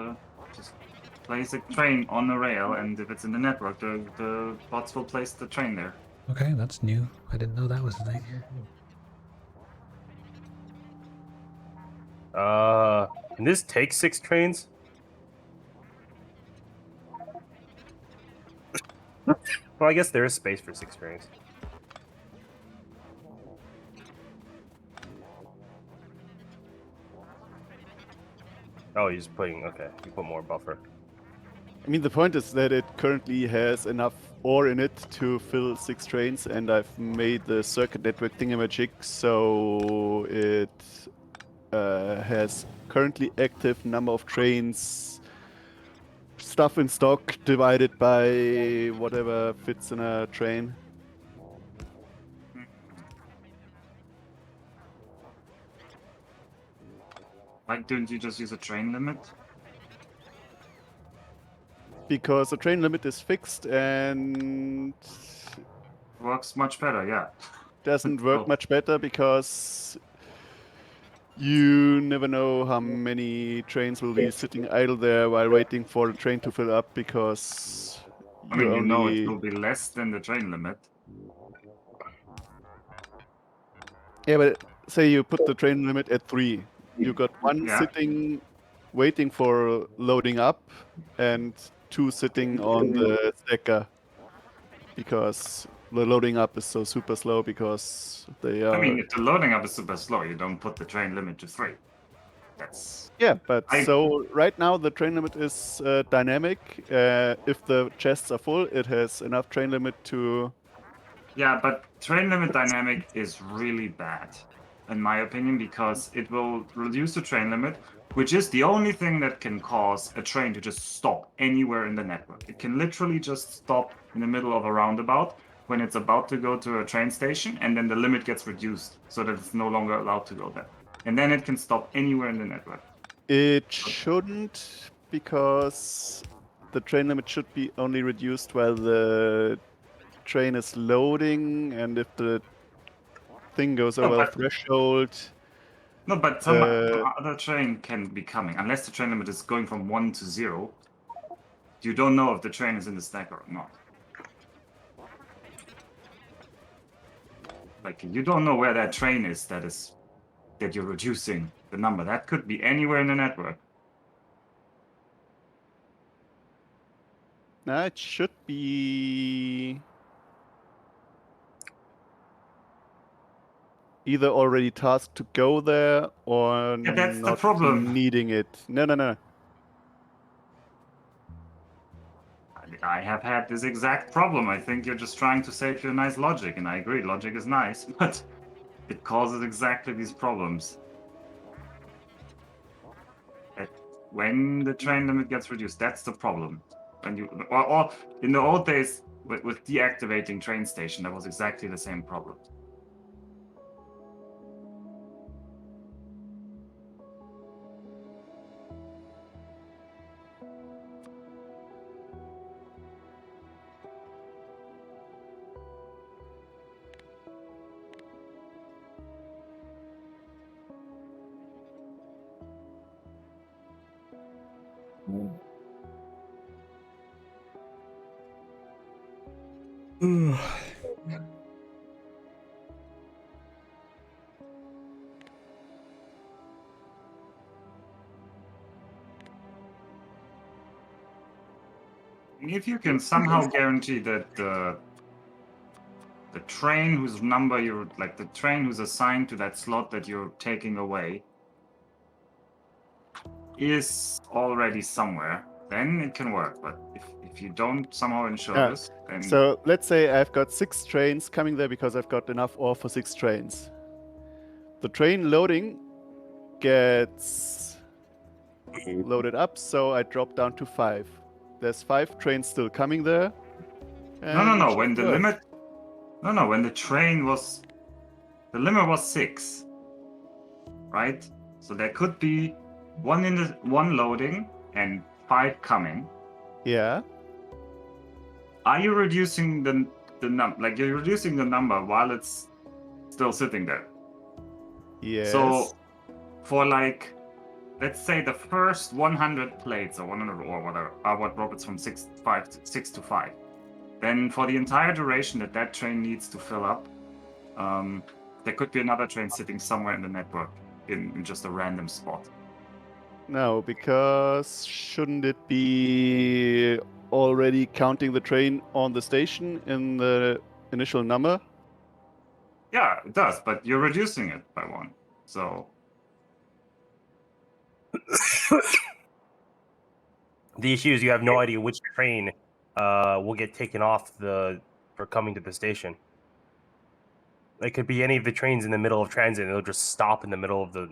place a train on a rail, and if it's in the network, the bots will place the train there. Okay, that's new. I didn't know that was a thing. Can this take 6 trains? Well, I guess there is space for 6 trains. Oh, you're just putting, okay, you put more buffer. I mean, the point is that it currently has enough ore in it to fill 6 trains, and I've made the circuit network thingamajig, so it has currently active number of trains, stuff in stock divided by whatever fits in a train. Why don't you just use a train limit? Because the train limit is fixed and Works much better, yeah. doesn't work Oh. much better because you never know how many trains will be sitting idle there while waiting for the train to fill up because I mean, you you know it only... will be less than the train limit. Yeah, but say you put the train limit at 3. You got 1 Yeah. sitting waiting for loading up and 2 sitting on the stacker because the loading up is so super slow because they are... I mean, if the loading up is super slow, you don't put the train limit to 3. That's... Yeah, but so right now the train limit is dynamic. If the chests are full, it has enough train limit to... Yeah, but train limit dynamic is really bad, in my opinion, because it will reduce the train limit, which is the only thing that can cause a train to just stop anywhere in the network. It can literally just stop in the middle of a roundabout when it's about to go to a train station, and then the limit gets reduced so that it's no longer allowed to go there. And then it can stop anywhere in the network. It shouldn't, because the train limit should be only reduced while the train is loading, and if the thing goes over the threshold... No, but some other train can be coming. Unless the train limit is going from 1 to 0, you don't know if the train is in the stacker or not. Like, you don't know where that train is that you're reducing the number. That could be anywhere in the network. Nah, it should be either already tasked to go there or Yeah, that's the not problem. needing it. No. I have had this exact problem. I think you're just trying to say your nice logic, and I agree, logic is nice, but it causes exactly these problems. When the train limit gets reduced, that's the problem. When you or in the old days with deactivating train station, that was exactly the same problem. If you can somehow guarantee that the train whose number you're like the train who's assigned to that slot that you're taking away is already somewhere, then it can work. But if you don't somehow ensure this, then So let's say I've got 6 trains coming there because I've got enough ore for 6 trains. The train loading gets loaded up, so I drop down to 5. There's 5 trains still coming there. no. When the limit, when the train was, the limit was 6, right? So there could be one loading and 5 coming. Yeah. Are you reducing the number? Like, you're reducing the number while it's still sitting there. Yes. So for, like, let's say the first 100 plates or 100 or whatever are what rockets from 6 to 5. Then for the entire duration that train needs to fill up, there could be another train sitting somewhere in the network in just a random spot. No, because shouldn't it be already counting the train on the station in the initial number? Yeah, it does, but you're reducing it by 1. So The issue is you have no idea which train will get taken off for coming to the station. It could be any of the trains in the middle of transit, and it'll just stop in the middle of the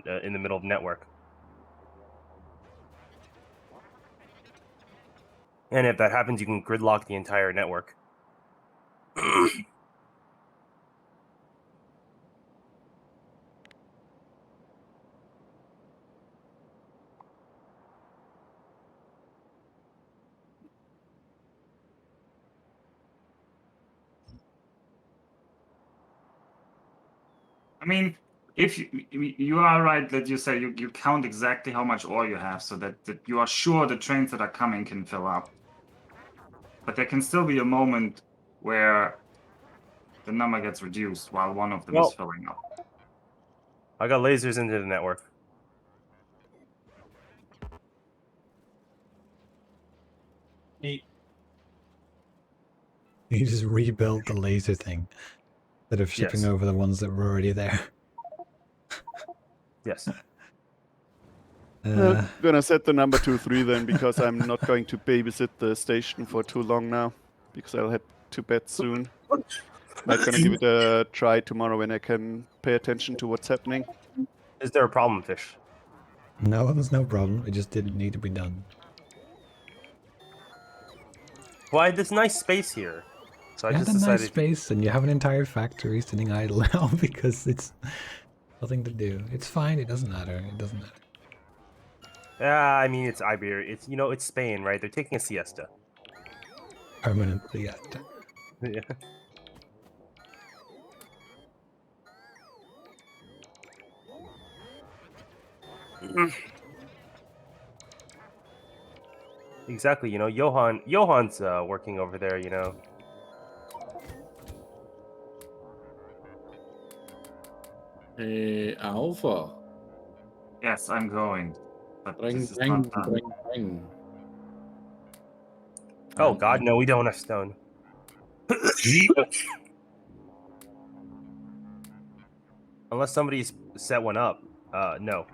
network. And if that happens, you can gridlock the entire network. I mean, if you are right that you say you count exactly how much ore you have, so that you are sure the trains that are coming can fill up. But there can still be a moment where the number gets reduced while one of them is filling up. I got lasers into the network. Neat. You just rebuilt the laser thing instead of shipping Yes. over the ones that were already there. Yes. I'm gonna set the number to 3 then, because I'm not going to babysit the station for too long now, because I'll head to bed soon. I'm gonna give it a try tomorrow when I can pay attention to what's happening. Is there a problem, Fish? No, there's no problem. It just didn't need to be done. Why this nice space here? So You I had just a nice decided. space, and you have an entire factory sitting idle now because it's nothing to do. It's fine. It doesn't matter. It doesn't matter. Yeah, I mean it's Iberia. It's it's Spain, right? They're taking a siesta. Permanently, yeah. Yeah. Exactly. Johan's working over there. Alpha. Yes, I'm going. But Bring, this is bring, not done. bring. Oh God, no, we don't have stone. Unless somebody's set one up. No.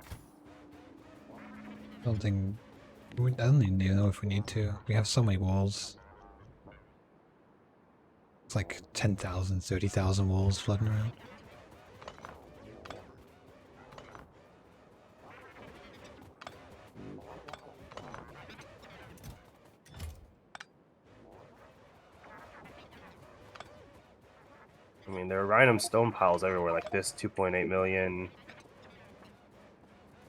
I don't think. I don't even know if we need to. We have so many walls. It's like 10,000, 30,000 walls floating around. I mean, there are random stone piles everywhere, like this 2.8 million.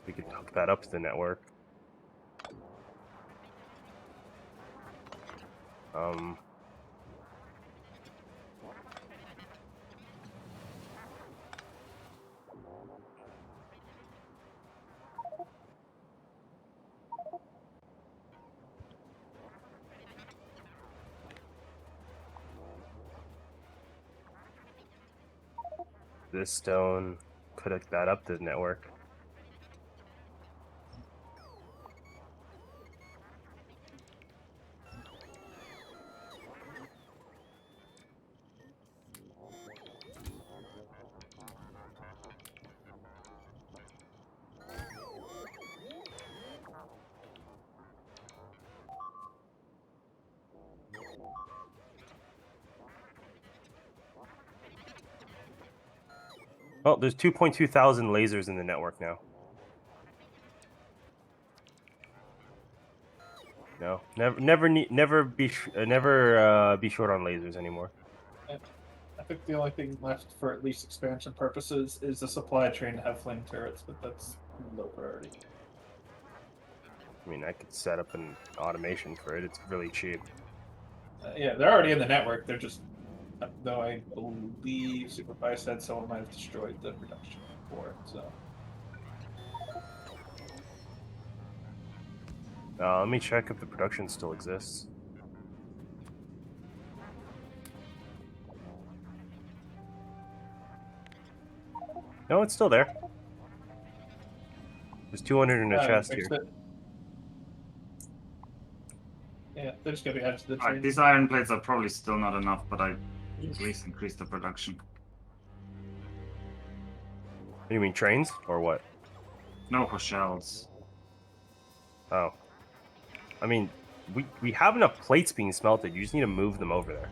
We could hook that up to the network. This stone could hook that up to the network. Oh, there's 2.2 thousand lasers in the network now. No, never be short on lasers anymore. I think the only thing left for at least expansion purposes is the supply train to have flame turrets, but that's low priority. I mean, I could set up an automation for it. It's really cheap. Yeah, they're already in the network. They're just, though I believe SuperPie said someone might have destroyed the production for it. So let me check if the production still exists. No, it's still there. There's 200 in a chest here. Yeah, they're just gonna be added to the train. These iron plates are probably still not enough, but I at least increase the production. You mean trains or what? No, for shells. Oh. I mean, we have enough plates being smelted. You just need to move them over there.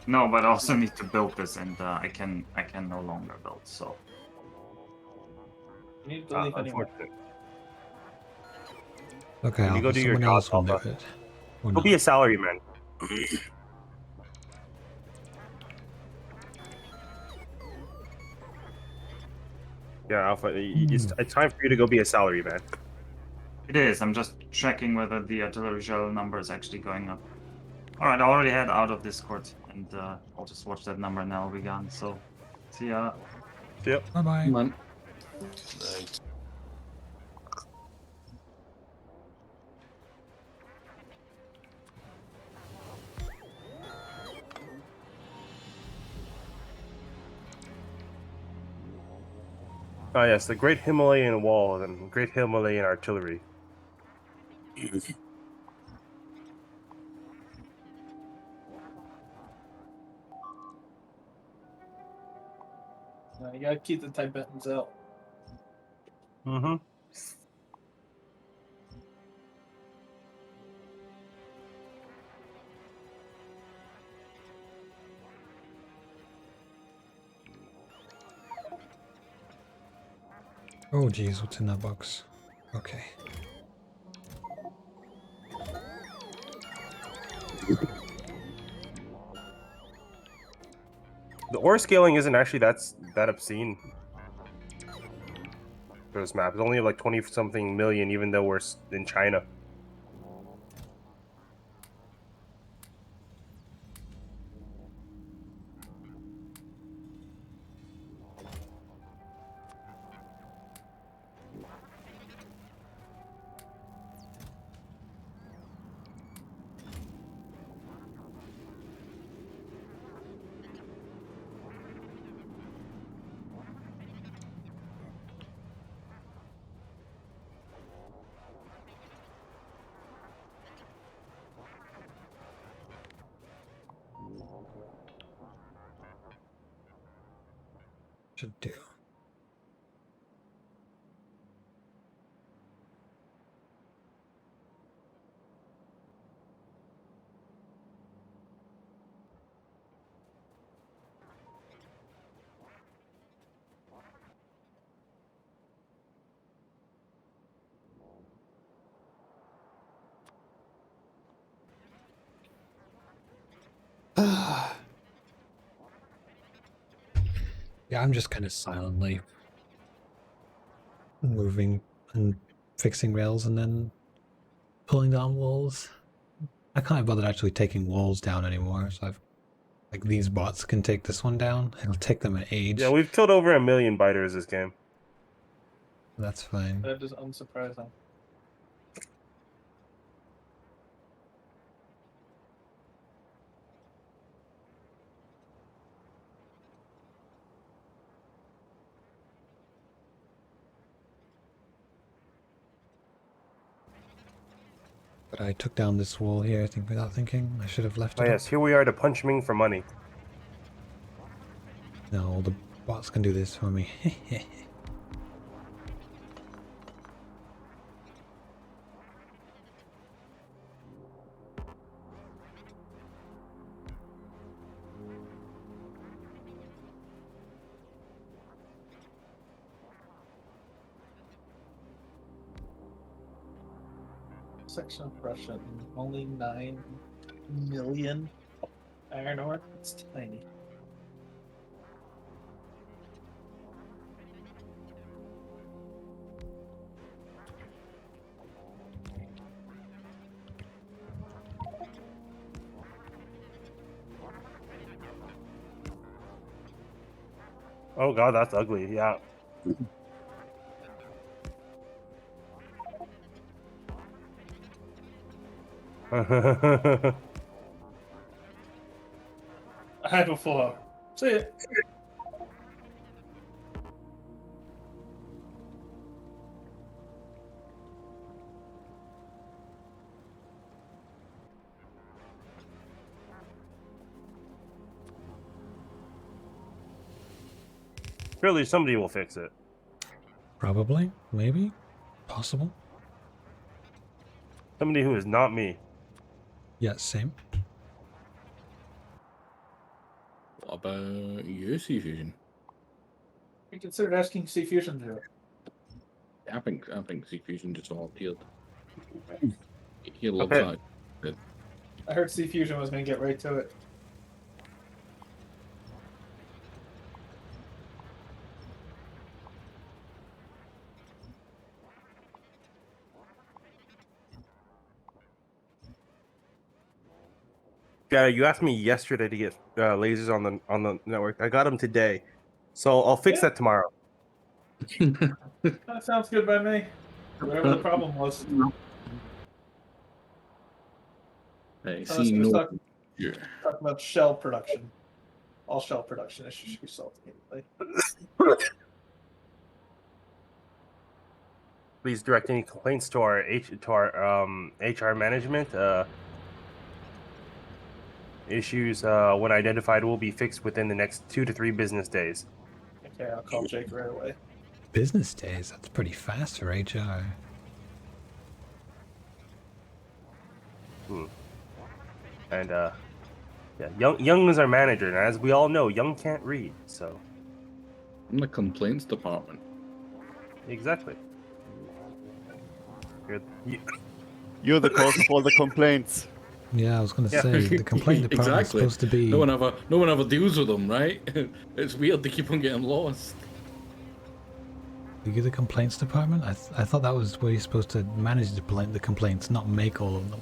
No, but I also need to build this, and I can no longer build. So You need to leave anyway. Unfortunate. Okay, Can you Alpha, go do your someone job, else will do Alpha? it. Or Go not. be a salaryman. Yeah, Alpha. It's time for you to go be a salaryman. it is. I'm just checking whether the artillery shell number is actually going up. All right, I already head out of Discord, and I'll just watch that number, and then I'll be gone. So, see ya. Yep. Bye-bye. Man. Good night. Ah, yes, the Great Himalayan Wall and Great Himalayan Artillery. No, you gotta keep the Tibetans out. Mm-hmm. Oh, geez, what's in that box? Okay. The ore scaling isn't actually that obscene for this map. It's only like 20-something million, even though we're in China. Should do. Yeah, I'm just kind of silently moving and fixing rails and then pulling down walls. I can't bother actually taking walls down anymore, so I've like these bots can take this one down. It'll take them an age. Yeah, we've killed over 1 million biters this game. That's fine. That is unsurprising. But I took down this wall here, I think, without thinking. I should have left Oh it yes, up. here we are to punch Ming for money. No, the bots can do this for me. Section of Russia, only 9 million iron ore. It's tiny. Oh god, that's ugly. Yeah. I have a flow. See it. Surely somebody will fix it. Probably, maybe, possible. Somebody who is not me. Yeah, same. What about you, C Fusion? We considered asking C Fusion to do it. I think C Fusion just volunteered. He loves Okay. that. I heard C Fusion was going to get right to it. Yeah, you asked me yesterday to get lasers on the network. I got them today, so I'll fix that tomorrow. That sounds good by me. Whatever the problem was. I So see let's no. talk about shell production. All shell production issues should be solved immediately. Please direct any complaints to our HR management. Issues when identified will be fixed within the next 2 to 3 business days. Okay, I'll call Jake right away. Business days? That's pretty fast for HR. And yeah, Young is our manager, and as we all know, Young can't read. So I'm the complaints department. exactly. You're the cause of all the complaints. Yeah, I was going to say the complaint department is Exactly. supposed to be. No one ever deals with them, right? It's weird to keep on getting lost. You the complaints department? I thought that was where you're supposed to manage the complaints, not make all of them.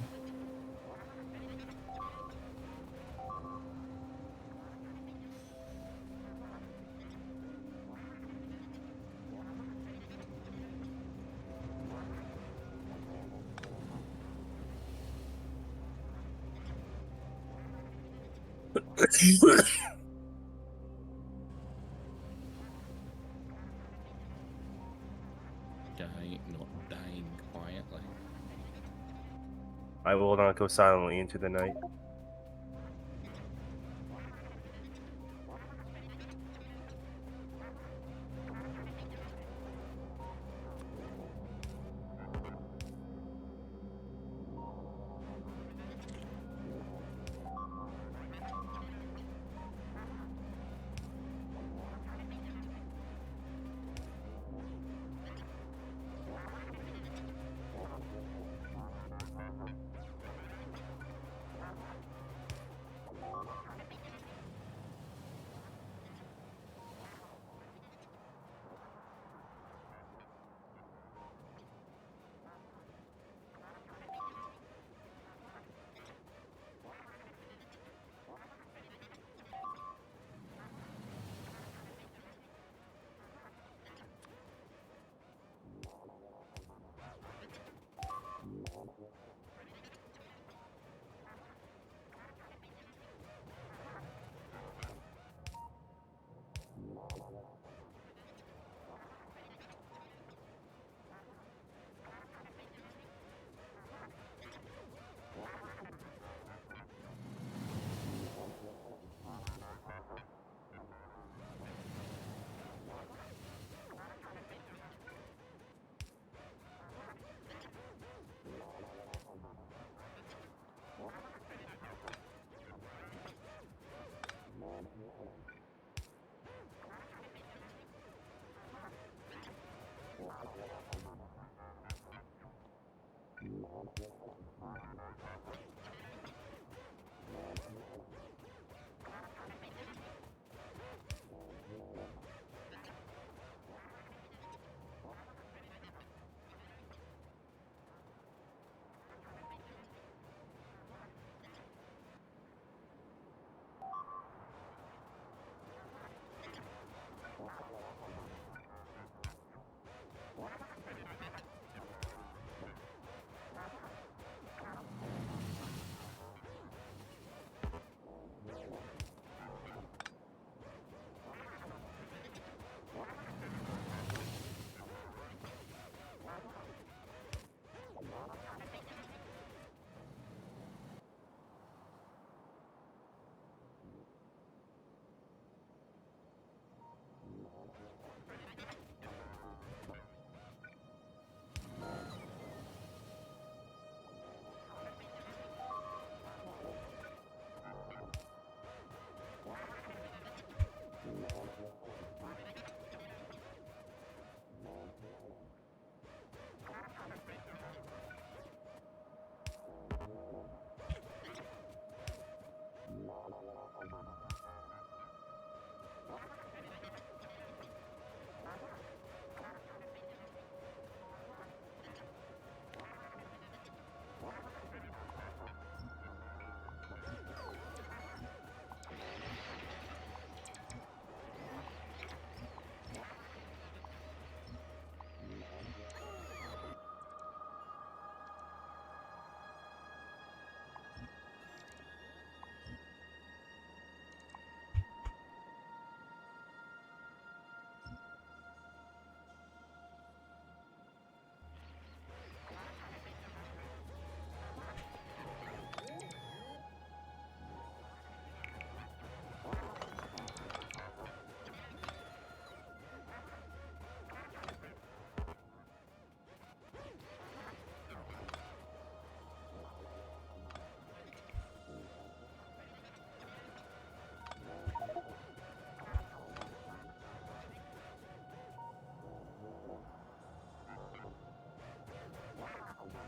Not dying quietly. I will not go silently into the night.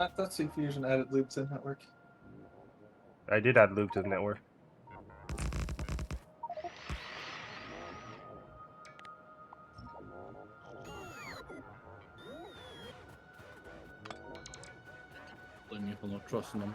I thought Fusion added loops in network. I did add loop to the network. Blame me for not trusting them.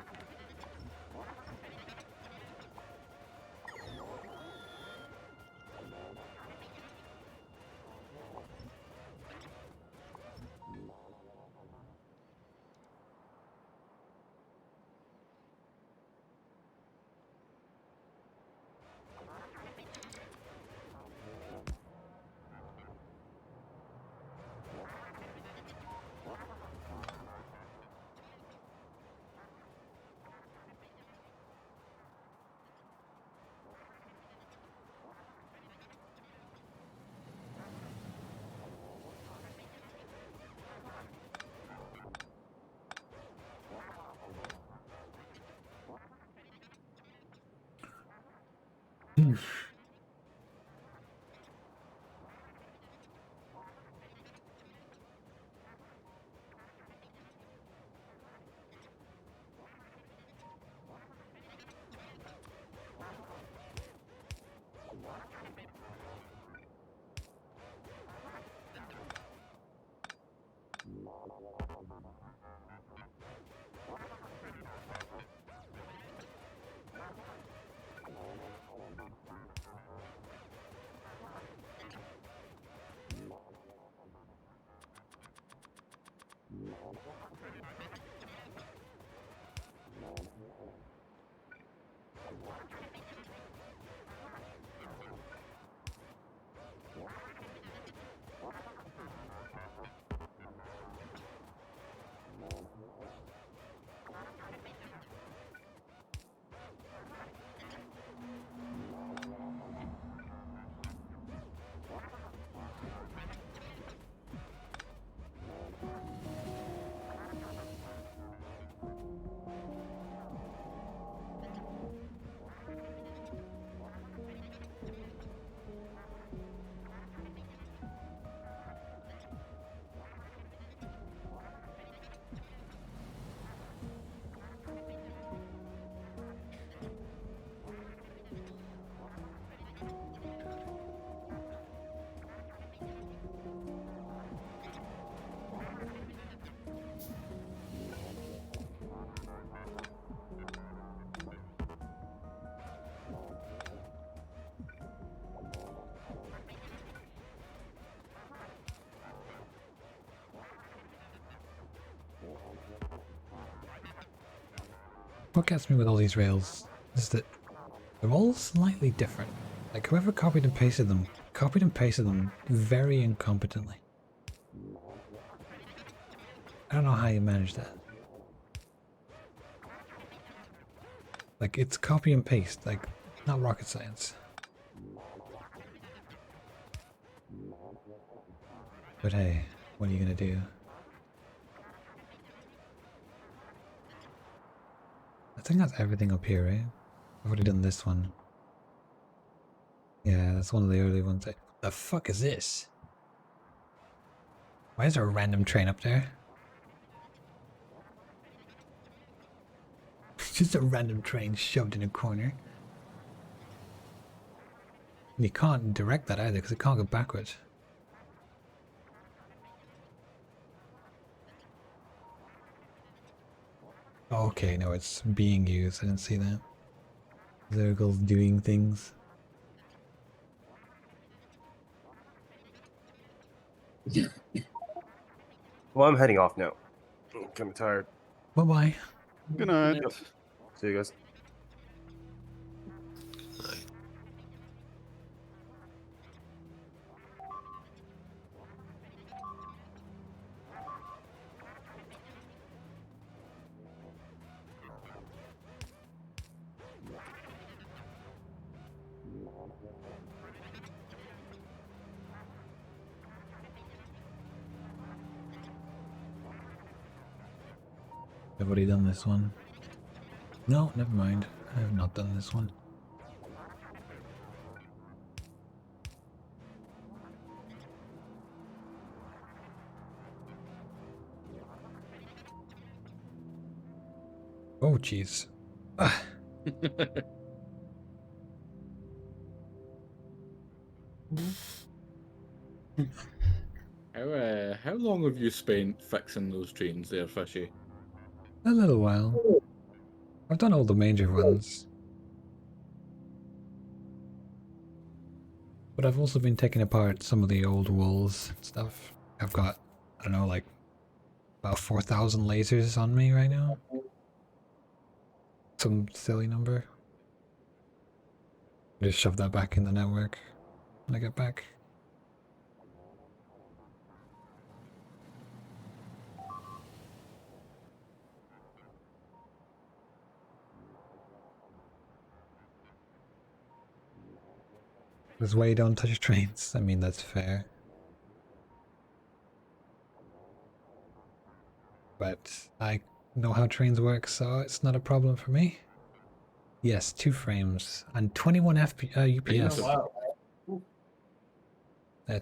What gets me with all these rails is that they're all slightly different. Like whoever copied and pasted them very incompetently. I don't know how you manage that. Like it's copy and paste, like not rocket science. But hey, what are you gonna do? I think that's everything up here, right? I've already done this one. Yeah, that's one of the early ones. The fuck is this? Why is there a random train up there? Just a random train shoved in a corner. And you can't direct that either because it can't go backwards. Okay, no, it's being used. I didn't see that. Zergle's doing things. Well, I'm heading off now. I'm kind of tired. Bye-bye. Good night. Yep. See you guys. I've already done this one. No, never mind. I have not done this one. Oh, jeez. Ah, How long have you spent fixing those trains there, Fishy? a little while. I've done all the major ones. But I've also been taking apart some of the old walls and stuff. I've got, I don't know, like about 4,000 lasers on me right now. Some silly number. Just shove that back in the network when I get back. This way you don't touch trains. I mean, that's fair. But I know how trains work, so it's not a problem for me. Yes, 2 frames and 21 UPS. Oh, wow.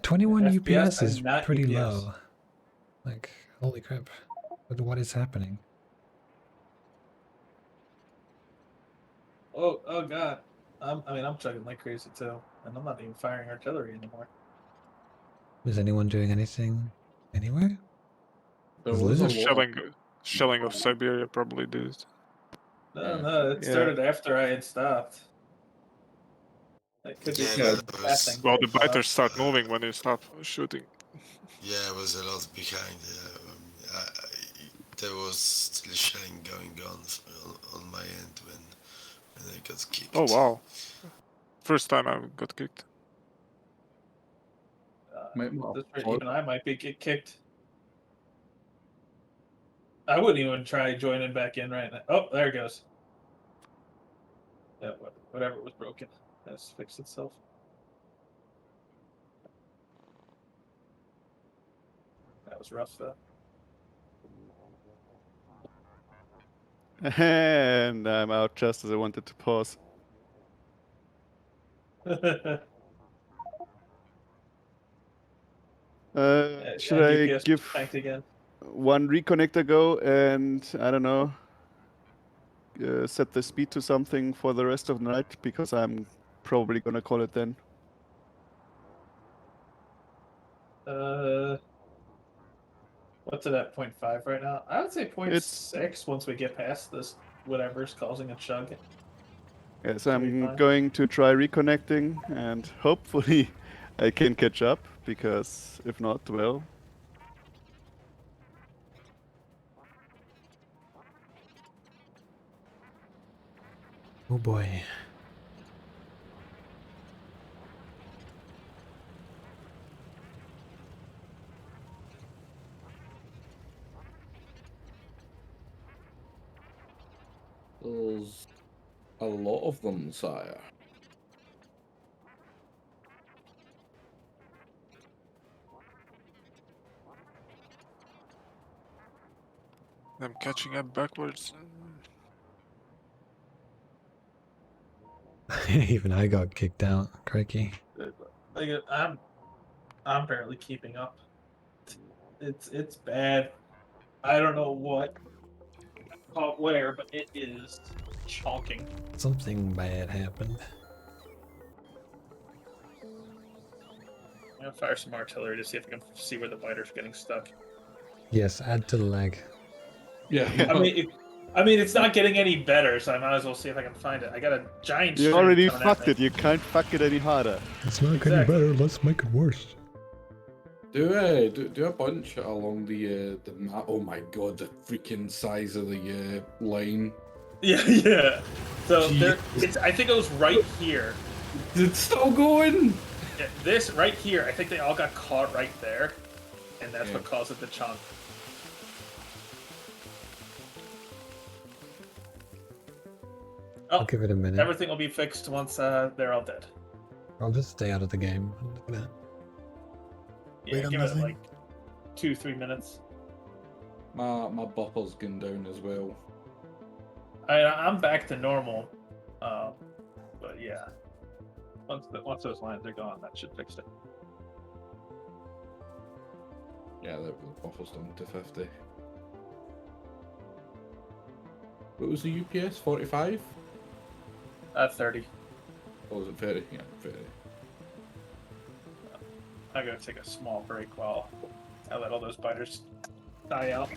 21 FPS UPS is and not pretty EPS. low. Like, holy crap. But what is happening? Oh god. I mean, I'm chugging like crazy too, and I'm not even firing artillery anymore. Is anyone doing anything anywhere? There Is was a Lizard? lot. Shelling of Siberia probably did it. No, it Yeah. started after I had stopped. It could be Yeah, that passing. was, Well, the biters start moving when you stop shooting. yeah, it was a lot behind. There was still shelling going on my end when I got kicked. Oh wow! First time I got kicked. Even I might be get kicked. I wouldn't even try joining back in right now. Oh, there it goes. Yeah, whatever was broken has fixed itself. That was rough though. And I'm out just as I wanted to pause. Should I UPS give tanked again? one reconnect a go and, I don't know, set the speed to something for the rest of the night? Because I'm probably gonna call it then. What's it at 0.5 right now? I would say 0.6 It's once we get past this whatever's causing a chug. Yes, Should be I'm fine. going to try reconnecting and hopefully I can catch up, because if not, well, Oh boy. There's a lot of them, sire. I'm catching up backwards. Even I got kicked out. Crikey. Like I'm barely keeping up. It's bad. I don't know where, but it is chonking. Something bad happened. I'm gonna fire some artillery to see if I can see where the biter's getting stuck. Yes, add to the lag. Yeah. I mean, it's not getting any better, so I might as well see if I can find it. I got a giant. you string already coming at fucked me. it. You can't fuck it any harder. It's not Exactly. getting better, let's make it worse. Do a bunch along the map. Oh my god, the freaking size of the line. Yeah. So Jeez. I think it was right here. It's still going. Yeah, this right here. I think they all got caught right there, and that's Yeah. what caused it to chunk. I'll give it a minute. Everything will be fixed once they're all dead. I'll just stay out of the game. I'm not gonna Yeah, wait on give it nothing. like 2-3 minutes. My buffer's going down as well. I'm back to normal, but yeah, once those lines are gone, that should fix it. Yeah, the buffer's down to 50. What was the UPS? 45? 30. Or was it 30? Yeah, 30. I'm gonna take a small break while I let all those biters die out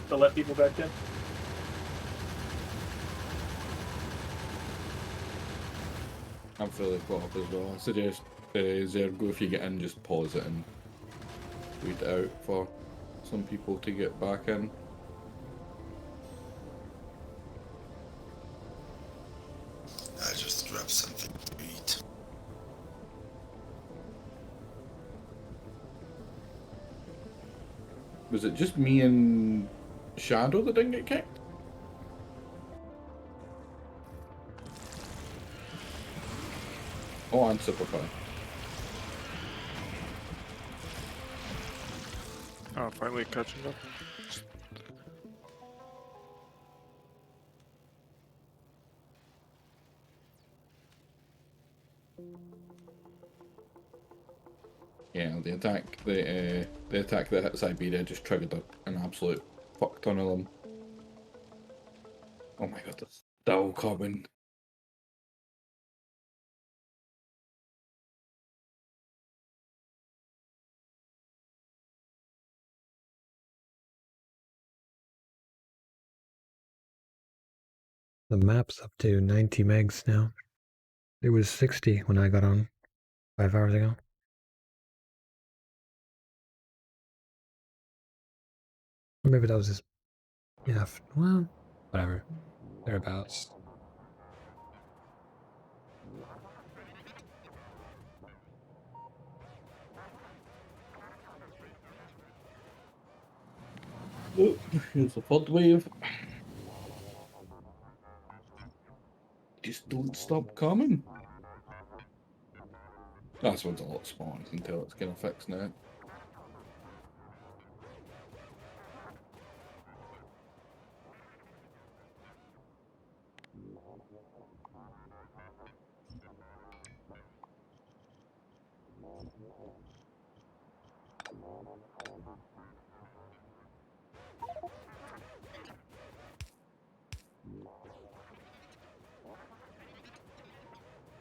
to let people back in. I'm fairly caught up as well. I suggest Zergo, if you get in, just pause it and wait it out for some people to get back in. I just grabbed something to eat. Was it just me and Shadow that didn't get kicked? Oh, and Superfly. Oh, finally catching up. Yeah, the attack that hit Siberia just triggered an absolute fuck ton of them. Oh my god, that's still coming. The map's up to 90 megs now. It was 60 when I got on 5 hours ago. Or maybe that was just, yeah, well, whatever. Thereabouts. Oh, here's the third wave. Just don't stop coming. This one's a lot smaller, you can tell it's gonna fix now.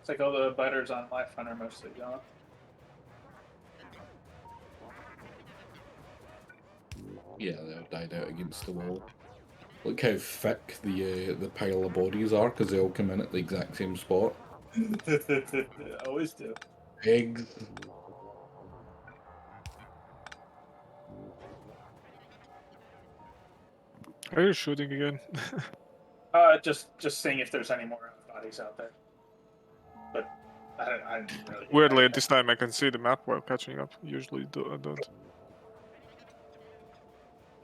It's like all the biters on my front are mostly gone. Yeah, they've died out against the wall. Look how thick the pile of bodies are, because they all come in at the exact same spot. Always do. Eggs. Are you shooting again? Just seeing if there's any more bodies out there. But I didn't really. Weirdly, at this time I can see the map while catching up. Usually I don't.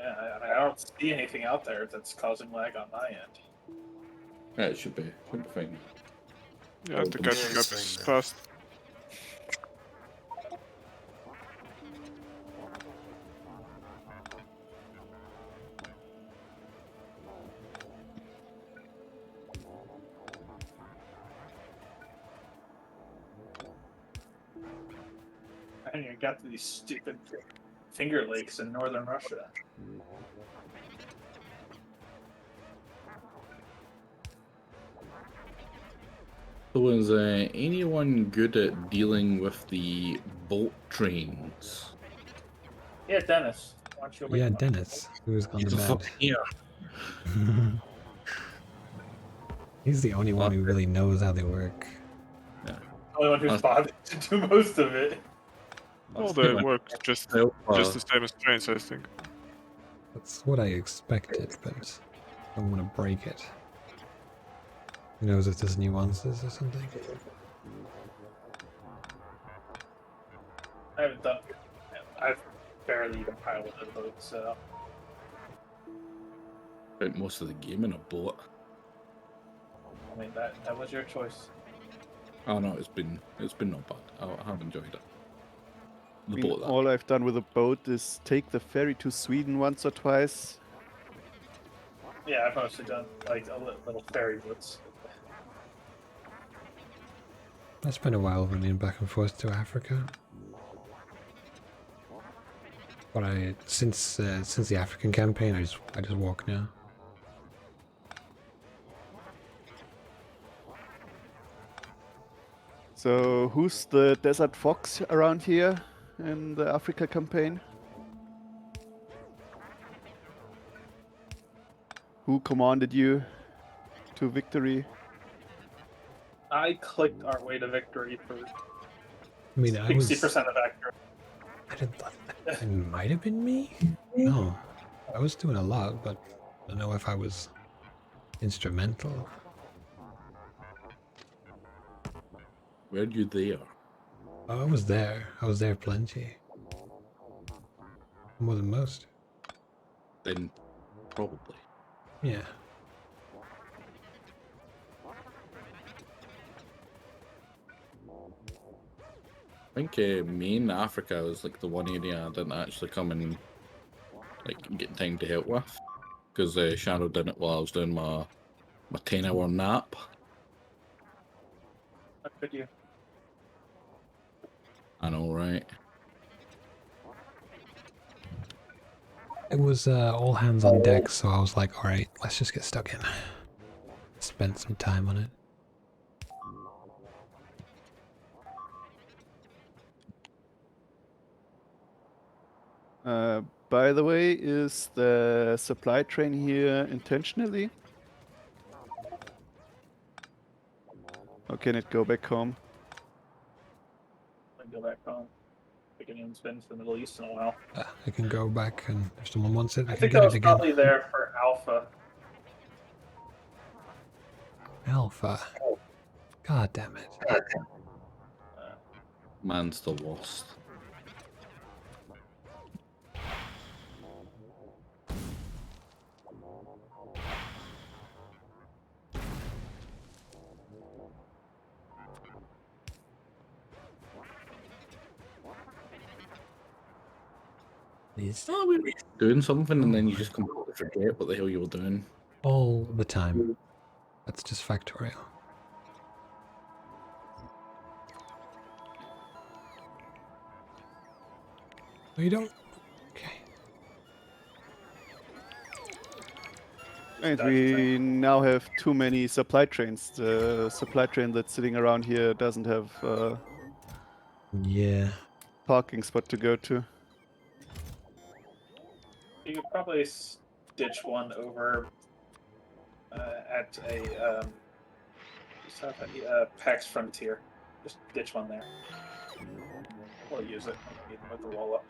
Yeah, I don't see anything out there that's causing lag on my end. Yeah, it should be fine. Yeah, the catching up is fast. And you got these stupid Finger Lakes in northern Russia. So is anyone good at dealing with the boat trains? Yeah, Dennis. Why don't you Yeah, Dennis, who's gone to bed. Yeah. He's the only one who really knows how they work. Yeah. Only one who's bothered to do most of it. Well, they work just the same as trains, I think. That's what I expected, but I don't want to break it. Who knows if there's nuances or something? I haven't done. I've barely even piloted a boat, so. Spent most of the game in a boat. I mean, that was your choice. Oh no, it's been not bad. I have enjoyed it. I mean, all I've done with a boat is take the ferry to Sweden once or twice. Yeah, I've mostly done like a little ferry boats. I spent a while running back and forth to Africa. But since the African campaign, I just walk now. So who's the Desert Fox around here in the Africa campaign? Who commanded you to victory? I clicked our way to victory for I mean, 60% of accurate. I didn't thought it might have been me. No, I was doing a lot, but I don't know if I was instrumental. Were you there? Oh, I was there. I was there plenty. More than most. Then probably. Yeah. I think main Africa was like the one area I didn't actually come and like get time to help with, because Shadow did it while I was doing my 10-hour nap. How could you? I know, right? It was all hands on deck, so I was like, alright, let's just get stuck in. Spent some time on it. By the way, is the supply train here intentionally? Or can it go back home? I go back home. I can even been to the Middle East in a while. I can go back, and if someone wants it, I I can think get I it was again. probably there for Alpha. Alpha. God damn it. Man's the worst. Oh, we were doing something and then you just completely forget what the hell you were doing. All the time. That's just Factorio. No, you don't? Okay. And we now have too many supply trains. The supply train that's sitting around here doesn't have Yeah. parking spot to go to. You could probably ditch one over at a PAX Frontier. Just ditch one there. We'll use it with the roll up.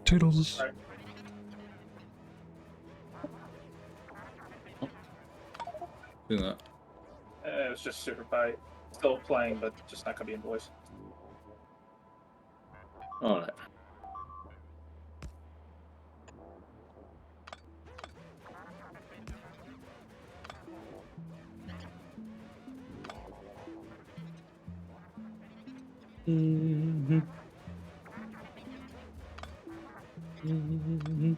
Toodles. Do that. It was just Super Pie. Still playing, but just not going to be in voice. Alright. Mm-hmm. Mm-hmm.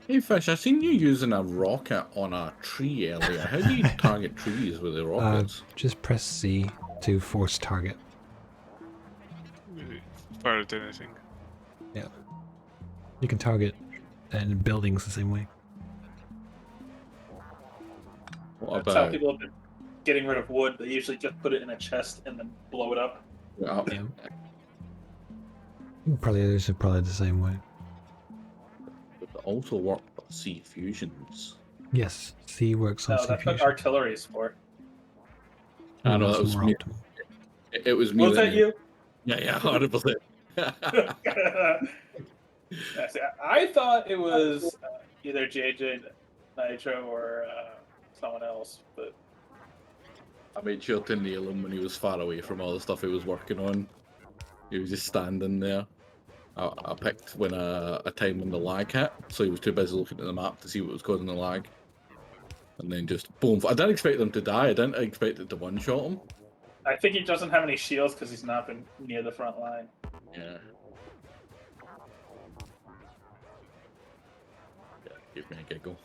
Hey Fish, I seen you using a rocket on a tree earlier. How do you target trees with the rockets? Just press C to force target. Fire at anything. Yeah. You can target And buildings the same way. What That's how about? people have been getting rid of wood. They usually just put it in a chest and then blow it up. Yeah. Yeah. Probably the same way. But they also work with C fusions. Yes, C works on No, C that's what fusion. artillery is for. I know that That's was more me. optimal. It was me. Was that you? Yeah, 100%. I thought it was either JJ Nitro or someone else, but I made sure to nail him when he was far away from all the stuff he was working on. He was just standing there. I picked when a time when the lag hit, so he was too busy looking at the map to see what was causing the lag. And then just boom. I didn't expect them to die. I didn't expect it to one-shot him. I think he doesn't have any shields because he's not been near the front line. Yeah. Yeah, give me a giggle.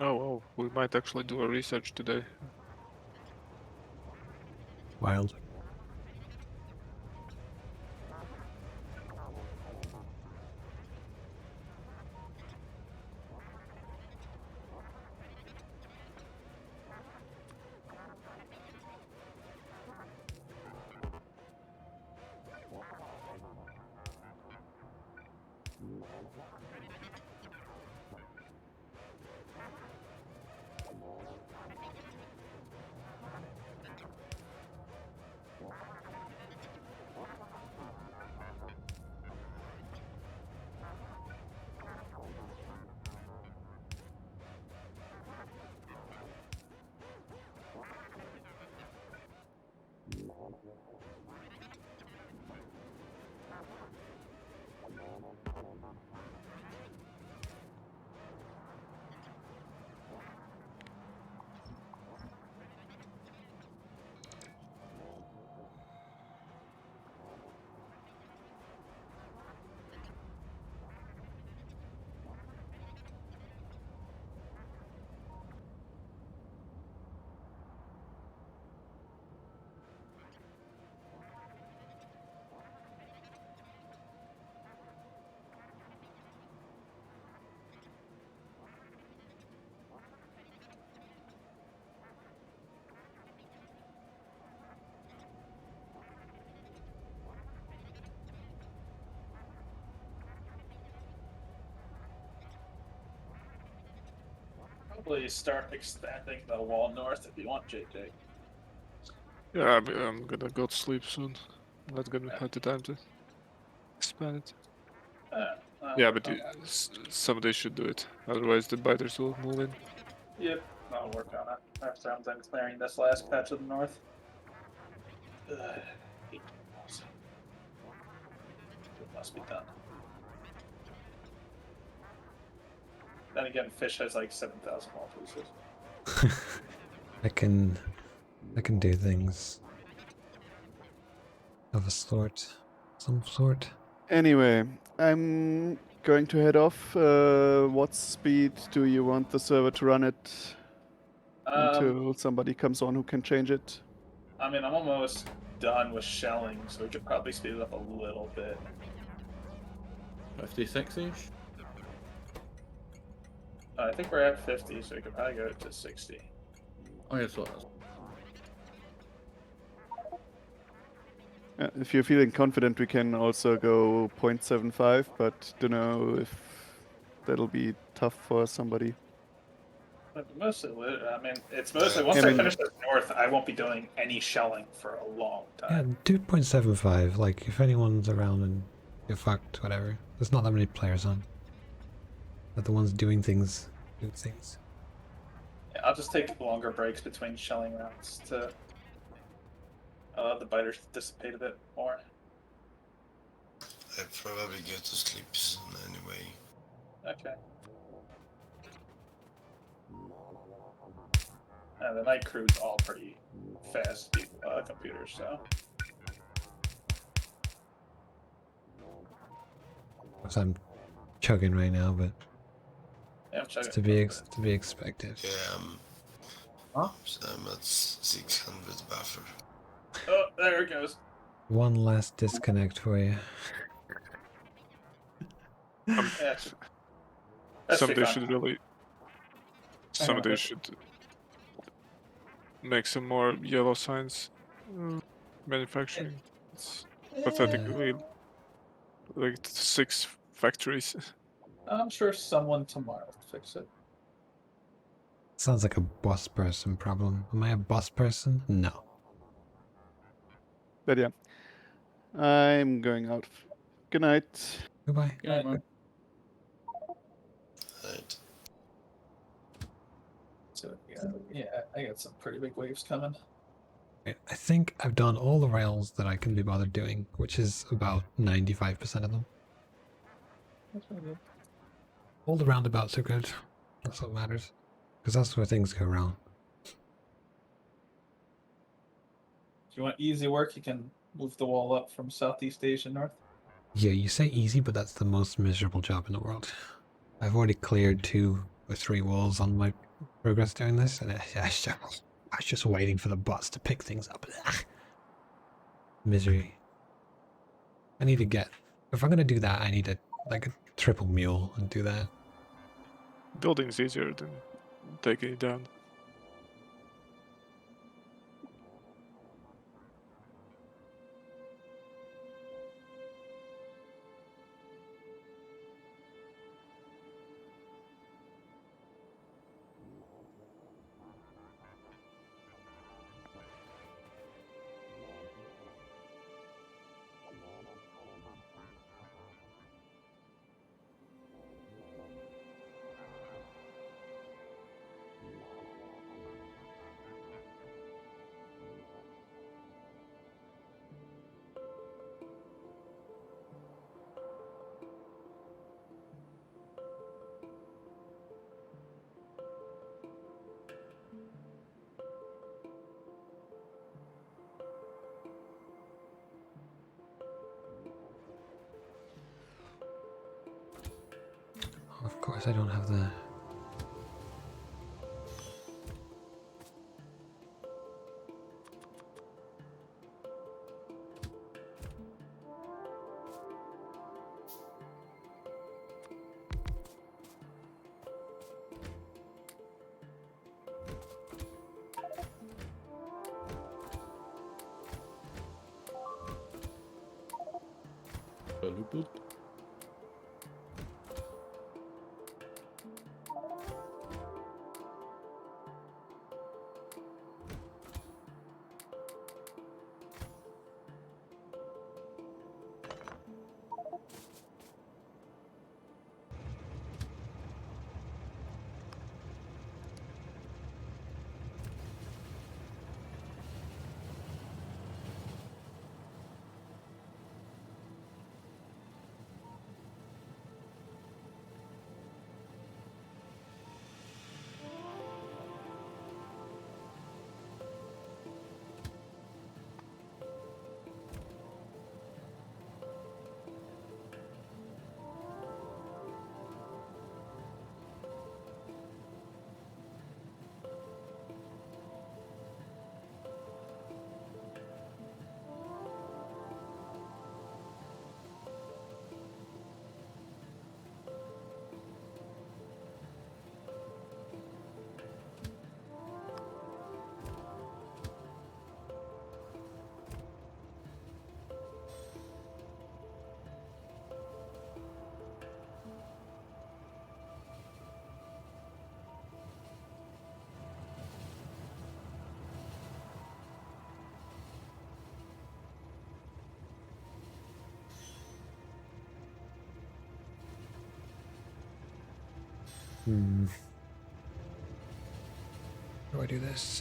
Oh, well, we might actually do a research today. Wild. Probably start extending the wall north if you want, JJ. Yeah, I'm gonna go to sleep soon. Not gonna have the time to expand it. Yeah, but somebody should do it. Otherwise, the biters will move in. Yep, I'll work on it after I'm done clearing this last patch of the north. It must be done. Then again, fish has like 7,000 wall pieces. I can do things of a sort, some sort. Anyway, I'm going to head off. What speed do you want the server to run at until somebody comes on who can change it? I mean, I'm almost done with shelling, so we could probably speed it up a little bit. 56-ish? I think we're at 50, so we could probably go to 60. Oh, yeah, so that's... If you're feeling confident, we can also go 0.75, but don't know if that'll be tough for somebody. But mostly, I mean, it's mostly once I finish the north, I won't be doing any shelling for a long Yeah, time. do 0.75. Like, if anyone's around and you're fucked, whatever. There's not that many players on. But the ones doing things do things. Yeah, I'll just take longer breaks between shelling rounds to allow the biters to dissipate a bit more. I probably get to sleep soon anyway. Okay. The night crew's all pretty fast computers, so. Because I'm chugging right now, but Yeah, I'm checking. it's to be expected. Yeah, I'm at 600 buffer. Oh, there it goes. One last disconnect for you. Yeah, Somebody should really. Somebody should make some more yellow signs manufacturing. It's pathetically like 6 factories. I'm sure someone tomorrow will fix it. Sounds like a boss person problem. Am I a boss person? No. But yeah, I'm going out. Good night. Goodbye. Yeah, man. Right. So yeah, I got some pretty big waves coming. I think I've done all the rails that I can be bothered doing, which is about 95% of them. That's pretty good. All the roundabouts are good. That's what matters. Because that's where things go wrong. If you want easy work, you can move the wall up from Southeast Asia north. Yeah, you say easy, but that's the most miserable job in the world. I've already cleared 2 or 3 walls on my progress doing this, and I was just waiting for the bots to pick things up. Misery. I need to get... If I'm going to do that, I need a triple mule and do that. Building's easier than taking it down. Of course, I don't have the... Boop. How do I do this?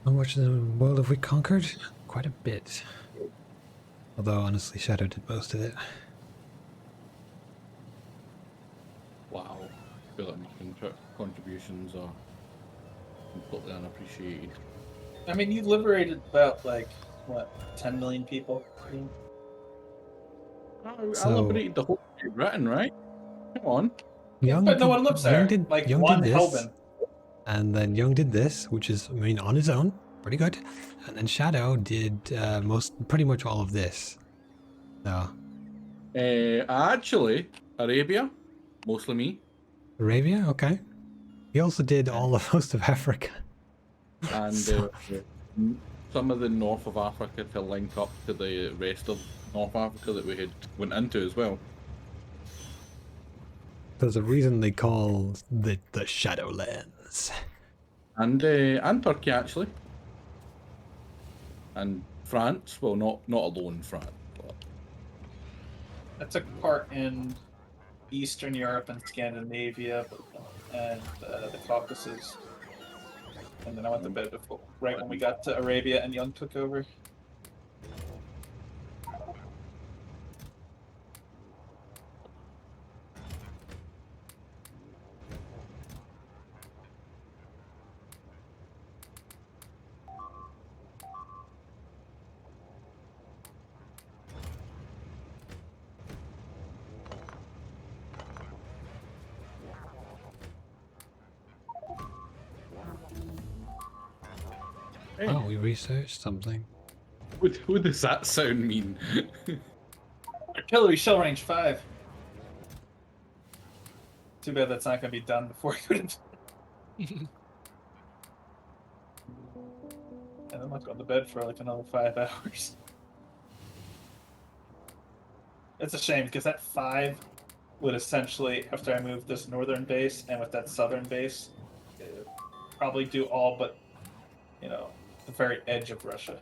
How much of the world have we conquered? Quite a bit. Although, honestly, Shadow did most of it. Wow. I feel like my contributions are completely unappreciated. I mean, you liberated about, like, what, 10 million people? I liberated the whole Great Britain, right? Come on. Young But no one lives there. did, Like, Young one did this, Hellbent. and then Young did this, which is, I mean, on his own, pretty good. And then Shadow did pretty much all of this. So, Actually, Arabia, mostly me. Arabia, okay. He also did all of most of Africa. And So- some of the north of Africa to link up to the rest of North Africa that we had went into as well. There's a reason they call the Shadowlands. And Turkey actually. And France, well, not alone France, but I took part in Eastern Europe and Scandinavia and the Caucasus. And then I went to bed before, right when we got to Arabia and Young took over. hey, Oh, we researched something. what does that sound mean? Artillery shell range 5. Too bad that's not going to be done before I go to And I'm not going to bed for like another 5 hours. It's a shame because that 5 would essentially, after I move this northern base and with that southern base, probably do all but, you know, the very edge of Russia.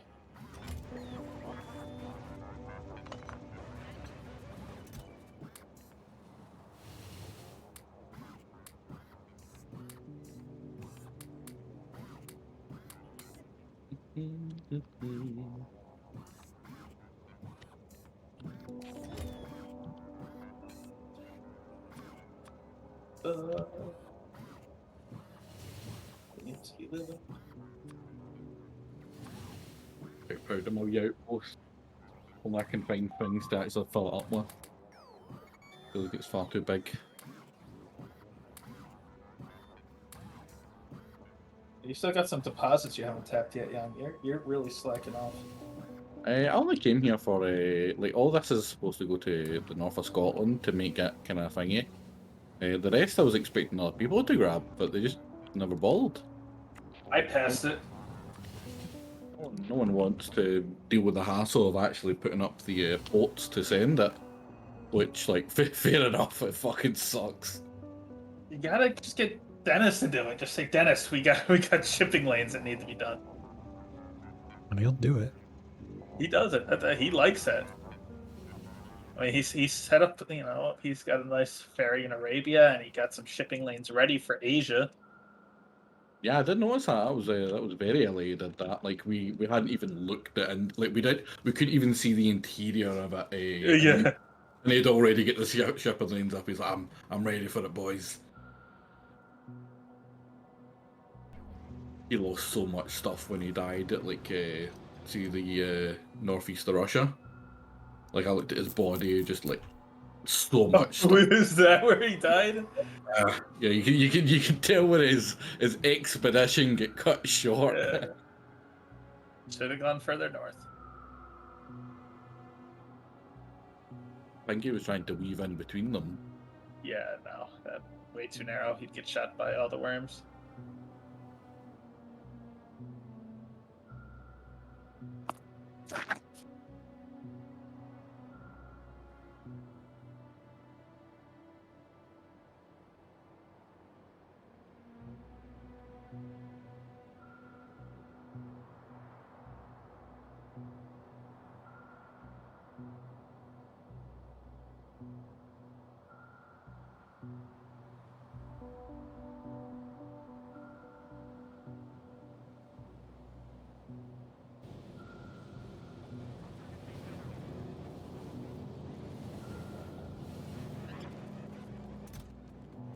Need to be living. Quite proud of my outpost. Only I can find things to actually fill it up with. feel like it's far too big. You still got some deposits you haven't tapped yet, Young. You're really slacking off. I only came here for like all this is supposed to go to the north of Scotland to make it kind of thingy. The rest I was expecting other people to grab, but they just never bothered. I passed it. No one wants to deal with the hassle of actually putting up the ports to send it. Which, like, fair enough, it fucking sucks. You gotta just get Dennis to do it. Just say, Dennis, we got shipping lanes that need to be done. And he'll do it. He does it. He likes it. I mean, he's set up. He's got a nice ferry in Arabia, and he got some shipping lanes ready for Asia. Yeah, I did notice that. That was very LA did that. Like we hadn't even looked at it, like we couldn't even see the interior of it. Yeah. And he'd already get the shipping lanes up. He's like, I'm ready for it, boys. He lost so much stuff when he died at to the northeast of Russia. Like I looked at his body, just like so much stuff. Is that where he died? Yeah, you can tell where his expedition get cut short. Yeah. Should have gone further north. I think he was trying to weave in between them. Yeah, no, that way too narrow. He'd get shot by all the worms.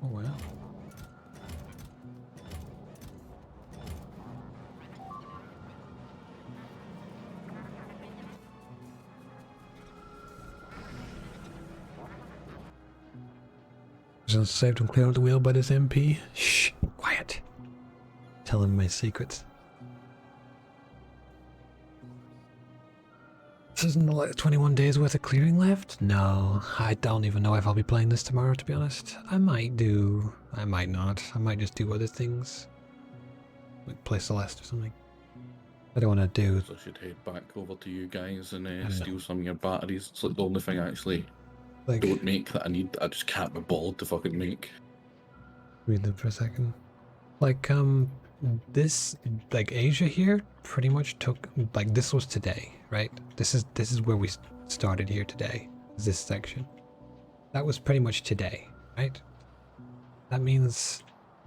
Oh well. Just saved and cleared the wheel by this MP. Shh, quiet. Tell him my secrets. This isn't like 21 days worth of clearing left? No, I don't even know if I'll be playing this tomorrow, to be honest. I might do. I might not. I might just do other things. Like play Celeste or something. I don't want to do. So I should head back over to you guys and steal some of your batteries. It's like the only thing I actually don't make that I need. I just can't be bothered to fucking make. Read them for a second. Like, this, like Asia here pretty much took, like this was today, right? This is where we started here today, this section. That was pretty much today, right? That means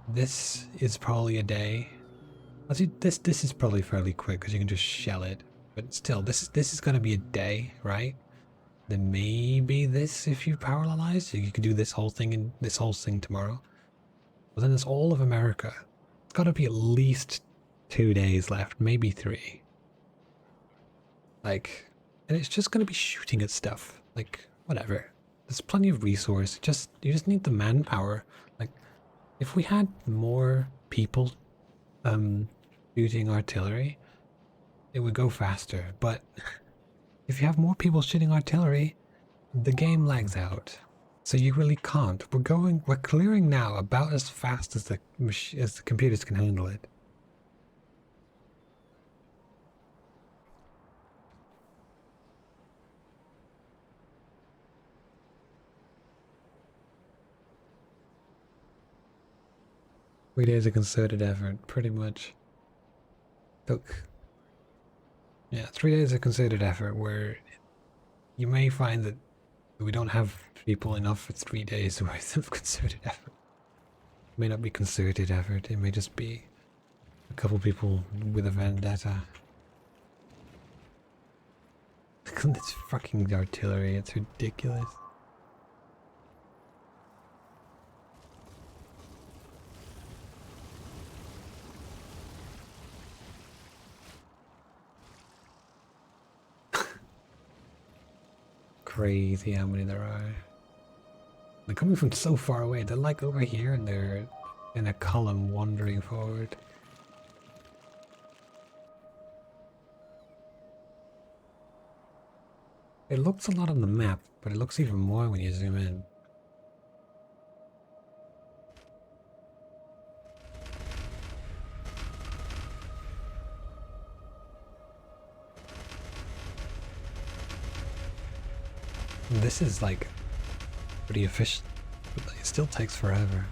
this is probably a day. Actually, this is probably fairly quick because you can just shell it. But still, this is gonna be a day, right? Then maybe this if you parallelize, so you could do this whole thing and this whole thing tomorrow. But then there's all of America. It's got to be at least 2 days left, maybe 3. Like, and it's just gonna be shooting at stuff. Like, whatever. There's plenty of resource. You just need the manpower. Like, if we had more people shooting artillery, it would go faster. But if you have more people shooting artillery, the game lags out. So you really can't. We're clearing now about as fast as the computers can handle it. Three days of concerted effort, pretty much. Look. Yeah, 3 days of concerted effort where you may find that we don't have people enough for 3 days worth of concerted effort. It may not be concerted effort, it may just be a couple people with a vendetta. Look at this fucking artillery, it's ridiculous. Crazy how many there are. They're coming from so far away. They're like over here and they're in a column wandering forward. It looks a lot on the map, but it looks even more when you zoom in. This is like pretty efficient, but it still takes forever.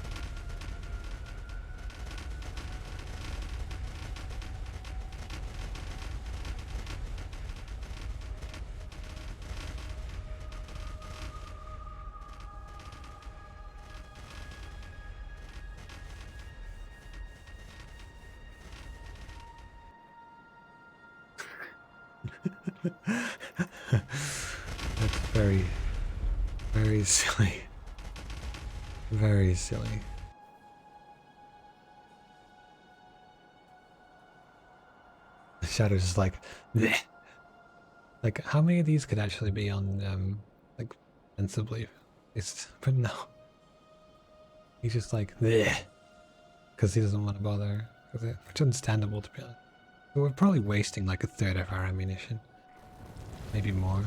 That's very, very silly. Very silly. The Shadow's just like, bleh. Like, how many of these could actually be on, like, sensibly? But no. He's just like, because he doesn't want to bother. Which is understandable, to be honest. But we're probably wasting like a third of our ammunition. Maybe more.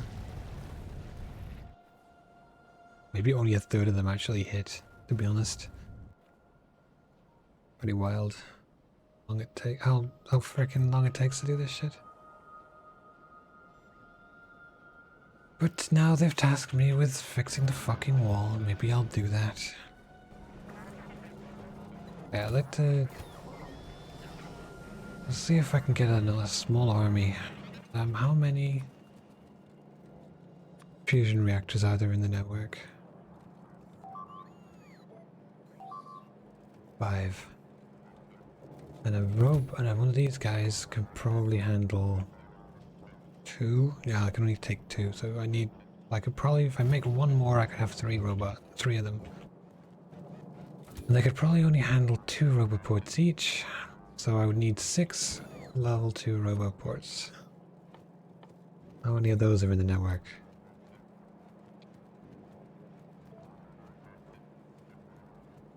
Maybe only a third of them actually hit, to be honest. Pretty wild. How freaking long it takes to do this shit. But now they've tasked me with fixing the fucking wall. Maybe I'll do that. Yeah, I'd like to... Let's see if I can get another small army. How many fusion reactors are there in the network? 5. And one of these guys can probably handle 2. Yeah, I can only take 2, so I could probably, if I make one more, I could have 3 of them. And they could probably only handle 2 roboports each, so I would need 6 level 2 roboports. How many of those are in the network?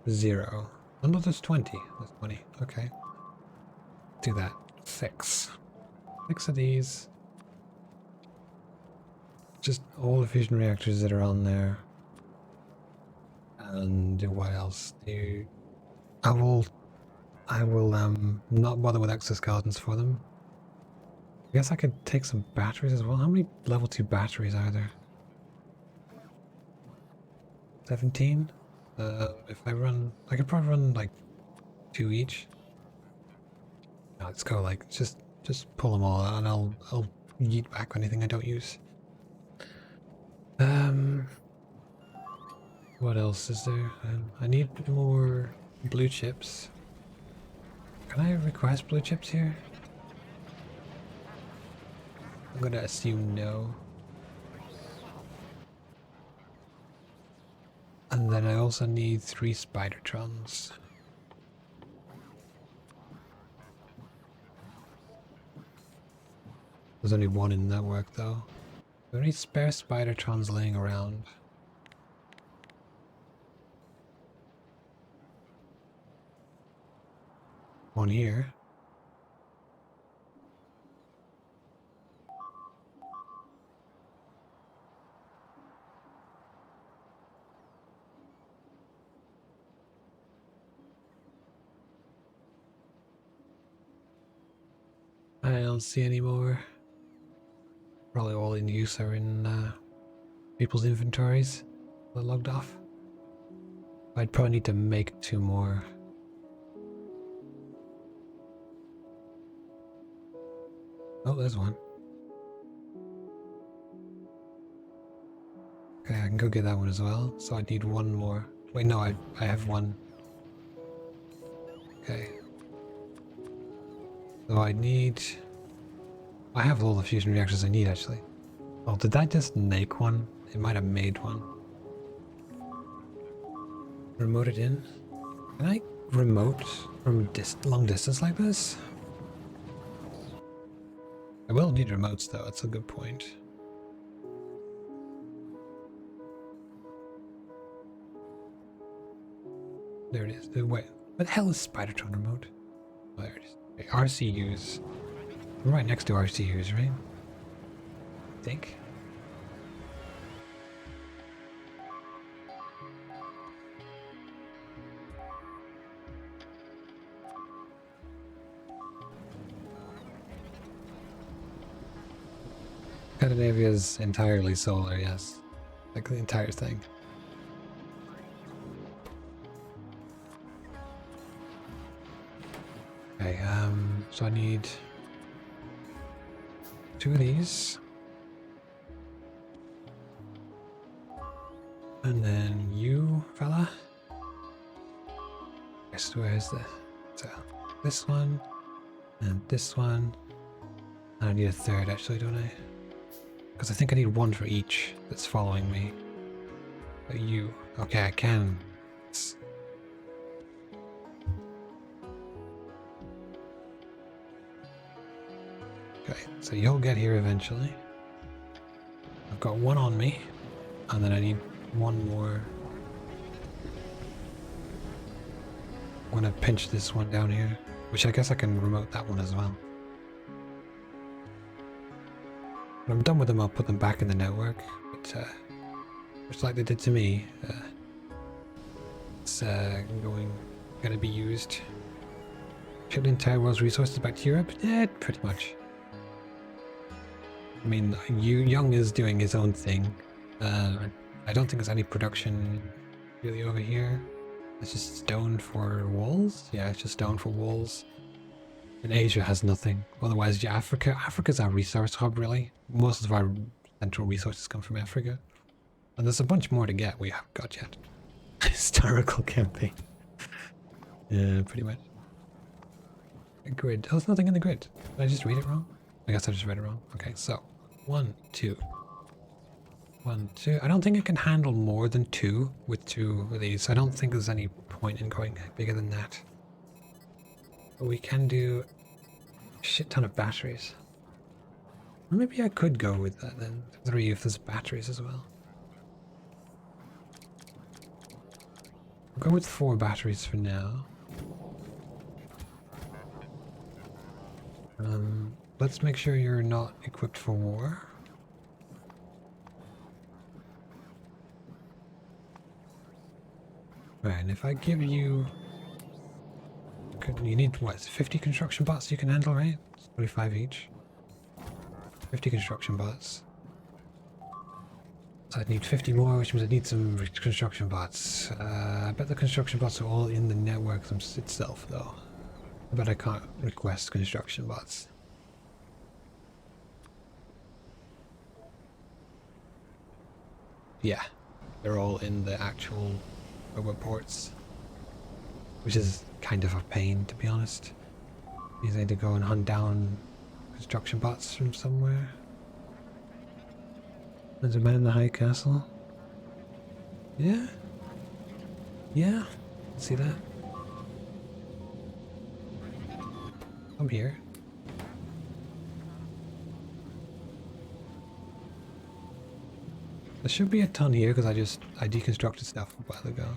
0. Oh no, there's 20. There's 20. Okay. Do that. 6. 6 of these. Just all the fusion reactors that are on there. And what else? I will not bother with exoskeletons for them. I guess I could take some batteries as well. How many level 2 batteries are there? 17? If I could probably run like 2 each. No, let's go like just pull them all out and I'll yeet back anything I don't use. What else is there? I need more blue chips. Can I request blue chips here? I'm gonna assume no. And then I also need 3 Spidertrons. There's only 1 in network though. Are there any spare Spidertrons laying around? One here. I don't see any more. Probably all in use are in people's inventories. They're logged off. I'd probably need to make 2 more. Oh, there's one. Okay, I can go get that one as well. So I need 1 more. Wait, no, I have 1. Okay. So I have all the fusion reactors I need actually. Oh, did that just make one? It might have made one. Remote it in? Can I remote from long distance like this? I will need remotes though, that's a good point. There it is. Wait, what the hell is Spidertron remote? Oh, there it is. Okay, RCUs. I'm right next to RCUs, right? I think. Scandinavia's entirely solar, yes. Like the entire thing. Okay, so I need 2 of these. And then you, fella. Guess where is the... So, this one. And this one. And I need a third actually, don't I? Because I think I need 1 for each that's following me. But you. Okay, I can. Okay, so you'll get here eventually. I've got 1 on me. And then I need 1 more. I'm gonna pinch this one down here. Which I guess I can remote that one as well. When I'm done with them, I'll put them back in the network. But, just like they did to me, it's gonna be used. Ship the entire world's resources back to Europe? Yeah, pretty much. I mean, Young is doing his own thing. I don't think there's any production really over here. It's just stone for walls? Yeah, it's just stone for walls. And Asia has nothing. Otherwise, yeah, Africa's our resource hub, really. Most of our central resources come from Africa. And there's a bunch more to get we haven't got yet. Historical campaign. Yeah, pretty much. A grid. Oh, there's nothing in the grid. Did I just read it wrong? I guess I just read it wrong. Okay, so 1, 2. 1, 2. I don't think it can handle more than 2 with 2 of these. I don't think there's any point in going bigger than that. But we can do a shit ton of batteries. Or maybe I could go with that then. 3 if there's batteries as well. I'll go with 4 batteries for now. Let's make sure you're not equipped for war. Right, and if I give you... You need, what, 50 construction bots you can handle, right? 25 each. 50 construction bots. So I'd need 50 more, which means I need some construction bots. I bet the construction bots are all in the network itself, though. I bet I can't request construction bots. Yeah, they're all in the actual robot ports. Which is kind of a pain, to be honest. Means I need to go and hunt down construction bots from somewhere. There's a man in the high castle. Yeah. Yeah. See that? I'm here. There should be a ton here because I deconstructed stuff a while ago.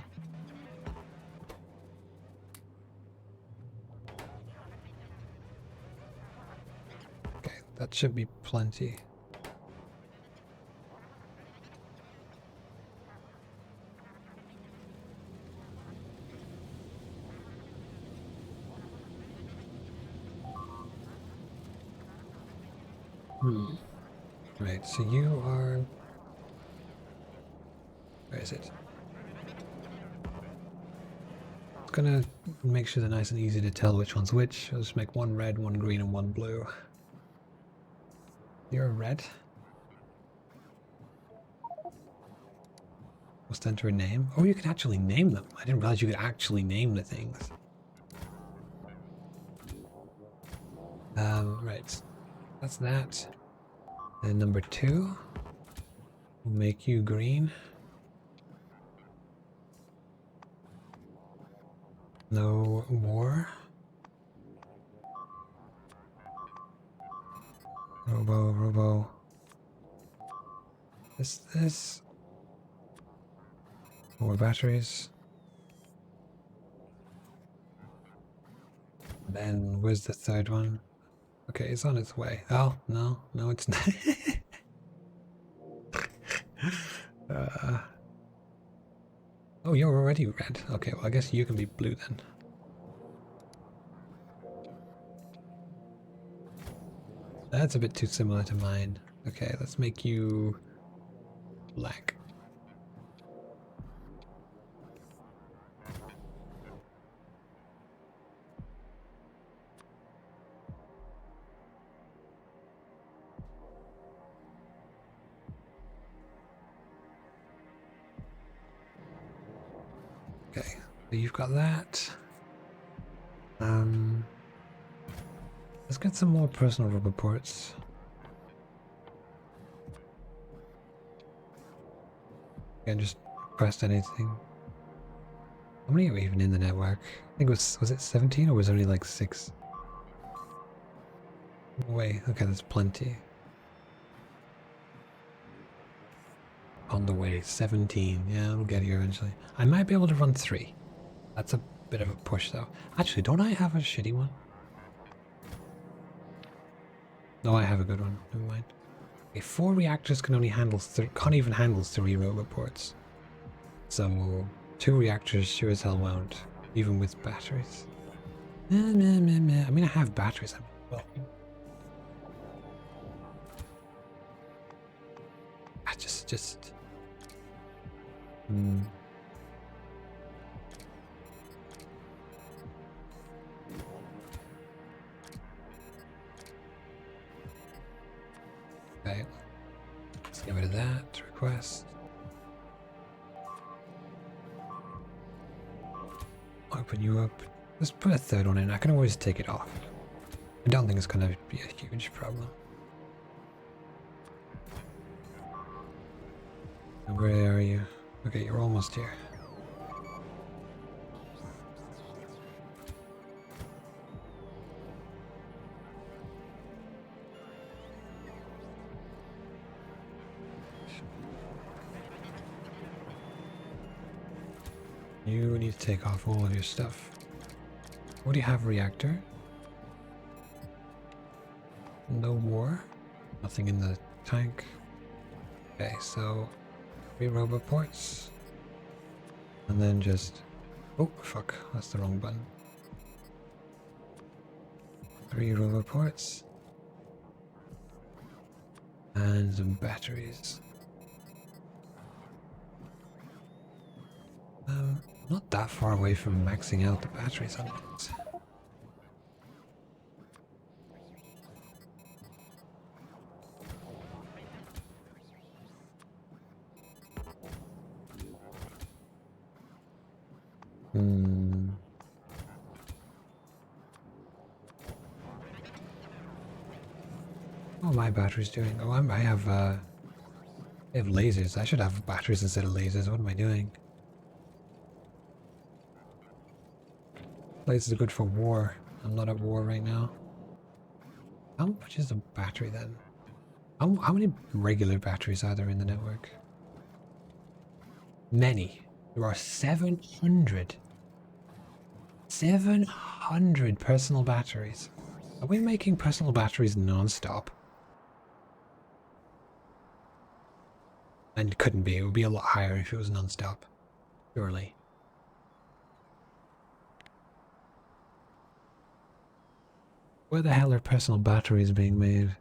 Okay, that should be plenty. Right, so you are... Where is it? It's gonna make sure they're nice and easy to tell which one's which. I'll just make 1 red, 1 green, and 1 blue. You're a red. Must enter a name. Oh, you can actually name them. I didn't realize you could actually name the things. Right. That's that. And number 2. We'll make you green. No war. Robo. This. More batteries. Then where's the third one? Okay, it's on its way. Oh, no, it's not. Oh, you're already red. Okay, well, I guess you can be blue then. That's a bit too similar to mine. Okay, let's make you black. Okay, so you've got that. Let's get some more personal rubber ports. Can't just request anything. How many are even in the network? I think was it 17 or was it only like 6? Wait, okay, there's plenty. On the way, 17. Yeah, we'll get here eventually. I might be able to run 3. That's a bit of a push though. Actually, don't I have a shitty one? No, I have a good one. Never mind. Okay, 4 reactors can only handle can't even handle 3 robot ports. So 2 reactors sure as hell won't, even with batteries. I mean, I have batteries. Well, I just. Okay, let's get rid of that request. Open you up. Let's put a third one in. I can always take it off. I don't think it's going to be a huge problem. Where are you? Okay, you're almost here. You need to take off all of your stuff. What do you have? Reactor? No war? Nothing in the tank? Okay, so 3 robot ports. And then just... Oh, fuck. That's the wrong button. 3 robot ports. And some batteries. Not that far away from maxing out the batteries on it. Oh, my battery's doing. Oh, I have lasers. I should have batteries instead of lasers. What am I doing? Lasers are good for war. I'm not at war right now. How much is a battery then? How many regular batteries are there in the network? Many. There are 700. 700 personal batteries. Are we making personal batteries non-stop? And it couldn't be. It would be a lot higher if it was non-stop. Surely. Where the hell are personal batteries being made?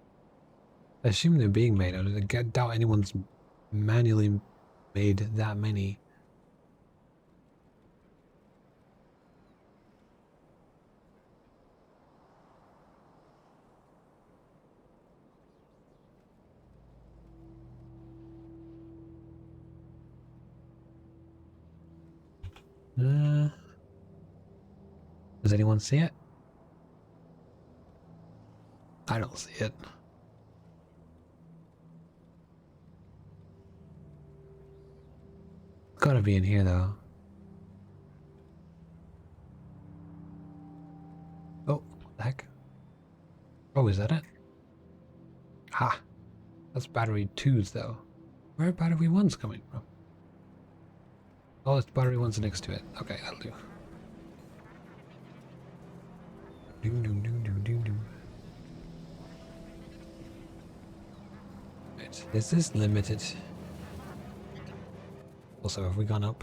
I assume they're being made. I doubt anyone's manually made that many. Does anyone see it? I don't see it. It's gotta be in here though. Oh, what the heck? Oh, is that it? Ha! That's battery 2s though. Where are battery 1s coming from? Oh, it's battery 1's next to it. Okay, that'll do. Doom, doom, doom, doom, doom, doom. Right, is this limited? Also, have we gone up?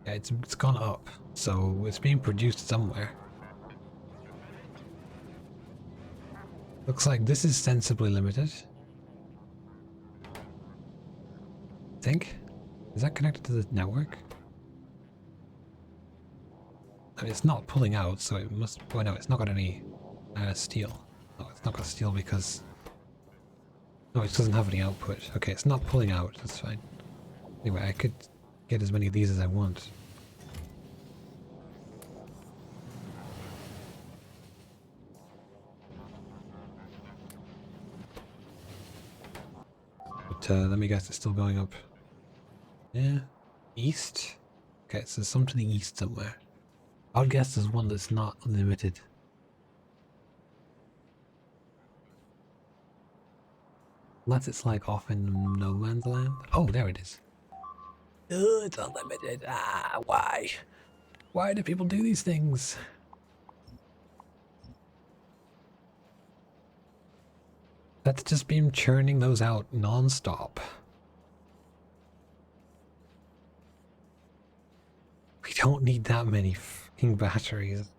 Yeah, it's gone up, so it's being produced somewhere. Looks like this is sensibly limited. Think? Is that connected to the network? I mean, it's not pulling out, so it must... Oh no, it's not got any steel. No, it's not got steel because... No, it doesn't have any output. Okay, it's not pulling out, that's fine. Anyway, I could get as many of these as I want. But let me guess, it's still going up. Yeah. East? Okay, so some to the east somewhere. I would guess there's one that's not limited. Unless it's like off in no man's land. Oh, there it is. Oh, it's unlimited. Ah, why? Why do people do these things? That's just been churning those out non-stop. We don't need that many fucking batteries.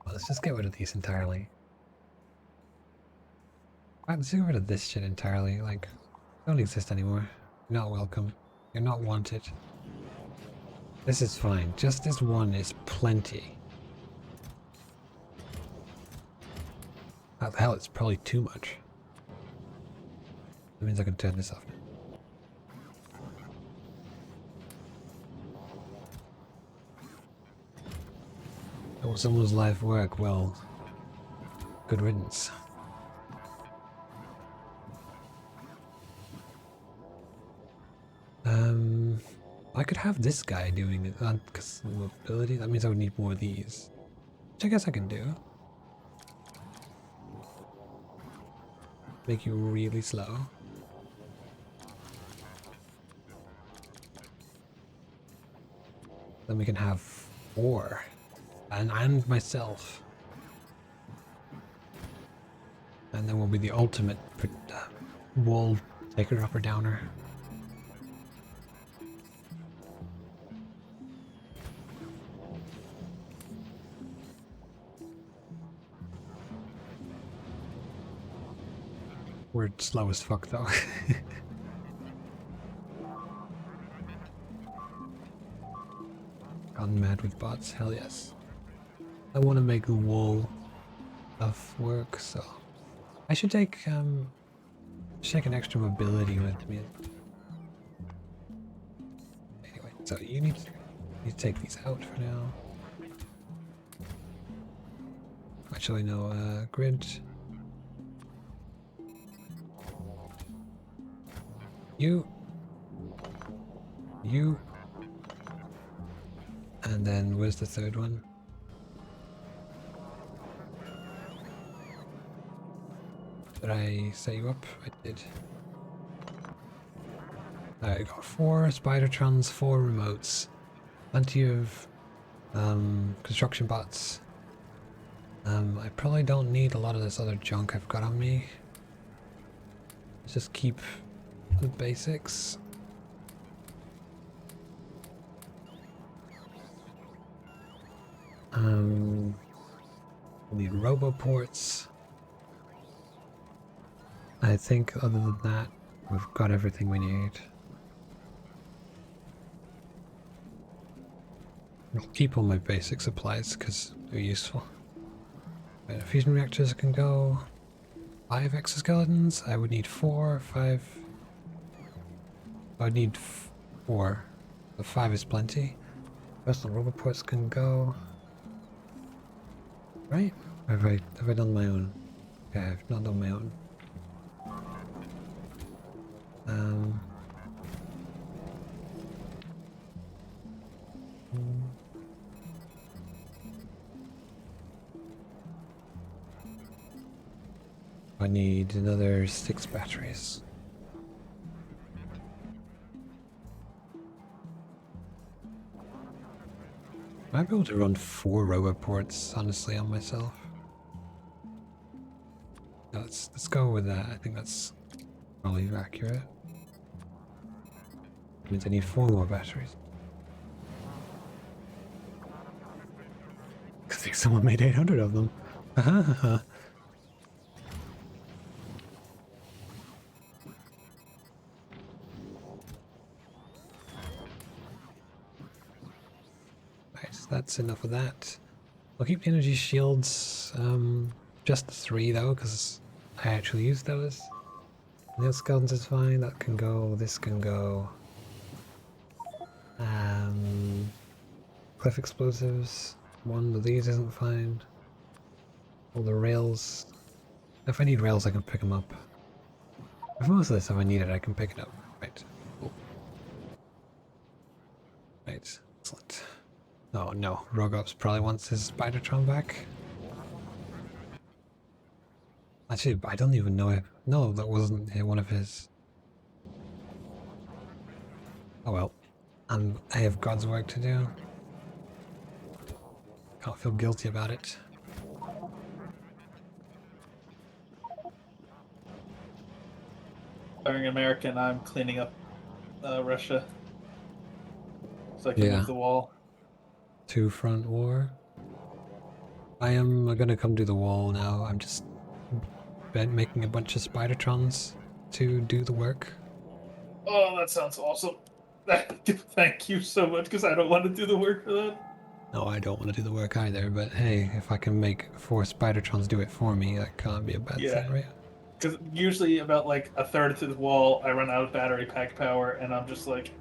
Well, let's just get rid of these entirely. Right, let's get rid of this shit entirely. Like, don't exist anymore. You're not welcome. You're not wanted. This is fine. Just this one is plenty. Hell, it's probably too much. That means I can turn this off now. Oh, someone's life work. Well, good riddance. I could have this guy doing it because mobility. That means I would need more of these, which I guess I can do. Make you really slow. Then we can have 4. And myself. And then we'll be the ultimate wall taker upper downer. We're slow as fuck though. Gone mad with bots, hell yes. I want to make the wall of work, so I should take an extra mobility with me. Anyway, so you need to take these out for now. Actually, no, grid. You. And then where's the third one? Did I set you up? I did. I got 4 Spidertrons, 4 remotes, plenty of construction bots. I probably don't need a lot of this other junk I've got on me. Let's just keep the basics. We need roboports. I think other than that, we've got everything we need. I'll keep all my basic supplies because they're useful. Right, fusion reactors can go. 5 exoskeletons. I would need 4, 5. I would need 4. The 5 is plenty. Personal roboports can go. Right? Have I done my own? Okay, I've not done my own. I need another 6 batteries. Might be able to run 4 roboports, honestly, on myself. No, let's go with that. I think that's probably accurate. Means I need 4 more batteries. I think someone made 800 of them. Right, so that's enough of that. I'll keep the energy shields, just the 3 though, because I actually use those. Nail skeletons is fine, that can go, this can go. Cliff explosives, one of these isn't fine. All the rails. If I need rails, I can pick them up. If most of this, if I need it, I can pick it up. Right. Cool. Right. Excellent. Oh no, Rogops probably wants his Spidertron back. Actually, I don't even know if... No, that wasn't one of his. Oh well. I have God's work to do. Can't feel guilty about it. Firing America and I'm cleaning up Russia. So I can move the wall. 2-front war. I am gonna come do the wall now. I'm just making a bunch of Spidertrons to do the work. Oh, that sounds awesome. Thank you so much, because I don't want to do the work for that. No, I don't want to do the work either, but hey, if I can make 4 Spidertrons do it for me, that can't be a bad thing, right? Because usually about like a third through the wall, I run out of battery pack power, and I'm just like,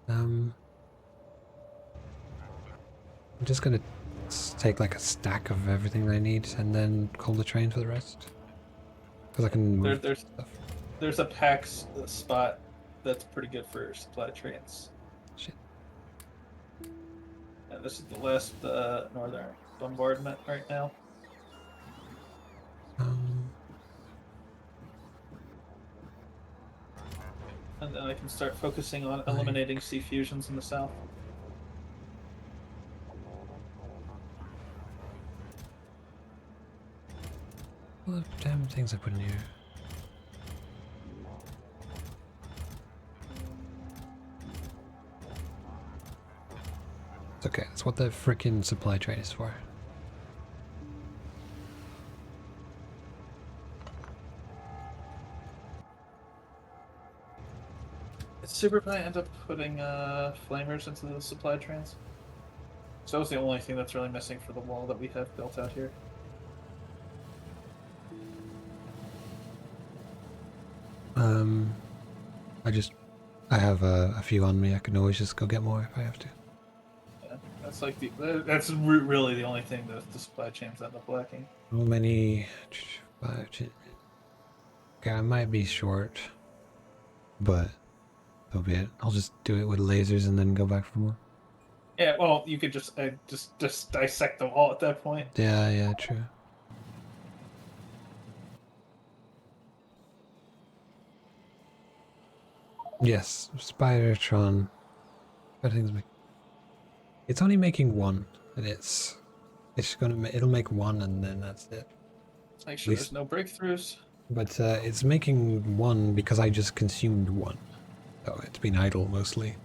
I'm just gonna take like a stack of everything I need and then call the train for the rest. Because I can move stuff. There's a pack spot that's pretty good for supply trains. Shit. And this is the last northern bombardment right now. And then I can start focusing on eliminating sea fusions in the south. All the damn things I put in here. It's okay, that's what the frickin' supply train is for. It's super fun. I end up putting flamers into the supply trains. So that was the only thing that's really missing for the wall that we have built out here. I have a few on me. I can always just go get more if I have to. Yeah, that's like that's really the only thing that the supply chains end up lacking. How many? 5. Okay, I might be short, but so be it. I'll just do it with lasers and then go back for more. Yeah, well, you could just dissect them all at that point. Yeah, true. Yes, Spidertron. It's only making 1, and it's it'll make 1, and then that's it. Let's make sure there's no breakthroughs. But it's making 1 because I just consumed 1, so it's been idle mostly.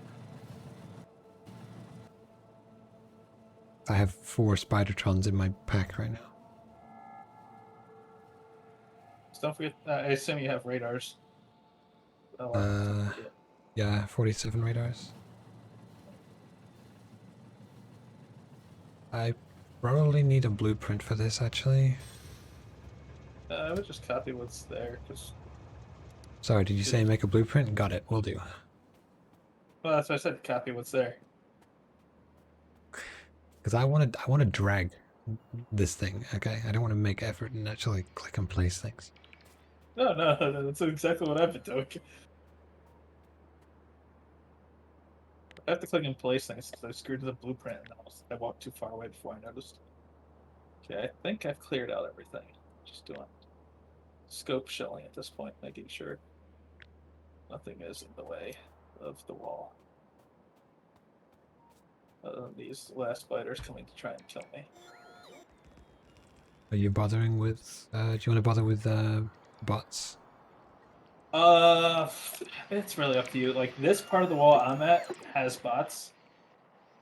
I have 4 Spidertrons in my pack right now. So don't forget. I assume you have radars. Yeah, 47 radars. I probably need a blueprint for this, actually. I would just copy what's there, because... Sorry, did you say make a blueprint? Got it, will do. Well, that's why I said copy what's there. Because I want to drag this thing, okay? I don't want to make effort and actually click and place things. No, that's exactly what I've been doing. I have to click and place things because I screwed the blueprint and I walked too far away before I noticed. Okay, I think I've cleared out everything. Just doing scope shelling at this point, making sure nothing is in the way of the wall. These last biters coming to try and kill me. Are you bothering with? Do you want to bother with bots? It's really up to you. Like this part of the wall I'm at has bots,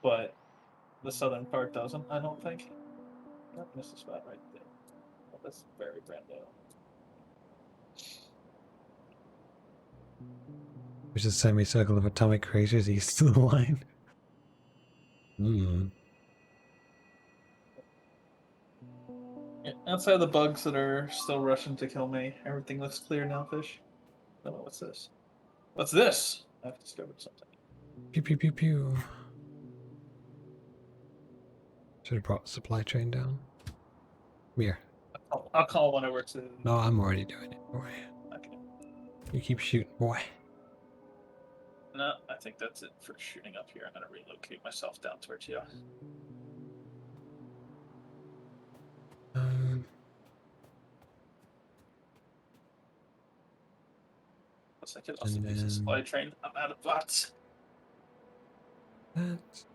but the southern part doesn't. I don't think. I missed a spot right there. Oh, that's very Brando. There's a semicircle of atomic craters east of the line. Hmm. Yeah, outside the bugs that are still rushing to kill me, everything looks clear now, fish. Oh, what's this? What's this? I've discovered something. Pew pew pew pew. Should have brought the supply train down. Here. I'll call one over to. No, I'm already doing it, boy. Okay. You keep shooting, boy. No, I think that's it for shooting up here. I'm gonna relocate myself down towards you. Plus, I could also use the supply train. I'm out of bots. That's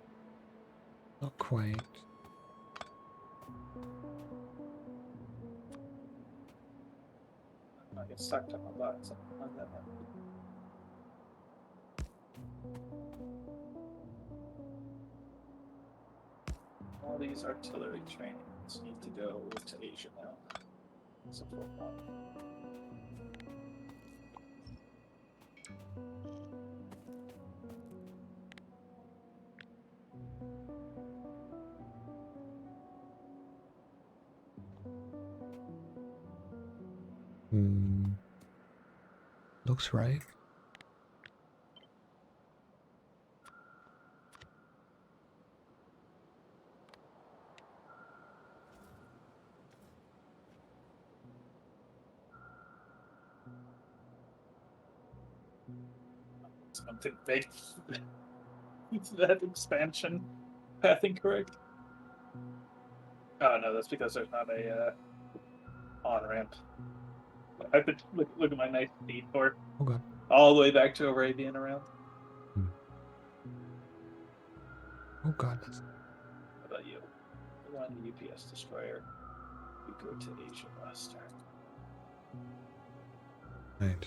not quite. I get sucked up my bots. All these artillery trains need to go to Asia now. Support one. Looks right. Something big. Is that expansion path incorrect? Oh no, that's because there's not a on ramp. I've been look at my nice speed for all the way back to Arabian around. Oh god. How about you? We're on the UPS destroyer. We go to Asia Western. Right.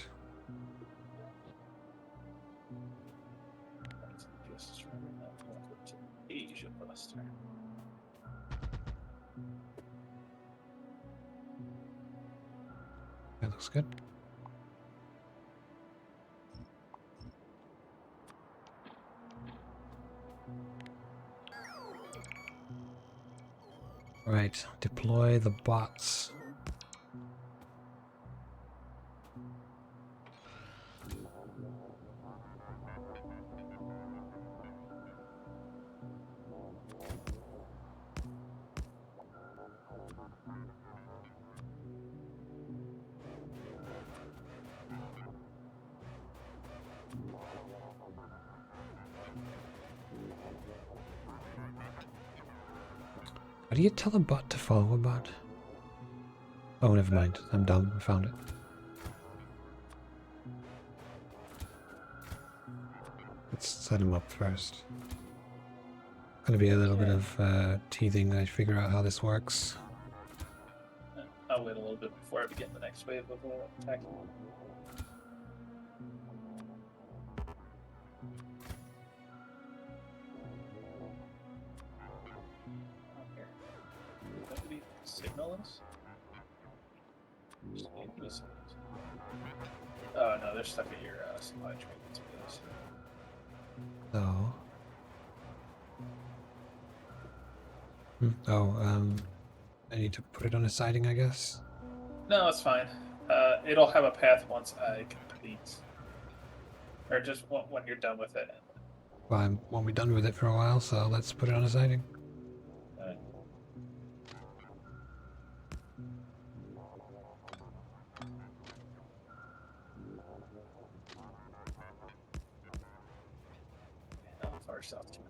That's UPS destroyer. Now we'll go to Asia Western. That looks good. Right, deploy the bots. How do you tell a bot to follow a bot? Oh, never mind. I'm dumb. I found it. Let's set him up first. Gonna be a little bit of teething. I figure out how this works. I'll wait a little bit before I begin the next wave of attacking. Signal us? Oh no, they're stuck at your supply train. So. I need to put it on a siding, I guess. No, it's fine. It'll have a path once I complete, or just when you're done with it. Well, I won't be done with it for a while, so let's put it on a siding. How far south can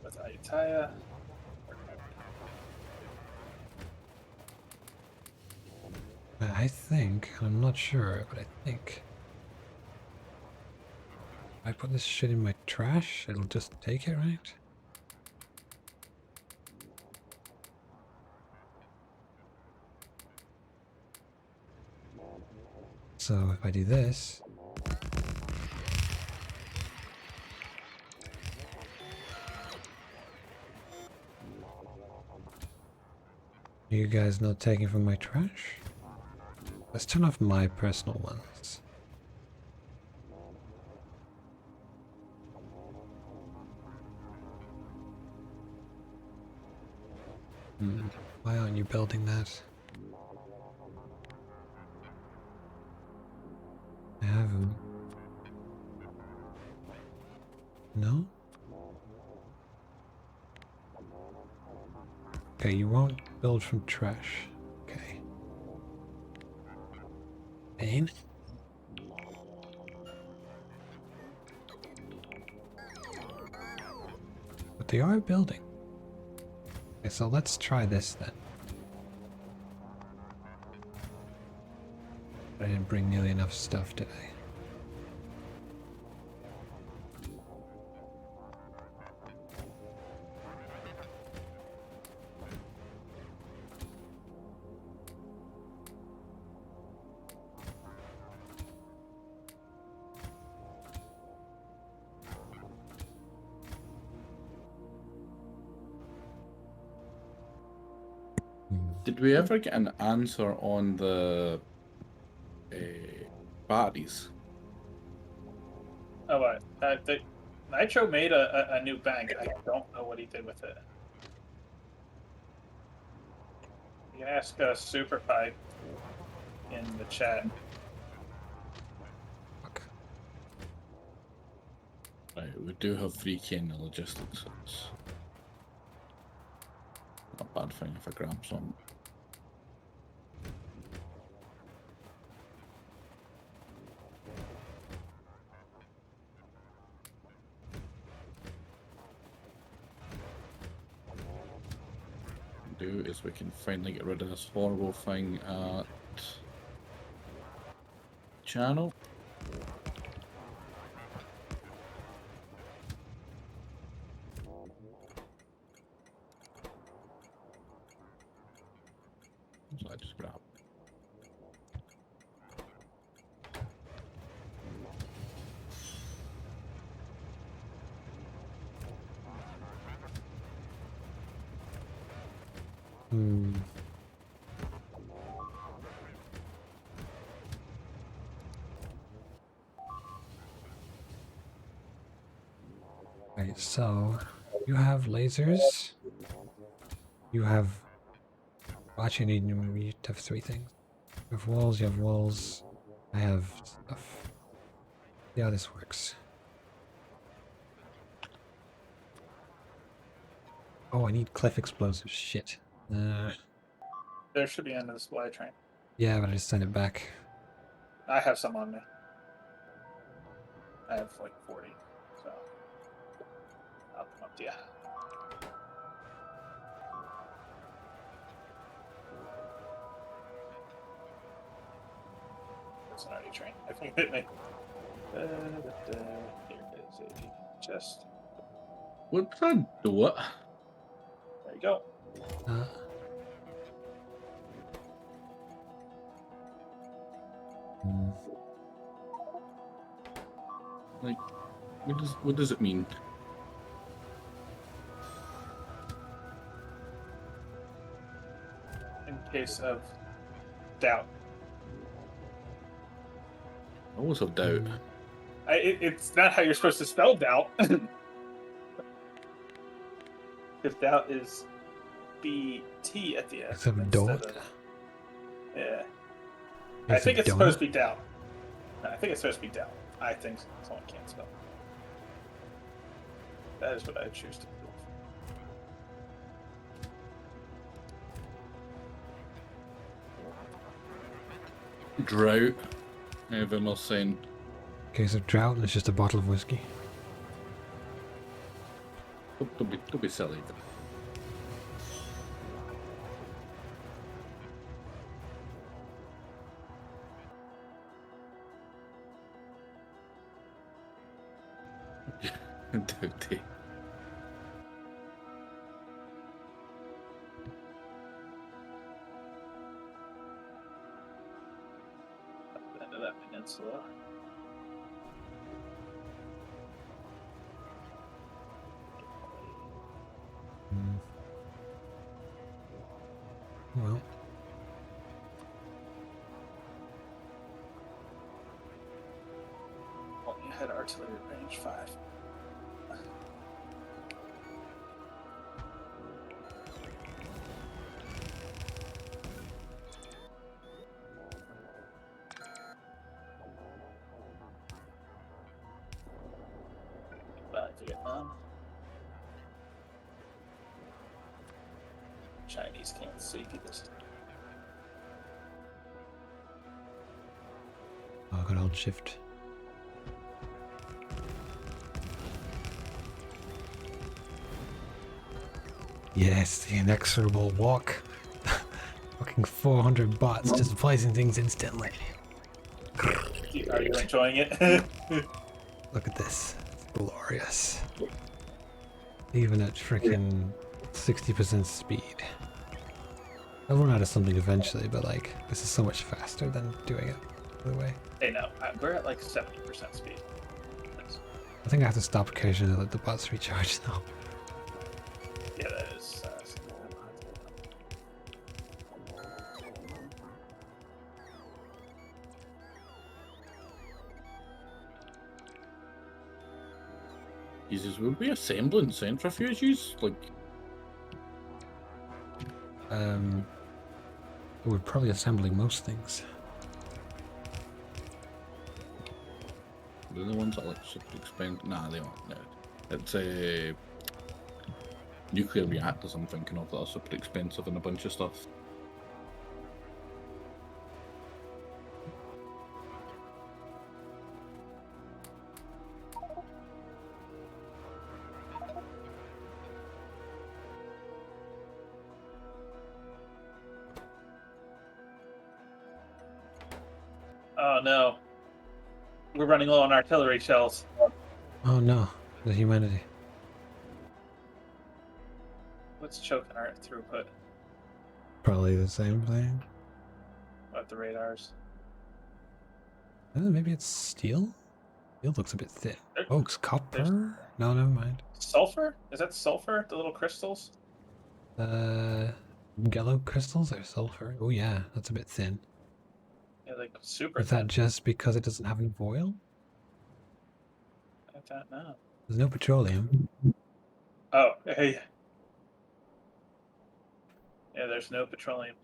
with Ayutthaya. I think, I'm not sure, but I think if I put this shit in my trash, it'll just take it, right? So if I do this, are you guys not taking from my trash? Let's turn off my personal ones. Why aren't you building that? I have them. No? Okay, you won't build from trash. Okay. Pain? But they are building. Okay, so let's try this then. I didn't bring nearly enough stuff today. Did we ever get an answer on the batteries? Oh, Nitro made a new bank. I don't know what he did with it. You can ask Superpipe in the chat. Right, we do have 3K in the logistics. So it's not a bad thing if I grab some. Do is we can finally get rid of this horrible thing at channel. So I just grab. Right, so you have lasers. You have. Actually, you have 3 things. You have walls, you have walls. I have stuff. See how this works. Oh, I need cliff explosives. Shit. There should be on the supply train. Yeah, but I just sent it back. I have some on me. I have like 40, so I'll come up to you. That's an RD train. I think it hit me. Here is a chest. What's that do? There you go. Like, what does it mean? In case of doubt. I always have doubt. It's not how you're supposed to spell doubt. If doubt is BT at the end. Except doubt. Yeah. Is I think it it's supposed donut? to be doubt. No, I think it's supposed to be doubt. I think someone can't spell. That is what I choose to believe. Drought. Everyone else saying. Case of drought, and it's just a bottle of whiskey. Don't be silly. Doughty. End of that peninsula. Well, Well, you had artillery range 5. Back to Vietnam. Chinese can't see this. oh, I got hold shift. Yes, the inexorable walk. Fucking 400 bots just placing things instantly. Are you enjoying it? Look at this. It's glorious. Even at freaking 60% speed. I'll run out of something eventually, but like, this is so much faster than doing it the other way. Hey, no, we're at like 70% speed. I think I have to stop occasionally to let the bots recharge now. Yeah, that is. Jesus, will we assembling centrifuges? Like, We're probably assembling most things. they're the ones that like super expensive. Nah, they aren't. No. It's nuclear reactors I'm thinking of that are super expensive and a bunch of stuff. Oh no. We're running low on artillery shells. Oh no, the humanity. What's choking our throughput? Probably the same thing. What the radars? Maybe it's steel? Steel looks a bit thin. Oh, it's copper? there's- No, never mind. Sulfur? Is that sulfur? The little crystals? Yellow crystals or sulfur? Oh yeah, that's a bit thin. Yeah, like super Is that thin. just because it doesn't have any oil? I don't know. There's no petroleum. Oh, hey. Yeah, there's no petroleum.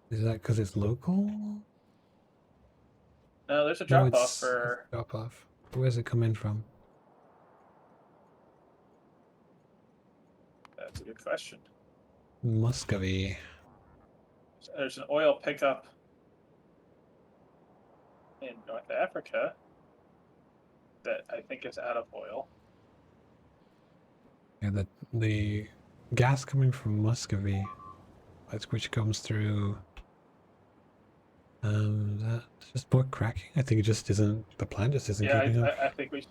Is that because it's local? No, there's a No, drop off it's for. drop off. Where's it come in from? That's a good question. Muscovy. There's an oil pickup in North Africa that I think is out of oil. Yeah, the gas coming from Muscovy, which comes through. That's just more cracking. I think it just isn't. The plant just isn't Yeah, keeping up. I think we.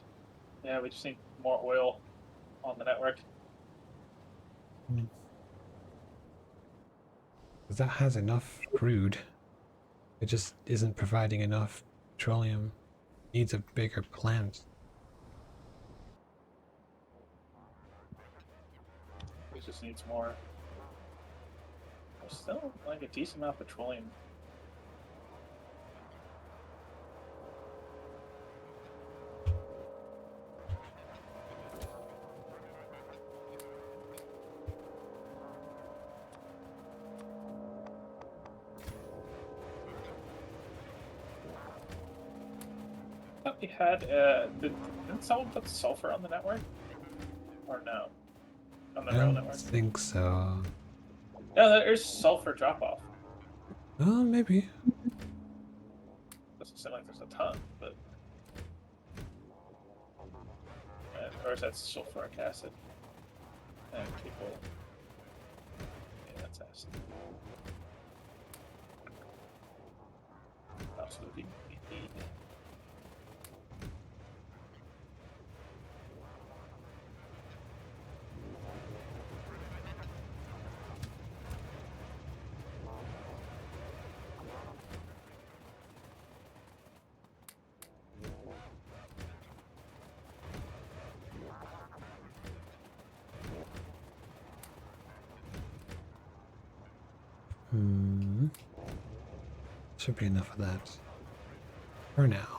Yeah, we just need more oil on the network. Because that has enough crude. It just isn't providing enough petroleum. It needs a bigger plant. It just needs more. There's still like a decent amount of petroleum. I thought we had didn't someone put sulfur on the network? Or no? On the I rail don't network? think so. No, there's sulfur drop off. Oh, maybe. Doesn't seem like there's a ton, but or is that sulfuric acid? And people, yeah, that's acid. Absolutely. Should be enough of that. For now.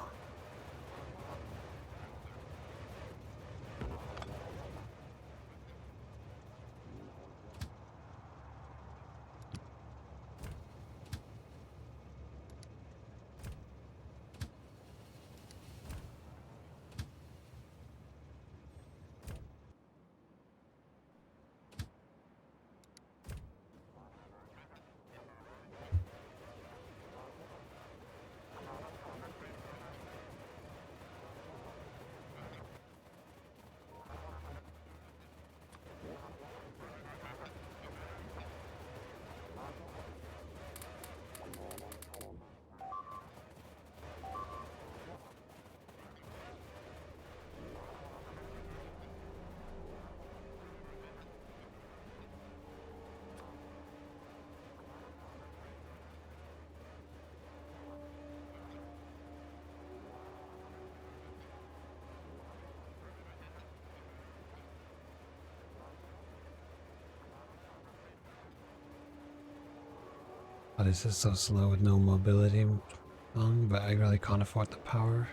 Oh, this is so slow with no mobility on, but I really can't afford the power.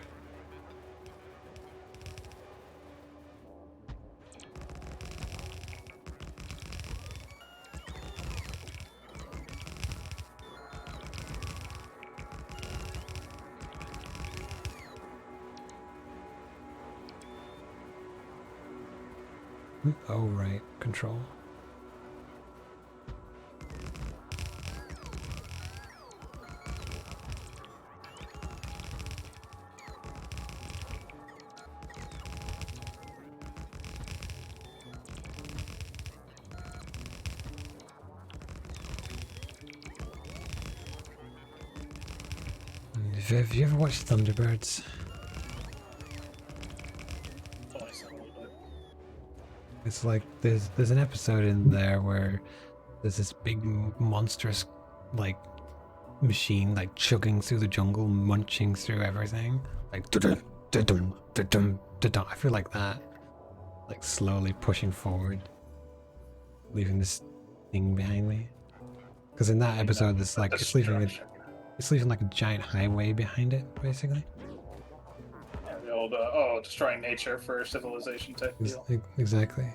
Oh, right, control. Have you ever watched Thunderbirds? It's like there's an episode in there where there's this big monstrous like machine like chugging through the jungle, munching through everything. Like dun dun dun dun dun. I feel like that, like slowly pushing forward, leaving this thing behind me. Because in that episode, it's like it's leaving like a giant highway behind it, basically. Yeah, the old destroying nature for civilization type deal. Exactly.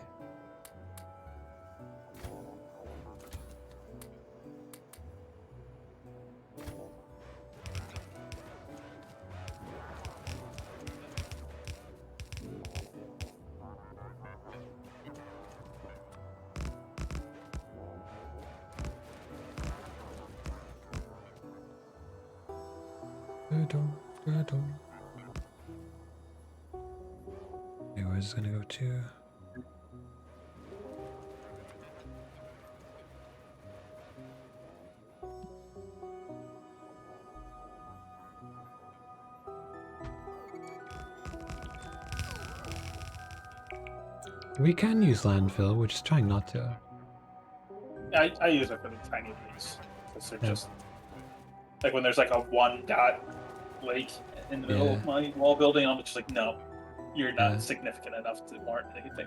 Okay, where's this gonna go to? We can use landfill, we're just trying not to. I use it for the tiny things. Because they're just like when there's like a 1-dot lake in the middle of my wall building, I'm just like, no, you're not significant enough to warrant anything.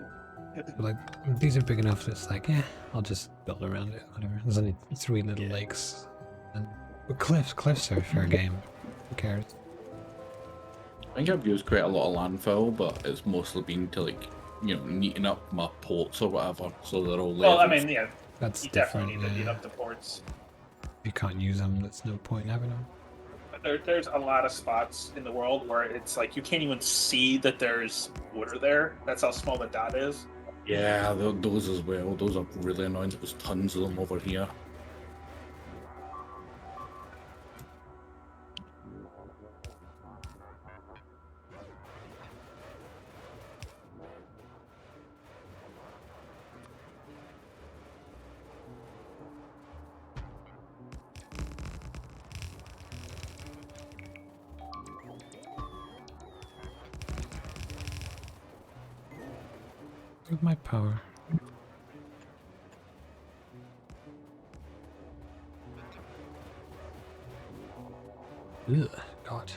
Like, these are big enough that it's like, yeah, I'll just build around it, whatever. There's only 3 little lakes. But cliffs are fair game. Who cares? I think I've used quite a lot of landfill, but it's mostly been to like, you know, neaten up my ports or whatever, so they're all Well, I levels. mean, yeah, That's you different. definitely need to neat up the ports. If you can't use them, there's no point in having them. There's a lot of spots in the world where it's like you can't even see that there's water there. That's how small the dot is. Yeah, those as well. Those are really annoying. There's tons of them over here. With my power. Ugh, God.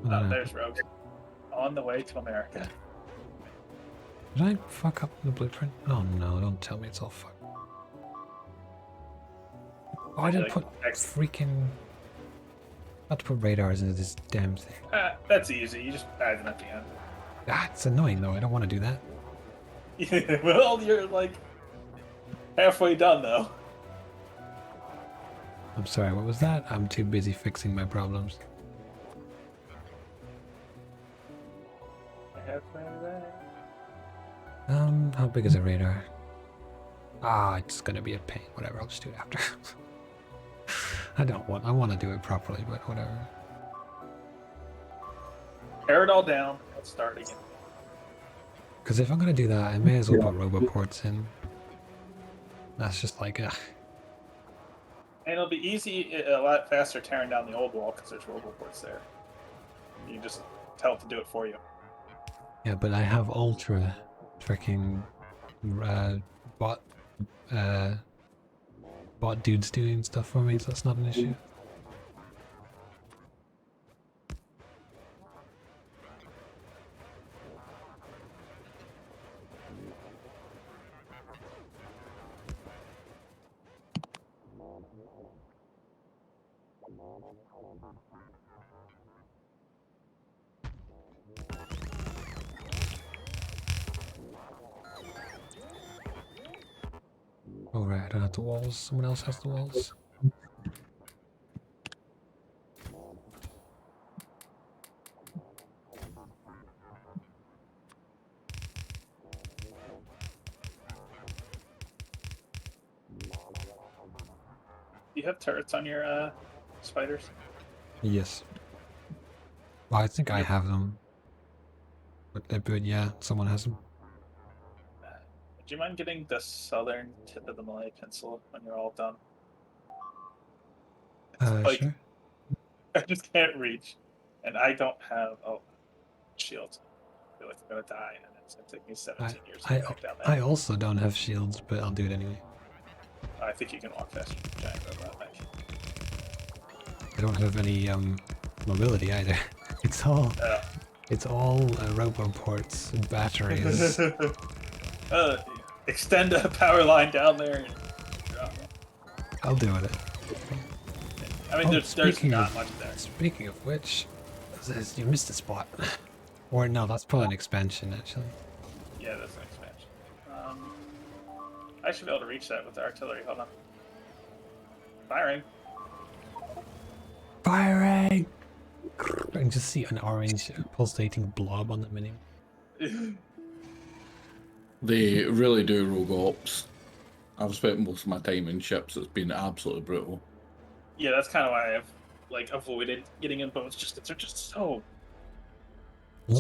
There's Rogue. On the way to America. Did I fuck up the blueprint? Oh no, don't tell me it's all fucked. Oh, I didn't put freaking About to put radars into this damn thing. That's easy. You just add them at the end. Ah, it's annoying though. I don't want to do that. Yeah, well, you're like halfway done though. I'm sorry, what was that? I'm too busy fixing my problems. Halfway there. How big is a radar? Ah, it's gonna be a pain. Whatever, I'll just do it after. I want to do it properly, but whatever. Tear it all down. Let's start again. Because if I'm gonna do that, I may as well put roboports in. That's just like, And it'll be easy, a lot faster tearing down the old wall because there's roboports there. You can just tell it to do it for you. yeah, but I have ultra freaking bot dudes doing stuff for me, so that's not an issue. Oh right, I don't have the walls. Someone else has the walls. Do you have turrets on your spiders? Yes. Well, I think I have them. But yeah, someone has them. Do you mind getting the southern tip of the Malay Peninsula when you're all done? Like, Sure. I just can't reach, and I don't have shields. I feel like I'm gonna die, and it's gonna take me 17 years to get back down there. I also don't have shields, but I'll do it anyway. I think you can walk faster than a giant robot. I think. I don't have any mobility either. It's all roboports and batteries. Extend a power line down there. And drop it. I'll do it. I mean, there's not much there. Speaking of which, you missed a spot. Or no, that's probably an expansion actually. Yeah, that's an expansion. I should be able to reach that with the artillery. Hold on. Firing. Firing! I can just see an orange pulsating blob on the menu. They really do rogue ops. I've spent most of my time in ships. It's been absolutely brutal. Yeah, that's kind of why I've like avoided getting in boats. Just they're just so slow. I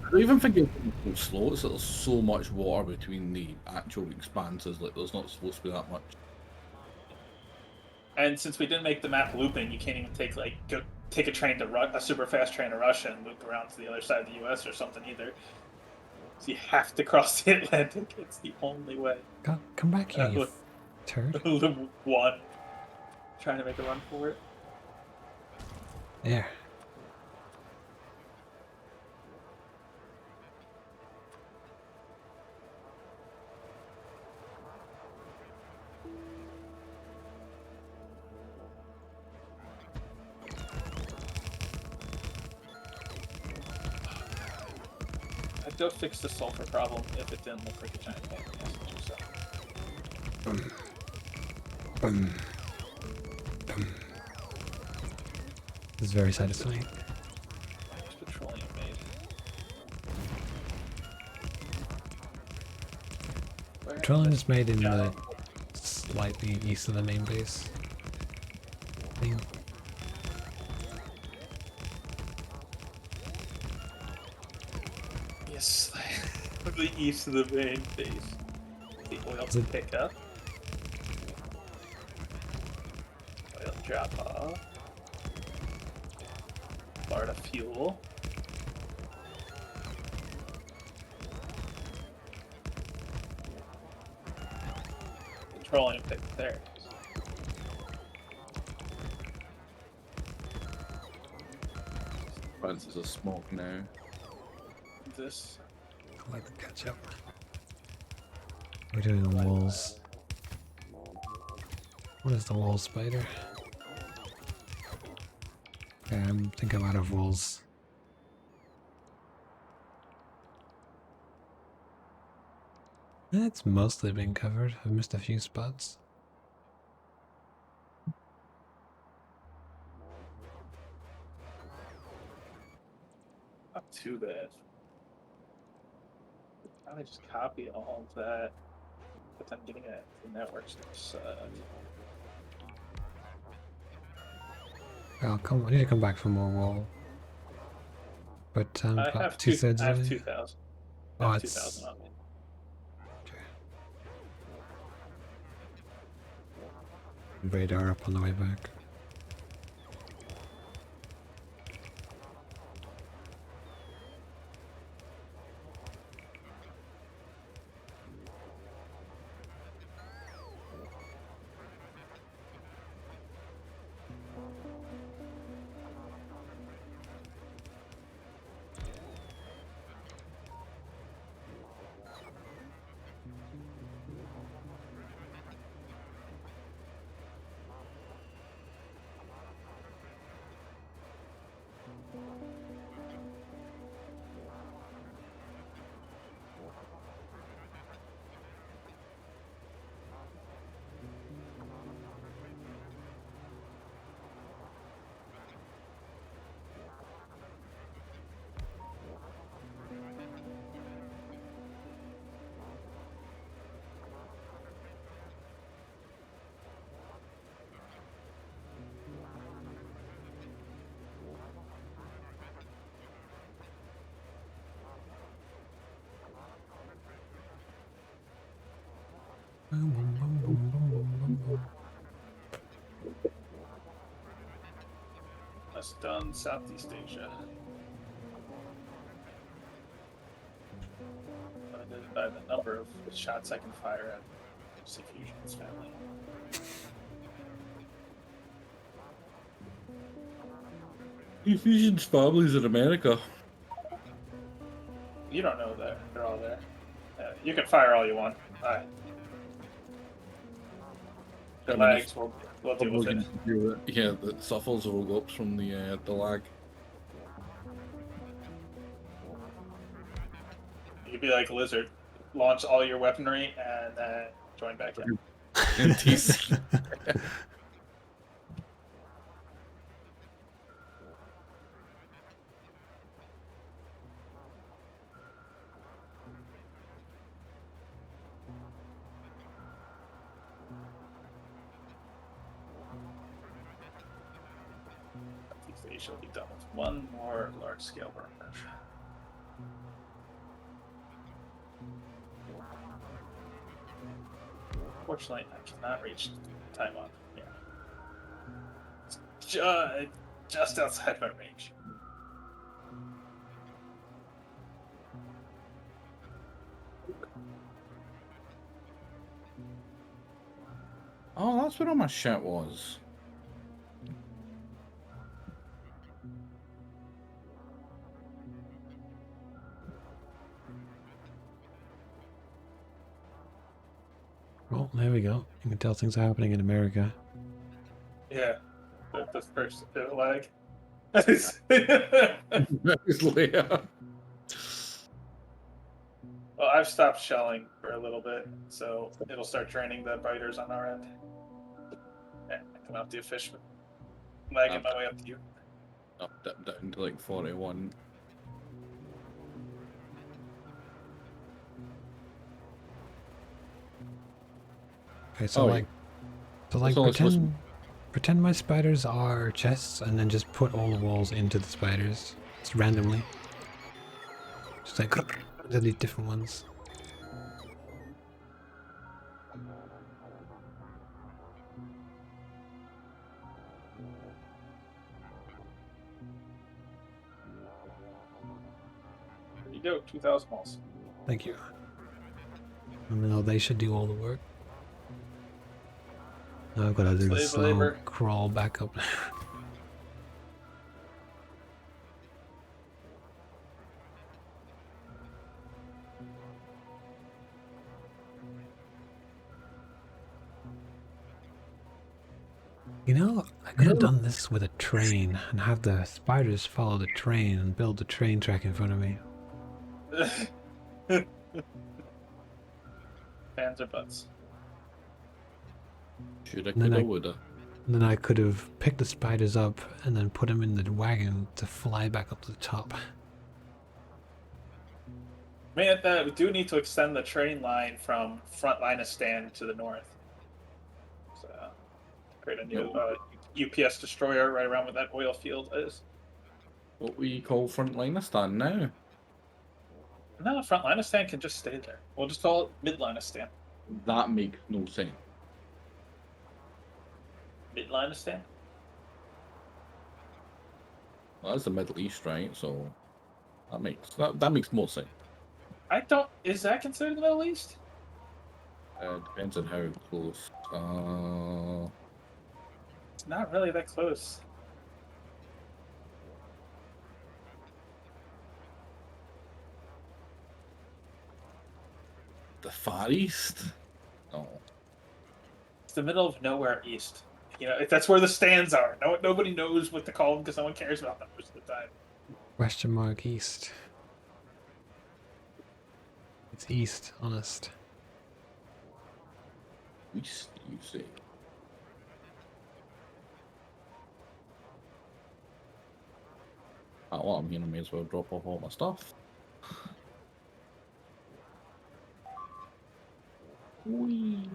don't even think it's so slow. It's that there's so much water between the actual expanses. Like there's not supposed to be that much. And since we didn't make the map looping, you can't even take a train to a super fast train to Russia and loop around to the other side of the U.S. or something either. So you have to cross the Atlantic. It's the only way. Come back here, you turd. One. Trying to make a run for it. There. I'd go fix the sulfur problem if it didn't look like a giant pain in the ass. This is very satisfying. There's petroleum made. Petroleum is made in the slightly east of the main base. Thing. Yes, the east of the main base. The oil to pick up. Oil drop off. Florida fuel. Petroleum pick there. Francis is smoke now. This. I like the catch up. We're doing the walls. What is the wall spider? Okay, I think I'm out of walls. It's mostly been covered. I've missed a few spots. Not too bad. I just copy all of that, but then getting it to the networks. Oh, come! I need to come back for more wall. But I about have 2/3 I have of it. 2,000. Oh, I have it's 2,000 on me. radar up on the way back. That's done. Southeast Asia. Limited by the number of shots I can fire at C Fusion's family. Fusion's family's in America. You don't know that. They're all there. You can fire all you want. Alright. The lags will deal with it. Yeah, the suffers will go up from the lag. You'd be like Lizard. Launch all your weaponry and then join back in. And TC. They shall be done with one more large-scale burn. Fortunately, I cannot reach time on. Yeah, it's just outside my range. Oh, that's where all my shit was. Well, there we go. You can tell things are happening in America. Yeah, the first bit of lag. Well, I've stopped shelling for a little bit, so it'll start draining the biters on our end. Yeah, I come out the efficient. Lagging my way up to you. Up down to like 41. Okay, so pretend my spiders are chests, and then just put all the walls into the spiders, just randomly. Just like delete different ones. There you go, 2,000 walls. Thank you. I know they should do all the work. Now I've got to do the slow crawl back up. You know, I could have done this with a train and have the spiders follow the train and build the train track in front of me. Fans or butts? Shoulda, And then coulda, I- woulda. And then I could have picked the spiders up and then put them in the wagon to fly back up to the top. Man, we do need to extend the train line from Frontlinistan to the north. So, create a new UPS destroyer right around where that oil field is. What we call Frontlinistan now? No, Frontlinistan can just stay there. We'll just call it Midlinistan. That makes no sense. Midlinistan? Well, that's the Middle East, right? So that makes more sense. I don't. Is that considered the Middle East? Depends on how close. It's not really that close. The Far East? No. It's the middle of nowhere east. You know, that's where the stands are. Nobody knows what to call them because no one cares about them most of the time. Question mark east. It's east, honest. East, you say? Oh, well, I mean, I may as well drop off all my stuff. Whee!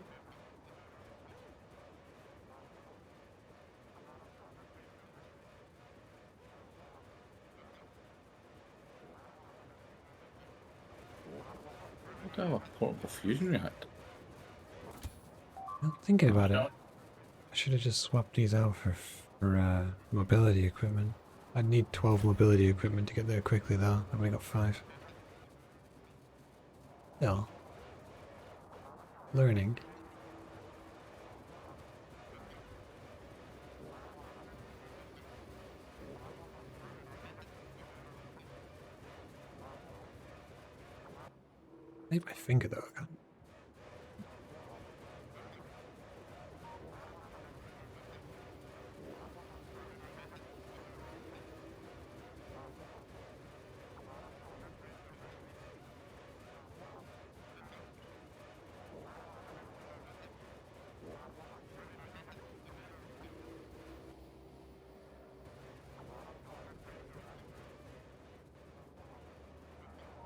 What kind of a portable fusion reactor? Well, thinking about it, I should have just swapped these out for mobility equipment. I'd need 12 mobility equipment to get there quickly though. I've only got 5. Still. Learning. I need my finger though. I can't.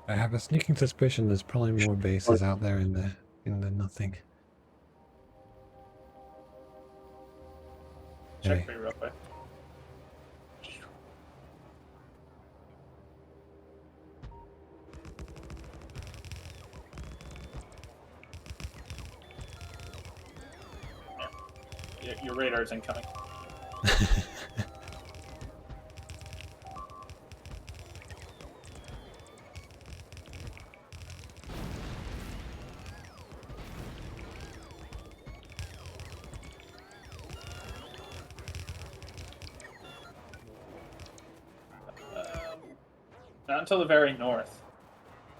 I have a sneaking suspicion there's probably more bases out there in the nothing. Check me real quick. Your radar's incoming. Not until the very north.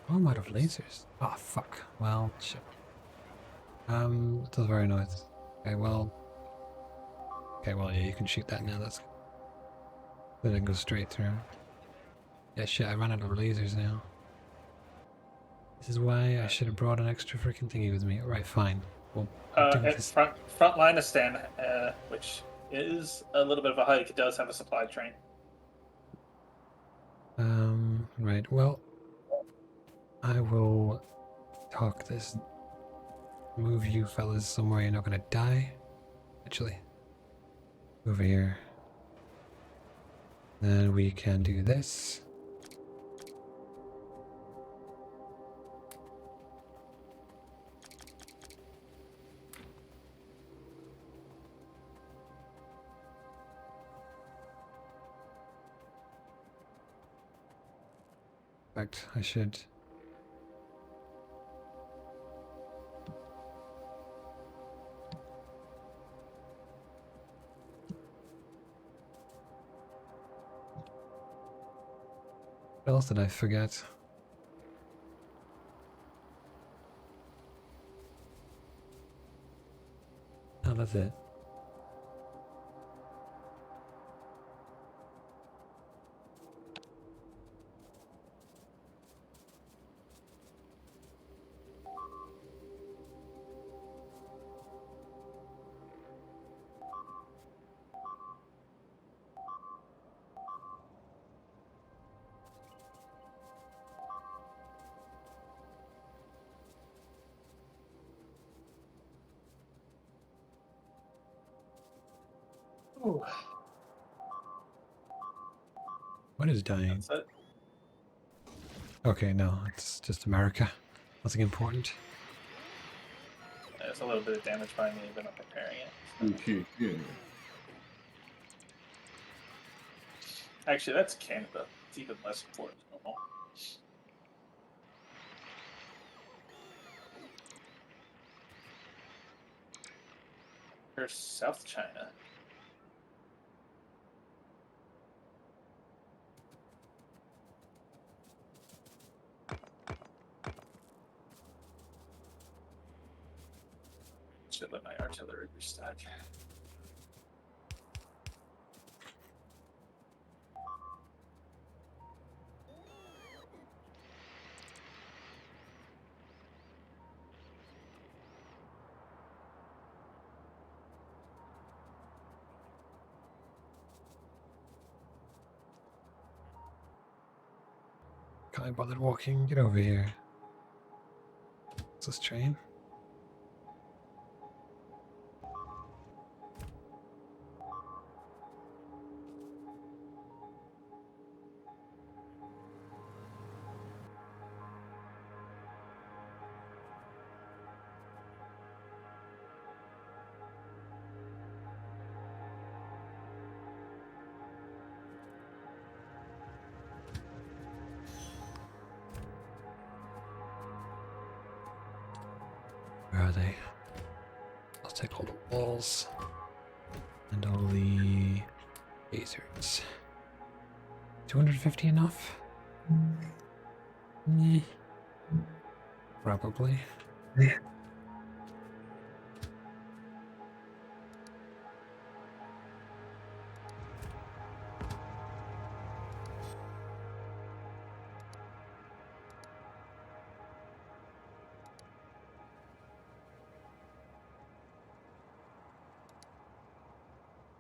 Oh, I'm out of lasers. Oh, fuck. Well, shit. To the very north. Okay, well, yeah, you can shoot that now. That's then it goes straight through. Yeah, shit. I ran out of lasers now. This is why I should have brought an extra freaking thingy with me. Right, fine. Well, At Frontlinistan, which is a little bit of a hike, it does have a supply train. Right. Well, I will talk this. Move you fellas somewhere you're not gonna die. Actually, over here. Then we can do this. In fact, I should. What else did I forget? Oh, that's it. Ooh, What is dying? that's it. Okay, no, it's just America. Nothing important. There's a little bit of damage by me, but I'm repairing it. Okay, yeah. Actually, that's Canada. It's even less important than normal. There's South China. Should let my artillery restock. Can't be bothered walking. Get over here. What's this train? Where are they? I'll take all the walls and all the lasers. 250 enough? Meh. Probably.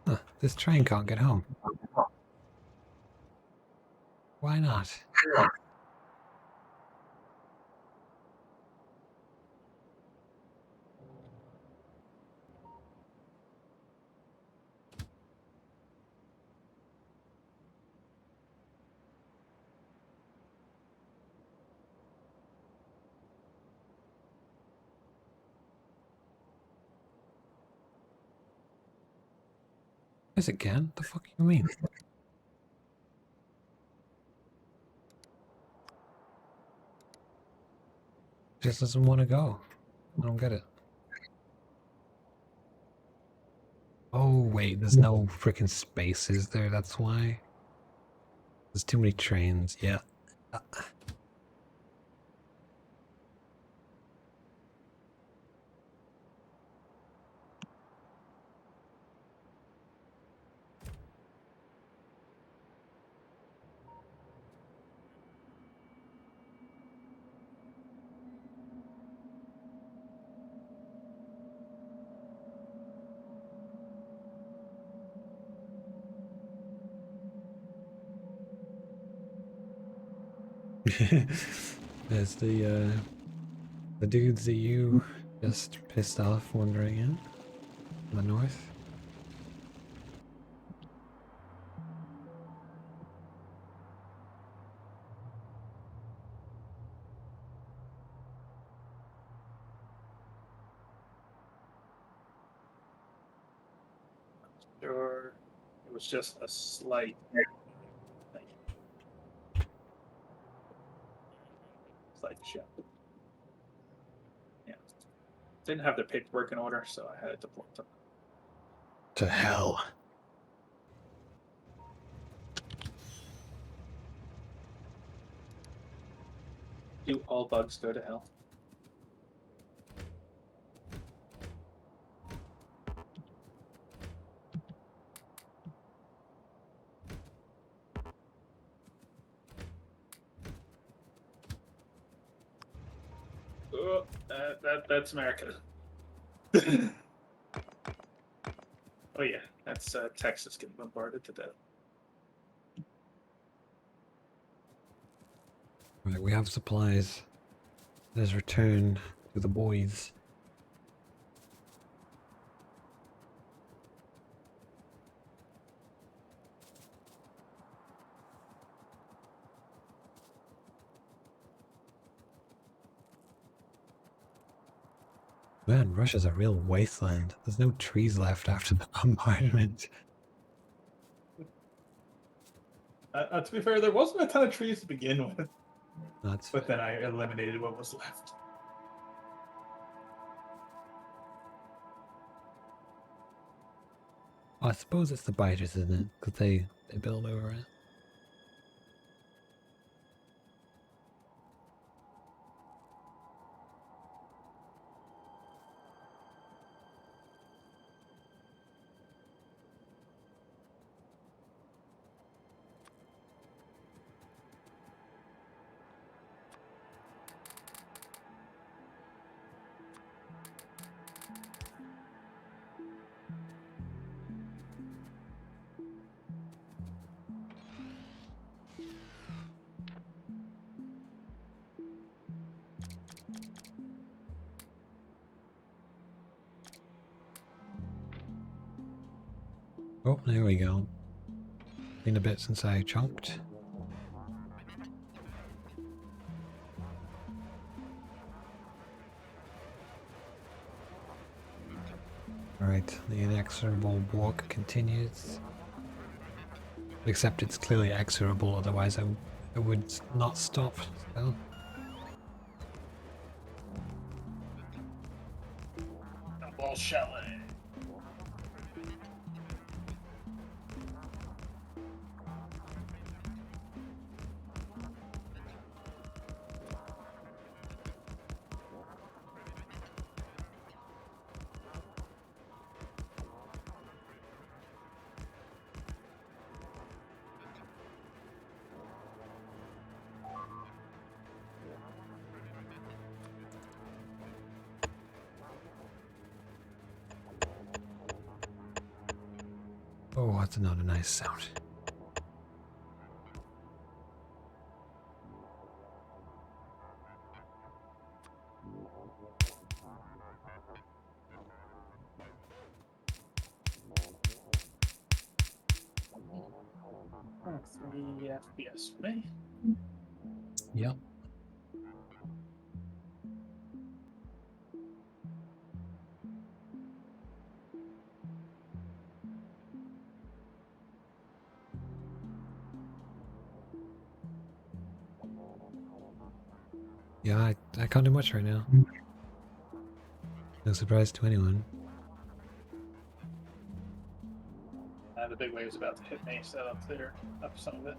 Huh, this train can't get home. Why not? Yes, it can. The fuck you mean? Just doesn't want to go. I don't get it. Oh wait, there's no freaking space, is there? That's why. There's too many trains. Yeah. There's the dudes that you just pissed off wandering in the north. Sure, it was just a slight shift. Yeah, didn't have their paperwork in order, so I had to deport them. To hell. Do all bugs go to hell? Oh, that's America. Oh yeah, that's Texas getting bombarded to death. Right, we have supplies. Let's return to the boys. Man, Russia's a real wasteland. There's no trees left after the bombardment. To be fair, there wasn't a ton of trees to begin with, That's but then I eliminated what was left. I suppose it's the biters, isn't it? Because they build over it. Oh, there we go. Been a bit since I chunked. Alright, the inexorable walk continues. Except it's clearly exorable, otherwise I would not stop. So. Double shelling. Oh, that's not a nice sound. Oh, 3 FPS for me. Yep. Yeah, I can't do much right now. No surprise to anyone. The big wave's about to hit me, so I'll clear up some of it.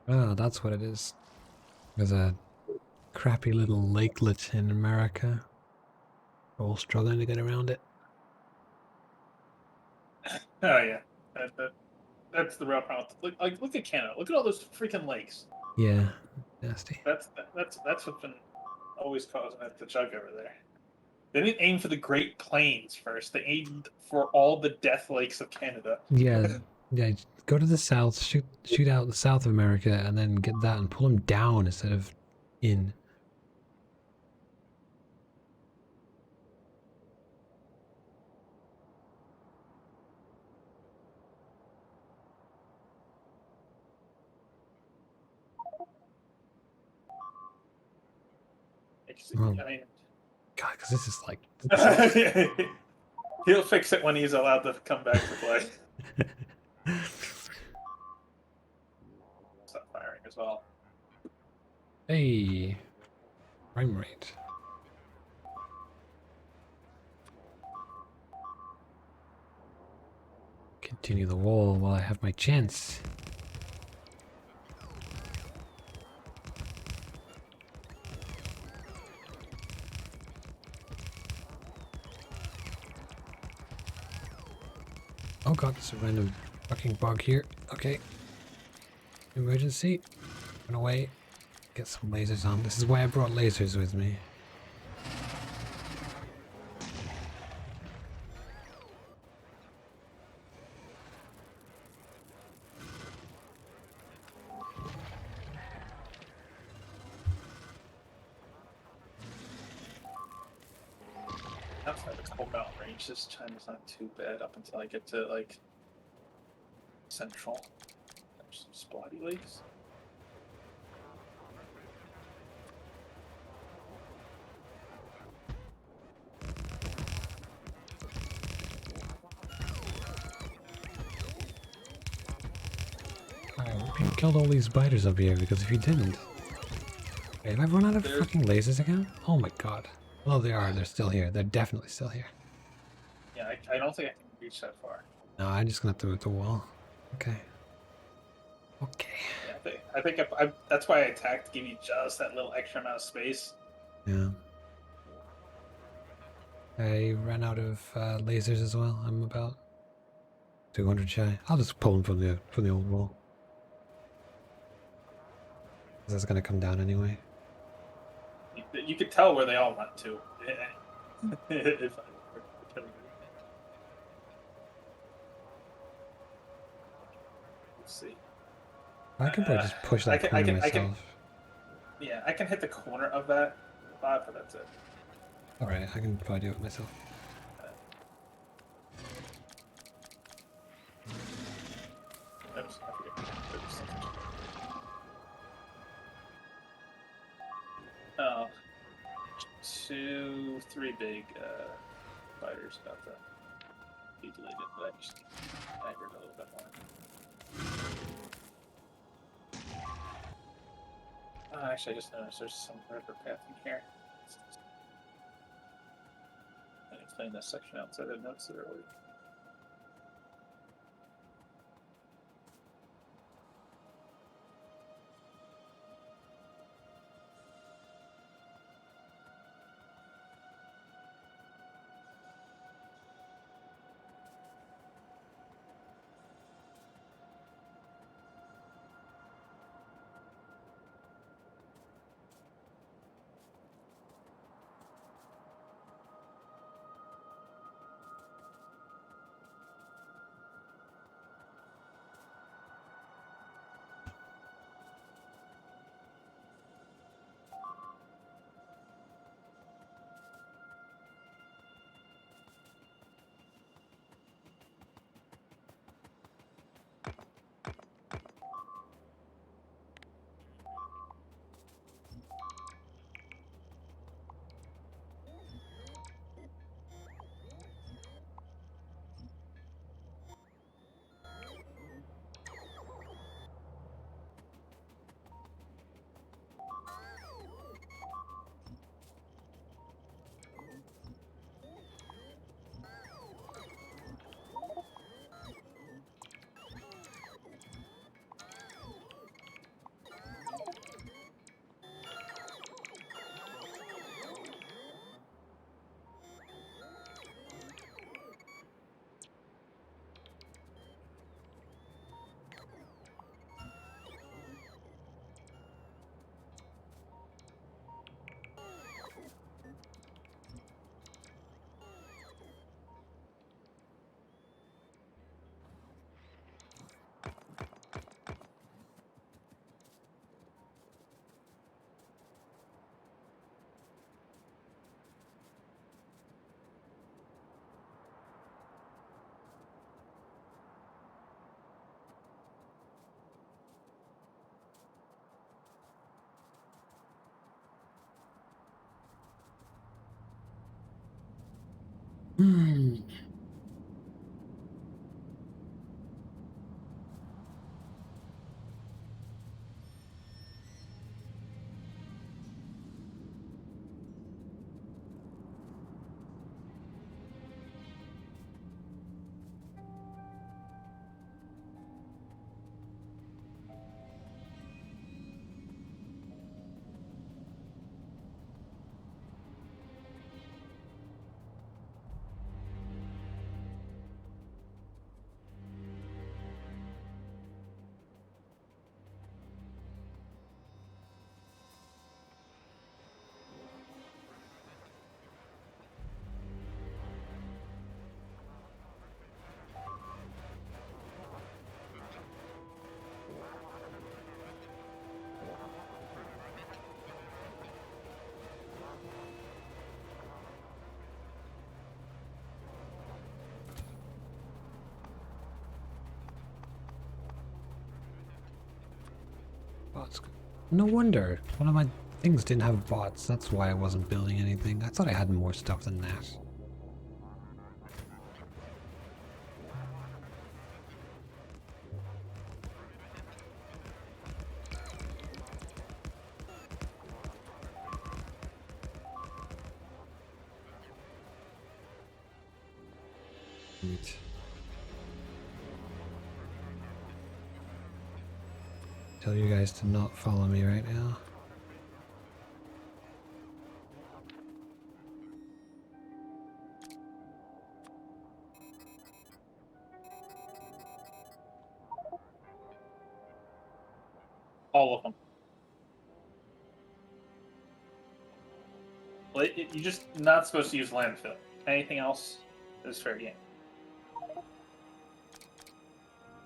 Oh, that's what it is. There's a crappy little lakelet in America. We're all struggling to get around it. Oh yeah, that's the real problem. Look at Canada. Look at all those freaking lakes. Yeah, nasty. That's what's been always causing it to chug over there. They didn't aim for the Great Plains first. They aimed for all the death lakes of Canada. Yeah, yeah. Go to the south, shoot out the South of America, and then get that and pull them down instead of in. Like, Oh. I mean, God, because this is like. he'll fix it when he's allowed to come back to play. Stop firing as well. Hey, frame rate. Continue the wall while I have my chance. Oh god, there's a random fucking bug here. Okay. Emergency. Run away. Get some lasers on. This is why I brought lasers with me. Outside the cold mountain range, this China's not too bad up until I get to like central. There's some spotty lakes. I hope you killed all these spiders up here, because if you didn't... Wait, have I run out of fucking lasers again? Oh my god. Well, they are. They're still here. They're definitely still here. Yeah, I don't think I can reach that far. No, I'm just gonna throw it at the wall. Okay. Okay. Yeah, I think that's why I attacked, to give you just that little extra amount of space. Yeah. I ran out of lasers as well. I'm about 200 shy. I'll just pull them from the old wall. That's gonna come down anyway. You could tell where they all went to. If let's see. I could probably just push that corner myself. Yeah, I can hit the corner of that spot, but that's it. Alright, I can probably do it myself. Oops, I forget. Oh, 2, 3 big fighters about to be deleted, but I just angered a little bit more. Actually, I just noticed there's some river path in here. I didn't clean this section out, so I didn't notice it earlier. bots. No wonder. One of my things didn't have bots. That's why I wasn't building anything. I thought I had more stuff than that. Neat. Tell you guys to not follow me right now. All of them. Well, you're just not supposed to use landfill. Anything else is fair game.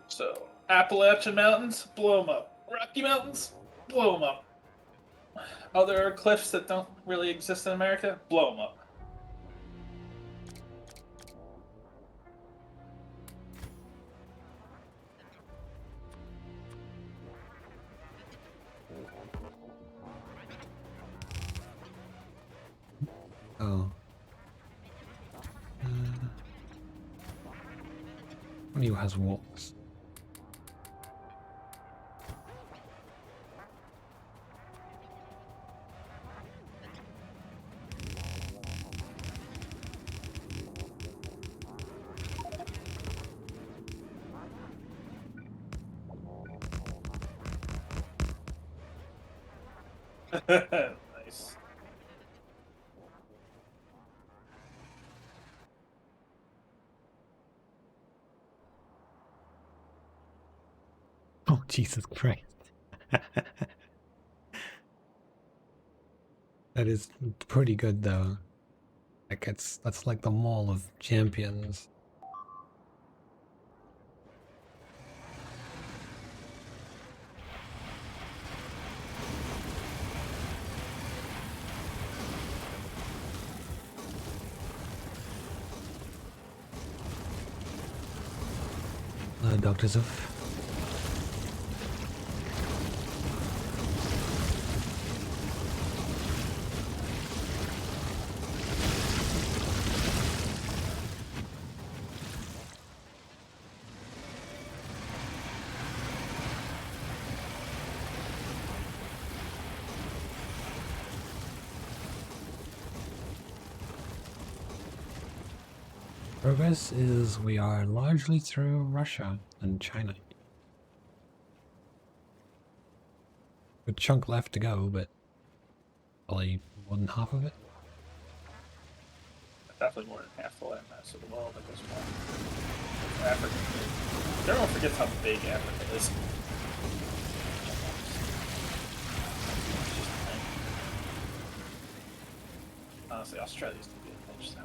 So, Appalachian Mountains, blow them up. Rocky Mountains, blow them up. Other cliffs that don't really exist in America, blow them up. Oh. One of you has walks. Nice. Oh, Jesus Christ. That is pretty good though. Like that's like the Mall of Champions. Doctors of progress is we are largely through Russia and China. Good chunk left to go, but probably more than half of it. Definitely more than half the landmass of the world at this point. Africa. Everyone forgets how big Africa is. Honestly, Australia's the big pinch down.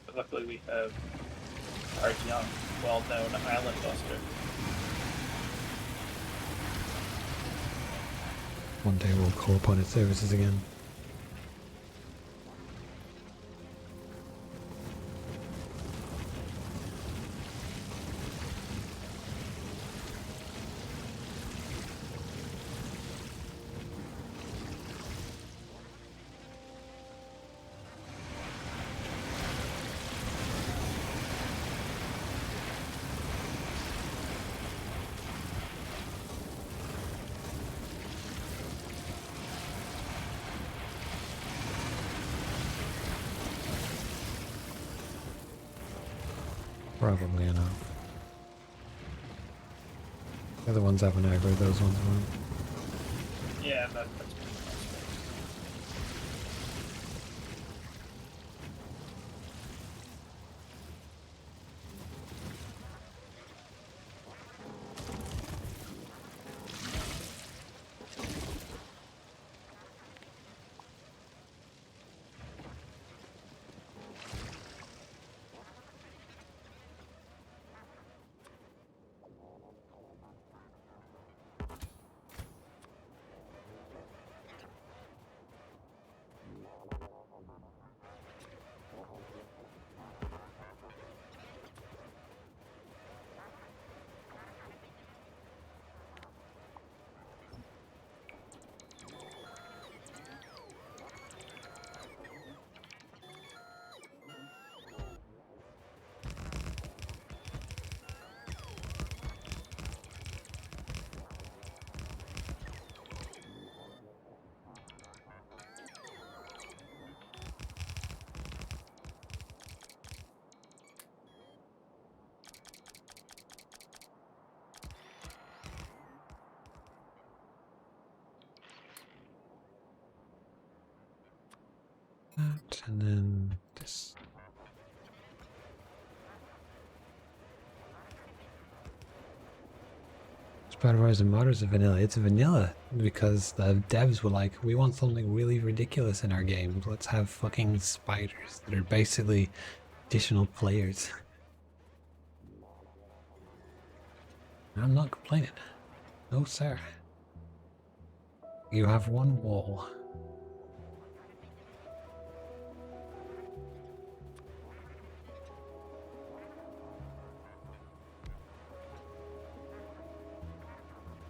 But luckily we have our young, well-known island buster. One day we'll call upon its services again. Probably enough. The other ones haven't aggroed, those ones won't. Yeah, that's pretty much Spider-Wars and Modders are vanilla. It's vanilla because the devs were like, we want something really ridiculous in our game. Let's have fucking spiders that are basically additional players. I'm not complaining. No, sir. You have one wall.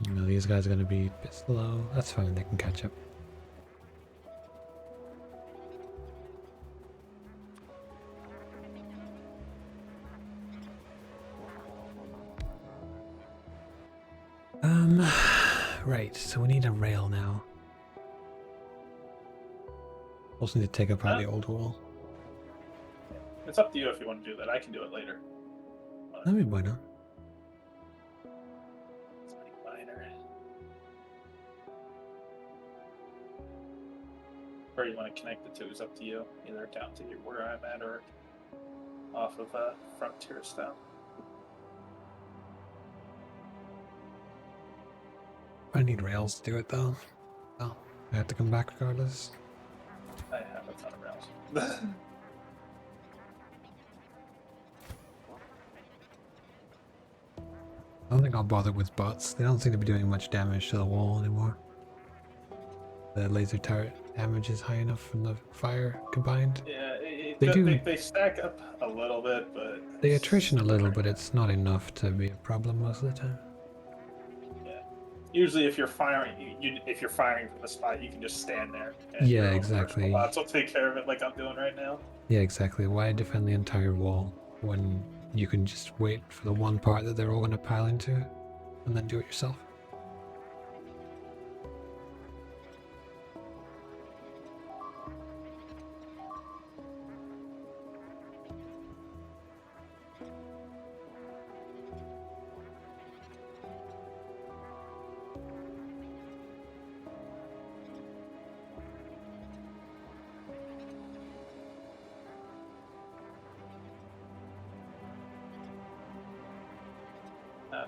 You know, these guys are going to be a bit slow. That's fine, they can catch up. Right, so we need a rail now. Also need to take apart the old wall. It's up to you if you want to do that. I can do it later. I mean, why not? It's pretty minor. Where you want to connect the two is up to you. Either down to where I'm at or off of Frontier style. I need rails to do it though. Oh, I have to come back regardless. I have a ton of rails. I don't think I'll bother with bots. They don't seem to be doing much damage to the wall anymore. The laser turret damage is high enough from the fire combined. Yeah, They stack up a little bit, but they attrition a little, but it's not enough to be a problem most of the time. yeah. Usually, if you're firing, if you're firing from the spot, you can just stand there. And Yeah, your own exactly. personal bots will take care of it, like I'm doing right now. Yeah, exactly. Why defend the entire wall when you can just wait for the one part that they're all going to pile into and then do it yourself?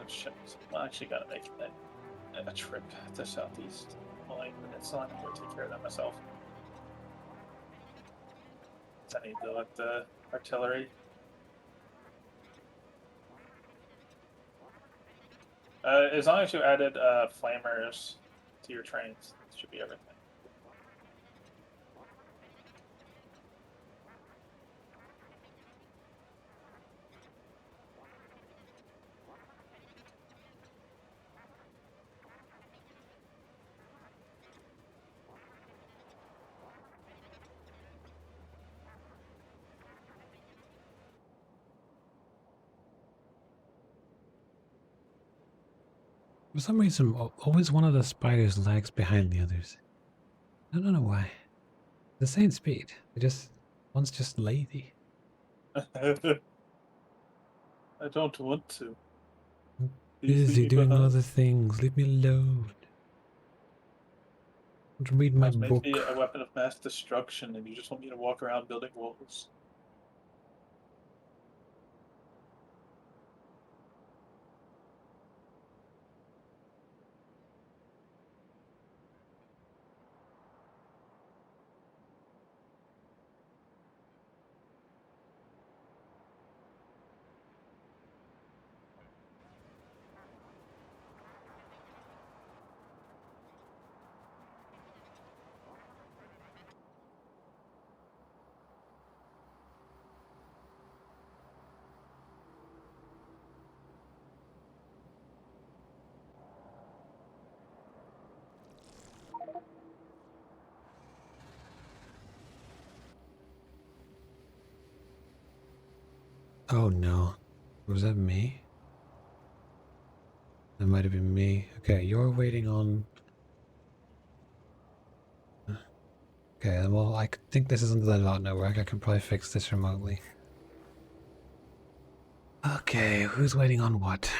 Shit. I actually gotta make a trip to Southeast. Like, so I'm gonna take care of that myself. So I need to let the artillery. As long as you added flamers to your trains, it should be everything. For some reason, always one of the spiders lags behind the others. I don't know why. The same speed. One's just lazy. I don't want to. Busy doing other things. Leave me alone. I want to read my Made book. me a weapon of mass destruction, and you just want me to walk around building walls. Oh no. Was that me? That might have been me. Okay, you're waiting on... Okay, well, I think this is under the dot network. I can probably fix this remotely. Okay, who's waiting on what?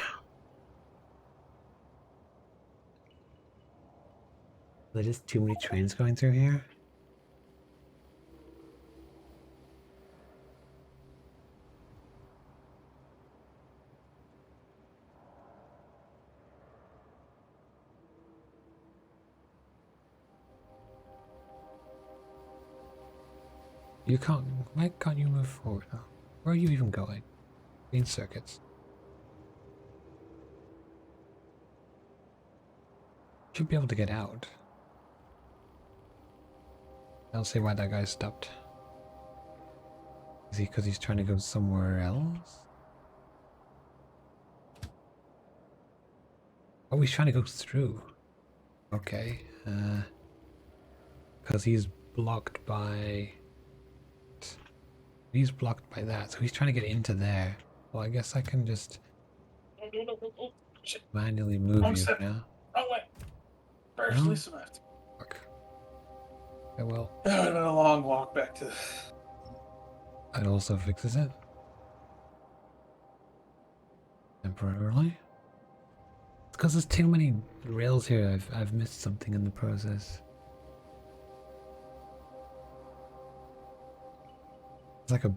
There's just too many trains going through here? You can't. Why can't you move forward? Oh, where are you even going? Green circuits. Should be able to get out. I'll see why that guy stopped. Is he because he's trying to go somewhere else? Oh, he's trying to go through. Okay. Because he's blocked by... He's blocked by that, so he's trying to get into there. Well, I guess I can just manually move you now. Oh wait. Partially No? survived. Fuck. Okay, well, That would have been a long walk back to. that also fixes it. Temporarily. It's because there's too many rails here. I've missed something in the process. It's like a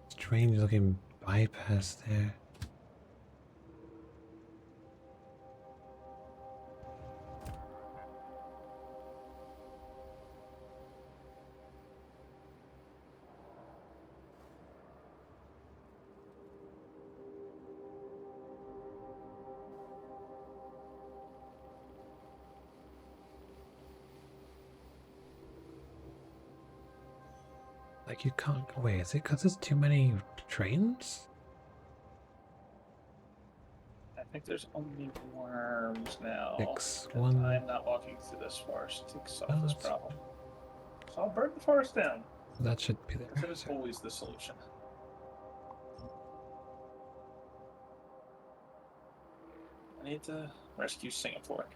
strange looking bypass there. Like you can't go away. Is it because there's too many trains? I think there's only worms now. Six, and one. I'm not walking through this forest to solve Oh, this that's- problem. So I'll burn the forest down. That should be Because there. it is always the solution. I need to rescue Singapore.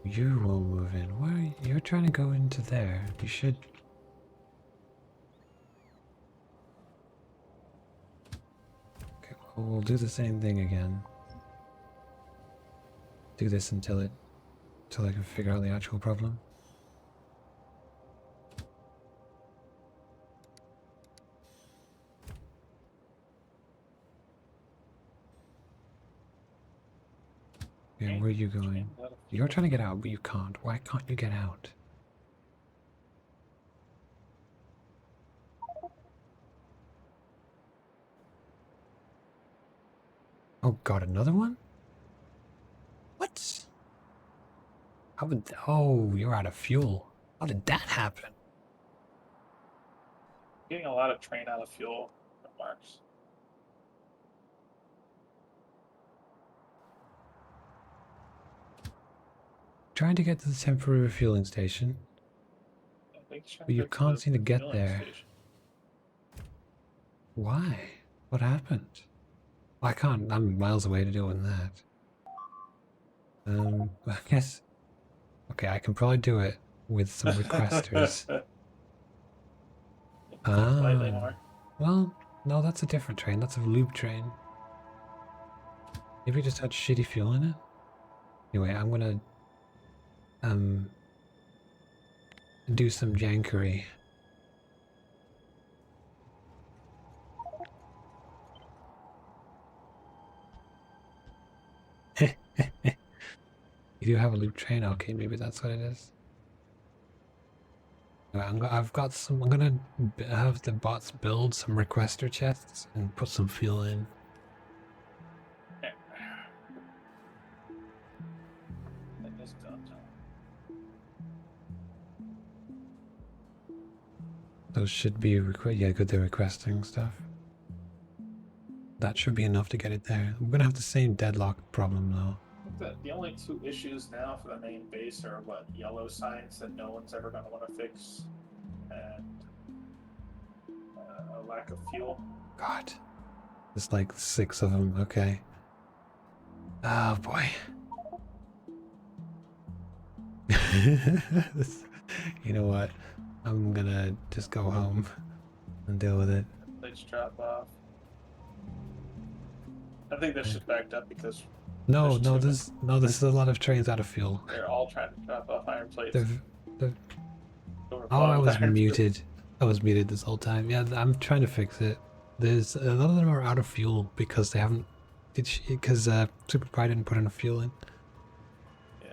You will move in. Where you're trying to go into there? You should. Okay, well, we'll do the same thing again. Do this until I can figure out the actual problem. Okay, where are you going? You're trying to get out, but you can't. Why can't you get out? Oh god, another one? What? How would... Oh, you're out of fuel. How did that happen? Getting a lot of train out of fuel remarks. Trying to get to the temporary refueling station, but you can't seem to get there. Why? What happened? I can't. I'm miles away to doing that. I guess. Okay, I can probably do it with some requesters. Slightly more. Well, no, that's a different train. That's a loop train. Maybe it just had shitty fuel in it. Anyway, I'm gonna do some jankery. You do have a loop train? Okay, maybe that's what it is. I've got some. I'm gonna have the bots build some requester chests and put some fuel in. Those should be yeah, good. They're requesting stuff. That should be enough to get it there. I'm gonna have the same deadlock problem though. The only two issues now for the main base are what yellow signs that no one's ever going to want to fix, and a lack of fuel. God, there's like 6 of them. Okay. Oh boy. You know what? I'm gonna just go home and deal with it. Let's drop off. I think this is backed up because No, there's a lot of trains out of fuel. they're all trying to drop off iron plates. Oh, I was muted. I was muted this whole time. Yeah, I'm trying to fix it. There's a lot of them are out of fuel because they haven't. Because Super Pie didn't put enough fuel in. Yeah.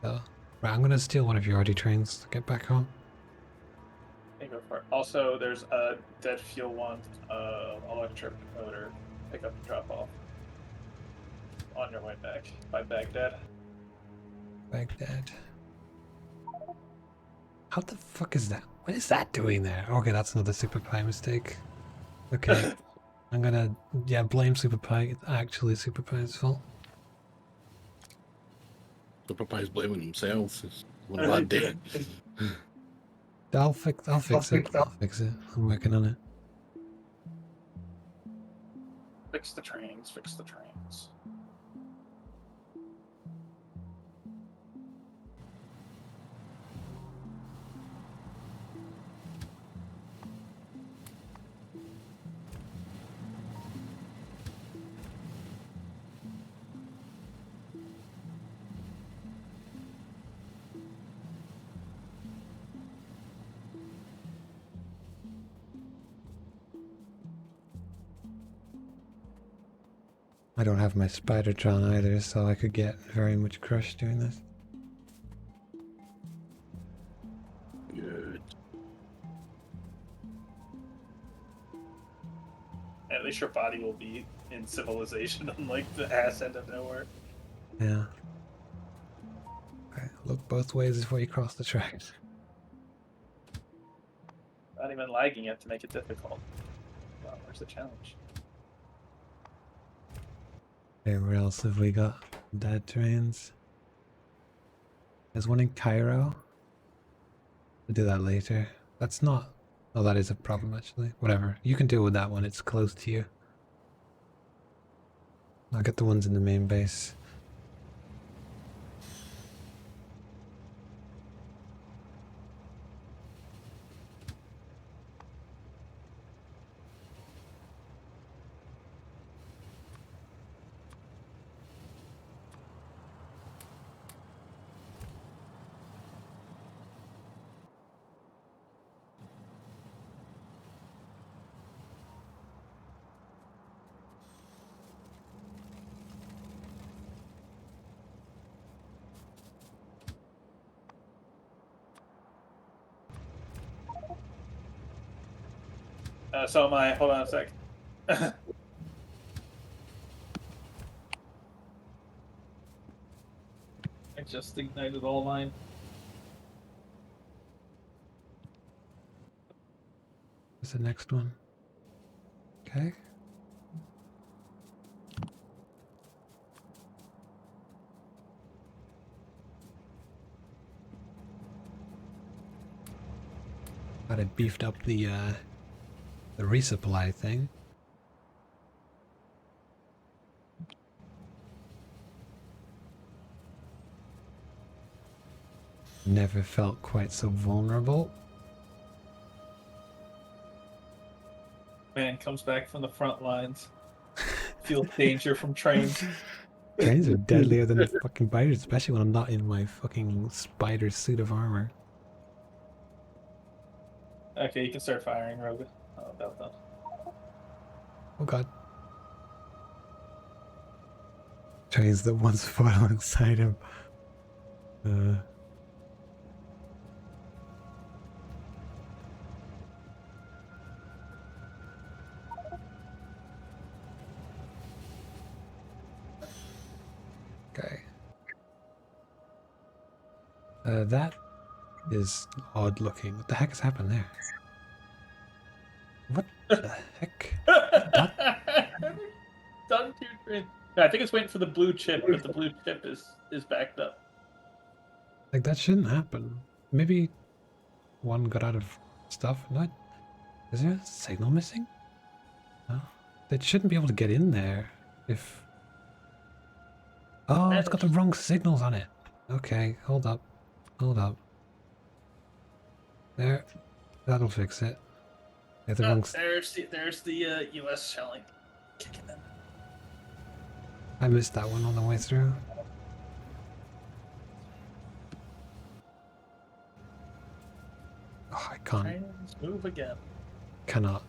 So, right, I'm gonna steal one of your RD trains to get back home. Okay, go for it. Also, there's a dead fuel one, electric motor pickup and drop off on your way back by Baghdad. Baghdad. How the fuck is that? What is that doing there? Okay, that's another Super Pie mistake. Okay, I'm gonna blame Super Pie. It's actually Super Pie's fault. Super Pie's blaming himself. It's one bad day. I'll fix it. I'm working on it. Fix the trains. Fix the trains. I don't have my Spidertron either, so I could get very much crushed doing this. Good. At least your body will be in civilization, unlike the ass end of nowhere. Yeah. Okay, look both ways before you cross the tracks. Not even lagging yet to make it difficult. Wow, where's the challenge? Okay, where else have we got dead trains? There's one in Cairo. We'll do that later. That's not... Oh, that is a problem, actually. Whatever. You can deal with that one. It's close to you. I'll get the ones in the main base. So am I. Hold on a sec. I just ignited all mine. What's the next one? Okay. Glad I beefed up the resupply thing. Never felt quite so vulnerable. Man comes back from the front lines. Feels danger from trains. Trains are deadlier than the fucking biters, especially when I'm not in my fucking spider suit of armor. Okay, you can start firing, Rogue. Oh, about that. Oh god. Trains that once fought alongside him. Okay. That is odd looking. What the heck has happened there? What the heck? Done two trains. Yeah, I think it's waiting for the blue chip, but the blue chip is backed up. Like, that shouldn't happen. Maybe one got out of stuff. What? Is there a signal missing? No. They shouldn't be able to get in there if... Oh, it's got the wrong signals on it. Okay, hold up. Hold up. There. That'll fix it. Yeah, the wrong... There's the US shelling. Kicking in. I missed that one on the way through. Oh, I can't. Trains move again. Cannot.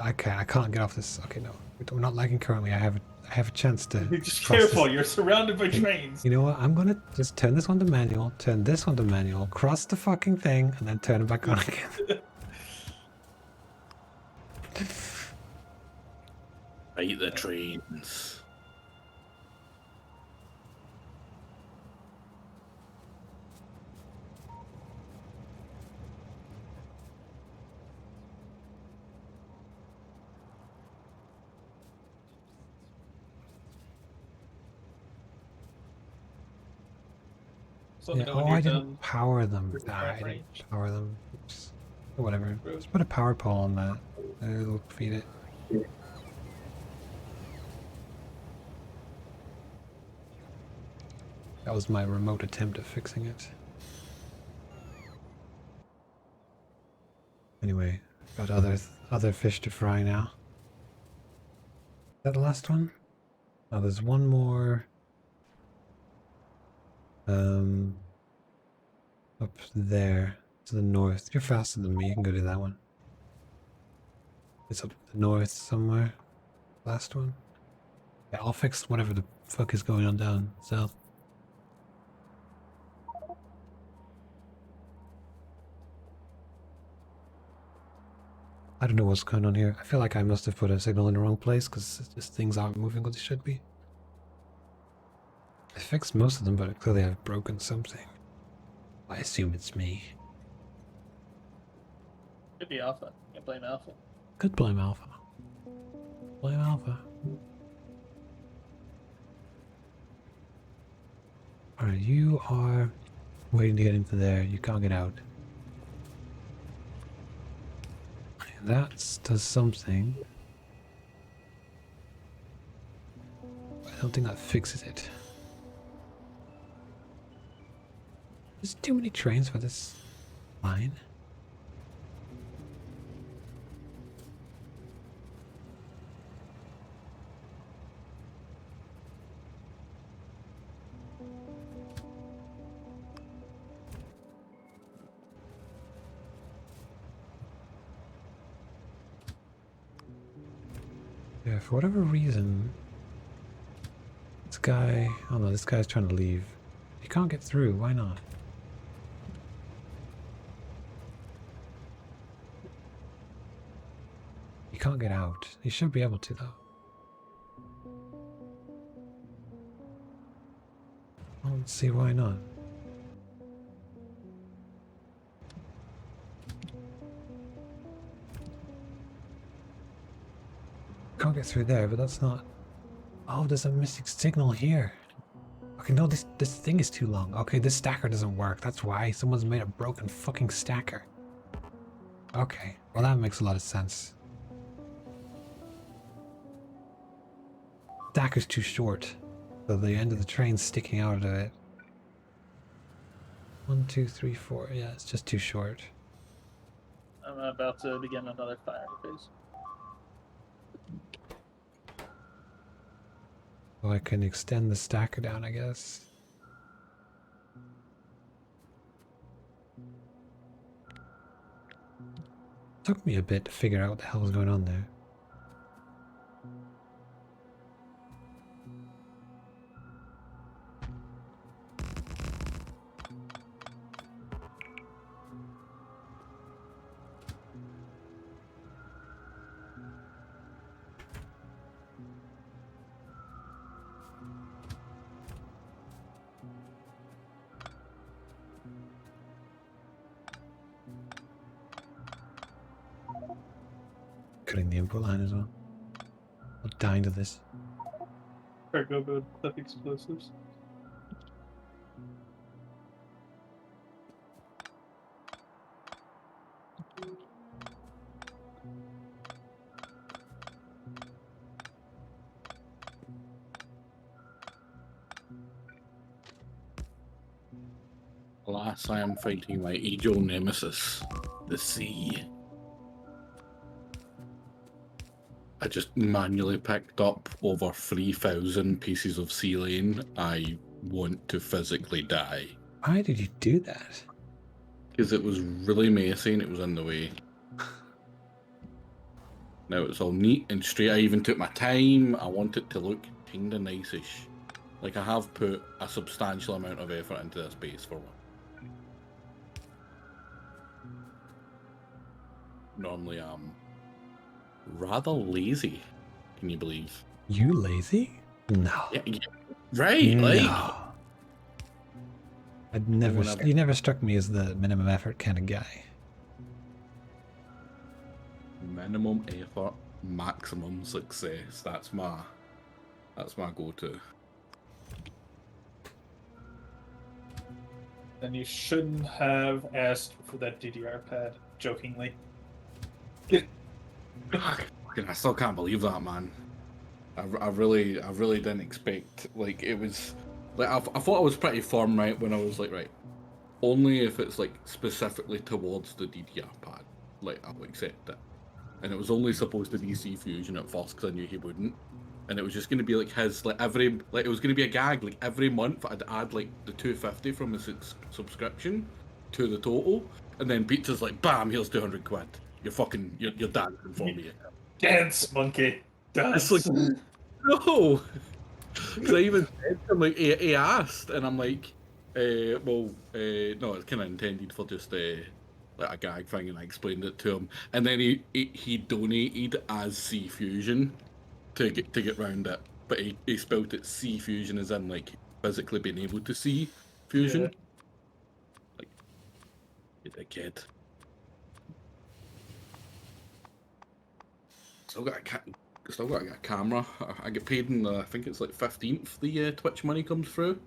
I can't get off this. Okay, no. We're not lagging currently. I have a chance to. Just cross careful, this. you're surrounded by trains. You know what? I'm gonna just turn this on to manual, turn this on to manual, cross the fucking thing, and then turn it back on again. Fight the trains. So Yeah, when I you're didn't done power them. with the Nah, I track didn't range. power them. Oops. Whatever. Just put a power pole on that. It'll feed it. That was my remote attempt at fixing it. Anyway, got other fish to fry now. Is that the last one? Oh, there's one more. Up there to the north. You're faster than me. You can go do that one. It's up the north somewhere. Last one. Yeah, I'll fix whatever the fuck is going on down south. I don't know what's going on here. I feel like I must have put a signal in the wrong place because just things aren't moving what they should be. I fixed most of them, but clearly I've broken something. I assume it's me. Could be Alpha. Can't blame Alpha. Could blame Alpha. Blame Alpha. Alright, you are waiting to get into there. You can't get out. That does something. I don't think that fixes it. There's too many trains for this line. Yeah, for whatever reason, this guy, oh no, this guy's trying to leave. He can't get through, why not? He can't get out. He should be able to though. I don't see why not. Can't get through there, but that's not... Oh, there's a missing signal here. Okay, no, this thing is too long. Okay, this stacker doesn't work. That's why someone's made a broken fucking stacker. Okay, well that makes a lot of sense. Stacker's too short. So the end of the train's sticking out of it. 1, 2, 3, 4. Yeah, it's just too short. I'm about to begin another fire phase. So I can extend the stacker down, I guess. Took me a bit to figure out what the hell was going on there. Cutting the input line as well. I'm dying to this. Cargo mode with explosives. Alas, I am fighting my age-old nemesis, the sea. I just manually picked up over 3,000 pieces of sea lane. I want to physically die. Why did you do that? because it was really messy and it was in the way. Now it's all neat and straight. I even took my time. I want it to look kinda nice-ish. Like, I have put a substantial amount of effort into this base for one. Normally I'm rather lazy, can you believe? You lazy? No. Yeah, right, like... No. You never struck me as the minimum effort kind of guy. Minimum effort, maximum success. That's my go-to. Then you shouldn't have asked for that DDR pad, jokingly. I still can't believe that, man. I really didn't expect, like, it was, like, I thought I was pretty firm, right, when I was like, right, only if it's, like, specifically towards the DDR pad, like, I'll accept it. And it was only supposed to be C Fusion at first, because I knew he wouldn't. And it was just going to be, like, his, like, it was going to be a gag, like, every month I'd add, like, the $250 from his subscription to the total. And then Pizza's like, bam, here's 200 quid. You're dancing for me. Dance, monkey. Dance. It's like, no. Because I even said to him, like, he asked, and I'm like, no, it's kind of intended for just like a gag thing, and I explained it to him. And then he donated as C Fusion to get round it, but he spelled it C Fusion as in, like, physically being able to see Fusion. Yeah. Like, a kid. Still got a camera. I get paid on I think it's like 15th the Twitch money comes through.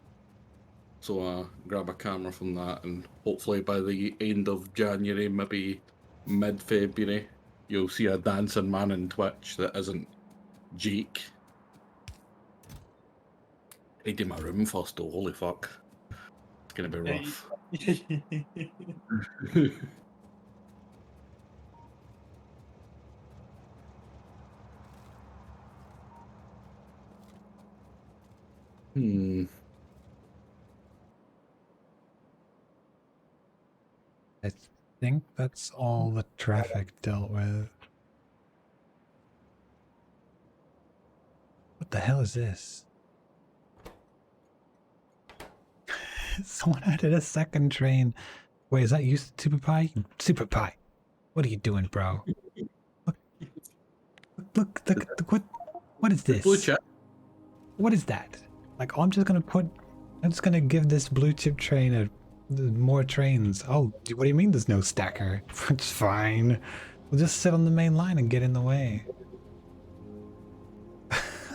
So grab a camera from that, and hopefully by the end of January, maybe mid-February, you'll see a dancing man in Twitch that isn't Jake. I do my room first though, holy fuck. It's gonna be rough. I think that's all the traffic dealt with. What the hell is this? Someone added a second train. Wait, is that you, Super Pie? Super Pie, what are you doing, bro? Look, what is this? Blue chip. What is that? Like, I'm just gonna give this blue chip train more trains. Oh, what do you mean there's no stacker? It's fine. We'll just sit on the main line and get in the way.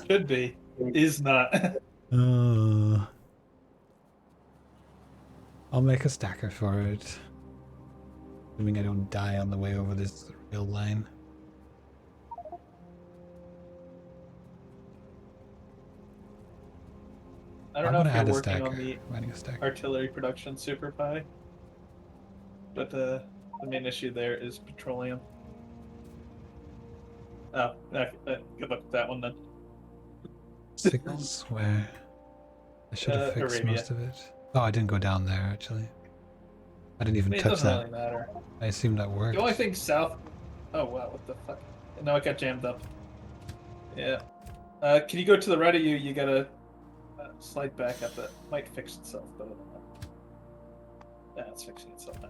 Should be. Is not. I'll make a stacker for it. Assuming I don't die on the way over this rail line. I don't know if you're working on the artillery production, Super Pie, but the main issue there is petroleum. Oh, good luck with that one then. Signals where I should have fixed Arabia. most of it. Oh, I didn't go down there actually. I didn't even It touch doesn't that. really matter. I assumed that worked. The only thing south. Oh wow, what the fuck? No, it got jammed up. Yeah. Can you go to the right of you? You gotta slide back up. That might fix itself, but I don't know. Yeah, it's fixing itself now.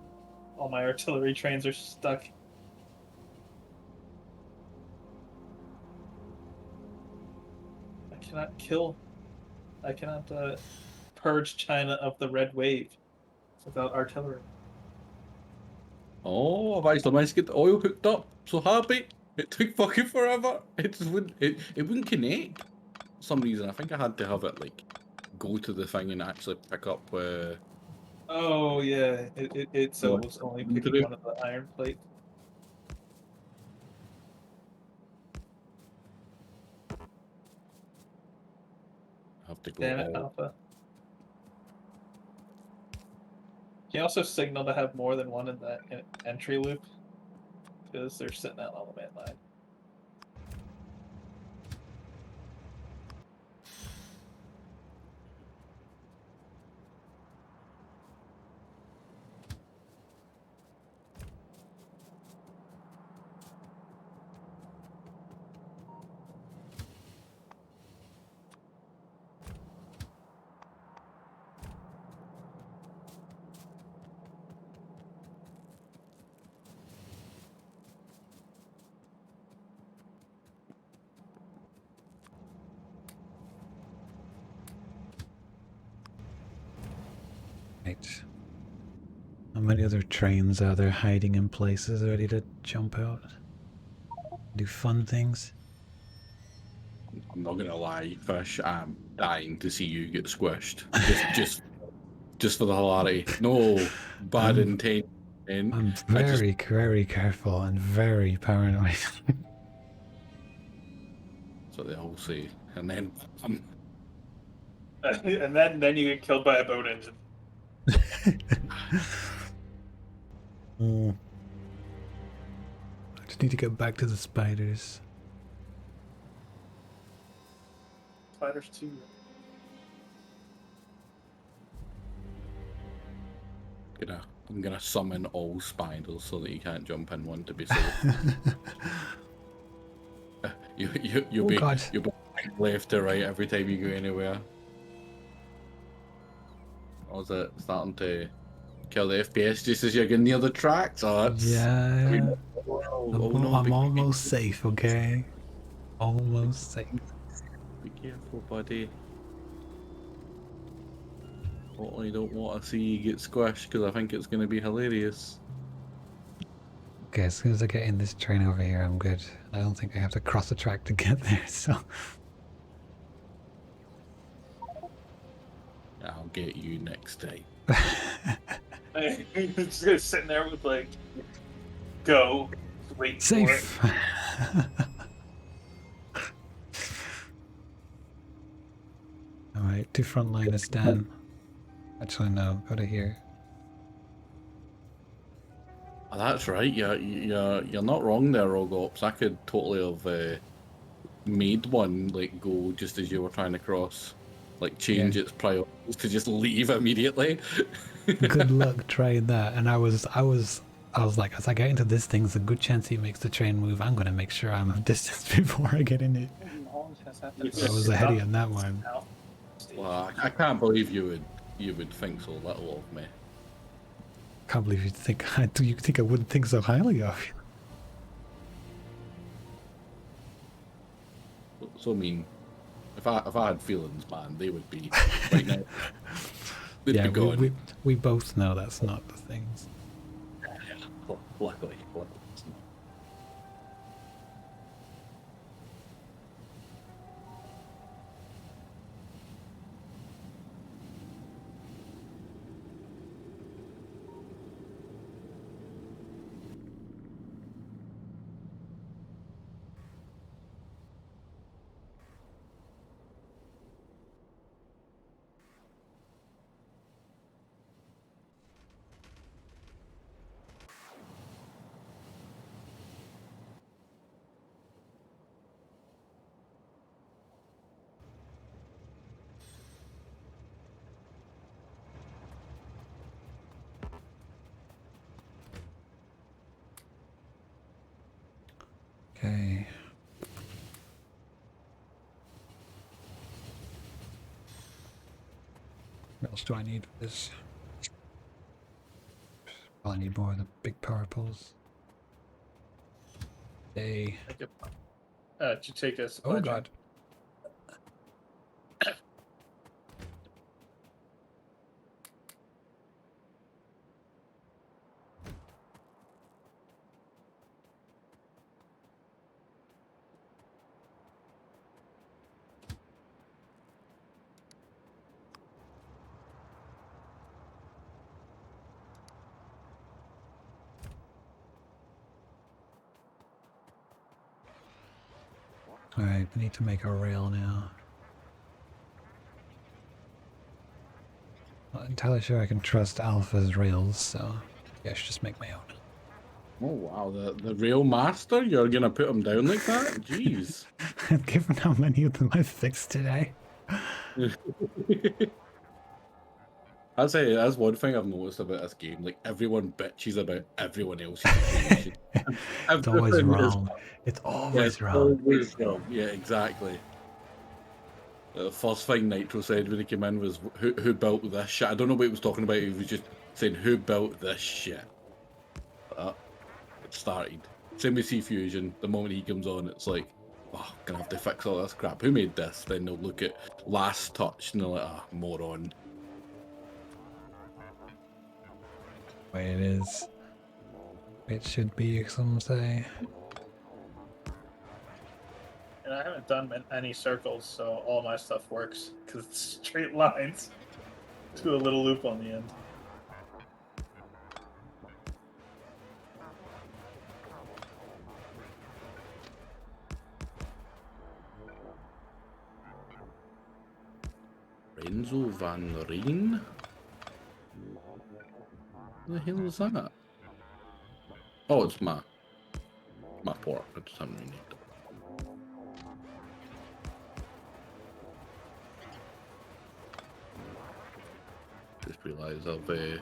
All my artillery trains are stuck. I cannot purge China of the red wave without artillery. Oh, I've actually managed to get the oil hooked up. So happy. It took fucking forever. It wouldn't connect. For some reason, I think I had to have it, like, go to the thing and actually pick up Oh yeah, it so it was only picking one of the iron plate. have to go. Damn it, Alpha. Can you also signal to have more than one in that entry loop? Because they're sitting out on the main line. Right. How many other trains are there hiding in places ready to jump out? Do fun things? I'm not gonna lie, Fish. I'm dying to see you get squished. Just for the hilarity. No bad intent. I'm I just very, very careful and very paranoid. that's what they all say. And then And then you get killed by a boat engine. I just need to get back to the spiders. Spiders too. I'm gonna summon all spiders so that you can't jump in one to be safe. You'll be left to right every time you go anywhere. Or is it starting to kill the FPS just as you're getting near the tracks? Oh, that's... Yeah. no, I'm almost safe, okay? Almost safe. Be careful, buddy. Totally don't want to see you get squished because I think it's going to be hilarious. Okay, as soon as I get in this train over here, I'm good. I don't think I have to cross the track to get there, so... I'll get you next time. Just gonna sitting there with like, go, wait Safe. for it. Alright, two frontliners down. Actually, no, go to here. Oh, that's right. You're not wrong there, Rogops. I could totally have made one like go just as you were trying to cross, like change its priorities to just leave immediately. Good luck trying that. And I was like, as I get into this thing, there's a good chance he makes the train move. I'm gonna make sure I'm a distance before I get in it. I was ahead of you on that one. Well, I can't believe you would think so little of me. Can't believe you think I wouldn't think so highly of you. So I mean, if I had feelings, man, they would be right now. They'd be gone. We both know that's not the things. Yeah, luckily. Okay. What else do I need for this? Probably need more of the big power poles. Did you take a supply Oh chain? god. Alright, we need to make a rail now. Not entirely sure I can trust Alpha's rails, so yeah, I should just make my own. Oh wow, the real master? You're gonna put him down like that? Jeez. Given how many of them I fixed today. I'd say that's one thing I've noticed about this game. Like everyone bitches about everyone else's creation. It's always wrong. It's always wrong. Always wrong. Yeah, exactly. The first thing Nitro said when he came in was, "Who built this shit?" I don't know what he was talking about. He was just saying, "Who built this shit?" It started. Same with C Fusion. The moment he comes on, it's like, "Oh, gonna have to fix all this crap. Who made this?" Then they'll look at Last Touch and they're like, "Ah, moron." way it is. It should be, some say. And I haven't done any circles, so all my stuff works because it's straight lines to a little loop on the end. Renzo Van Rijn? Who the hell is that? Oh, it's my port. I just haven't renamed it. Just realised I've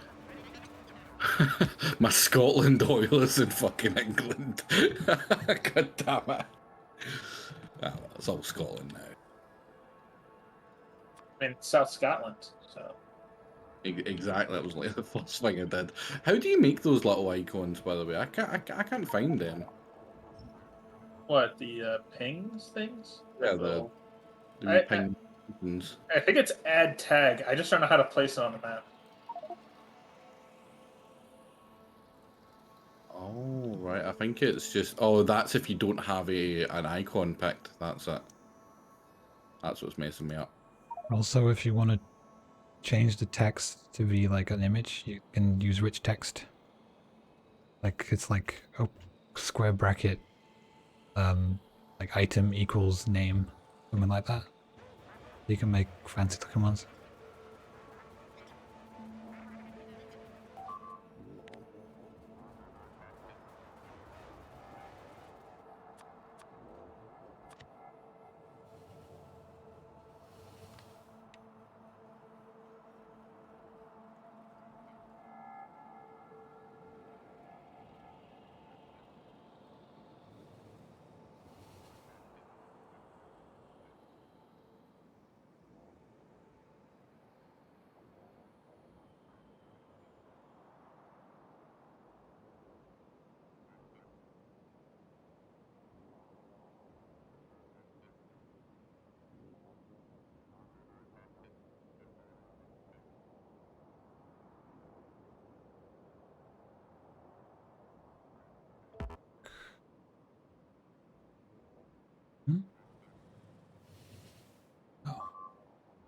my Scotland oil is in fucking England. God damn it. Ah, well, it's all Scotland now. I mean, South Scotland, so. Exactly, that was like the first thing I did. How do you make those little icons, by the way? I can't find them. What, the pings things? Yeah, the wee ping buttons. I think it's add tag. I just don't know how to place it on the map. Oh, right. I think it's just... Oh, that's if you don't have an icon picked. That's it. That's what's messing me up. Also, if you want to change the text to be like an image, you can use rich text. Like, it's like a square bracket, like item equals name, something like that. You can make fancy looking ones.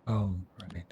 Oh, right.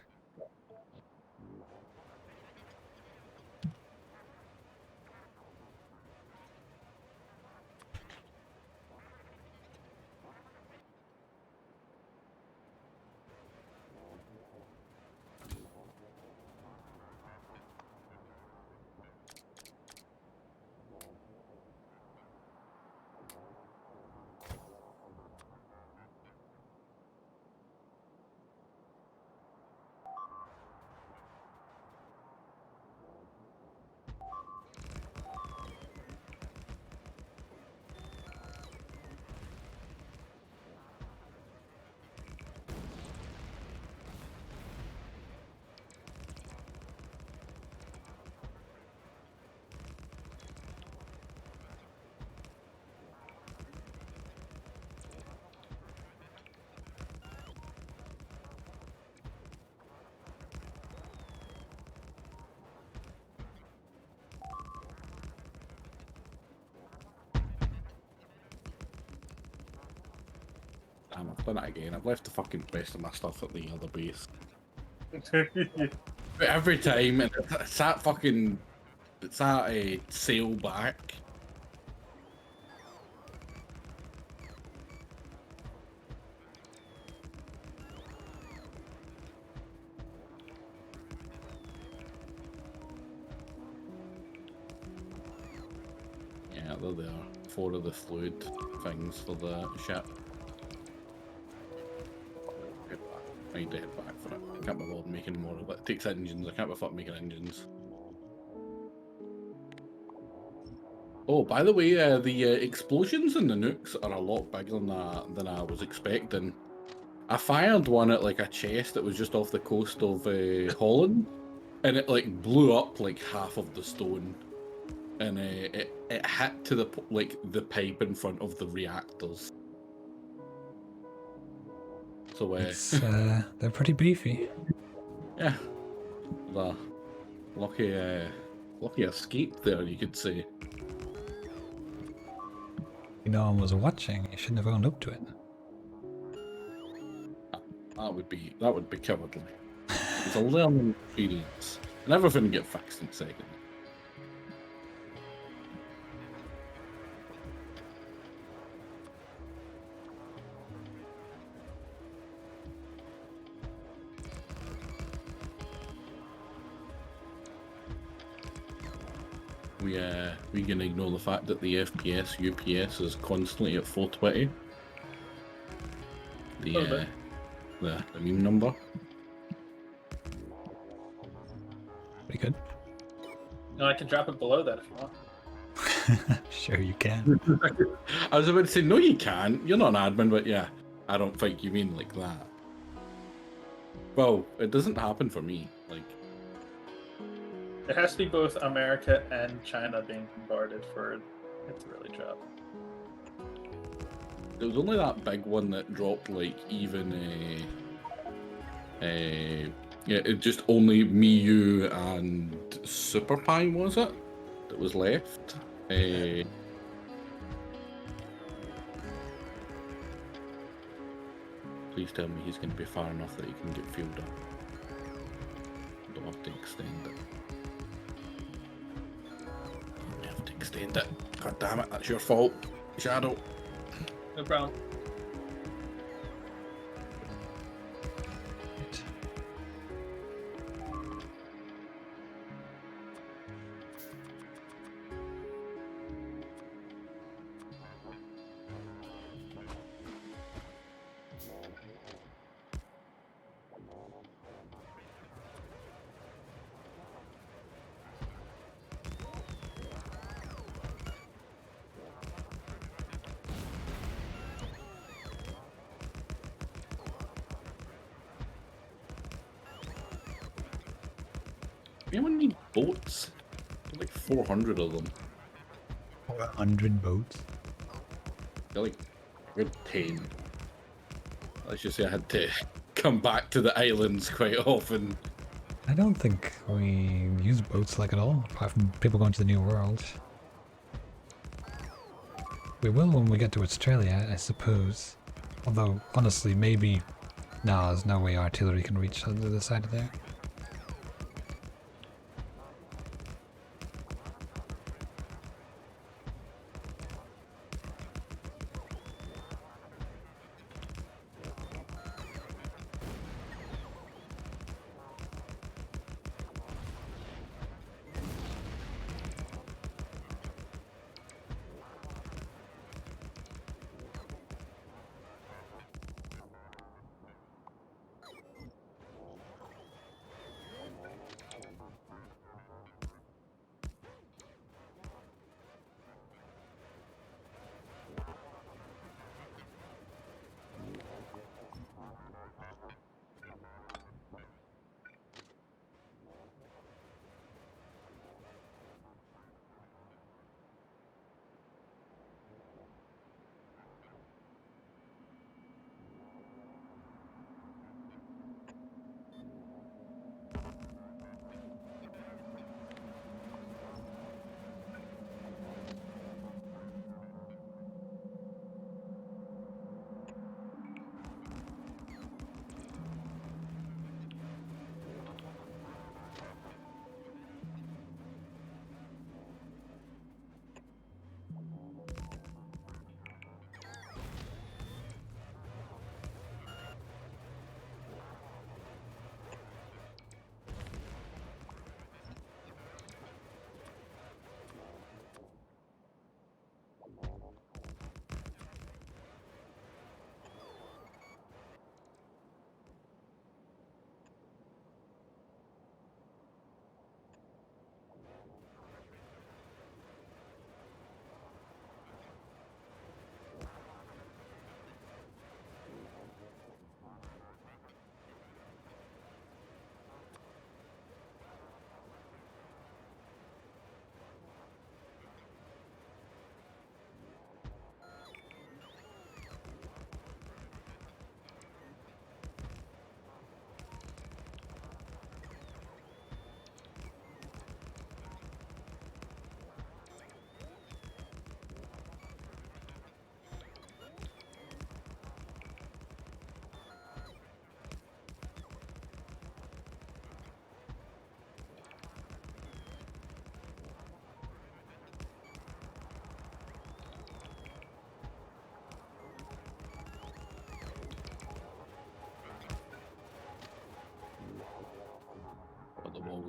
Damn, I've done it again. I've left the fucking rest of my stuff at the other base. But every time, and it's that fucking... It's that sail back. Yeah, there they are. 4 of the fluid things for the ship. I need to head back for it. I can't be bothered making more of it. It takes engines. I can't be fucking making engines. Oh, by the way, the explosions in the nukes are a lot bigger than I was expecting. I fired one at like a chest that was just off the coast of Holland, and it like blew up like half of the stone, and it hit to the the pipe in front of the reactors. So they're pretty beefy. Yeah, the lucky Lucky escape there, you could say. No one was watching. You shouldn't have owned up to it. That would be cowardly. It's a learning experience, and everything will get fixed in a second. We can ignore the fact that the FPS UPS is constantly at 420. The meme number. Pretty good. No, I can drop it below that if you want. Sure you can. I was about to say, no, you can't. You're not an admin, but yeah, I don't think you mean like that. Well, it doesn't happen for me. Like, It has to be both America and China being bombarded for it to really drop. there was only that big one that dropped, like, even yeah, it just only me, you, and Super Pie, was it? That was left. Please tell me he's going to be far enough that he can get fueled up. Don't have to extend it. Don't have to extend it. God damn it, that's your fault, Shadow. No problem. Anyone need boats? There's like 400 of them. 400 boats. They're like, we're 10. Let's just say I had to come back to the islands quite often. I don't think we use boats like at all, apart from people going to the New World. We will when we get to Australia, I suppose. Although, honestly, maybe... No, there's no way artillery can reach the other side of there.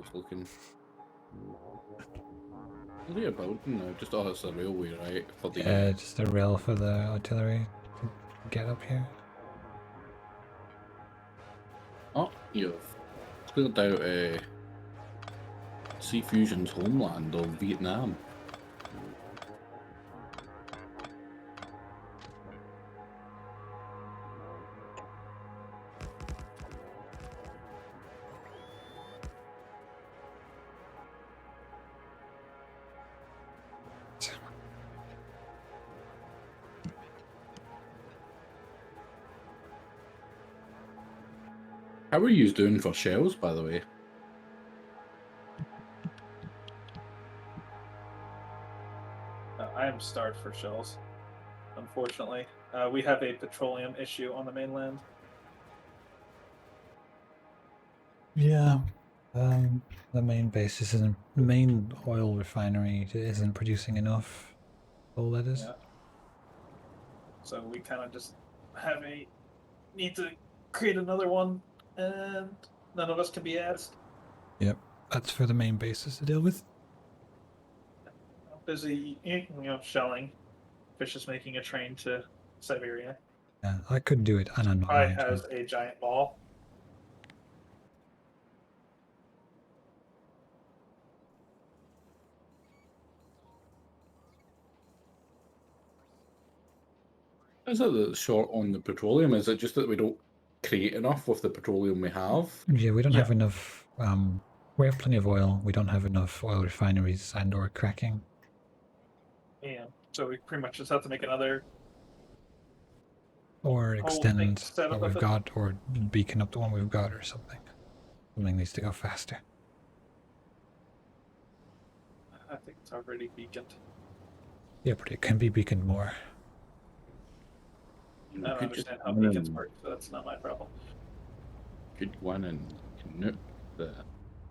was looking. What are you building now? Just it's a railway, right? For the Yeah, just a rail for the artillery to get up here. oh, you've cleared out Sea Fusion's homeland of Vietnam. How are you doing for shells, by the way? I am starved for shells, unfortunately. We have a petroleum issue on the mainland. Yeah. The main base isn't, the main oil refinery isn't producing enough. All that is. Yeah. So we kind of just need to create another one, and none of us can be asked. Yep. That's for the main bases to deal with. I'm busy, shelling. Fish is making a train to Siberia. Yeah, I could do it, and I'm not Probably going has to. a giant ball. Is it that it's short on the petroleum? Is it just that we don't create enough with the petroleum we have? Yeah, we don't have enough. We have plenty of oil. We don't have enough oil refineries and/or cracking. Yeah. So we pretty much just have to make another. Or extend set what up we've of it. got, or beacon up the one we've got, or something. Something needs to go faster. I think it's already beaconed. Yeah, but it can be beaconed more. I don't understand how beacons work, so that's not my problem. Could go in and nuke the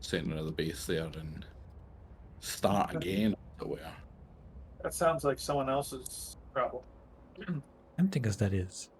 center of the base there and start again, as it were. That sounds like someone else's problem. Tempting as that is.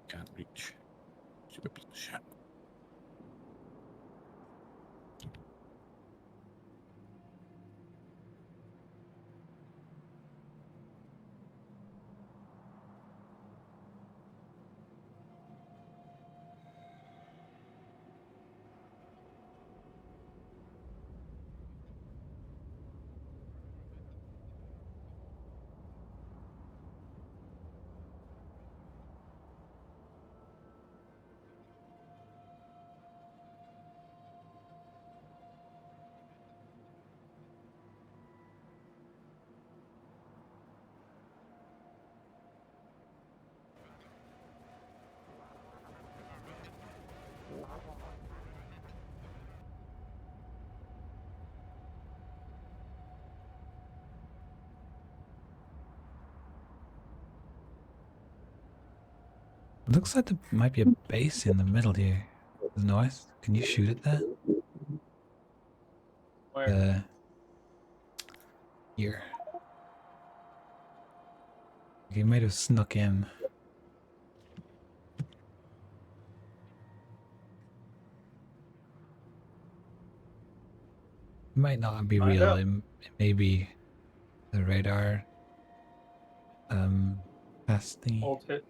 Can't reach. Stupid piece of shit. Looks like there might be a base in the middle here. North. Can you shoot at that? Where? Here. He might have snuck in. It might not be Find real. out. It may be the radar. Past the. Hold hit.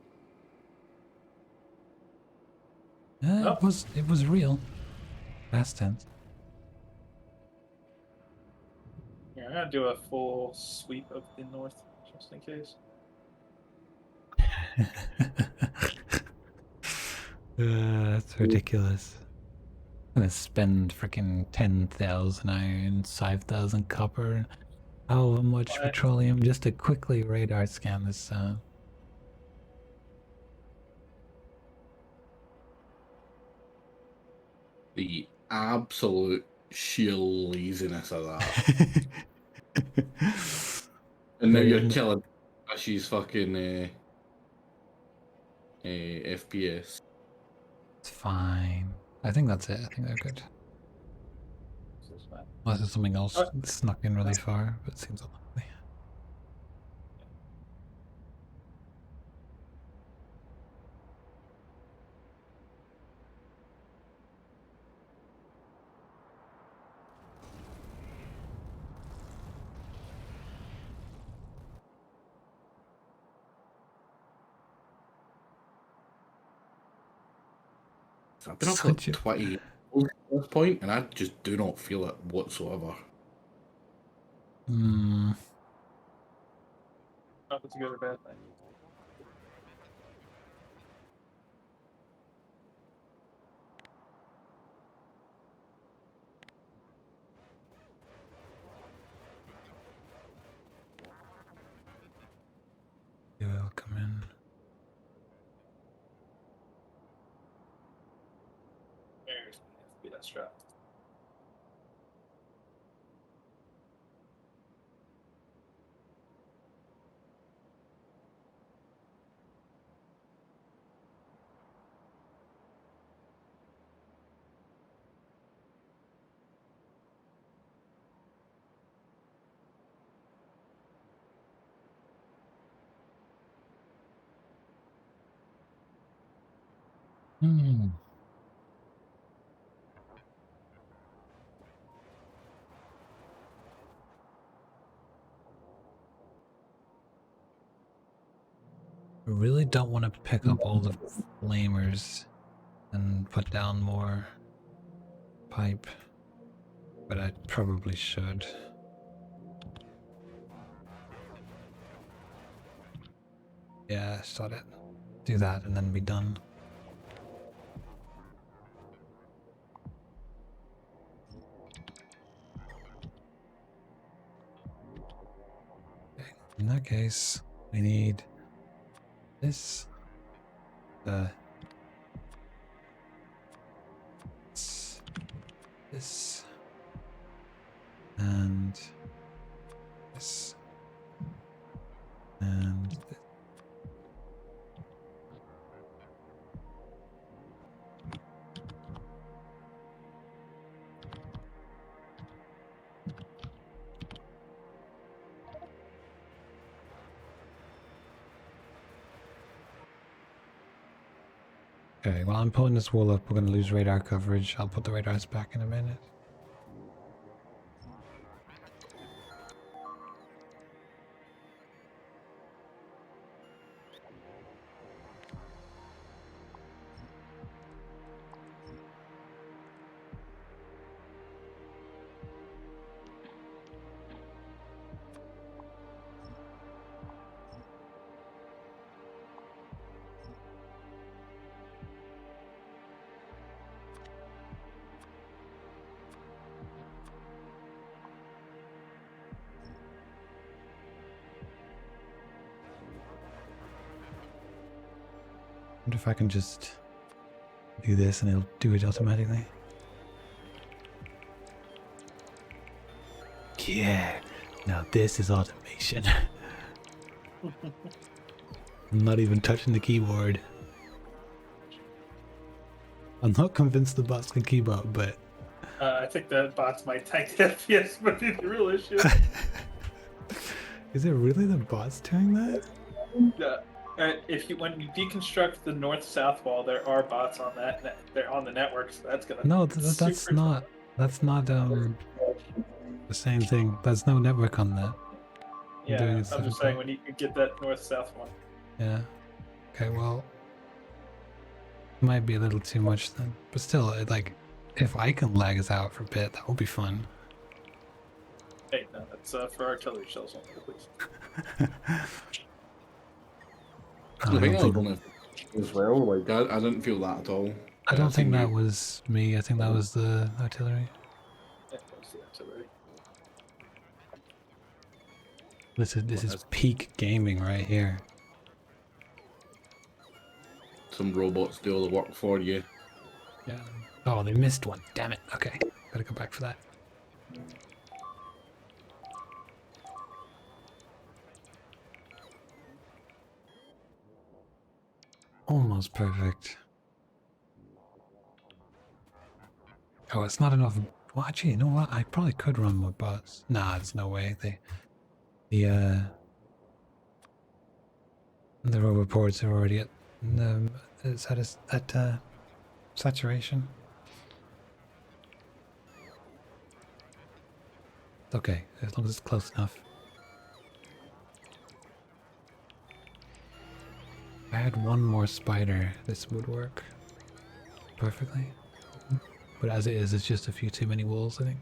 It was real. Past tense. Yeah, I'm gonna do a full sweep of the north, just in case. That's ridiculous. I'm gonna spend freaking 10,000 iron, 5,000 copper, how much petroleum just to quickly radar scan this. The absolute sheer laziness of that. And now you're killing she's fucking FPS. It's fine. I think that's it. I think they're good. Unless there's something else snuck in really far, but it seems unlikely. I've been up for 20 at this point, and I just do not feel it whatsoever. Hmm. Not that's a good or bad thing. You will come in. There's be that strap. Hmm. I really don't want to pick up all the flamers and put down more pipe, but I probably should. Yeah, start it. Do that and then be done. Okay, in that case, we need this, this, and this, and this. Okay, while I'm pulling this wall up, we're going to lose radar coverage. I'll put the radars back in a minute. I wonder if I can just do this and it'll do it automatically. Yeah, now this is automation. I'm not even touching the keyboard. I'm not convinced the bots can keep up, but... I think the bots might tank the FPS, but the real issue. Is it really the bots doing that? When you deconstruct the north-south wall, there are bots on that. They're on the network, so that's gonna. No, that's not. That's not the same thing. There's no network on that. Yeah, I'm just saying when you get that north-south one. Yeah. Okay. Well, might be a little too much then, but still, like, if I can lag us out for a bit, that would be fun. Hey, no, that's for artillery shells only, please. I think that was as well. Like I didn't feel that at all. I don't think that was me. I think that was the artillery. Yeah, that was the artillery. This is peak gaming right here. Some robots do all the work for you. Yeah. Oh, they missed one. Damn it. Okay. Gotta go back for that. Almost perfect. Oh, it's not enough. Well, actually, you know what? I probably could run more bots. Nah, there's no way. The robot boards are already at saturation. It's okay, as long as it's close enough. If I had one more spider, this would work perfectly. But as it is, it's just a few too many walls, I think.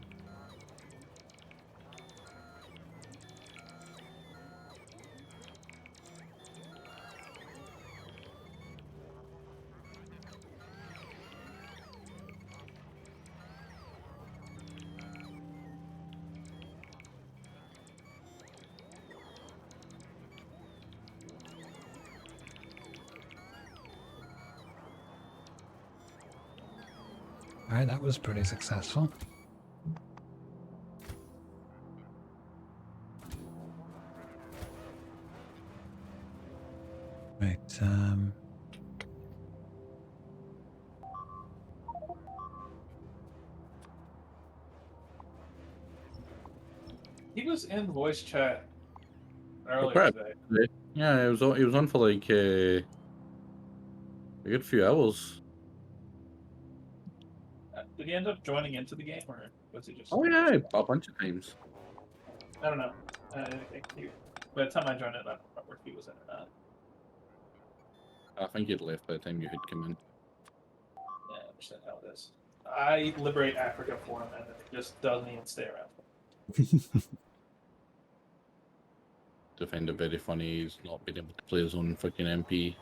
Alright, that was pretty successful. Right, He was in voice chat earlier Crap. today. Yeah, he was on for like a good few hours. Did he end up joining into the game, or was he just? Oh yeah, a bunch of times. I don't know. By the time I joined it, I don't remember if he was in or not. I think he'd left by the time you had come in. Yeah, I understand how it is. I liberate Africa for him, and it just doesn't even stay around. To find it very funny, he's not been able to play his own fucking MP.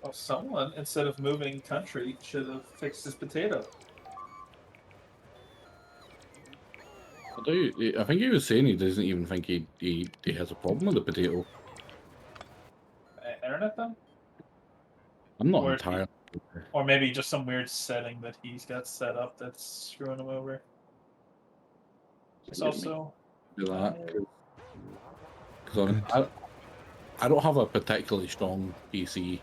Well, someone, instead of moving country, should have fixed his potato. I think he was saying he doesn't even think he has a problem with the potato. Internet then? I'm not Or entirely. Or maybe just some weird setting that he's got set up that's screwing him over. It's also Do that. Because I don't have a particularly strong PC.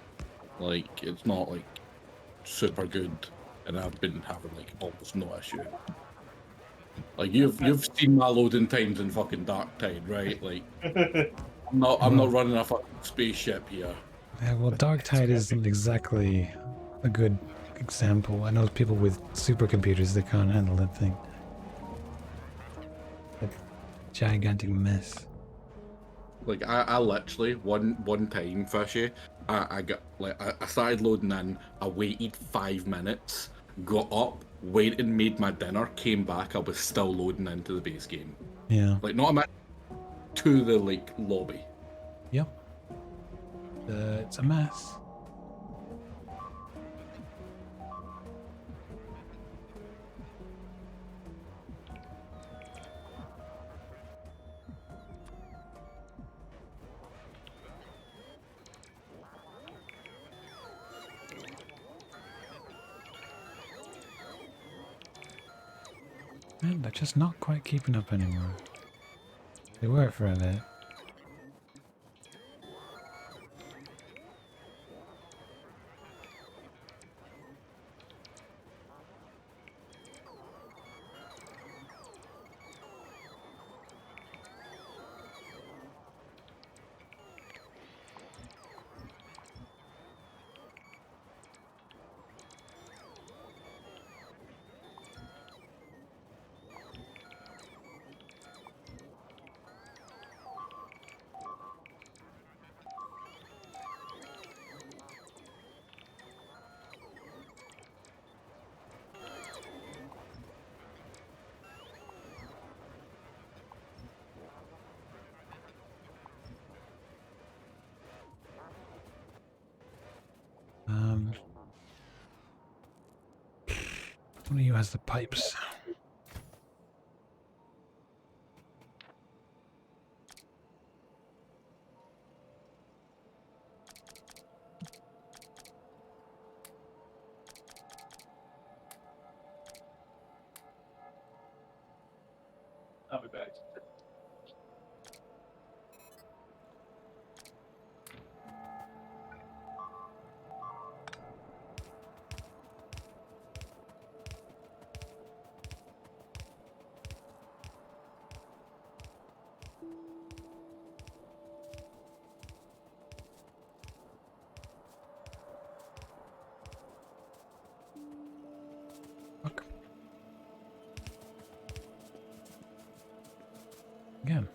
Like, it's not like super good, and I've been having like almost no issue. Like you've seen my loading times in fucking Dark Tide, right? Like I'm not running a fucking spaceship here. yeah, well, Dark Tide isn't exactly a good example. I know people with supercomputers that can't handle that thing. A gigantic mess. Like I literally one time, Fishy, I got like I started loading in. I waited 5 minutes, got up, waited, made my dinner, came back. I was still loading into the base game. Yeah. Like not a minute to the like lobby. Yep. It's a mess. Man, they're just not quite keeping up anymore. They were for a bit. One of you has the pipes. again.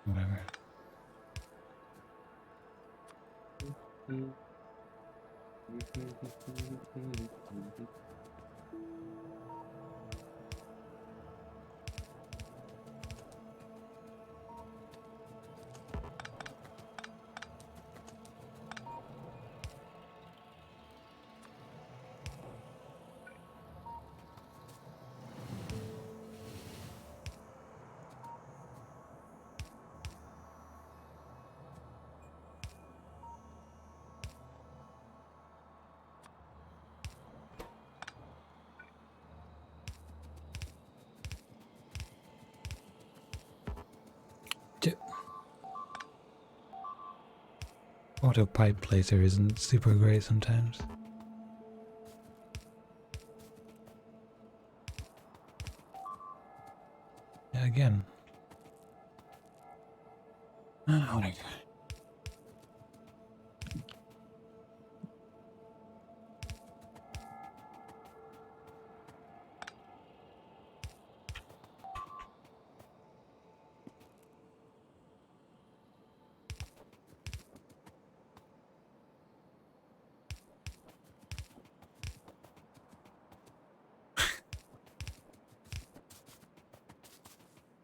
Whatever. Auto pipe placer isn't super great sometimes. Yeah, again. Whatever.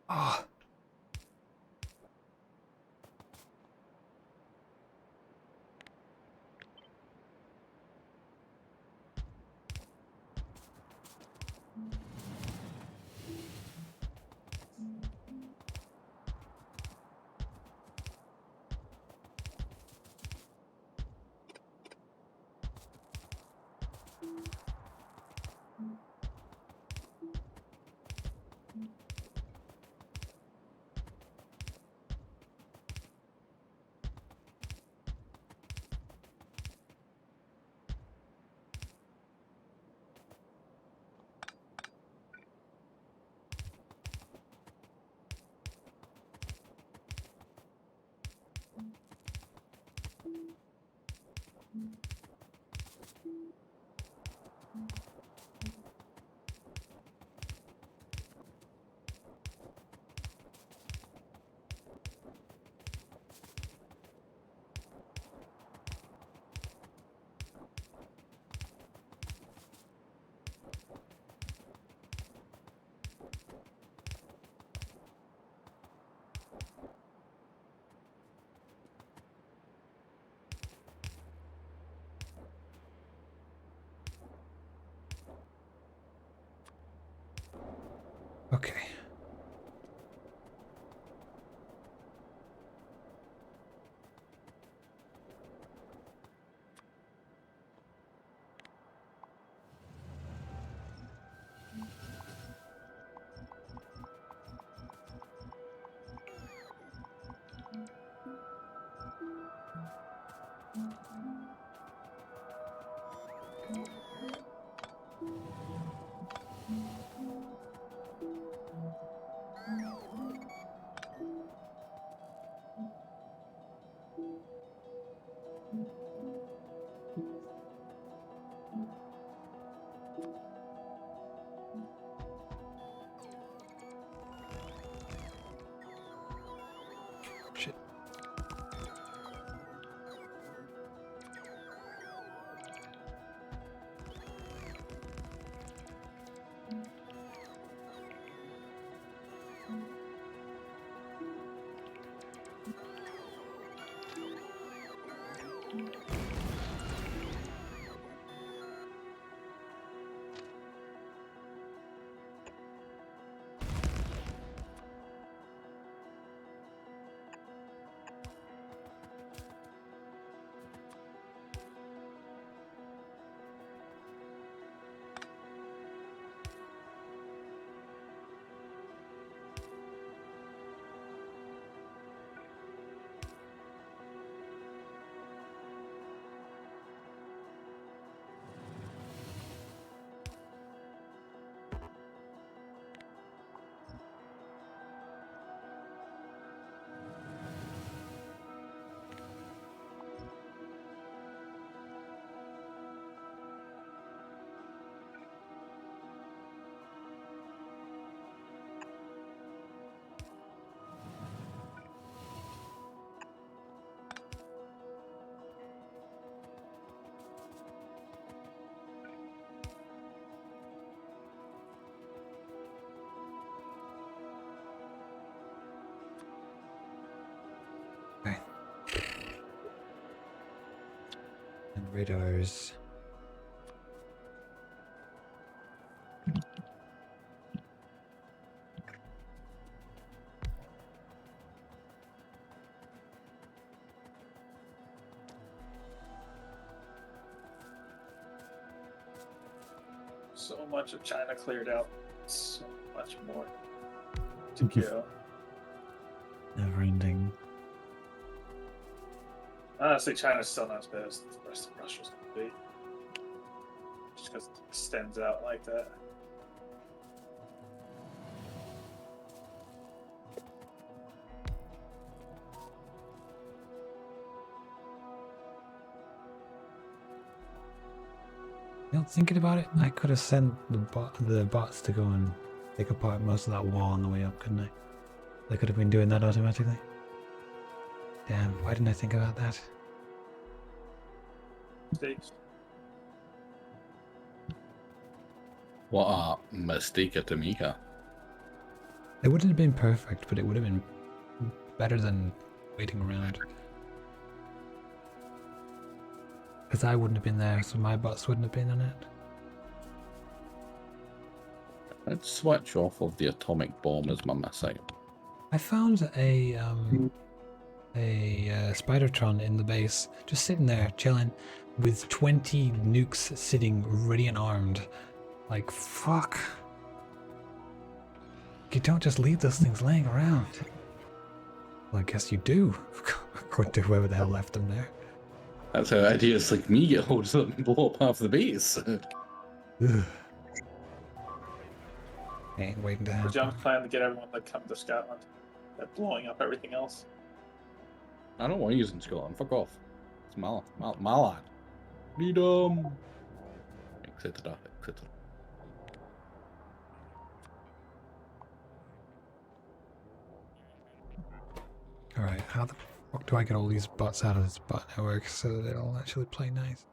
Oh. Okay. Shit. Radars. So much of China cleared out. So much more to go. Never ending. Honestly, China's still not as bad as the rest of Russia's going to be. Just because it extends out like that. You know, thinking about it, I could have sent the bots to go and take apart most of that wall on the way up, couldn't I? They could have been doing that automatically. Damn, why didn't I think about that? Mistakes. What a mistake to make. It wouldn't have been perfect, but it would have been better than waiting around. Because I wouldn't have been there, so my bots wouldn't have been on it. Let's switch off of the atomic bomb as my missile. I found a Spidertron in the base, just sitting there chilling, with 20 nukes sitting ready and armed. Like, fuck. You don't just leave those things laying around. Well, I guess you do, according to whoever the hell left them there. That's how idiots like me get hold of them and blow up half the base. Ain't waiting to The happen. Jones plan to get everyone to come to Scotland. They're blowing up everything else. I don't want to use it in Scotland. Fuck off. It's my land. Freedom. Etc. etc. Alright, how the fuck do I get all these bots out of this bot network so that it'll actually play nice?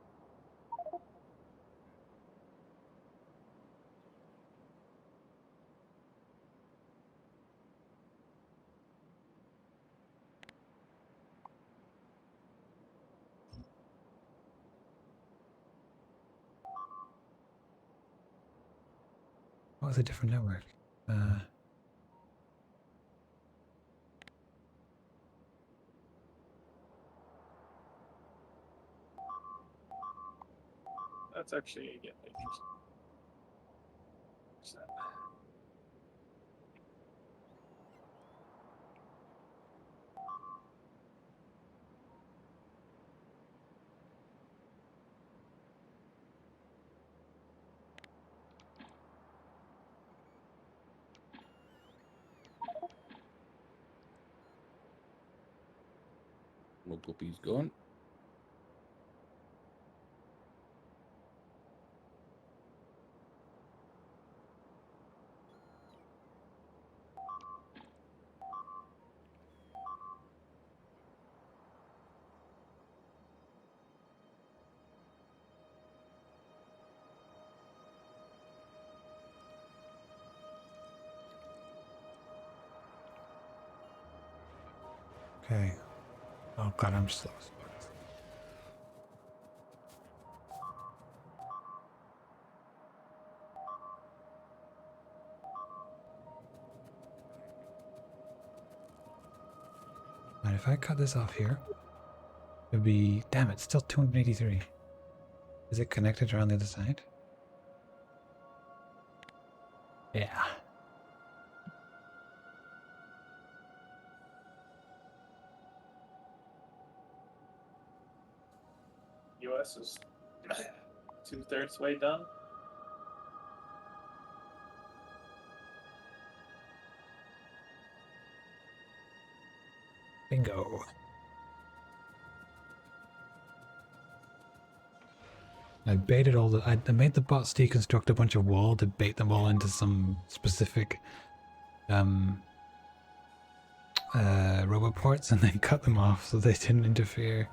What was a different network? That's actually again interesting. What's that? Local piece gone. Okay. Oh god, I'm slow. And if I cut this off here, it'd be... Damn, it's still 283. Is it connected around the other side? Yeah. US is 2/3 way done. Bingo. I baited all the... I made the bots deconstruct a bunch of wall to bait them all into some specific robot parts and then cut them off so they didn't interfere.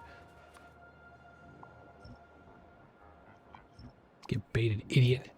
Get baited, idiot.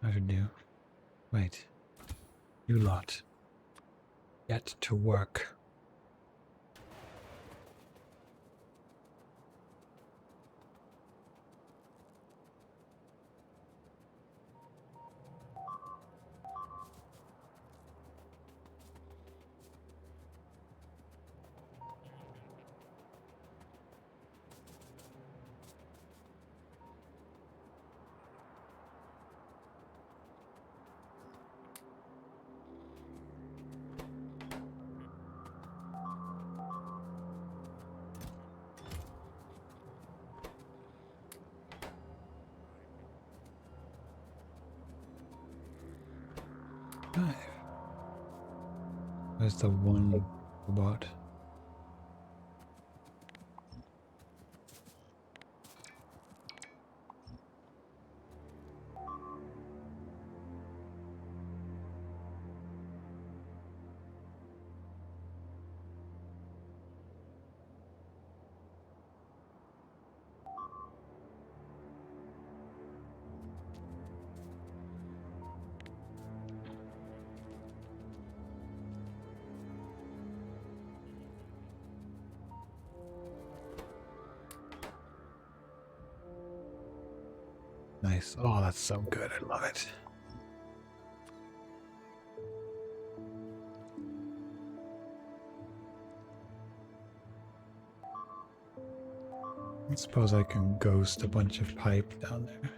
how to do. Wait. You lot. Get to work. Five. Where's the one robot? Nice. Oh, that's so good. I love it. I suppose I can ghost a bunch of pipe down there.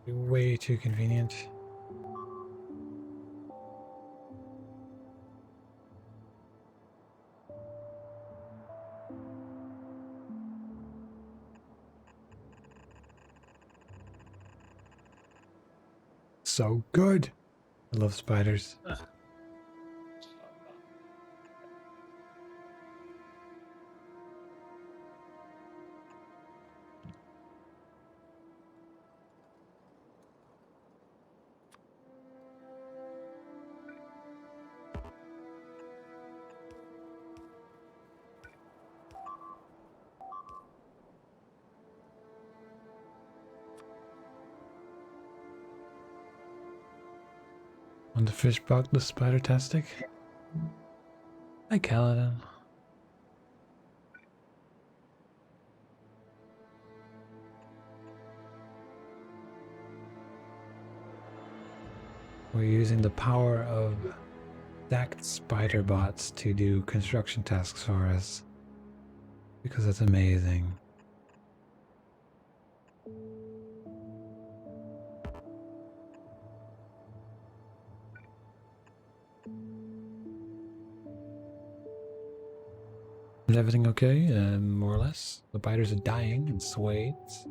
Be way too convenient. So good. I love spiders. On the fish bug, the spider tastic. Hi, Kaladin. We're using the power of stacked spider bots to do construction tasks for us. Because that's amazing. Is everything okay? More or less. The biters are dying in swathes.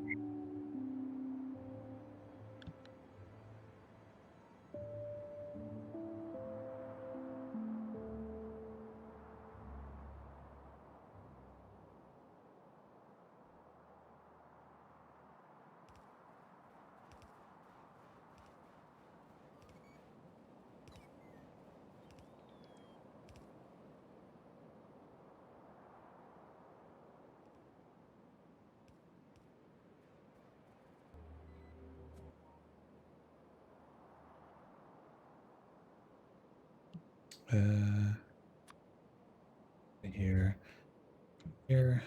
Here,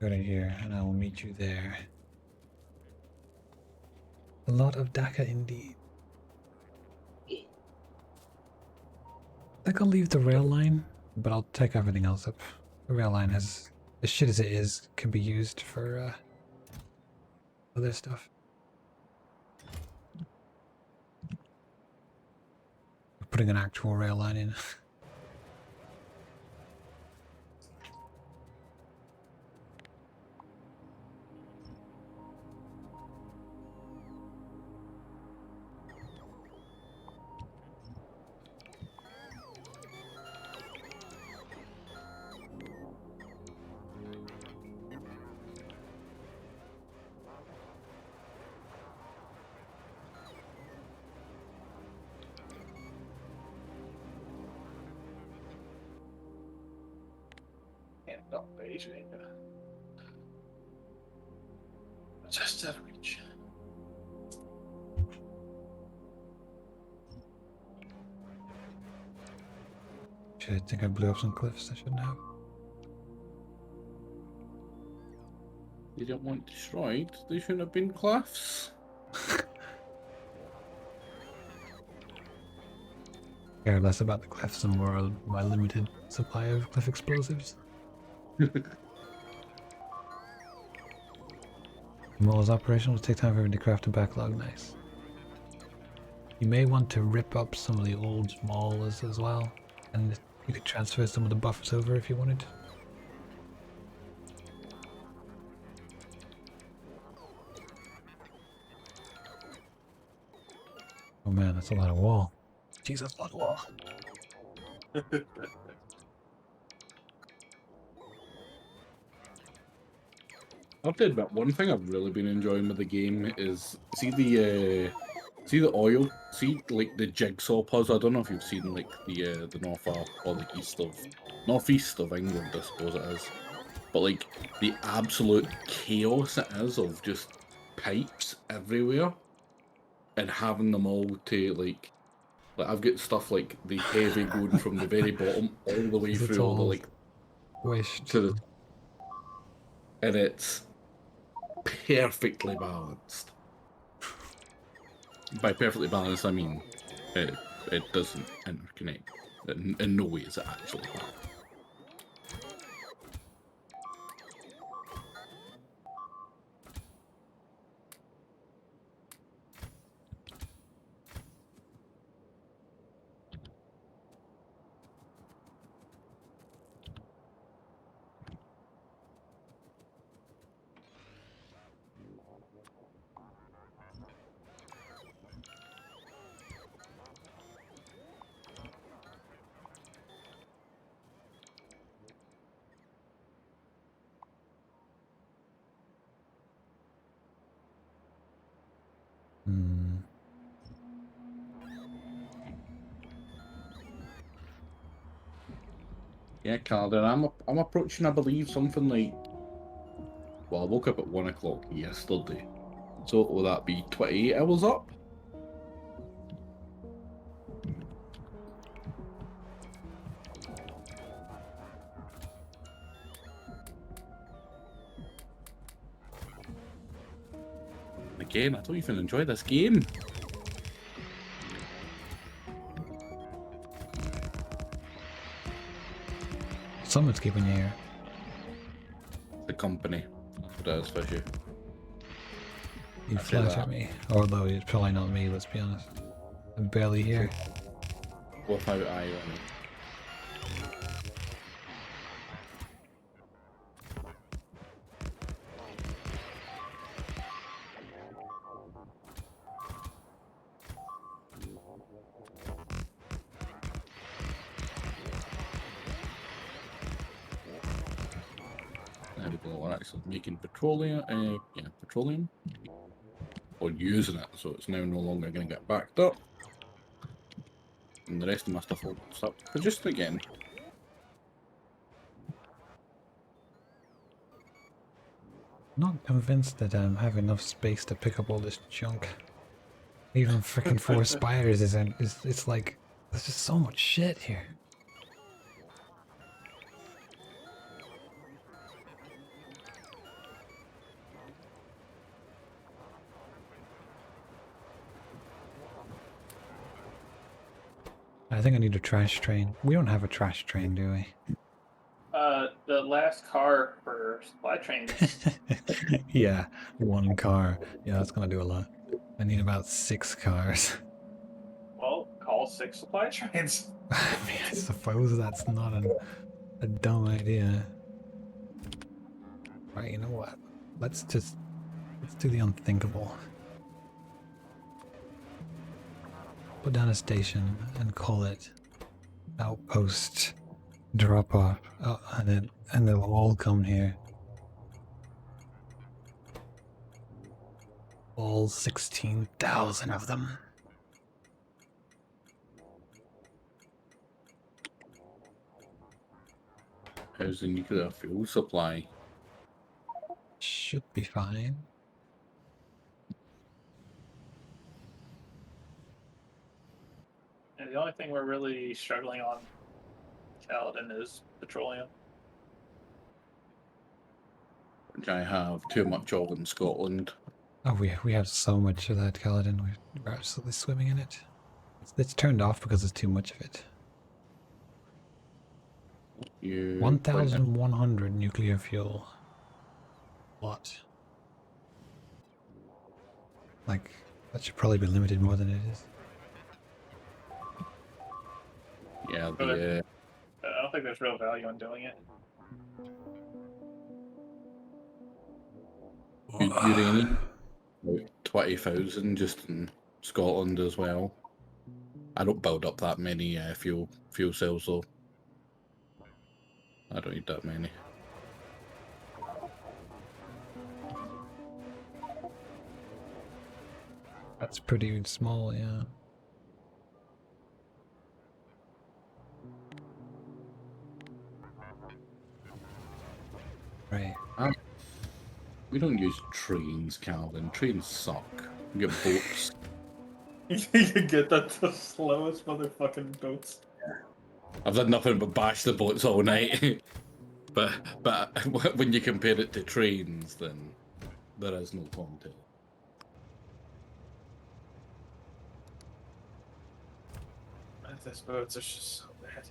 go to here, and I will meet you there. A lot of DACA indeed. I think I'll leave the rail line, but I'll take everything else up. The rail line has, as shit as it is, can be used for other stuff. Putting an actual rail line in. Just out of reach. shit, I think I blew up some cliffs I shouldn't have. They don't want destroyed. They shouldn't have been cliffs. Care less about the cliffs and more of my limited supply of cliff explosives. Mall is operational. It'll take time for everyone to craft a backlog. Nice. You may want to rip up some of the old malls as well, and you could transfer some of the buffers over if you wanted. Oh man, that's a lot of wall. Jeez, that's a lot of wall. I have to admit, one thing I've really been enjoying with the game is see the oil, see like the jigsaw puzzle. I don't know if you've seen like the north or the northeast of England, I suppose it is, but like the absolute chaos it is of just pipes everywhere, and having them all to like I've got stuff like the heavy going from the very bottom all the way through all the like wished to the, and it's perfectly balanced. By perfectly balanced, I mean it doesn't interconnect. In no way is it actually balanced. Yeah, Calder, I'm approaching, I believe, something like. Well, I woke up at 1 o'clock yesterday, so will that be 28 hours up? Again, I don't even enjoy this game. Someone's keeping you here. The company. That's what it is for you. You flatter me. Although it's probably not me, let's be honest. I'm barely here. Without irony. Actually making petroleum, petroleum, or using it, so it's now no longer going to get backed up, and the rest of my stuff will start produced again. Not convinced that I have enough space to pick up all this junk. Even freaking 4 spiders isn't. It's like there's just so much shit here. I think I need a trash train. We don't have a trash train, do we? The last car for supply trains. Yeah, 1 car. Yeah, that's gonna do a lot. I need about 6 cars. Well, call 6 supply trains. I mean, I suppose that's not a dumb idea. Right, you know what? Let's do the unthinkable. Put down a station and call it Outpost Drop Off. Oh, and they'll all come here. All 16,000 of them. How's the nuclear fuel supply? Should be fine. And the only thing we're really struggling on Kaladin is petroleum. Which I have too much of in Scotland. Oh, we have so much of that Kaladin. We're absolutely swimming in it. It's turned off because there's too much of it. You 1,100 nuclear fuel. What? Like, that should probably be limited more than it is. Yeah, I don't think there's real value in doing it. uranium, about 20,000 just in Scotland as well. I don't build up that many fuel cells though. I don't need that many. That's pretty small, yeah. Right. We don't use trains, Calvin. Trains suck. We get boats. You get that the slowest motherfucking boats. I've done nothing but bash the boats all night. but when you compare it to trains, then there is no contest. These boats are just so bad.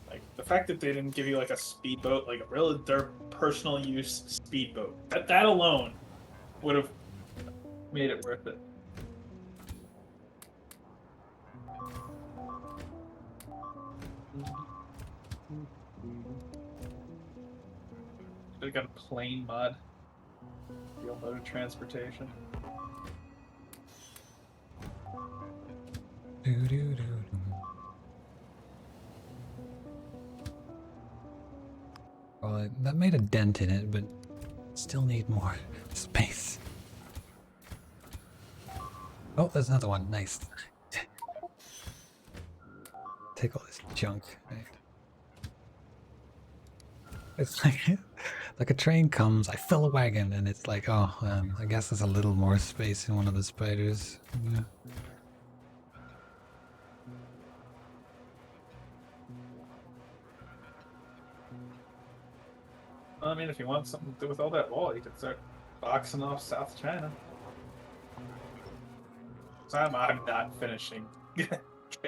Like the fact that they didn't give you like a speedboat, like a real their personal use speedboat. That alone would have made it worth it. Should have got a plane mod. Real mode of transportation. Well, that made a dent in it, but still need more space. Oh, there's another one. Nice. Take all this junk. Right. It's like a train comes, I fill a wagon, and it's like, oh, I guess there's a little more space in one of the spiders. Yeah. I mean, if you want something to do with all that wall, you could start boxing off South China. So I'm not finishing.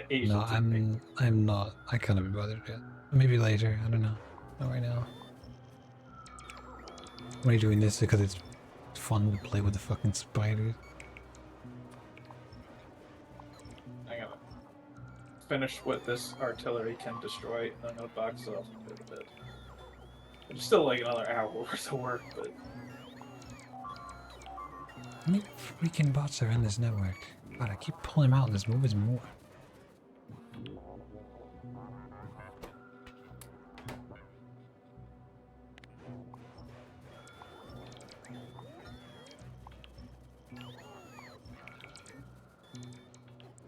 Asian No, I'm not. I can't be bothered yet. Maybe later. I don't know. Not right now. I'm only doing this because it's fun to play with the fucking spiders. I'm gonna finish what this artillery can destroy, and then I'm gonna box it off a bit. It's still like another hour worth of work, but How many freaking bots are in this network? God, I keep pulling them out and there's always more.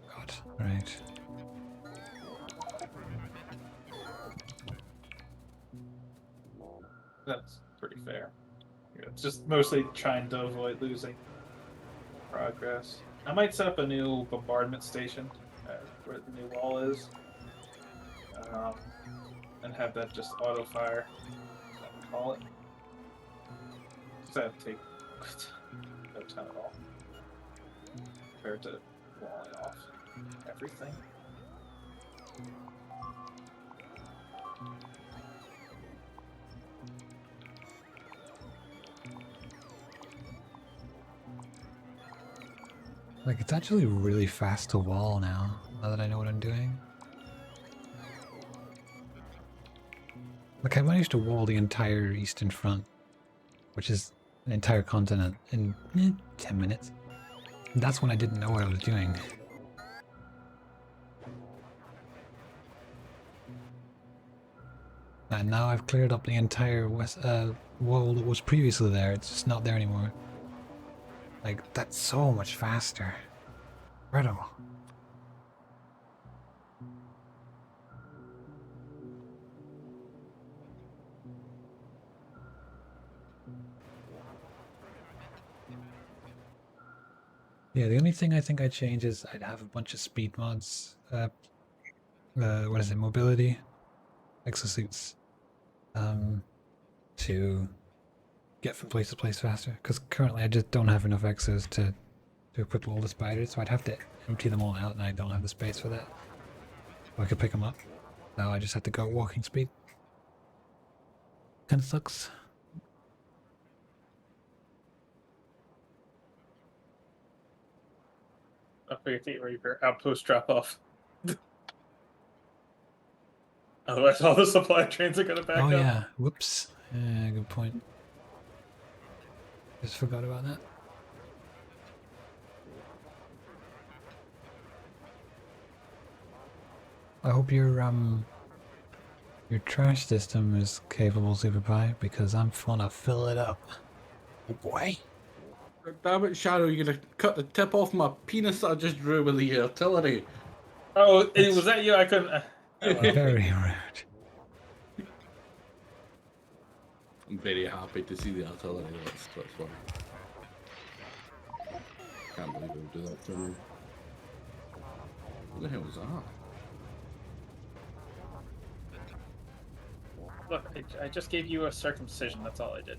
God, right. that's pretty fair. It's just mostly trying to avoid losing progress. I might set up a new bombardment station where the new wall is, and have that just auto fire. Call it. Does that take no time at all compared to walling off everything? Like, it's actually really fast to wall now that I know what I'm doing. Like, I managed to wall the entire Eastern Front, which is an entire continent, in 10 minutes. And that's when I didn't know what I was doing. And now I've cleared up the entire wall that was previously there. It's just not there anymore. Like, that's so much faster. Incredible. Yeah, the only thing I think I'd change is I'd have a bunch of speed mods what is it, mobility, exosuits, to get from place to place faster. Because currently I just don't have enough exos to equip all the spiders, so I'd have to empty them all out, and I don't have the space for that. So I could pick them up. Now I just have to go at walking speed. Kinda sucks. I'll forget where your outpost drop off. Otherwise, all the supply trains are gonna back up. Oh yeah, whoops. Yeah, good point. Just forgot about that. I hope your trash system is capable, SuperPie, because I'm gonna fill it up. Oh boy. Damn it, Shadow, you're gonna cut the tip off my penis that I just drew with the artillery. Oh, was that you? I couldn't. Very rude. I'm very happy to see the artillery. That's fun. Can't believe we'll do that to me. What the hell was that? Look, I just gave you a circumcision. That's all I did.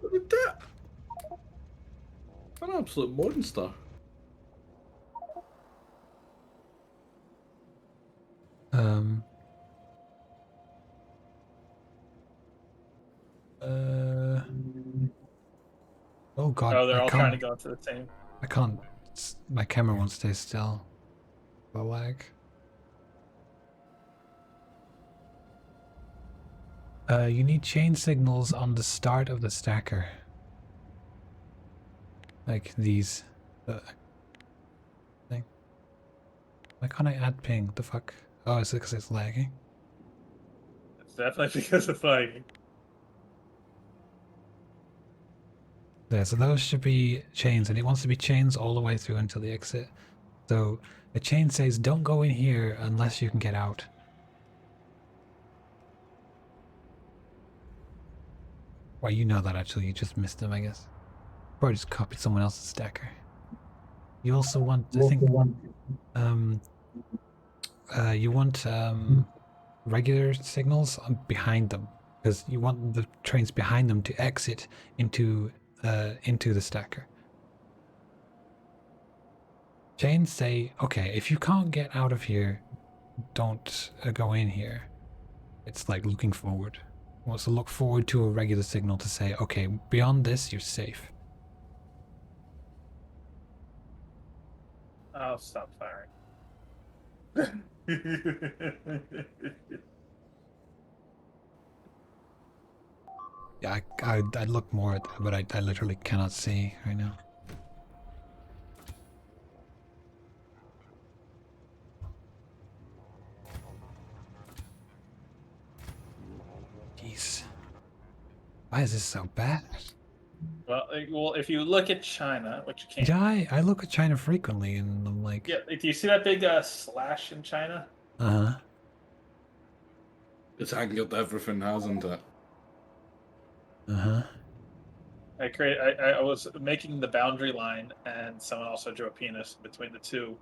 Look at that! An absolute monster. Oh god. Oh, they're all trying to go into the same. I can't. My camera won't stay still. The lag. You need chain signals on the start of the stacker. Like these. Thing. Why can't I add ping? The fuck? Oh, is it because it's lagging? It's definitely because it's lagging. There, so those should be chains, and it wants to be chains all the way through until the exit. So a chain says, don't go in here unless you can get out. Well, you know that actually, you just missed them, I guess. Probably just copied someone else's stacker. You also want, I think, you want regular signals behind them, because you want the trains behind them to exit into the stacker. Chains say, okay, if you can't get out of here, don't go in here. It's like looking forward. It wants to look forward to a regular signal to say, okay, beyond this, you're safe. I'll stop firing. Yeah, I'd look more at that, but I literally cannot see right now. Jeez. Why is this so bad? Well, if you look at China, which you can't. Yeah, I look at China frequently, and I'm like... Yeah, do you see that big slash in China? Uh-huh. It's angled everything, hasn't it? Uh-huh. I was making the boundary line, and someone also drew a penis between the two.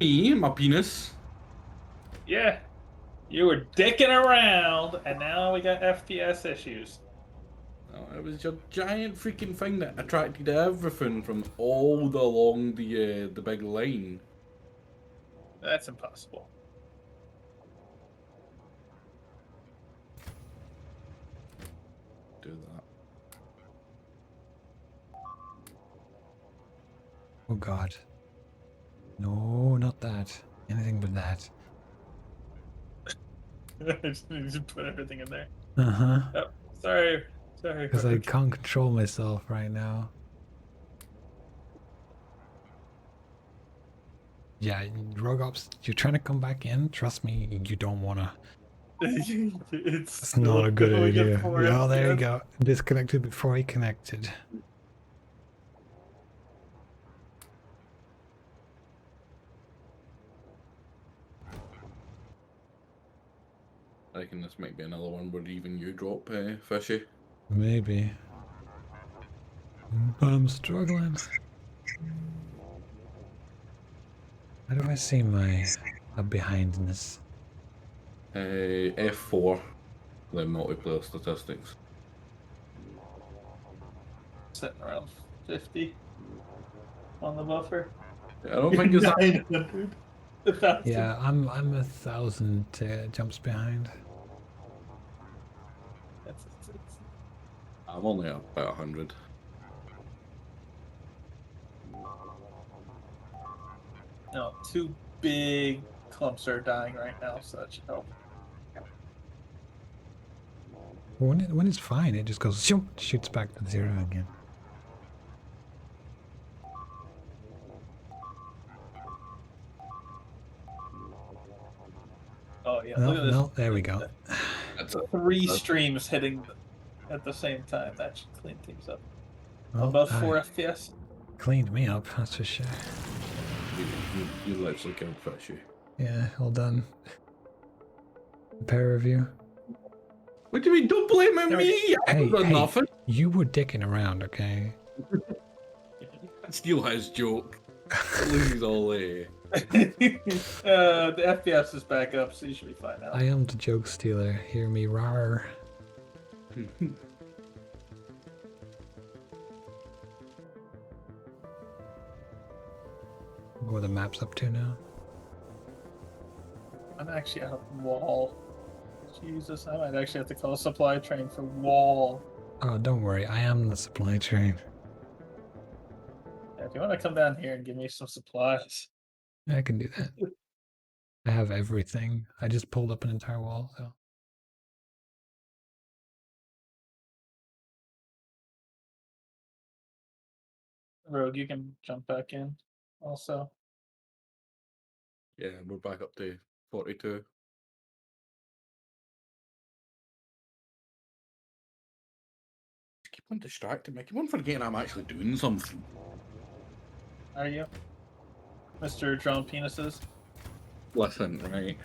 Me, my penis. Yeah, you were dicking around, and now we got FPS issues. No, it was your giant freaking thing that attracted everything from all along the big line. That's impossible. Do that. Oh god. No, not that. Anything but that. I just need to put everything in there. Uh-huh. Oh, sorry. Because I can't control myself right now. Yeah, Rogue Ops, you're trying to come back in? Trust me, you don't want to. It's not a good idea. Oh, there you go. Disconnected before he connected. I reckon this might be another one where even you drop, Fishy. Maybe. But I'm struggling. How do I see my behindness? F4, the multiplayer statistics. Sitting around 50 on the buffer. I don't think it's 900. 1,000. Yeah, I'm 1,000 jumps behind. I'm only about 100. No, two big clumps are dying right now, so that should help. When it's fine, it just goes shoots back to 0 again. Oh yeah, No, look at this. no, there we go. That's 3 streams hitting at the same time. That should clean things up. Well, Above 4 FPS. Cleaned me up, that's for sure. You literally killed Fishy. Yeah, all done. Pair review. What do you mean? Don't blame it me! Hey, I've done nothing. You were dicking around, okay? Steal his joke. Please, Ollie. The FPS is back up, so you should be fine now. I am the joke stealer. Hear me roar. What the map's up to now? I'm actually out of wall. Jesus, I might actually have to call a supply train for wall. Oh, don't worry. I am the supply train. Yeah, if you want to come down here and give me some supplies. I can do that. I have everything. I just pulled up an entire wall, so. Rogue, you can jump back in also. Yeah, we're back up to 42. Keep on distracting me. I keep on forgetting I'm actually doing something. Are you? Mr. Drone Penises? Listen, right.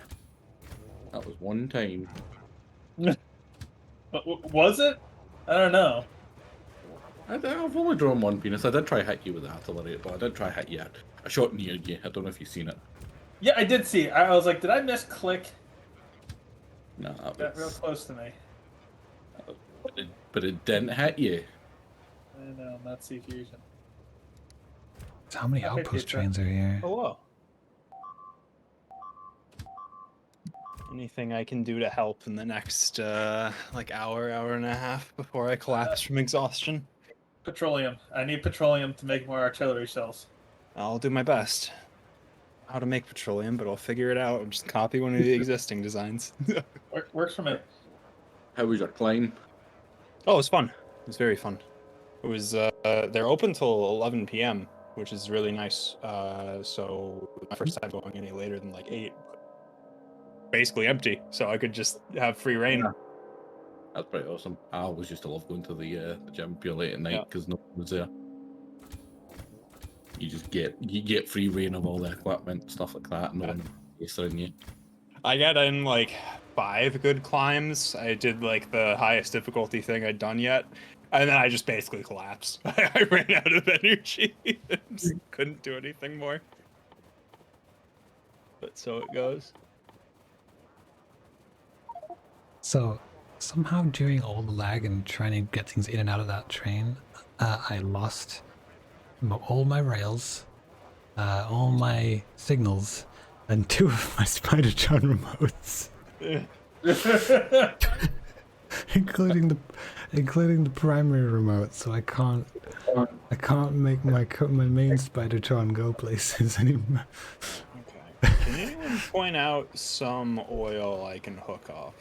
That was one time. But was it? I don't know. I've only drawn one penis. I did try hit you with the artillery, but I did try hit you. I shot near you. I don't know if you've seen it. Yeah, I did see it. I was like, did I miss click? No, that Got real was, close to me. but it didn't hit you. I know, not C Fusion. How many Okay, outpost Peter. trains are here? Hello. Anything I can do to help in the next like hour and a half before I collapse from exhaustion? Petroleum. I need petroleum to make more artillery shells. I'll do my best. How to make petroleum, but I'll figure it out. I'll just copy one of the existing designs. Works for me. How was your climb? Oh, it was fun. It was very fun. It was they're open till 11 p.m., which is really nice. So my first time going any later than like 8, basically empty, so I could just have free reign. Yeah. That's pretty awesome. I always used to love going to the gym pure late at night because no one was there. You get free reign of all the equipment, stuff like that. No one pestering you. I got in like 5 good climbs. I did like the highest difficulty thing I'd done yet, and then I just basically collapsed. I ran out of energy and just couldn't do anything more. But so it goes. So, somehow during all the lag and trying to get things in and out of that train, I lost all my rails, all my signals, and 2 of my Spider-Tron remotes. including the primary remote, so I can't make my main Spider-Tron go places anymore. Okay. Can anyone point out some oil I can hook off?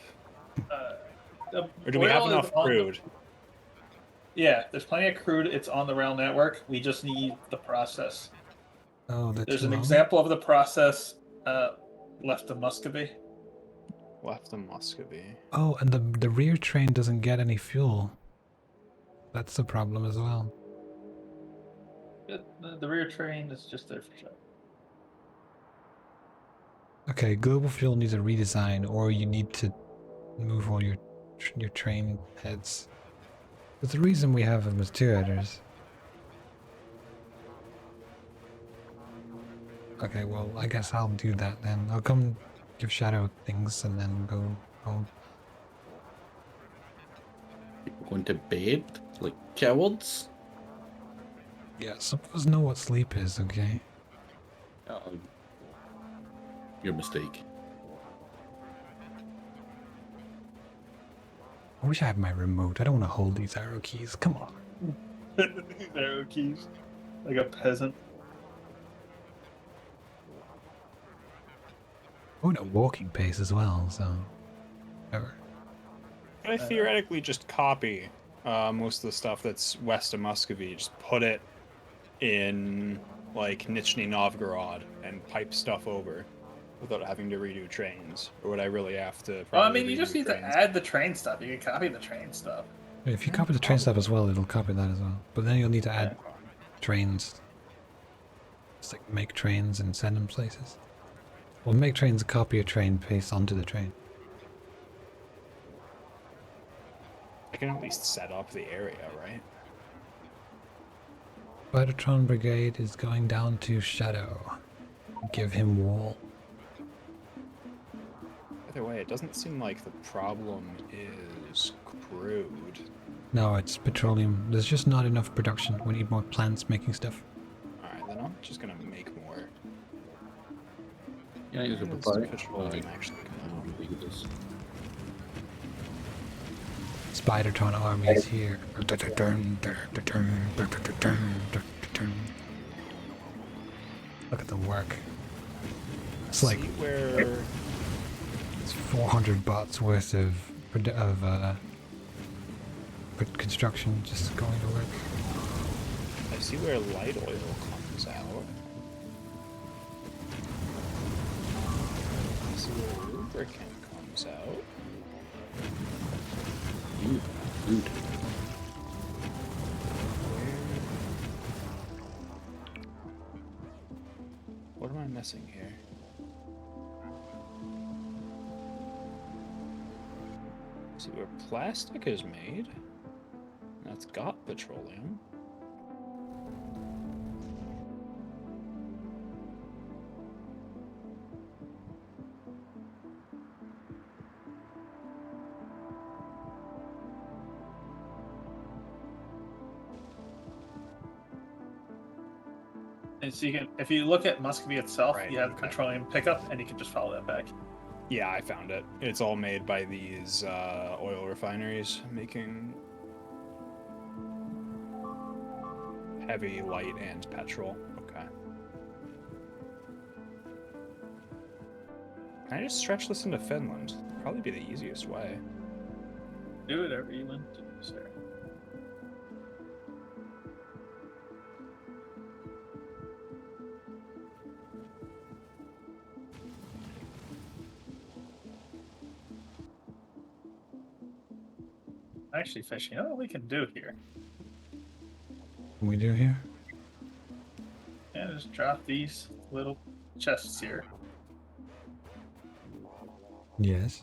Or do we have enough crude? Yeah, there's plenty of crude. It's on the rail network. We just need the process. Oh, that's There's an example of the process left of Muscovy. Left of Muscovy. Oh, and the rear train doesn't get any fuel. That's the problem as well. The rear train is just there for show. Okay, global fuel needs a redesign, or you need to move all your train heads. But the reason we have them as 2 headers. Okay, well, I guess I'll do that then. I'll come give Shadow things and then go home. People going to bed like cowards. Yeah, some of us know what sleep is, okay? Your mistake. I wish I had my remote. I don't want to hold these arrow keys. Come on. These arrow keys. Like a peasant. Oh, no, walking pace as well, so... Whatever. Can I theoretically just copy most of the stuff that's west of Muscovy, just put it in, like, Nizhny Novgorod and pipe stuff over without having to redo trains? Or would I really have to Well, I probably mean, you just redo need to trains? add the train stuff. You can copy the train stuff. If you copy the train stuff as well, it'll copy that as well. But then you'll need to add trains. Just like make trains and send them places. Well, make trains copy a train, paste onto the train. I can at least set up the area, right? Spidertron Brigade is going down to Shadow. Give him wall. Either way, it doesn't seem like the problem is crude. No, it's petroleum. There's just not enough production. We need more plants making stuff. Alright, then I'm just gonna make more. Yeah, it's a When is reply. petroleum actually come out? Spidertron army is here. Look at the work. It's like See where it's 400 bots worth of construction just going to work. I see where light oil comes out. I see where lubricant comes out. What am I missing here? See where plastic is made. That's got petroleum. And so you can, if you look at Muscovy itself, Right, you have okay. petroleum pickup, and you can just follow that back. Yeah, I found it. It's all made by these oil refineries making heavy, light, and petrol. Okay. Can I just stretch this into Finland? Probably be the easiest way. Do whatever you want to do, sir. Actually, Fish, you know what we can do here? What we do here? Yeah, just drop these little chests here. Yes.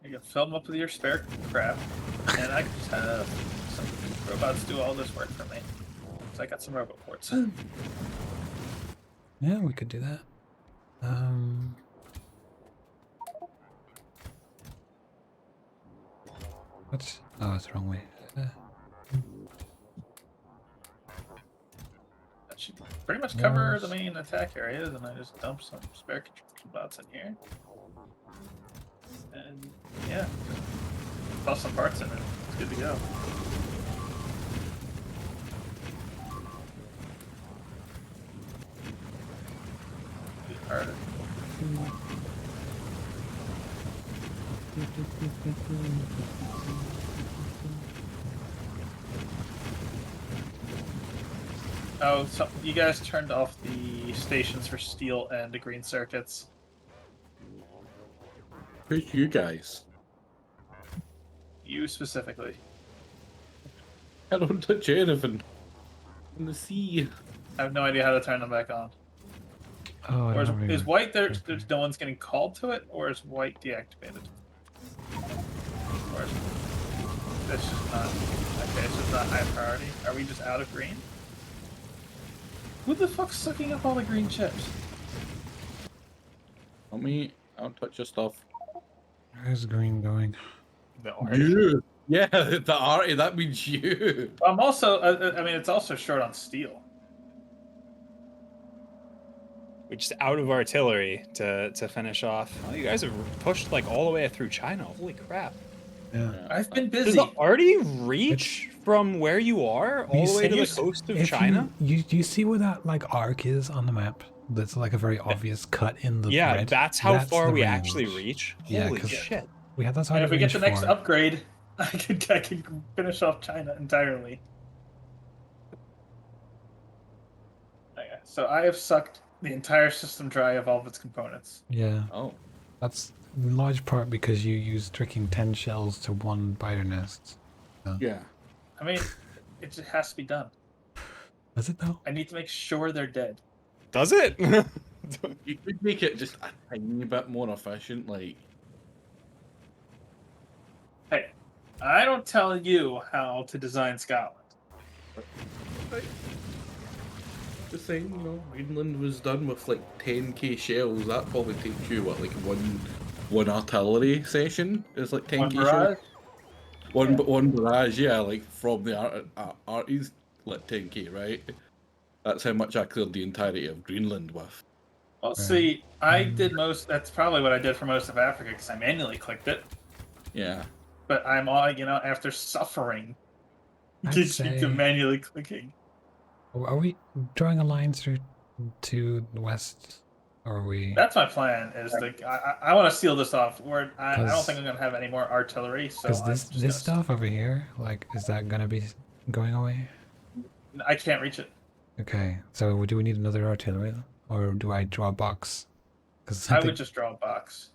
You can fill them up with your spare crap, and I can just have some robots do all this work for me. So I got some robot ports. Yeah, we could do that. What? Oh, it's the wrong way. That should pretty much cover the main attack areas, and I just dump some spare construction bots in here. And yeah, toss some parts in it. It's good to go. Be harder. Oh, so you guys turned off the stations for steel and the green circuits. Who's you guys? You specifically. I don't touch anything. In the sea. I have no idea how to turn them back on. Oh, I Or don't is white there's no one's getting called to it, or is white deactivated? Or is it's just not okay, it's just not high priority. Are we just out of green? Who the fuck's sucking up all the green chips? Not me. I don't touch your stuff. Where's green going? The arty. You. Yeah, the arty. That means you. I'm also. I mean, it's also short on steel. We're just out of artillery to finish off. Oh, you guys have pushed like all the way through China. Holy crap! Yeah. I've been Does busy. the arty reach from where you are all the way to the coast of China? You see where that like arc is on the map? That's like a very obvious cut in the Yeah, red. that's how far the we range. actually reach. Yeah, Holy 'cause shit! We had that And if we get the next for. upgrade, I could finish off China entirely. Okay, so I have sucked the entire system dry of all of its components. Yeah. Oh. That's in large part because you use tricking 10 shells to 1 biter nest. So. Yeah. I mean, it just has to be done. Does it though? I need to make sure they're dead. Does it? You could make it just a tiny bit more efficient, like. Hey, I don't tell you how to design Scotland. The thing, you know, Greenland was done with like 10k shells. That probably takes you what, like one artillery session is like 10k One shells. barrage? One barrage, yeah, like from the arties, like 10k, right? That's how much I cleared the entirety of Greenland with. Well, see, I did most. That's probably what I did for most of Africa because I manually clicked it. Yeah. But I'm all, after suffering, I'd keep say- manually clicking. Are we drawing a line through to the west? Or are we? That's my plan. Is like I want to seal this off. Where I don't 'Cause- think I'm gonna have any more artillery. So Because I'm this just this stuff over here, like, is that gonna be going away? I can't reach it. Okay, so do we need another artillery, or do I draw a box? Because I would just draw a box.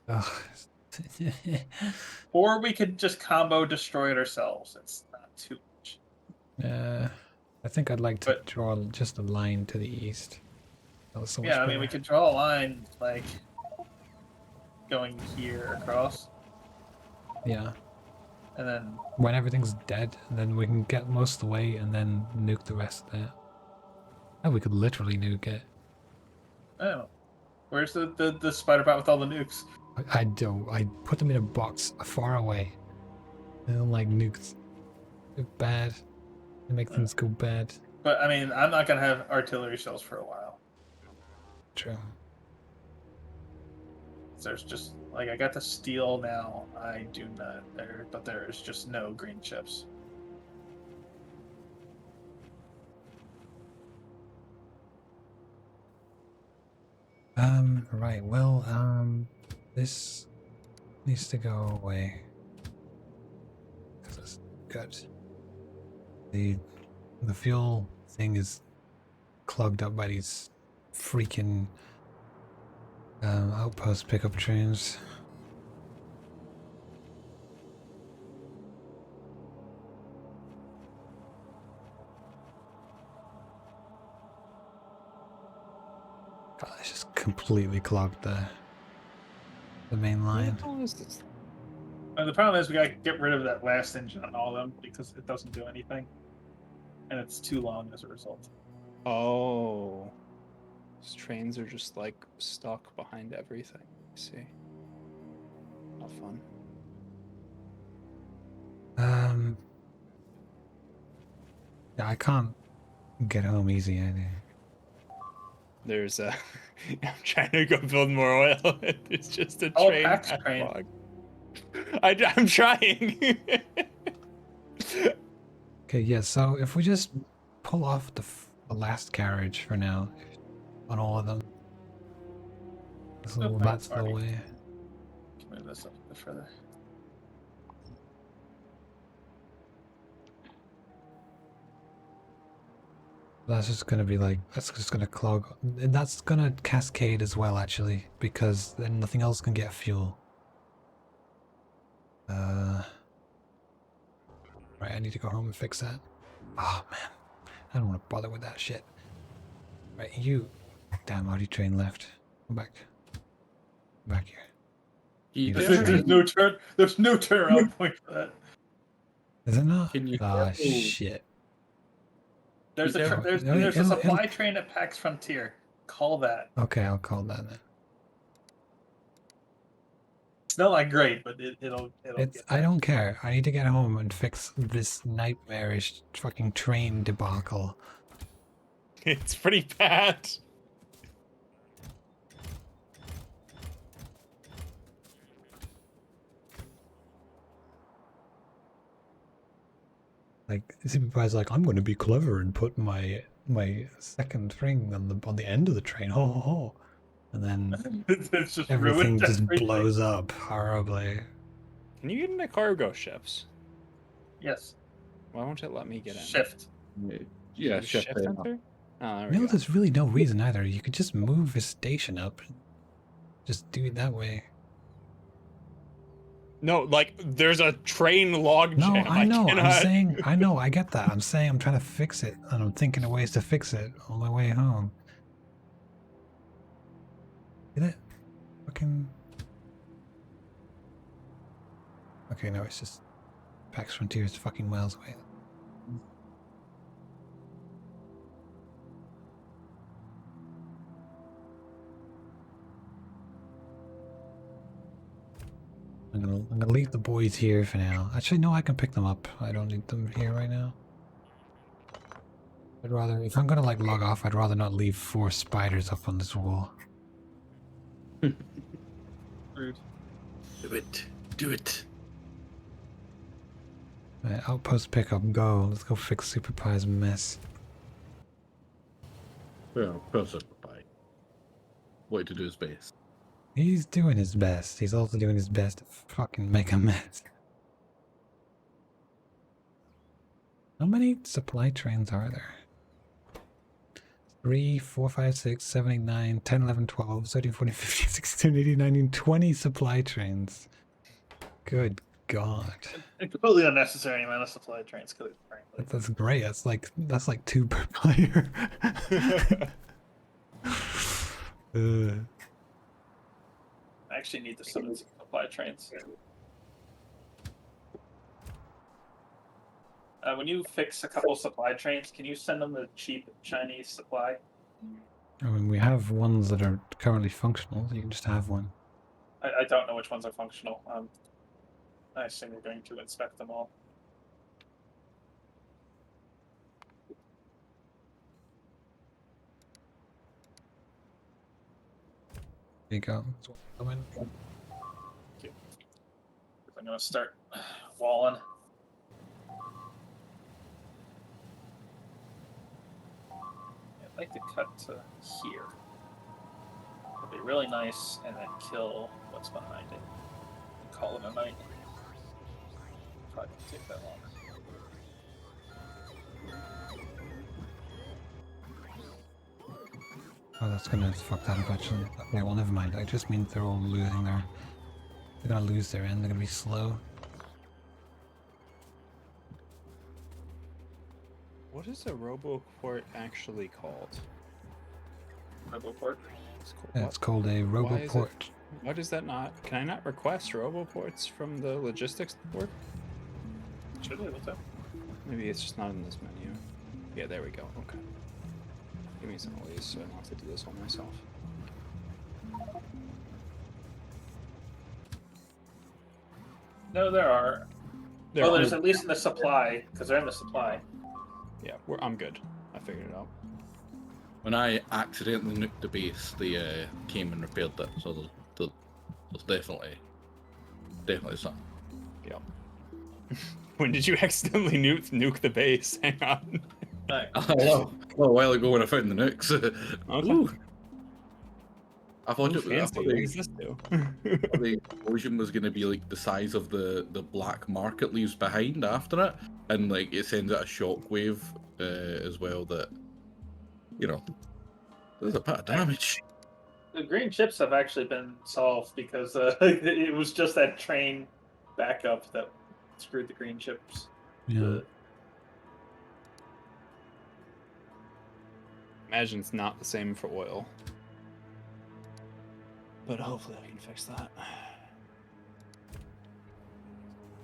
Or we could just combo destroy it ourselves. It's not too much. I think I'd like to draw just a line to the east. That was so much Yeah, I mean, better. we could draw a line like going here across, Yeah. and then When everything's dead, then we can get most of the way and then nuke the rest there. Oh, we could literally nuke it. I don't know. Where's the spider bot with all the nukes? I don't. I put them in a box far away. They don't like nukes. They're bad. They make things go bad. But I mean, I'm not gonna have artillery shells for a while. True. There's just like I got the steel now. I do not there, but there's just no green chips. Right. Well, this needs to go away. Because it's good. The fuel thing is clogged up by these freaking outpost pickup trains. God, it's just completely clogged the main line. And the problem is we gotta get rid of that last engine on all of them because it doesn't do anything, and it's too long as a result. Oh, these trains are just like stuck behind everything. I see. Not fun. Yeah, I can't get home easy either. There's a. I'm trying to go build more oil. It's just a Oh, train. Pax train. backlog. I'm trying. Okay, yeah, so if we just pull off the last carriage for now, on all of them. So that's the way. Move this up a bit further. That's just gonna be like, that's just gonna clog, and that's gonna cascade as well actually, because then nothing else can get fuel. Right, I need to go home and fix that. Oh man, I don't want to bother with that shit. Right, you, damn, already train left. Go back. Go back here. There's no turn. There's no turnaround point for that. Is it not? Can you Ah, careful- shit. There's Yeah. there's a It'll- supply train at PAX Frontier. Call that. Okay, I'll call that then. It's not like great, but it'll It's. get I there. don't care. I need to get home and fix this nightmarish fucking train debacle. It's pretty bad. Like Supervisor's like, I'm going to be clever and put my second thing on the end of the train. Ho ho ho. And then It's just everything ruined just everything. blows up horribly. Can you get into cargo ships? Yes. Why won't it let me get in? Shift. Yeah, Is it shift there. enter? Oh, there we No, go. there's really no reason either. You could just move his station up. Just do it that way. No, like there's a train log No, jam. I know. I'm cannot- saying, I know. I get that. I'm saying I'm trying to fix it, and I'm thinking of ways to fix it on my way home. Get it? Fucking. Okay, no, it's just PAX Frontier is fucking miles away. I'm gonna leave the boys here for now. Actually, no, I can pick them up. I don't need them here right now. I'd rather, if I'm gonna like log off, I'd rather not leave 4 spiders up on this wall. Rude. Do it. Do it. Outpost pickup, go. Let's go fix Super Pie's mess. Well, perfect. Bye. What to do is best. He's doing his best. He's also doing his best to fucking make a mess. How many supply trains are there? 3, 4, 5, 6, 7, 8, 9, 10, 11, 12, 13, 14, 15, 16, 18, 19, 20 supply trains. Good God. A completely unnecessary amount of supply trains, frankly. That's great. That's like 2 per player. I actually need to summon some supply trains. When you fix a couple supply trains, can you send them a cheap Chinese supply? I mean, we have ones that are currently functional. So you can just have one. I don't know which ones are functional. I assume you're going to inspect them all. There you go. Come in. I'm going to start walling. I'd like to cut to here. It'd be really nice, and then kill what's behind it. And call it a night. Probably won't take that long. Oh, that's gonna fuck that up actually. Okay, well, never mind. It just means they're all losing their. They're gonna lose their end. They're gonna be slow. What is a RoboPort actually called? RoboPort? Yeah, it's called a RoboPort. Why does that not? Can I not request RoboPorts from the logistics network? Should be able to. Maybe it's just not in this menu. Yeah, there we go. Okay. Give me some of these so I don't have to do this all myself. No, there are. There Well, are- there's at least in the supply, because they're in the supply. Yeah, I'm good. I figured it out. When I accidentally nuked the base, they came and repaired it. So there's definitely something. Yep. When did you accidentally nuke the base? Hang on. Oh, well, a while ago when I found the nukes. Okay. Ooh. I thought Ooh, it was. I fancy. thought What does this do? the explosion was going to be like the size of the black mark it leaves behind after it, and like it sends out a shockwave as well. That there's a bit of damage. The green chips have actually been solved because it was just that train backup that screwed the green chips. Yeah. Imagine it's not the same for oil. But hopefully I can fix that.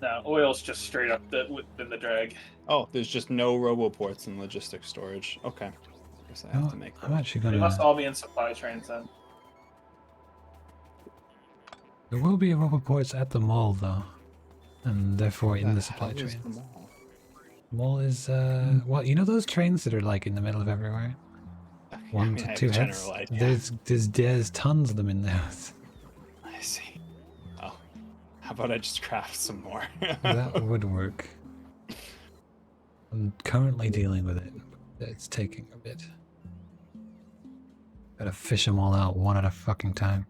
No, oil's just straight up within the drag. Oh, there's just no roboports in logistics storage. Okay. Guess I have No, to make I'm that. actually They gonna. must all be in supply trains then. There will be roboports at the mall though, and therefore in the supply hell is trains. the mall? Mall is well, you know those trains that are like in the middle of everywhere. One I to have a two heads. general idea. There's tons of them in there. I see. Oh, how about I just craft some more? That would work. I'm currently dealing with it. It's taking a bit. Gotta fish them all out one at a fucking time.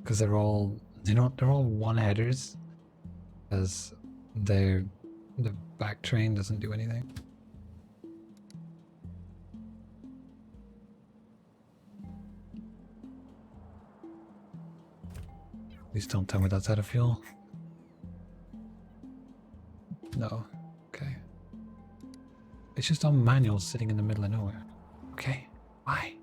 Because they're all one headers. Because the back train doesn't do anything. Please don't tell me that's out of fuel. No. Okay. It's just on manual sitting in the middle of nowhere. Okay. Why?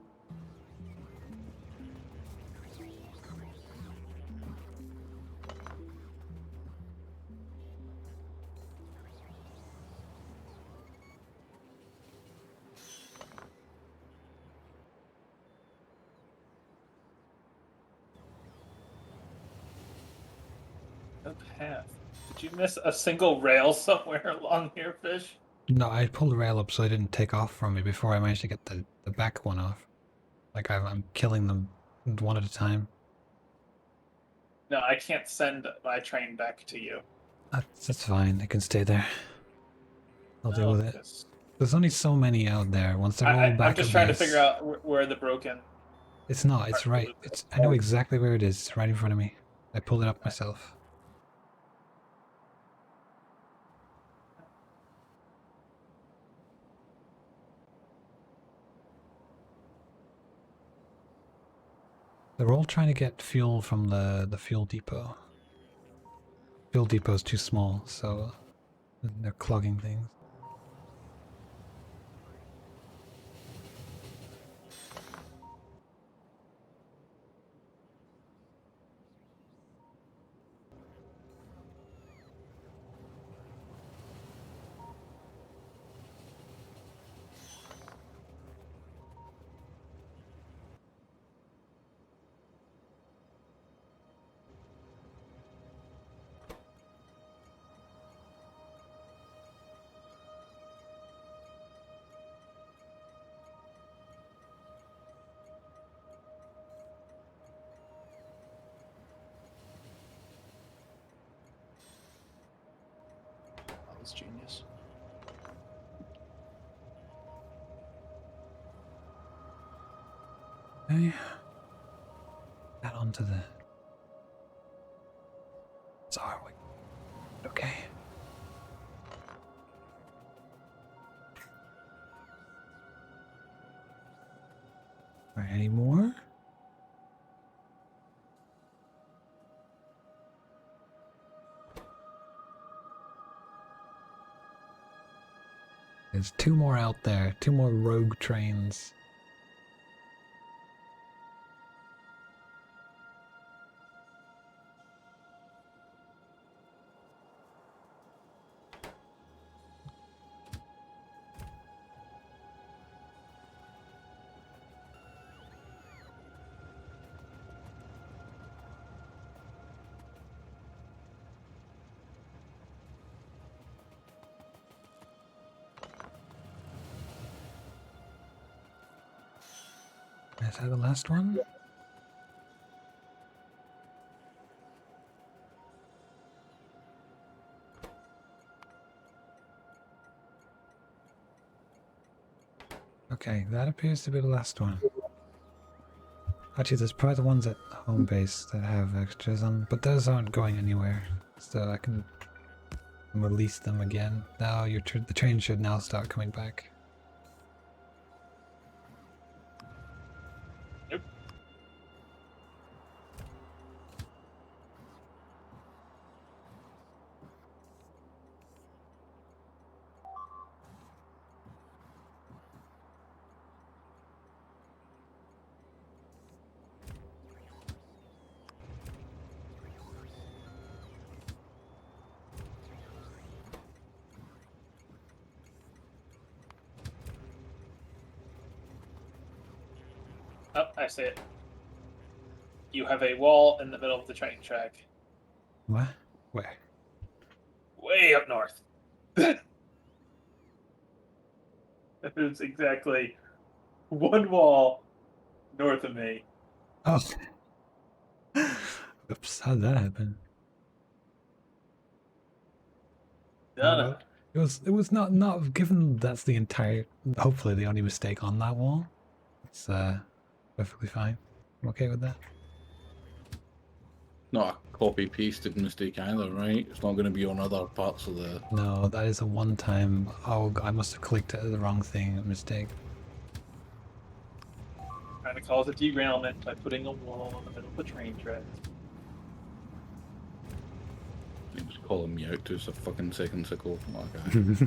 The path. Did you miss a single rail somewhere along here, Fish? No, I pulled the rail up so I didn't take off from me before I managed to get the back one off. Like I'm killing them one at a time. No, I can't send my train back to you. That's fine. It can stay there. I'll deal No, with it. because There's only so many out there. Once they're all back I'm just at trying to base- figure out where the broken. It's not. It's right. I know exactly where it is. It's right in front of me. I pulled it up myself. They're all trying to get fuel from the fuel depot. Fuel depot's too small, so they're clogging things. That was genius. Okay. That onto the... Sorry. Okay. Alright, any more? There's two more out there. Two more rogue trains. Is that the last one? Okay, that appears to be the last one. Actually, there's probably the ones at home base that have extras on, but those aren't going anywhere, so I can release them again. Now the train should now start coming back. Yep. Oh, I see it. You have a wall in the middle of the train track. What? Where? Way up north. There's exactly one wall north of me. Oh. Oops, how'd that happen? No. It was not given that's the entire, hopefully the only mistake on that wall. It's perfectly fine. I'm okay with that. Not a copy pasted mistake either, right? It's not going to be on other parts of the. No, that is a one-time. Oh, I must have clicked the wrong thing. Mistake. Trying to cause a derailment by putting a wall in the middle of the train track. He was calling me out to us a fucking second ago. Okay.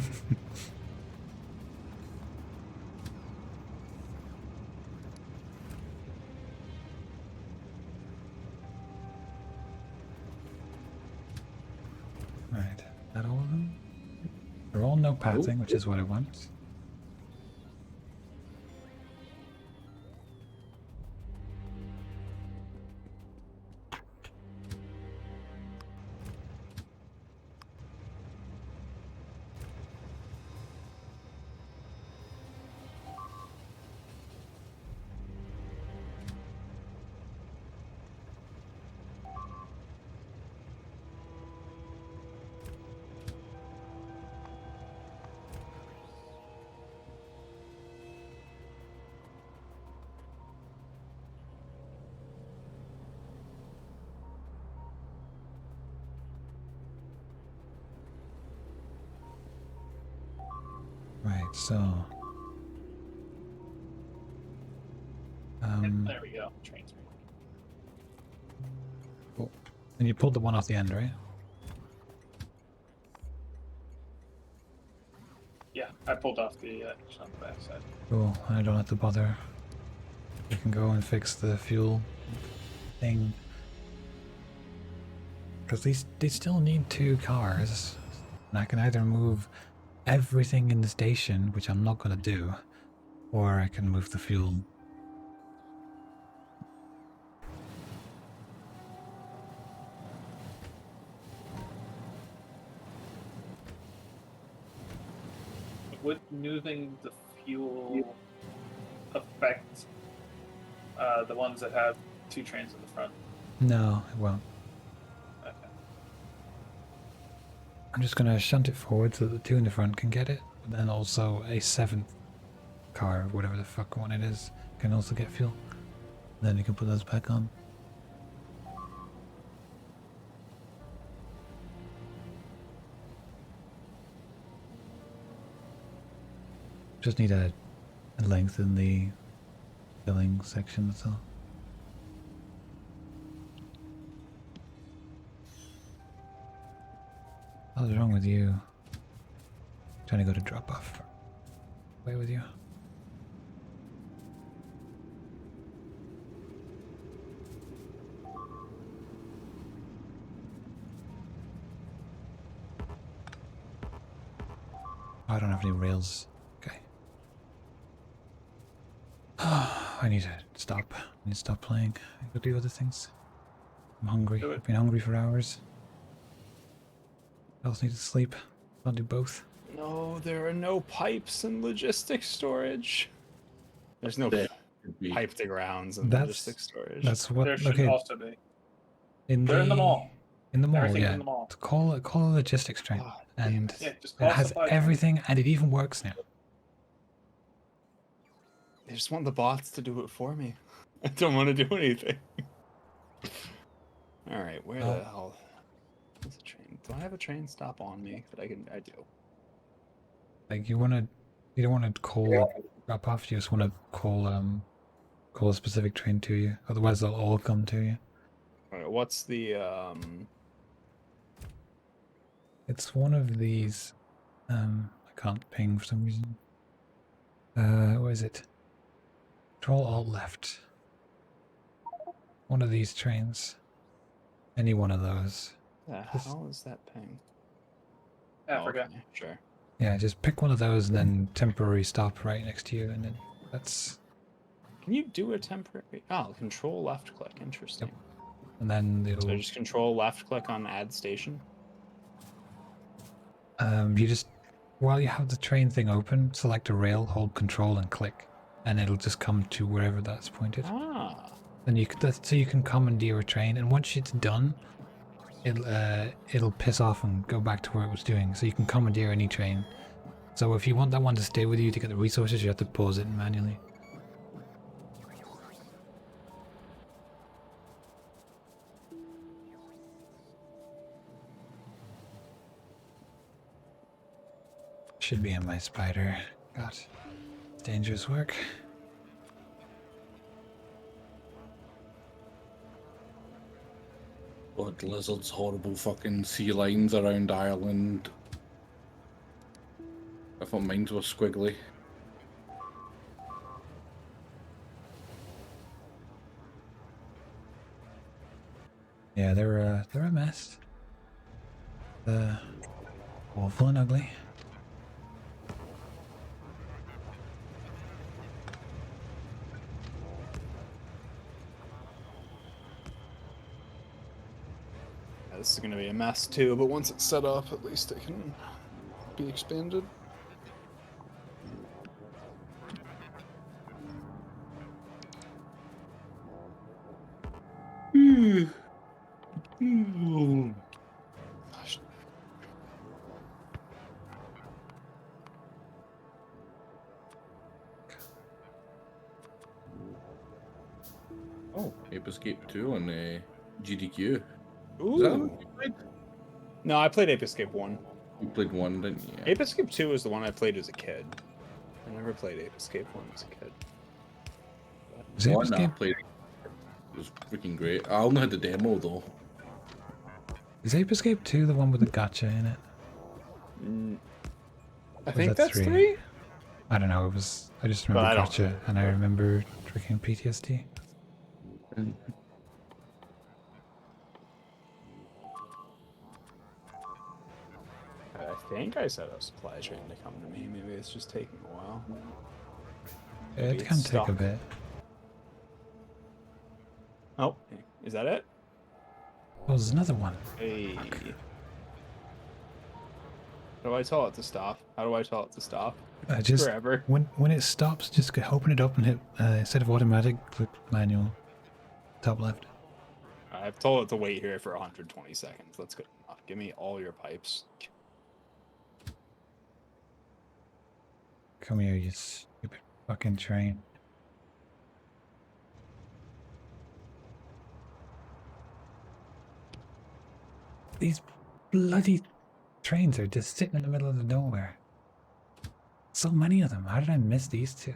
Right. That all of them? They're all no pathing, which is what I want. Right, so... There we go. Train's moving. Cool. And you pulled the one off the end, right? Yeah, I pulled off the edge on the backside. Cool, I don't have to bother. We can go and fix the fuel thing. Because they still need 2 cars. And I can either move everything in the station, which I'm not going to do, or I can move the fuel. Would moving the fuel affect the ones that have 2 trains in the front? No, it won't. Okay. I'm just going to shunt it forward so that the 2 in the front can get it, but then also a 7th car, whatever the fuck one it is, can also get fuel. Then you can put those back on. Just need a length in the filling section, that's all. What's wrong with you? Trying to go to drop off. Away with you. Oh, I don't have any rails. Okay. I need to stop. I need to stop playing. I need to do other things. I'm hungry. I've been hungry for hours. I also need to sleep. I'll do both. No, there are no pipes in logistics storage. There's no pipe to grounds in logistics storage. That's what. There should also be. They're in the mall. In the mall, Everything's yeah. in the mall. Call a logistics train, and Yeah, just it call has supply train. everything, and it even works now. I just want the bots to do it for me. I don't want to do anything. All right, where the hell is the train? Do I have a train stop on me that I can? I do. Like you don't want to call drop off. You just want to call a specific train to you. Otherwise, they'll all come to you. All right, what's the It's one of these. I can't ping for some reason. What is it? Control Alt Left. One of these trains. Any one of those. the hell is that ping? Africa. Okay, sure. Yeah, just pick one of those and then temporary stop right next to you, and then that's. Can you do a temporary? Oh, control left click. Interesting. And then So it'll just control left click on add station. you just while you have the train thing open, select a rail, hold control and click, and it'll just come to wherever that's pointed. Ah. And so you can commandeer a train, and once it's done, it'll piss off and go back to where it was doing. So you can commandeer any train. So if you want that one to stay with you to get the resources, you have to pause it manually. Should be in my spider. God, it's dangerous work. Blood lizards, horrible fucking sea lions around Ireland. I thought mine were squiggly. Yeah, they're a mess. Awful and ugly. Yeah, this is going to be a mess too, but once it's set up, at least it can be expanded. Oh, Ape Escape 2 on GDQ. Ooh. Is that what you played? No, I played Ape Escape 1. You played 1, didn't you? Ape Escape 2 was the one I played as a kid. I never played Ape Escape 1 as a kid. Was Ape One I Escape? played. It was freaking great. I only had the demo though. Is Ape Escape 2 the one with the gotcha in it? I Or think is that that's 3? I don't know. I just remember I don't gotcha, and I remember freaking PTSD. I think I set up supply train to come to me. Maybe it's just taking a while. Yeah, Maybe it it's can take a stuck. bit. Oh, is that it? Oh, there's another one. Hey. How do I tell it to stop? How do I tell it to stop? Just Forever. when it stops, just open it up and hit instead of automatic, click manual. Top left. I've told it to wait here for 120 seconds. That's good enough. Give me all your pipes. Come here, you stupid fucking train. These bloody trains are just sitting in the middle of the nowhere. So many of them. How did I miss these two?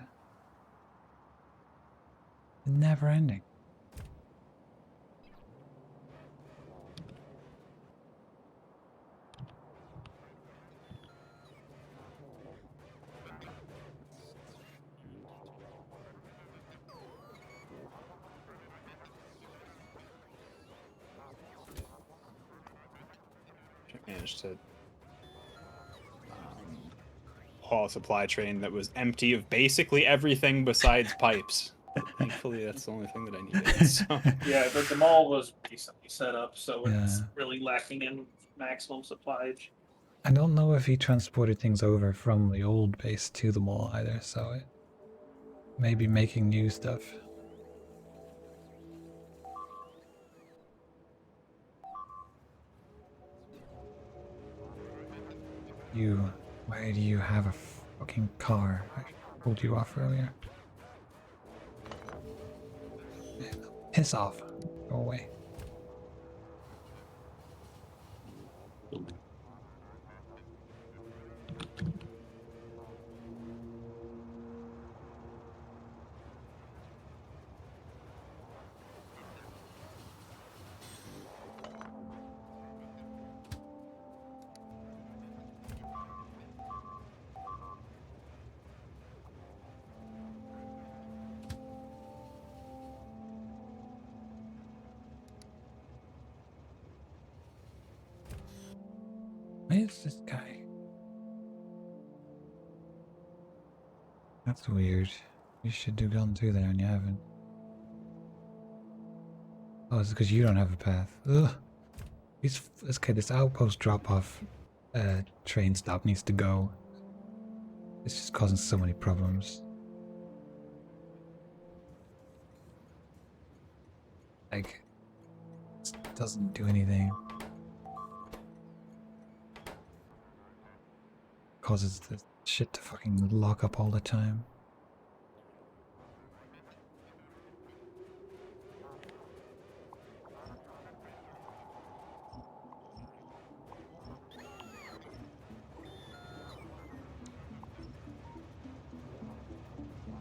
Never ending. Managed to haul a supply train that was empty of basically everything besides pipes. Thankfully, that's the only thing that I needed. So. Yeah, the mall was decently set up, so it's Yeah. really lacking in maximum supplyage. I don't know if he transported things over from the old base to the mall either, so it may be making new stuff. Why do you have a fucking car? I pulled you off earlier. Piss off. Go away. Where is this guy? That's weird. You should have gone through there and you haven't. Oh, it's because you don't have a path. Ugh. Okay, this outpost drop-off train stop needs to go. It's just causing so many problems. Like, it doesn't do anything. Causes the shit to fucking lock up all the time.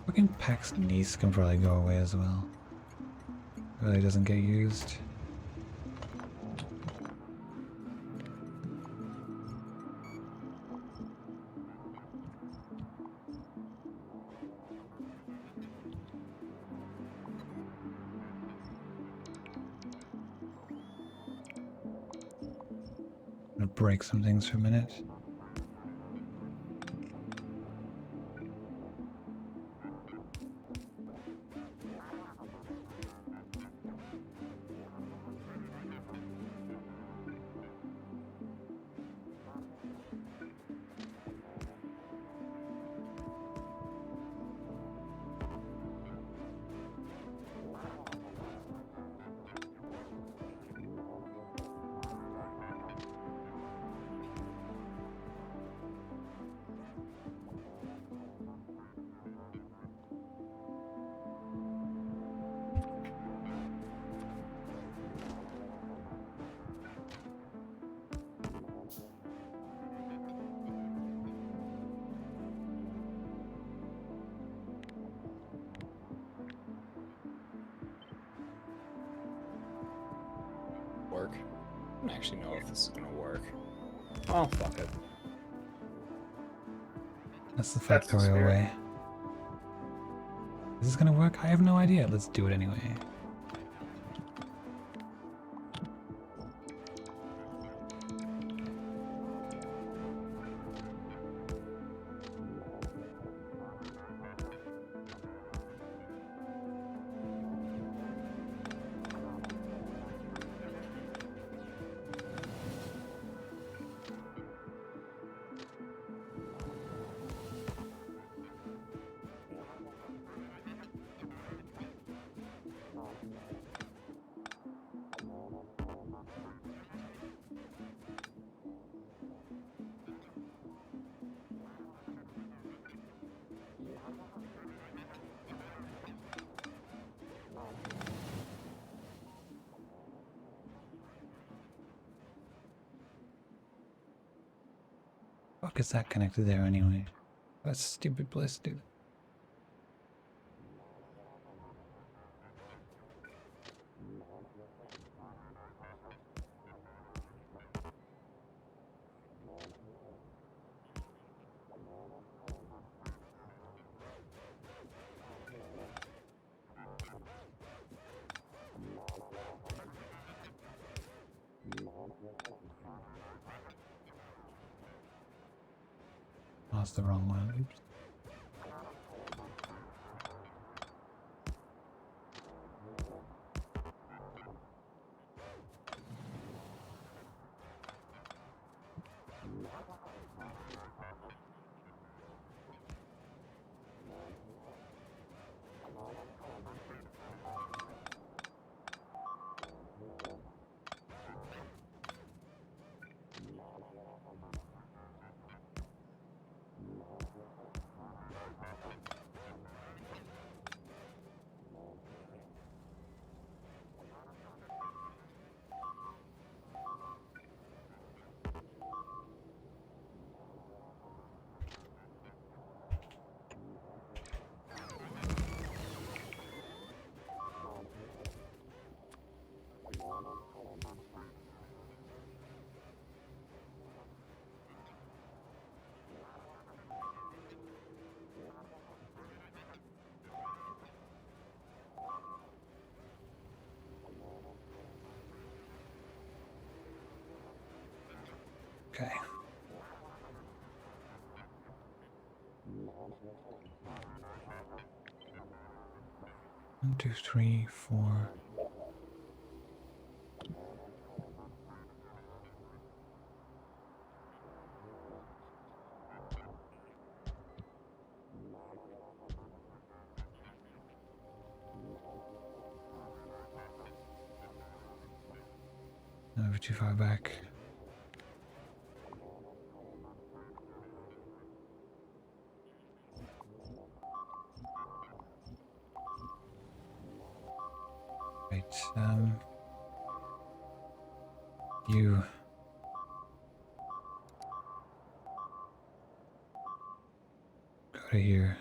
Fucking Pax Nice can probably go away as well. Really doesn't get used. I'm gonna break some things for a minute. Work. I don't actually know if this is gonna work. Oh, fuck it. That's the That's the Factorio spirit. way. Is this gonna work? I have no idea. Let's do it anyway. Fuck is that connected there anyway? That's a stupid place to do that. Oh, that's the wrong one. Oops. Okay. 1, 2, 3, 4. Never too far back. Right, you go to here.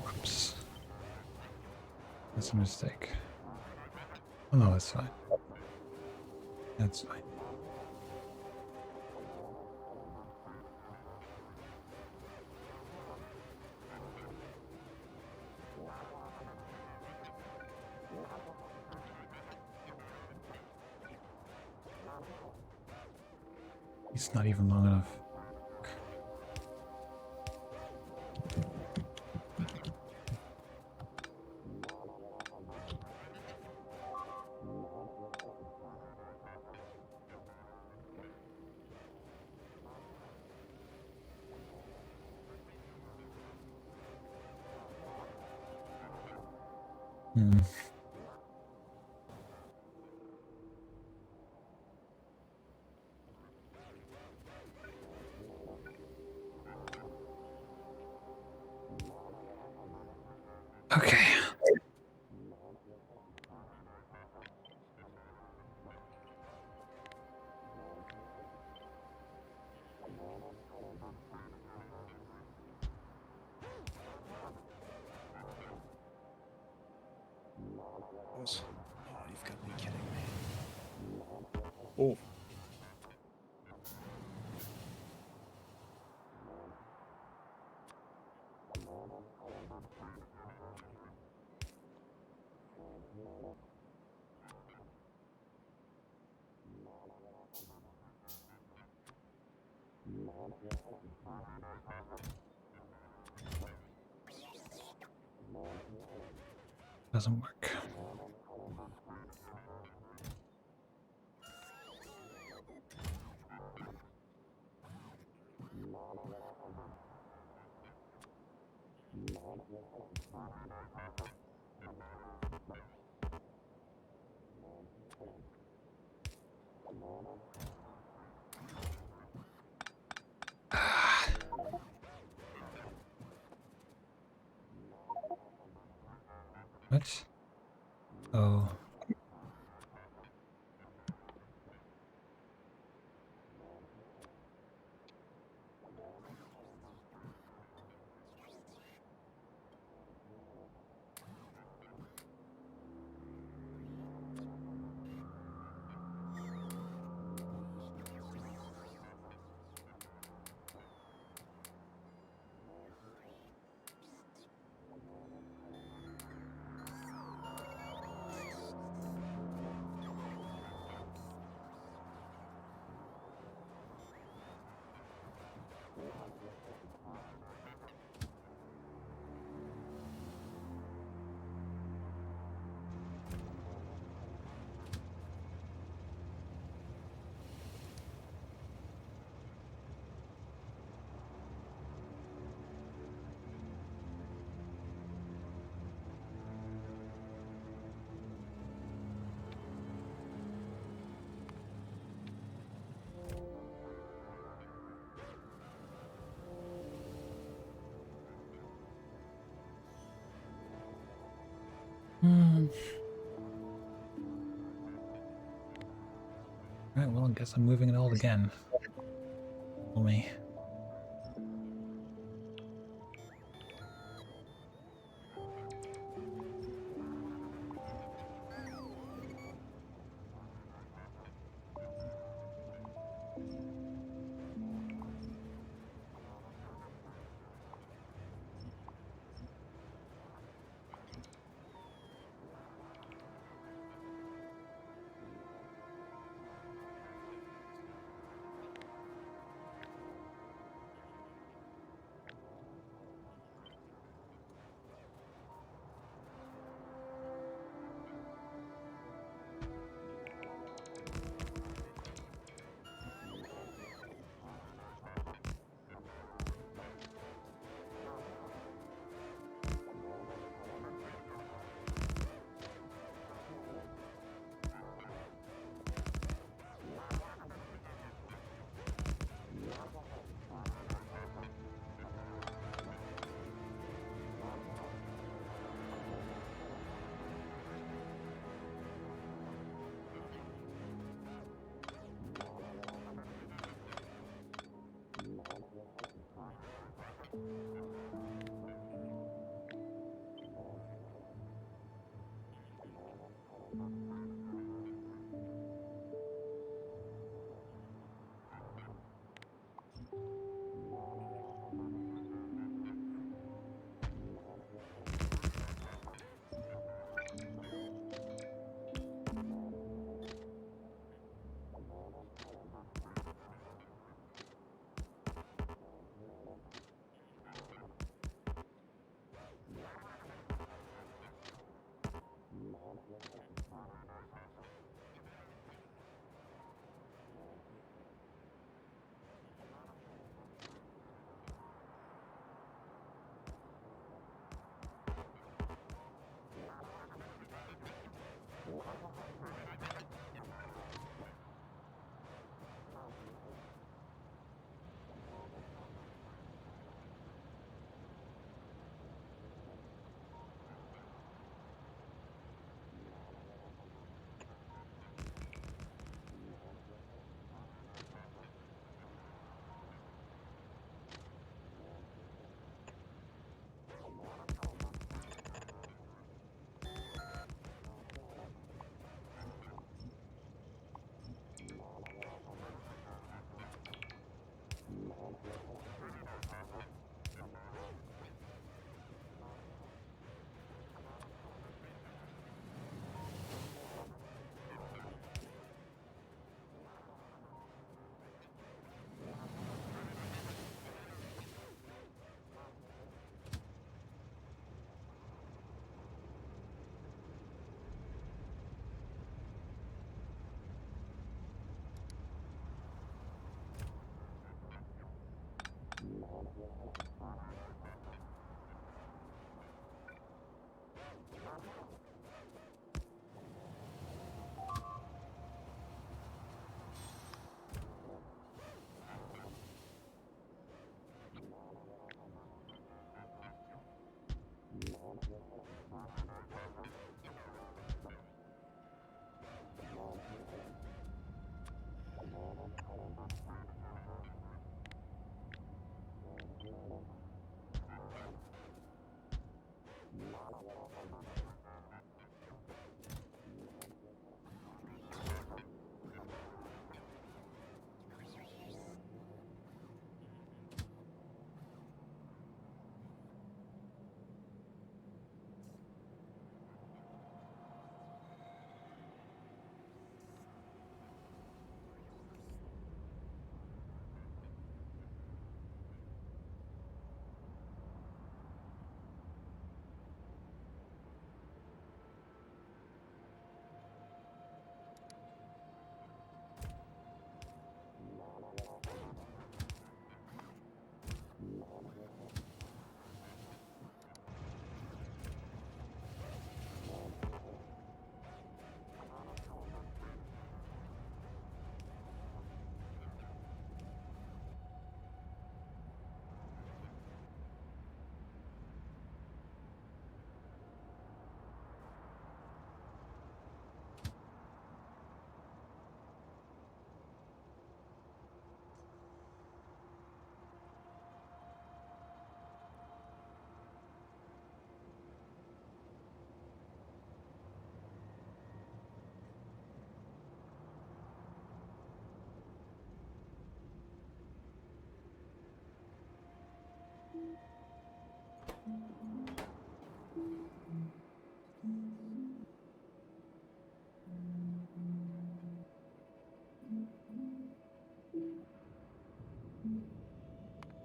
Whoops. That's a mistake. Oh no, that's fine. That's fine. It's not even long enough. Hmm. Okay. Oh, you've got me kidding me. Oh. Doesn't work. What? Oh. Right, well, I guess I'm moving it all again. For me.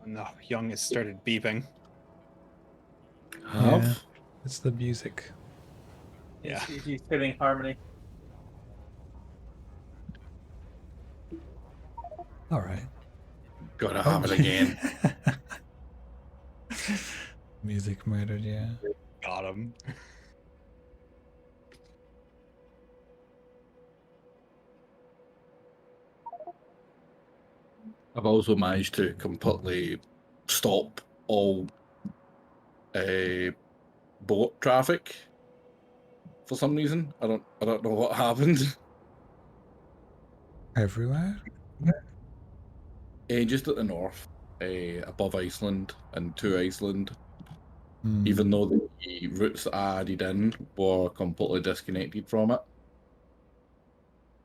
No, Young has started beeping. Yeah, it's the music. Yeah. He's hitting harmony. All right. Gotta have it again. Music murdered, yeah. Got him. I've also managed to completely stop all boat traffic for some reason. I don't know what happened. Everywhere? Just at the north, above Iceland and to Iceland. Hmm. Even though the routes that I added in were completely disconnected from it.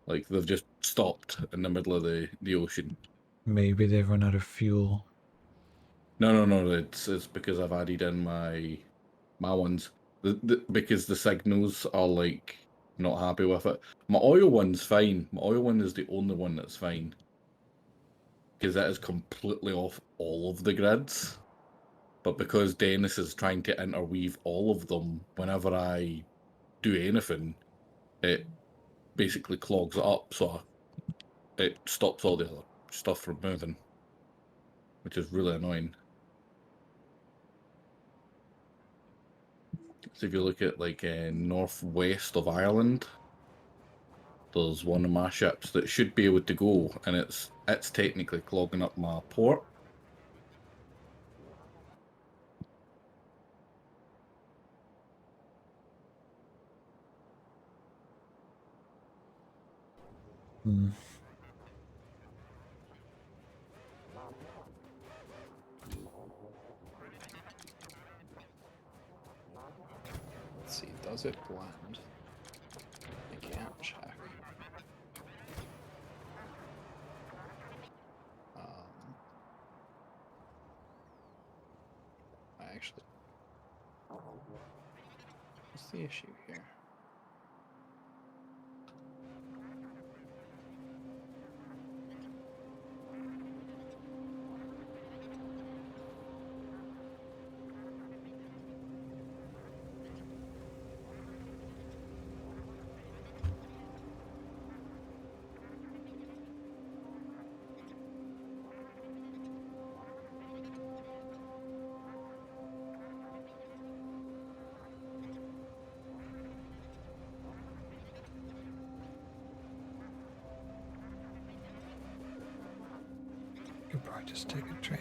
Like they've just stopped in the middle of the ocean. Maybe they've run out of fuel. No. It's because I've added in my ones. Because the signals are like not happy with it. My oil one's fine. My oil one is the only one that's fine. Because that is completely off all of the grids. But because Dennis is trying to interweave all of them, whenever I do anything, it basically clogs it up, so it stops all the other stuff from moving, which is really annoying. So if you look at like northwest of Ireland, there's one of my ships that should be able to go, and it's technically clogging up my port. Hmm. Let's see, does it blend? I can't check. I actually. What's the issue here? Could probably just take a train.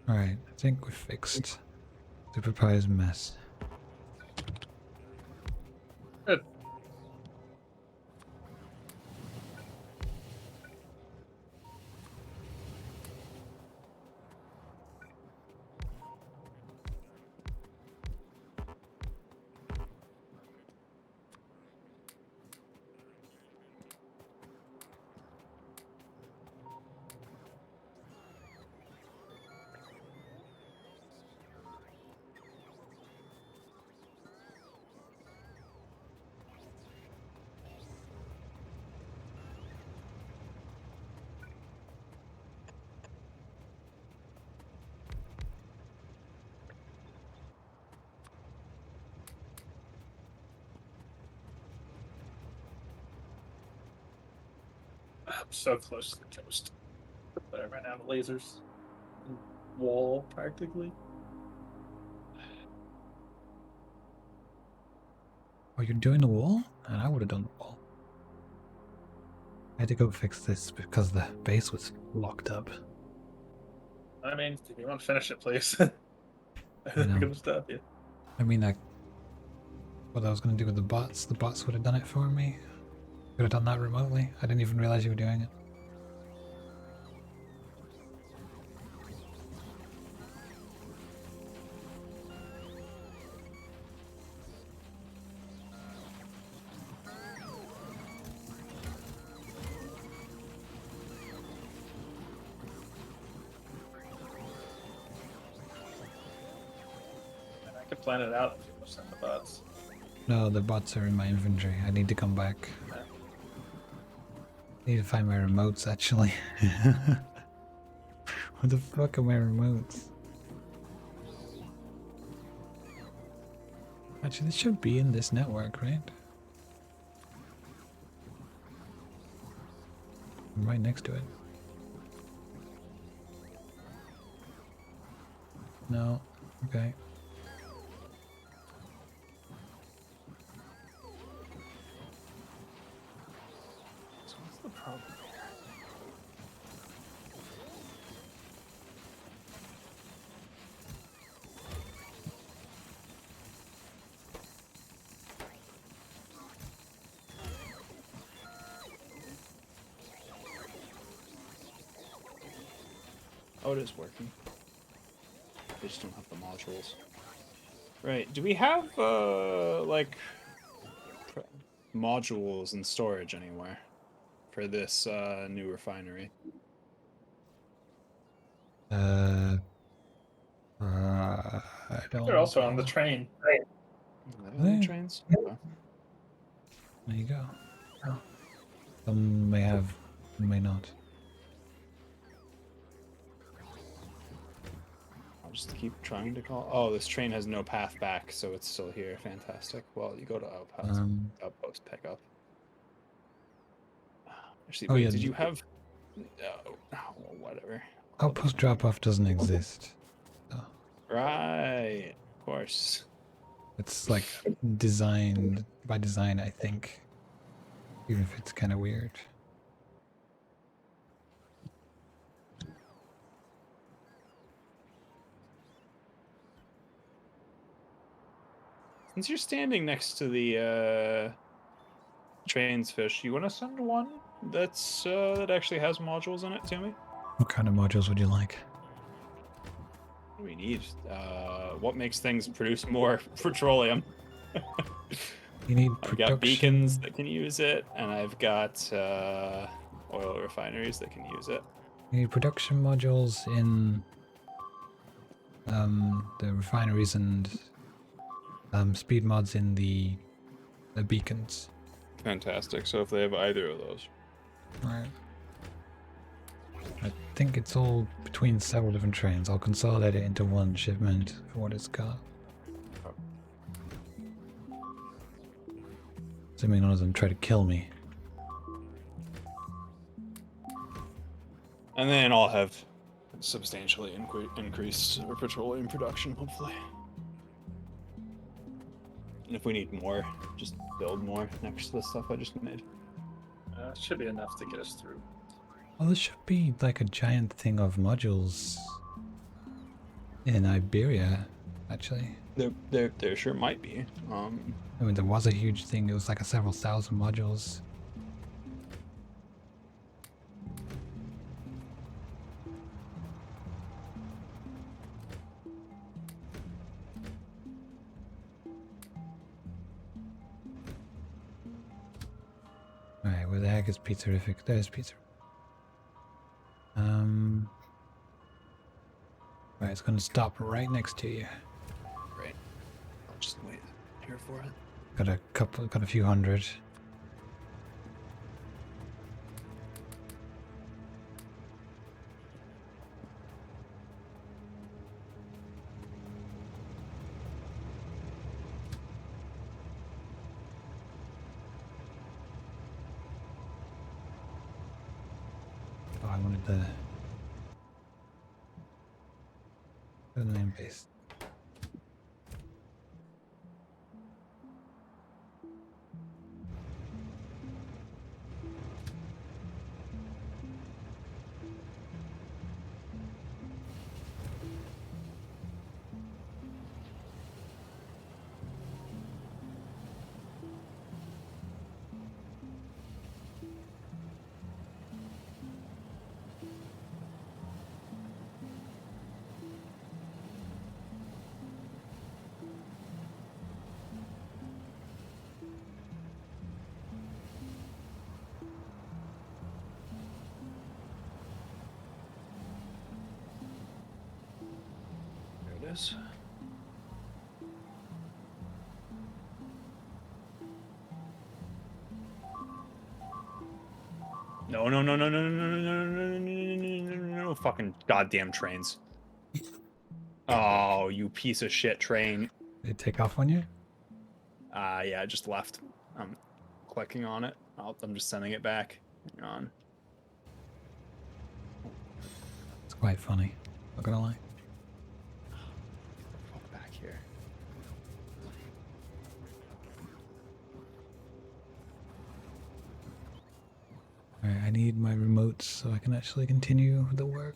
Alright, I think we fixed Super Pie's mess. Good. I'm so close to the coast. But I ran out of lasers. Wall, practically. Oh, you're doing the wall? And I would have done the wall. I had to go fix this because the base was locked up. I mean, if you want to finish it, please. I I'm know. gonna stop you. I mean, what I was going to do with the bots would have done it for me. Could have done that remotely. I didn't even realize you were doing it. And I could plan it out if you send the bots. No, the bots are in my inventory. I need to come back. Okay. I need to find my remotes, actually. What the fuck are my remotes? Actually, this should be in this network, right? I'm right next to it. No. Okay. So what's the problem here? Oh, it is working. They just don't have the modules. Right. Do we have, like, modules and storage anywhere for this new refinery? I don't. They're also on the train. Are they on the trains? Oh. There you go. Some may have, some may not. I'll just keep trying to call. Oh, this train has no path back, so it's still here. Fantastic. Well, you go to outpost pickup. Actually, Oh, wait, yeah, did you have? Oh, well, whatever. Outpost drop-off doesn't exist. So Right, of course. it's like designed by design, I think. Even if it's kind of weird. Since you're standing next to the trains, Fish, you want to send one that's that actually has modules in it to me? What kind of modules would you like? What do we need? What makes things produce more petroleum? You need I've production. got beacons that can use it, and I've got oil refineries that can use it. You need production modules in the refineries and speed mods in the beacons. Fantastic. So if they have either of those. Right. I think it's all between several different trains. I'll consolidate it into one shipment for what it's got. Assuming none of them try to kill me. And then I'll have substantially increased petroleum production, hopefully. And if we need more, just build more next to the stuff I just made. Should be enough to get us through. Well, there should be like a giant thing of modules in Iberia, actually. There sure might be. I mean, there was a huge thing. It was like several thousand modules. Alright, where the heck is Pizzerific? There's Pizza. Right, it's gonna stop right next to you. Great. I'll just wait here for it. Got a few hundred. I wanted the name base. There it is. No, no, no, no, no, no, no, no, no, no, no, fucking goddamn trains. Oh, you piece of shit train. Did it take off on you? Yeah, it just left. I'm clicking on it. I'm just sending it back. Hang on. It's quite funny. Not gonna lie. Fuck back here. Alright, I need my remotes so I can actually continue the work.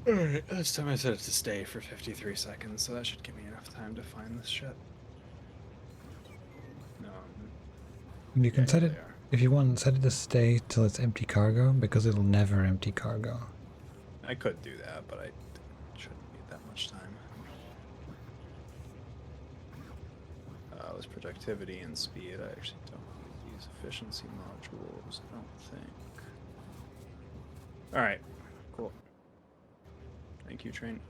Alright, this time I set it to stay for 53 seconds, so that should give me enough time to find this shit. You can set it, they are. if you want, set it to stay till it's empty cargo, because it'll never empty cargo. I could do that, but I shouldn't need that much time. This productivity and speed, I actually don't need these efficiency modules, I don't think. Alright, cool. Thank you, train.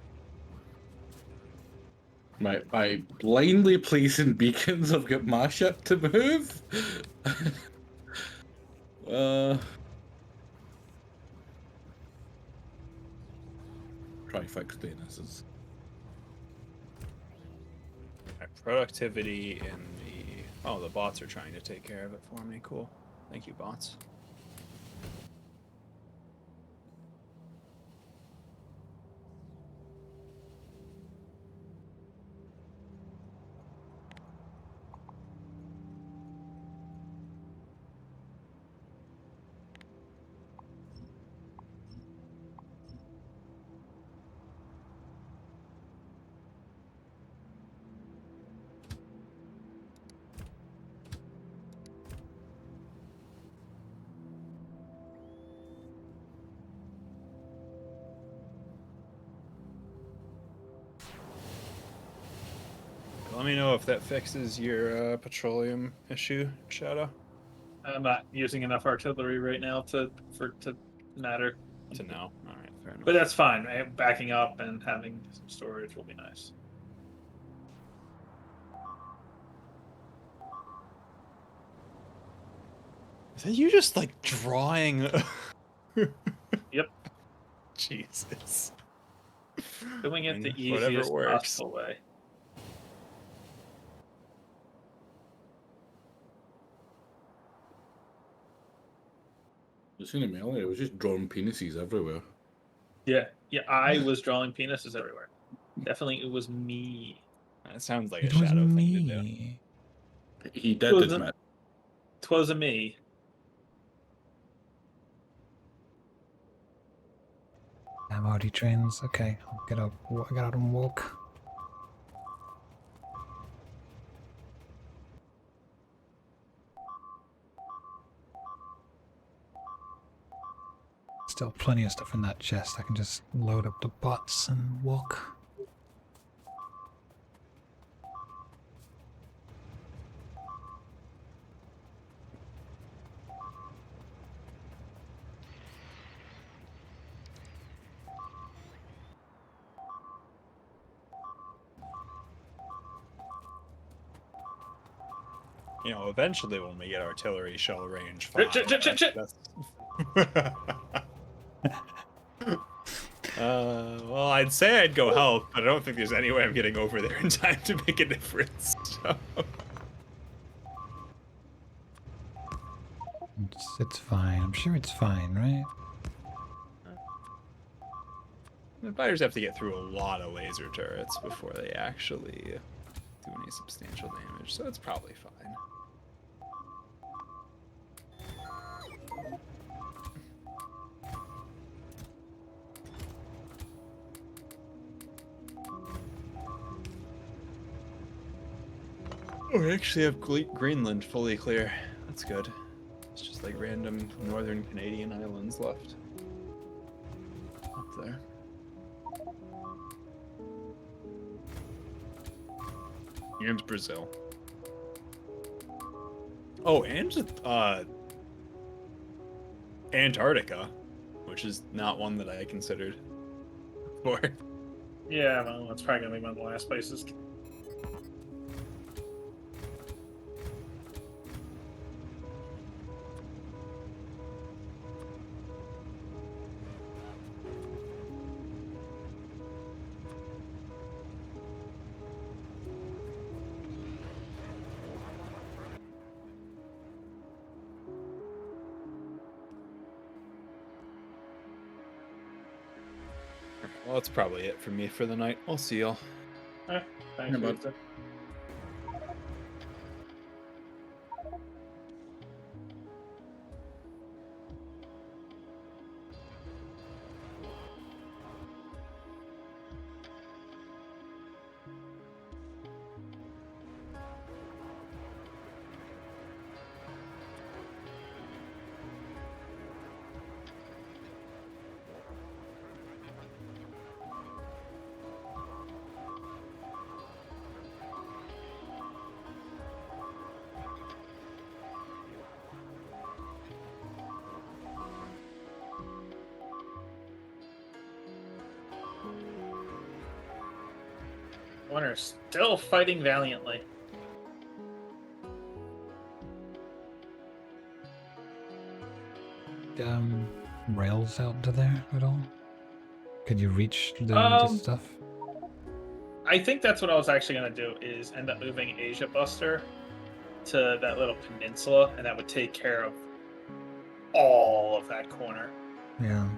By blindly placing beacons, I've got my ship to move. Try fix Dennis's. Productivity in the... Oh, the bots are trying to take care of it for me. Cool. Thank you, bots. Let me know if that fixes your petroleum issue, Shadow. I'm not using enough artillery right now to matter. To know. All right, fair enough. But that's fine. Right? Backing up and having some storage will be nice. Is that you just like drawing? Yep. Jesus. Doing it the Whatever easiest works. possible way. You seen him earlier? I was just drawing penises everywhere. Yeah, I was drawing penises everywhere. Definitely, it was me. That sounds like It a was Shadow thing to do. me. He did admit. 'Twas a me. Damn already trains. Okay, I'll get up. I got out and walk. Still plenty of stuff in that chest. I can just load up the bots and walk. You know, eventually when we get artillery shell range, well, I I'd say I'd go health, but I don't think there's any way I'm getting over there in time to make a difference. So. It's fine. I'm sure it's fine, right? The fighters have to get through a lot of laser turrets before they actually do any substantial damage, so it's probably fine. Oh, we actually have Greenland fully clear. That's good. It's just like random northern Canadian islands left up there. And Brazil. Oh, and Antarctica, which is not one that I considered for. Yeah, well, that's probably gonna be one of the last places. Well, that's probably it for me for the night. I'll see y'all. Thanks, bud. Lisa. Winner still fighting valiantly. Rails out to there at all? Could you reach the stuff? I think that's what I was actually going to do, is end up moving Asia Buster to that little peninsula, and that would take care of all of that corner. Yeah.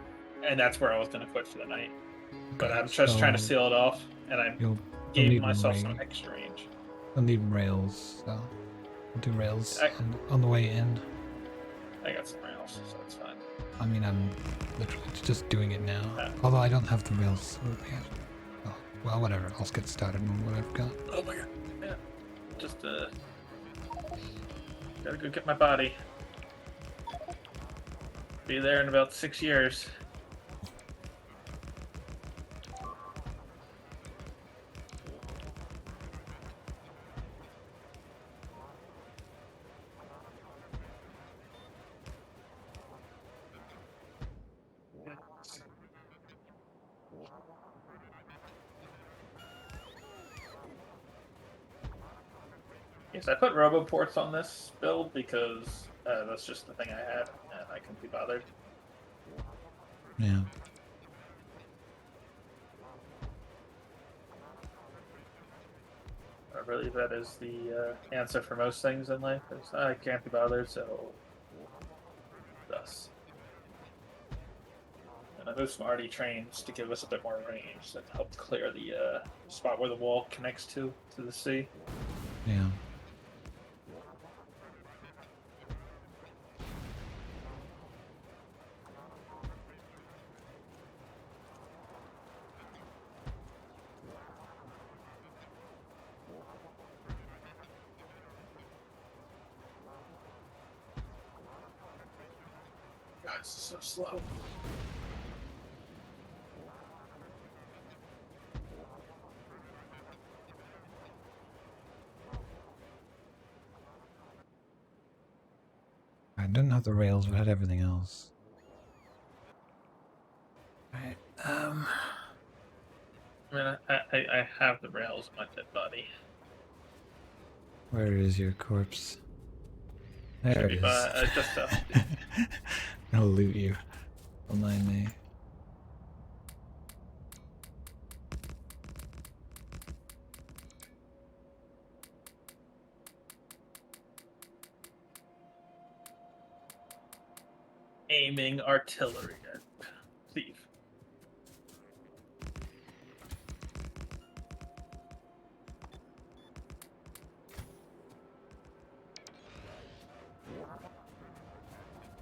And that's where I was going to quit for the night. But Okay, I'm just trying to so seal it off, and I You'll gave need myself range. some extra range. I'll need rails, so I'll do rails I- on the way in. I got some rails, so it's fine. I mean, I'm literally just doing it now. Yeah. Although I don't have the rails yet. Oh, well, whatever. I'll get started on what I've got. Oh my god. Yeah. Just, gotta go get my body. Be there in about 6 years. Yes, I put roboports on this build because that's just the thing I had, and I couldn't be bothered. Yeah. I believe that is the answer for most things in life. Is I can't be bothered, so thus. And I moved some RD trains to give us a bit more range that helped clear the spot where the wall connects to the sea. Yeah. God, this is so slow. I didn't have the rails, but I had everything else. Alright, I mean, I have the rails in my dead body. where is your corpse? There it is. Just I'll loot you. Don't mind me. aiming artillery at Thief.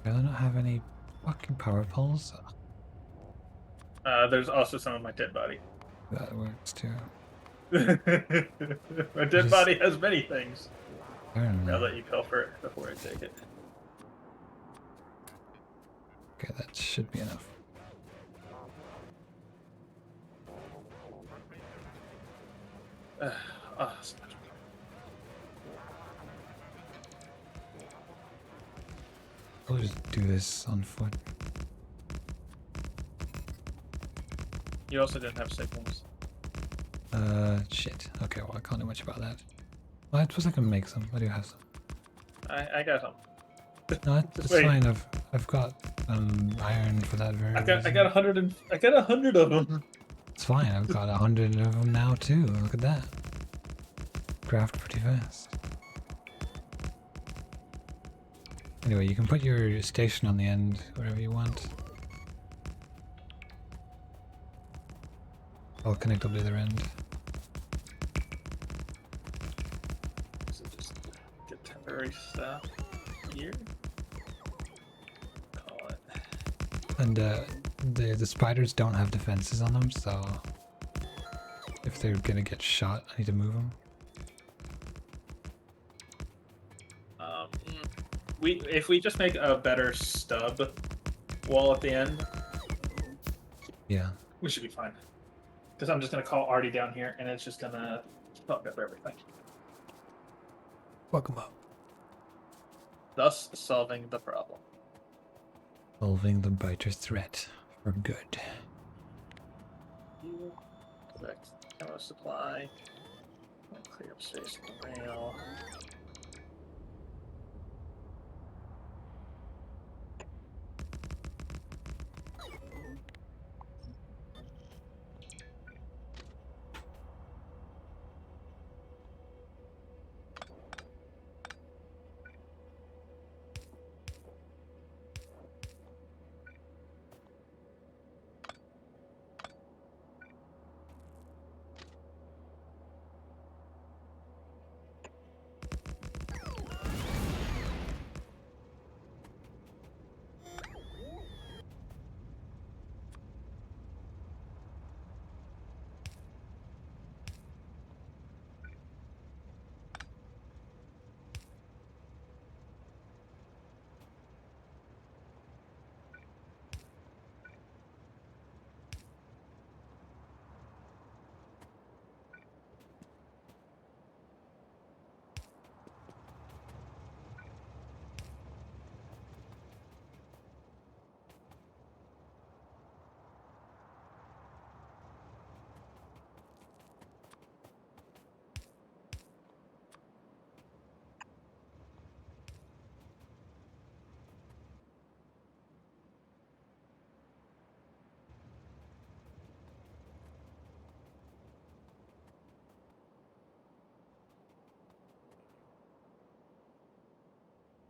Do I not have any fucking power poles? There's also some of my dead body. That works too. My dead body has many things. Apparently. I'll let you pilfer it before I take it. Okay, that should be enough. I'll just do this on foot. You also didn't have signals. Shit. Okay, well, I can't do much about that. Well, I suppose I can make some. I do have some. I got some. No, it's Wait. fine. I've got iron for that very I got reason. 100 of them. It's fine. I've got 100 of them now too. Look at that. Craft pretty fast. Anyway, you can put your station on the end, wherever you want. I'll connect up the other end. So just get temporary stuff here. Call it. And the spiders don't have defenses on them, so if they're gonna get shot, I need to move them. If we just make a better stub wall at the end, Yeah. we should be fine. Because I'm just gonna call Artie down here, and it's just gonna fuck up everything. Fuck them up. Thus solving the problem. Solving the biter threat for good. Collect ammo supply. Clear up space on the rail.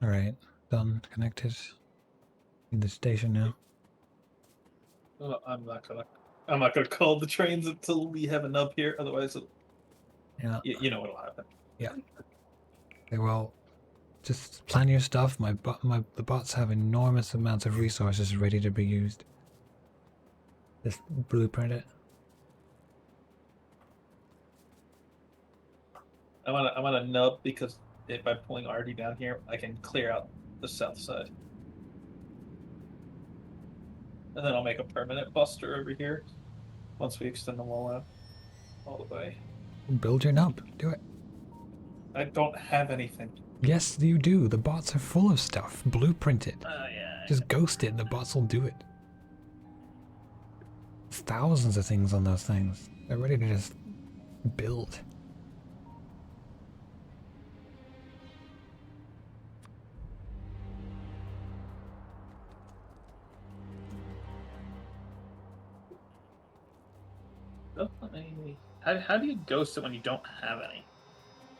Alright, done, connected. In the station now. Well, I'm not gonna call the trains until we have a nub here. Otherwise, Yeah. you know what'll happen. Yeah. Okay, well, just plan your stuff. The bots have enormous amounts of resources ready to be used. Just blueprint it. I'm on a nub because by pulling Artie down here, I can clear out the south side. And then I'll make a permanent buster over here once we extend the wall out all the way. Build your nub. Do it. I don't have anything. Yes, you do. The bots are full of stuff. Blueprint it. Yeah. Just ghost it and the bots will do it. There's thousands of things on those things. They're ready to just build. How do you ghost it when you don't have any?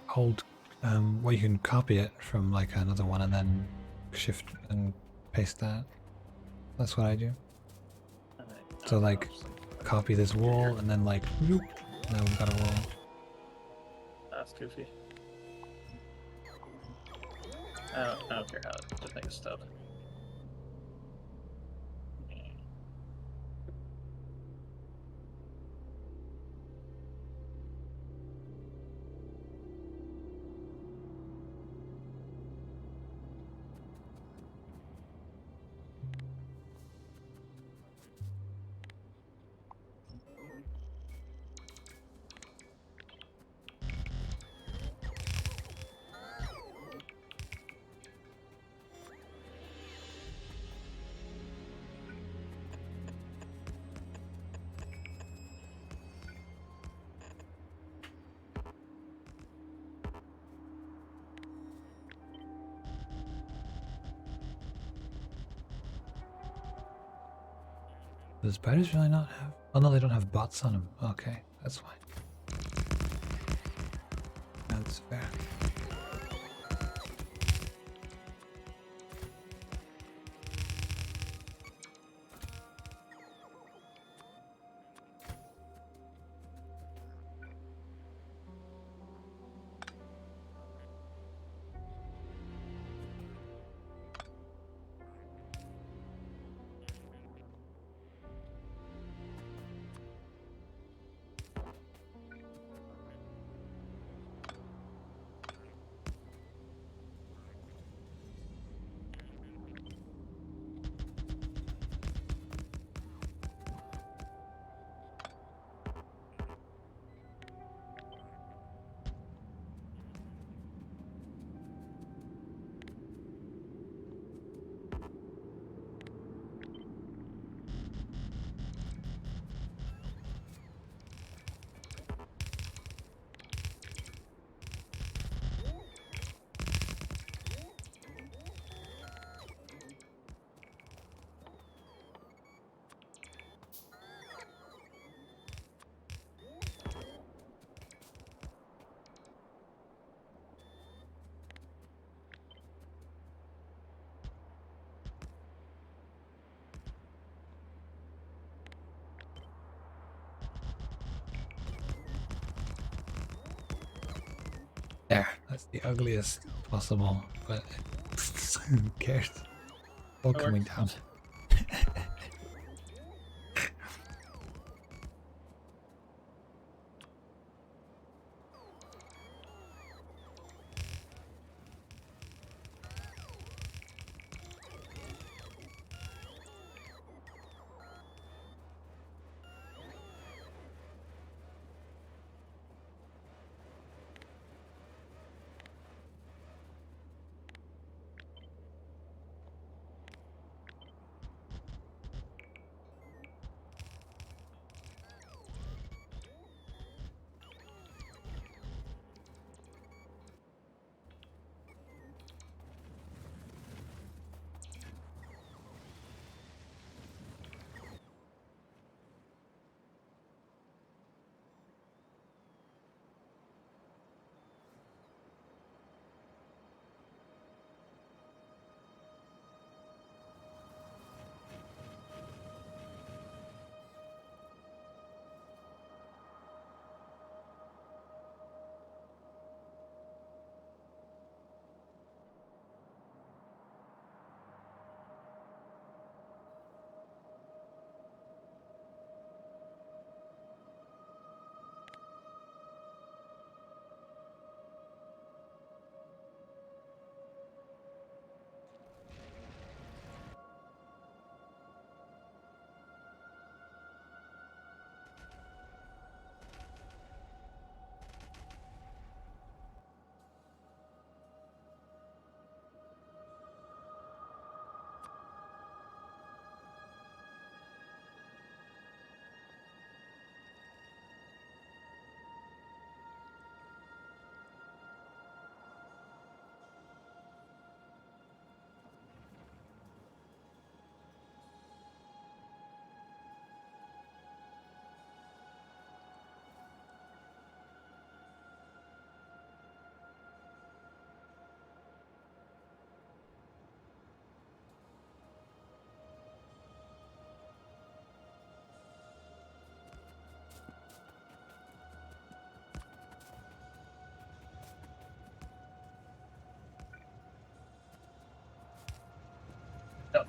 Hold, well, you can copy it from like another one and then shift and paste that. That's what I do. Alright, So I'll like, just, copy this wall and then like, whoop, now we've got a wall. that's goofy. I don't care how to make stuff. Does spiders really not have? Oh no, they don't have bots on them. Okay, that's fine. That's fair. There, that's the ugliest possible, but who cares? All That coming works. down.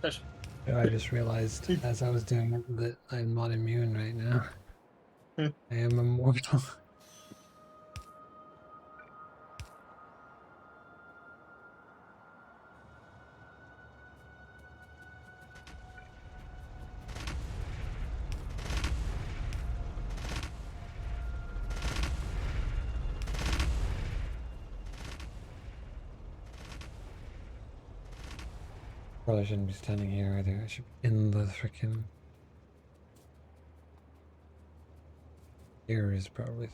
I just realized as I was doing it that I'm not immune right now. I am immortal. Probably shouldn't be standing here either. I should be in the frickin' here is probably.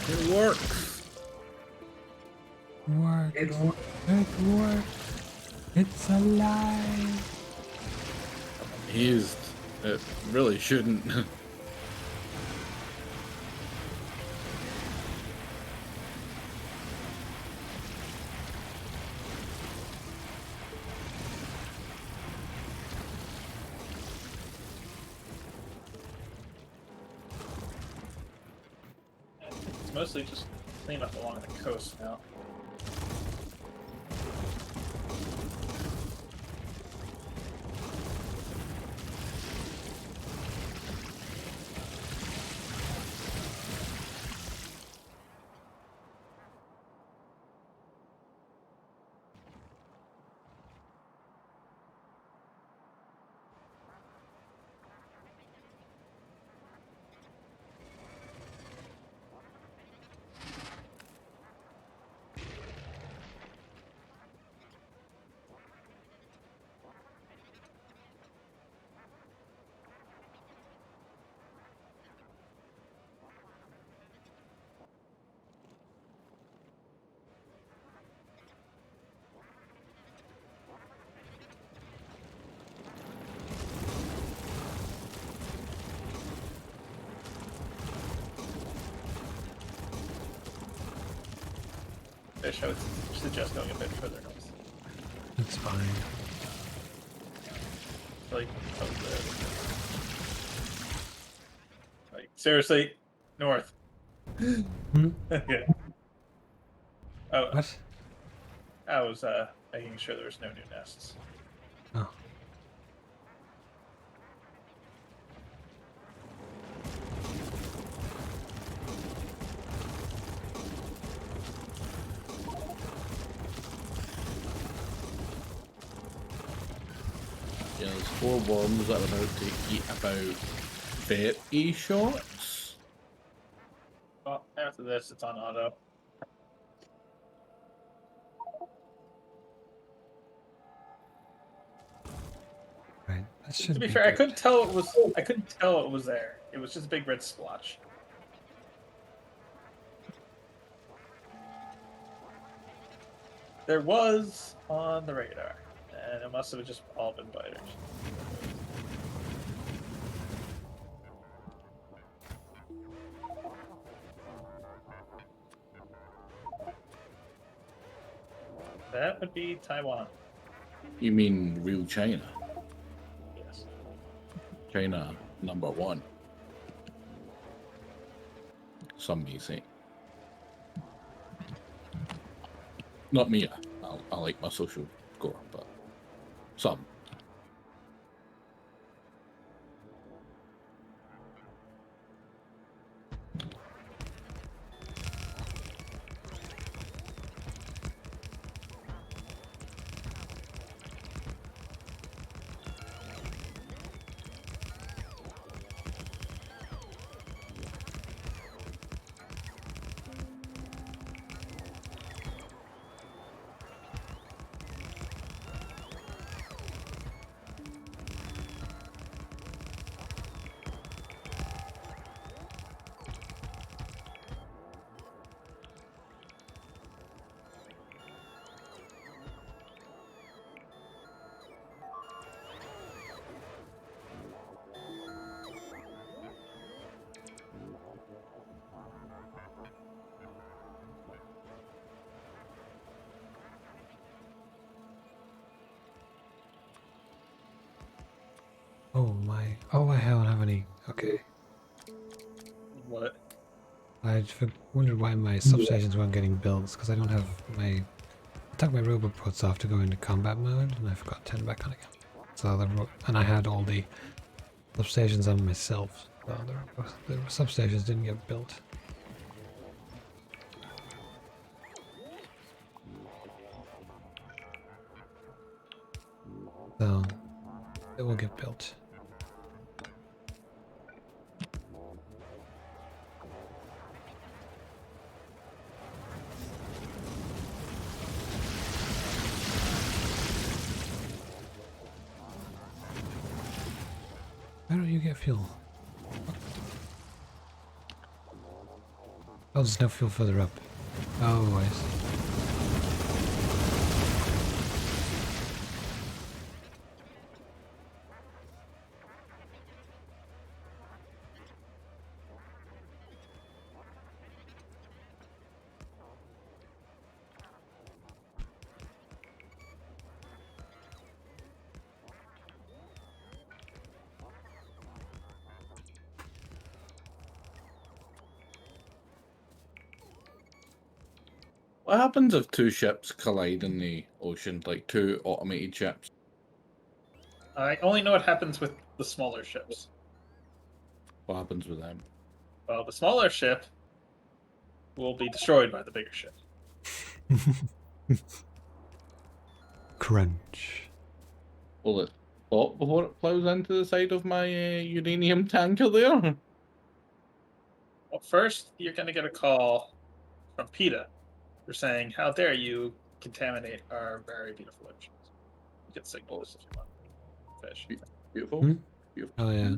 It works. Work. It works. It's alive. It really shouldn't. It's mostly just clean up along the coast now. Fish, I would suggest going a bit further north. It's fine. Like, like seriously, north. Okay. Oh, What? I was making sure there was no new nests. Oh. Yeah, there's 4 worms that are about to eat about 30 shots. Well, after this, it's on auto. Right. That To should be be fair, I good. couldn't tell it was. I couldn't tell it was there. It was just a big red splotch. There was on the radar, and it must have just all been biters. That would be Taiwan. You mean real China? Yes. China #1. Some may say. Not me. I like my social score, but some. Oh my. Oh, I don't have any. Okay. What? I wondered why my substations weren't getting built, because I don't have my... I took my robot ports off to go into combat mode, and I forgot to turn it back on again. So and I had all the substations on myself, so the substations didn't get built. So, it will get built. Why don't you get fuel? Oh, there's no fuel further up. Oh, I see. What happens if two ships collide in the ocean, like two automated ships? I only know what happens with the smaller ships. What happens with them? Well, the smaller ship will be destroyed by the bigger ship. Crunch. Will it stop before it plows into the side of my uranium tanker there? Well, first, you're going to get a call from PETA for saying, how dare you contaminate our very beautiful oceans. You can signal this if you want. Fish. Beautiful. Hmm? Beautiful. Oh, yeah.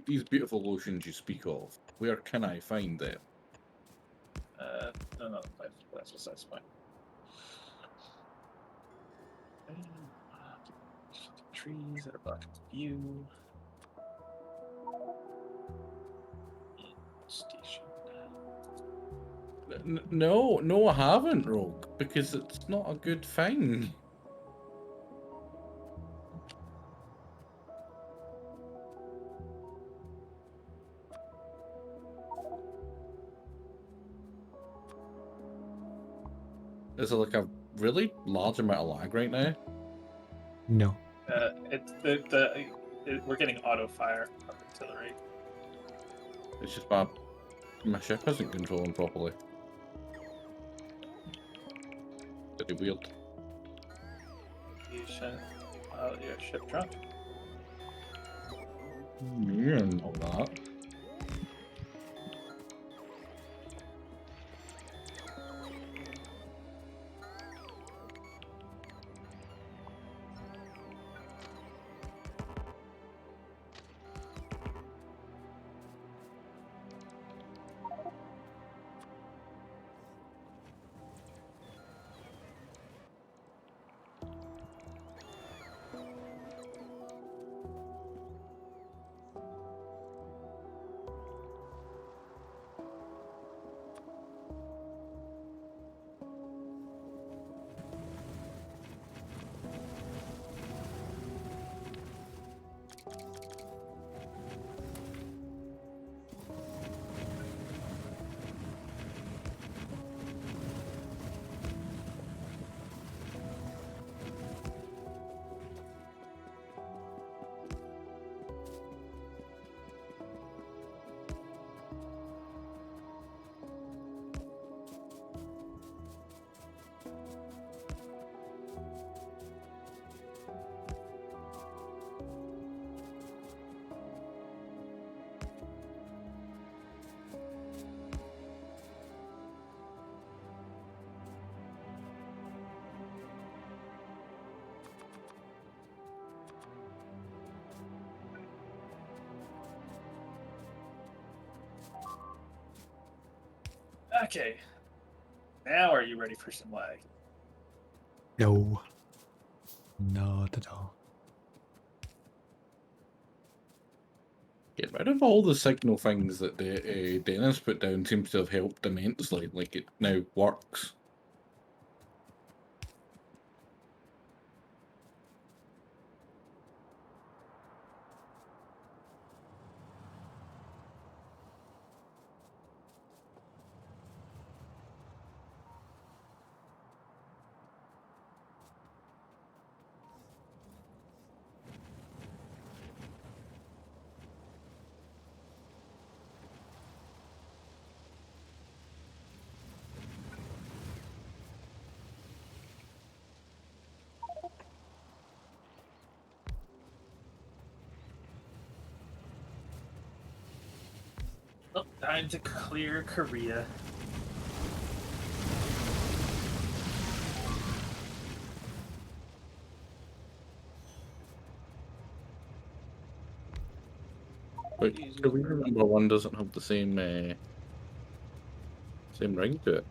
These beautiful oceans you speak of, where can I find them? No, that's besides the point. Trees that are blocking the view. Station. No, I haven't, Rogue, because it's not a good thing. Is there like a really large amount of lag right now? No. We're getting auto fire of artillery. It's just my ship isn't controlling properly. Pretty weird. Your ship drunk. Yeah, not that. Okay. Now are you ready for some lag? No. Not at all. Get rid of all the signal things that Dennis put down seems to have helped immensely. Like, it now works. Oh, time to clear Korea. But can we remember one doesn't have the same same ring to it?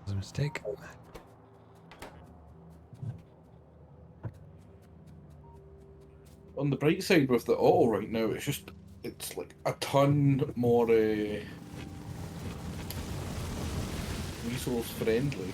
Was a mistake. On the bright side with the auto right now, it's like a ton more resource friendly.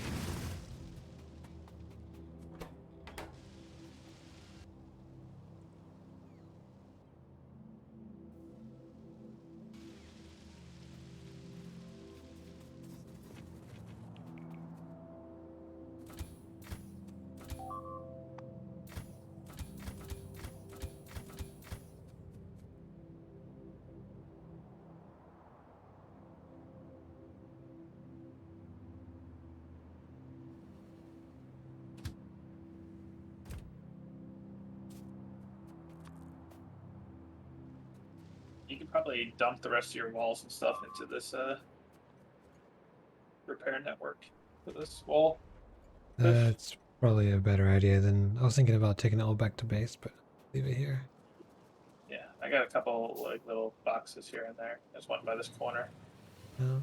You can probably dump the rest of your walls and stuff into this repair network for this wall. That's probably a better idea than I was thinking about taking it all back to base, but leave it here. Yeah, I got a couple like little boxes here and there. There's one by this corner. No.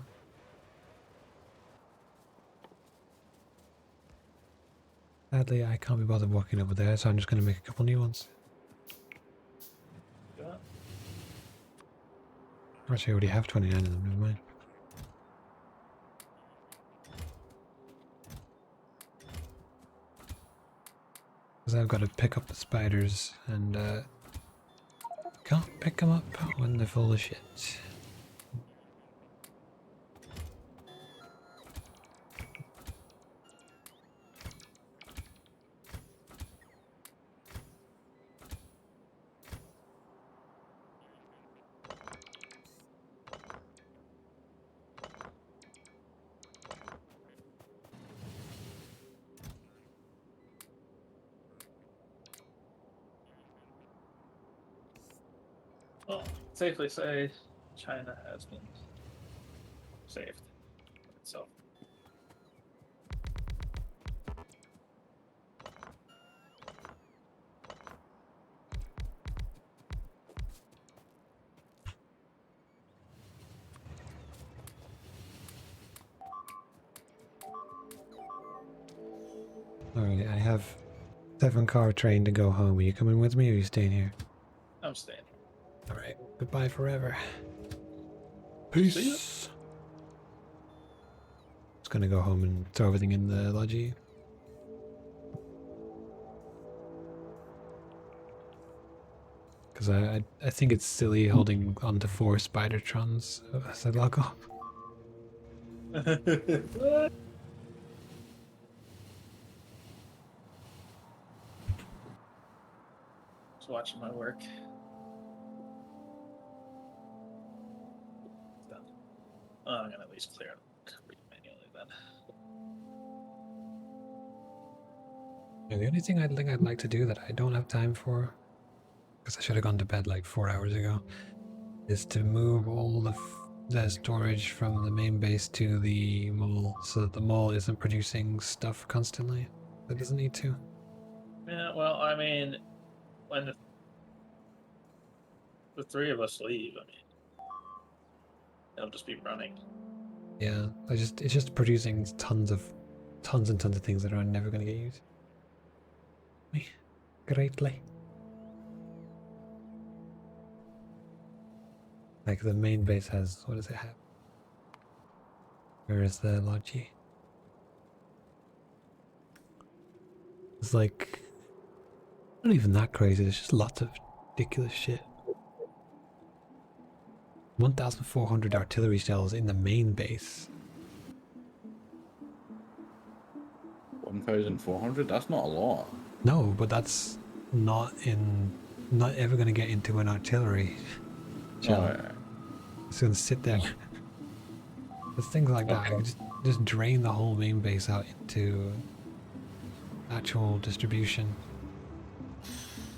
Sadly, I can't be bothered walking over there, so I'm just going to make a couple new ones. Yeah. Actually, I already have 29 of them, never mind. Because I've got to pick up the spiders, and can't pick them up when they're full of shit. Well, safely say China has been saved itself. Alright, I have 7-car train to go home. Are you coming with me or are you staying here? I'm staying. Alright, goodbye forever. See ya. Peace. Just gonna go home and throw everything in the lodgy. Because I think it's silly holding onto 4 Spidertrons as I log off. Just watching my work. Done. Oh, I'm gonna at least clear it manually then. Yeah, the only thing I'd like to do that I don't have time for, because I should have gone to bed like 4 hours ago, is to move all the storage from the main base to the mall so that the mall isn't producing stuff constantly. It doesn't need to. Yeah, well, I mean, when the 3 of us leave, I mean, it'll just be running. Yeah, it's just producing tons and tons of things that are never going to get used. Greatly. Like the main base has, what does it have? Where is the lodgy? It's like, not even that crazy, there's just lots of ridiculous shit. 1,400 artillery shells in the main base. 1,400? That's not a lot. No, but that's not in not ever going to get into an artillery shell. Oh, yeah. It's going to sit there. There's things like that. You can just drain the whole main base out into actual distribution.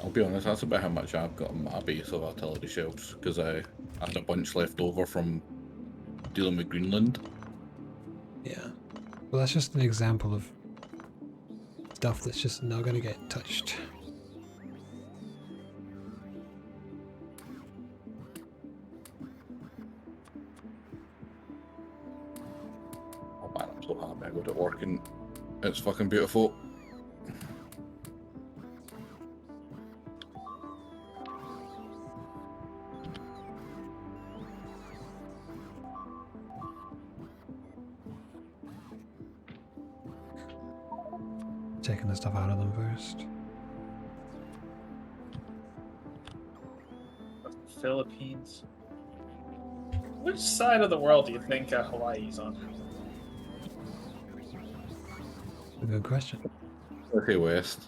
I'll be honest, that's about how much I've got on my base of artillery shells, because I had a bunch left over from dealing with Greenland. Yeah. Well, that's just an example of stuff that's just not going to get touched. Oh man, I'm so happy I got it working. It's fucking beautiful. Taking the stuff out of them first. Philippines. Which side of the world do you think Hawaii's on? A good question. Okay, West.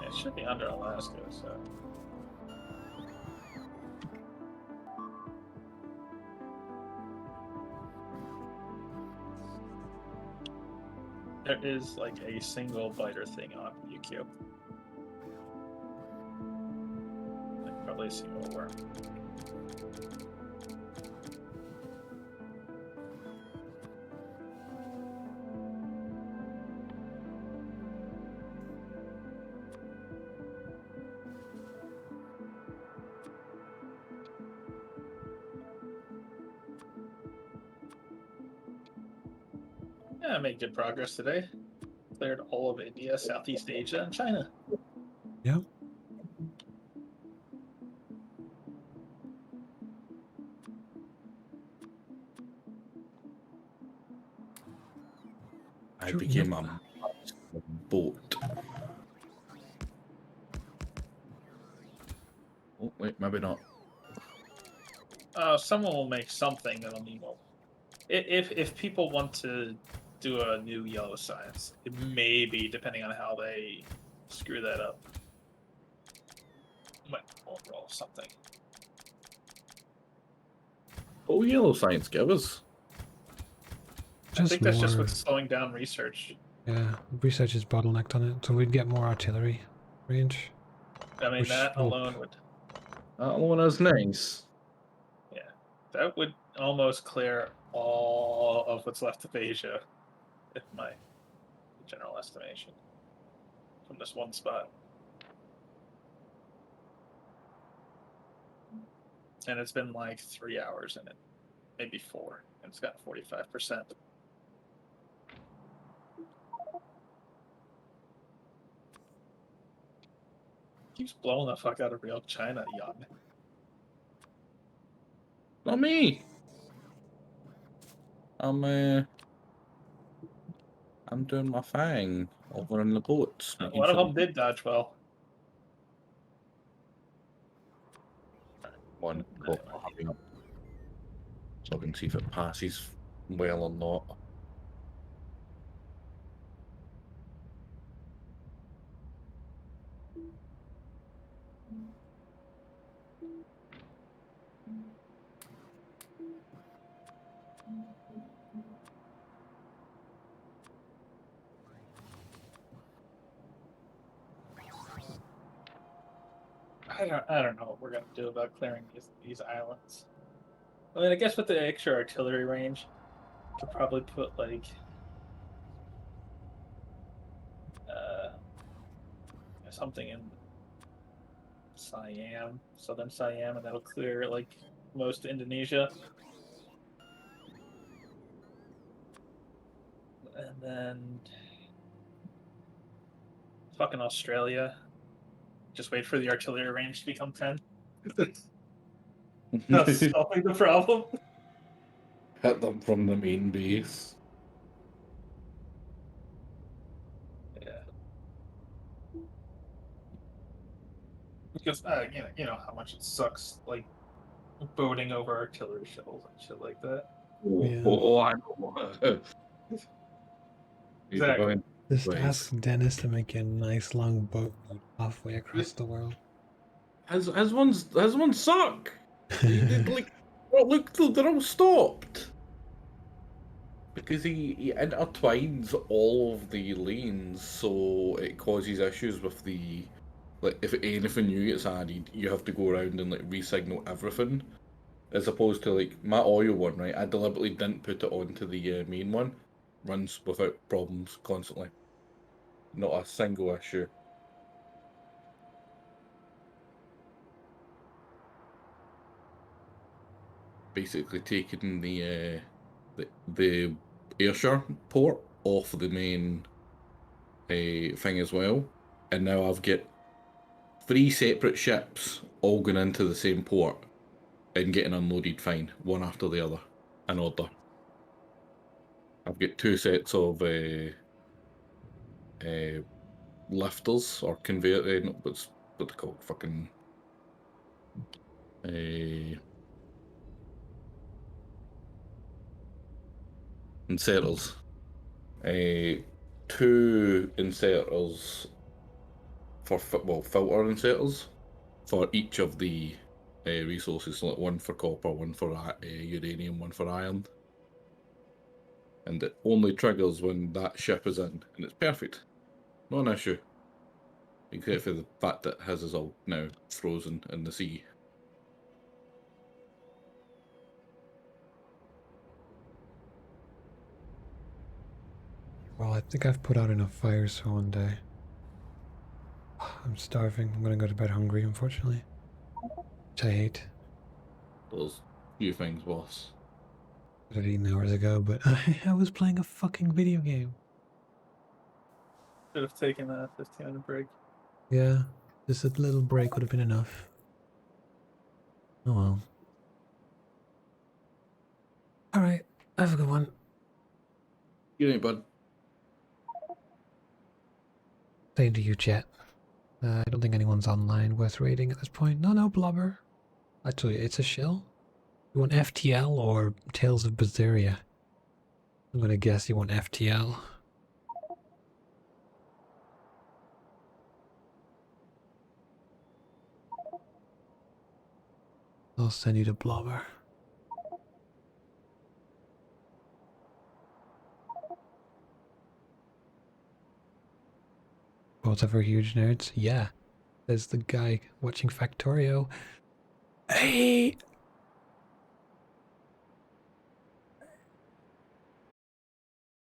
It should be under Alaska, so. There is like a single biter thing on UQ. Like probably a single worm. Yeah, I made good progress today. Cleared all of India, Southeast Asia, and China. Yeah. I became a boat. Oh, wait, maybe not. Someone will make something that'll need more. If people want to do a new yellow science, it may be, depending on how they screw that up. Might roll something. Oh, yellow science give us. I think that's just more- what's slowing down research. Yeah, research is bottlenecked on it, so we'd get more artillery range. I mean, Which that will- alone would, That one is nice. that would almost clear all of what's left of Asia, if my general estimation, from this one spot. And it's been like 3 hours in it, maybe 4, and it's got 45%. Keeps blowing the fuck out of real China, young. Not me. I'm doing my thing over in the boats. One of them did dodge well. One boat having up, so I can see if it passes well or not. I don't know what we're gonna do about clearing these islands. I mean, I guess with the extra artillery range, could probably put like something in Siam, southern Siam, and that'll clear like most Indonesia. And then fucking Australia. Just wait for the artillery range to become 10. That's solving the problem. Hit them from the main base. Yeah. Because you know how much it sucks, like boating over artillery shells and shit like that. Oh, Yeah. I know. Exactly. Just Right. ask Dennis to make you a nice long boat halfway across the world. His one suck. He did like, oh look, they're all stopped. Because he intertwines all of the lanes, so it causes issues with the, like, if anything new gets added, you have to go around and like re-signal everything, as opposed to like my oil one, right? I deliberately didn't put it onto the main one, runs without problems constantly, not a single issue. Basically taking the Ayrshire port off the main thing as well, and now I've got 3 separate ships all going into the same port and getting unloaded fine, one after the other, in order. I've got 2 sets of lifters or conveyor, what's what they call fucking inserters. 2 inserters for filter inserters for each of the resources, so like one for copper, one for uranium, one for iron, and it only triggers when that ship is in, and it's perfect, not an issue, except for the fact that his is all now frozen in the sea. Well, I think I've put out enough fires for one day. I'm starving. I'm gonna go to bed hungry, unfortunately. Which I hate. There's few things worse. I had eaten hours ago, but I was playing a fucking video game. Should have taken a 15-minute break. Yeah, just a little break would have been enough. Oh well. Alright, have a good one. You ain't bud. Same to you, chat. I don't think anyone's online worth raiding at this point. No, Blubber. Actually, it's a shell. You want FTL or Tales of Berseria? I'm gonna guess you want FTL. I'll send you to Blubber. Both of our huge nerds? Yeah. There's the guy watching Factorio. Hey!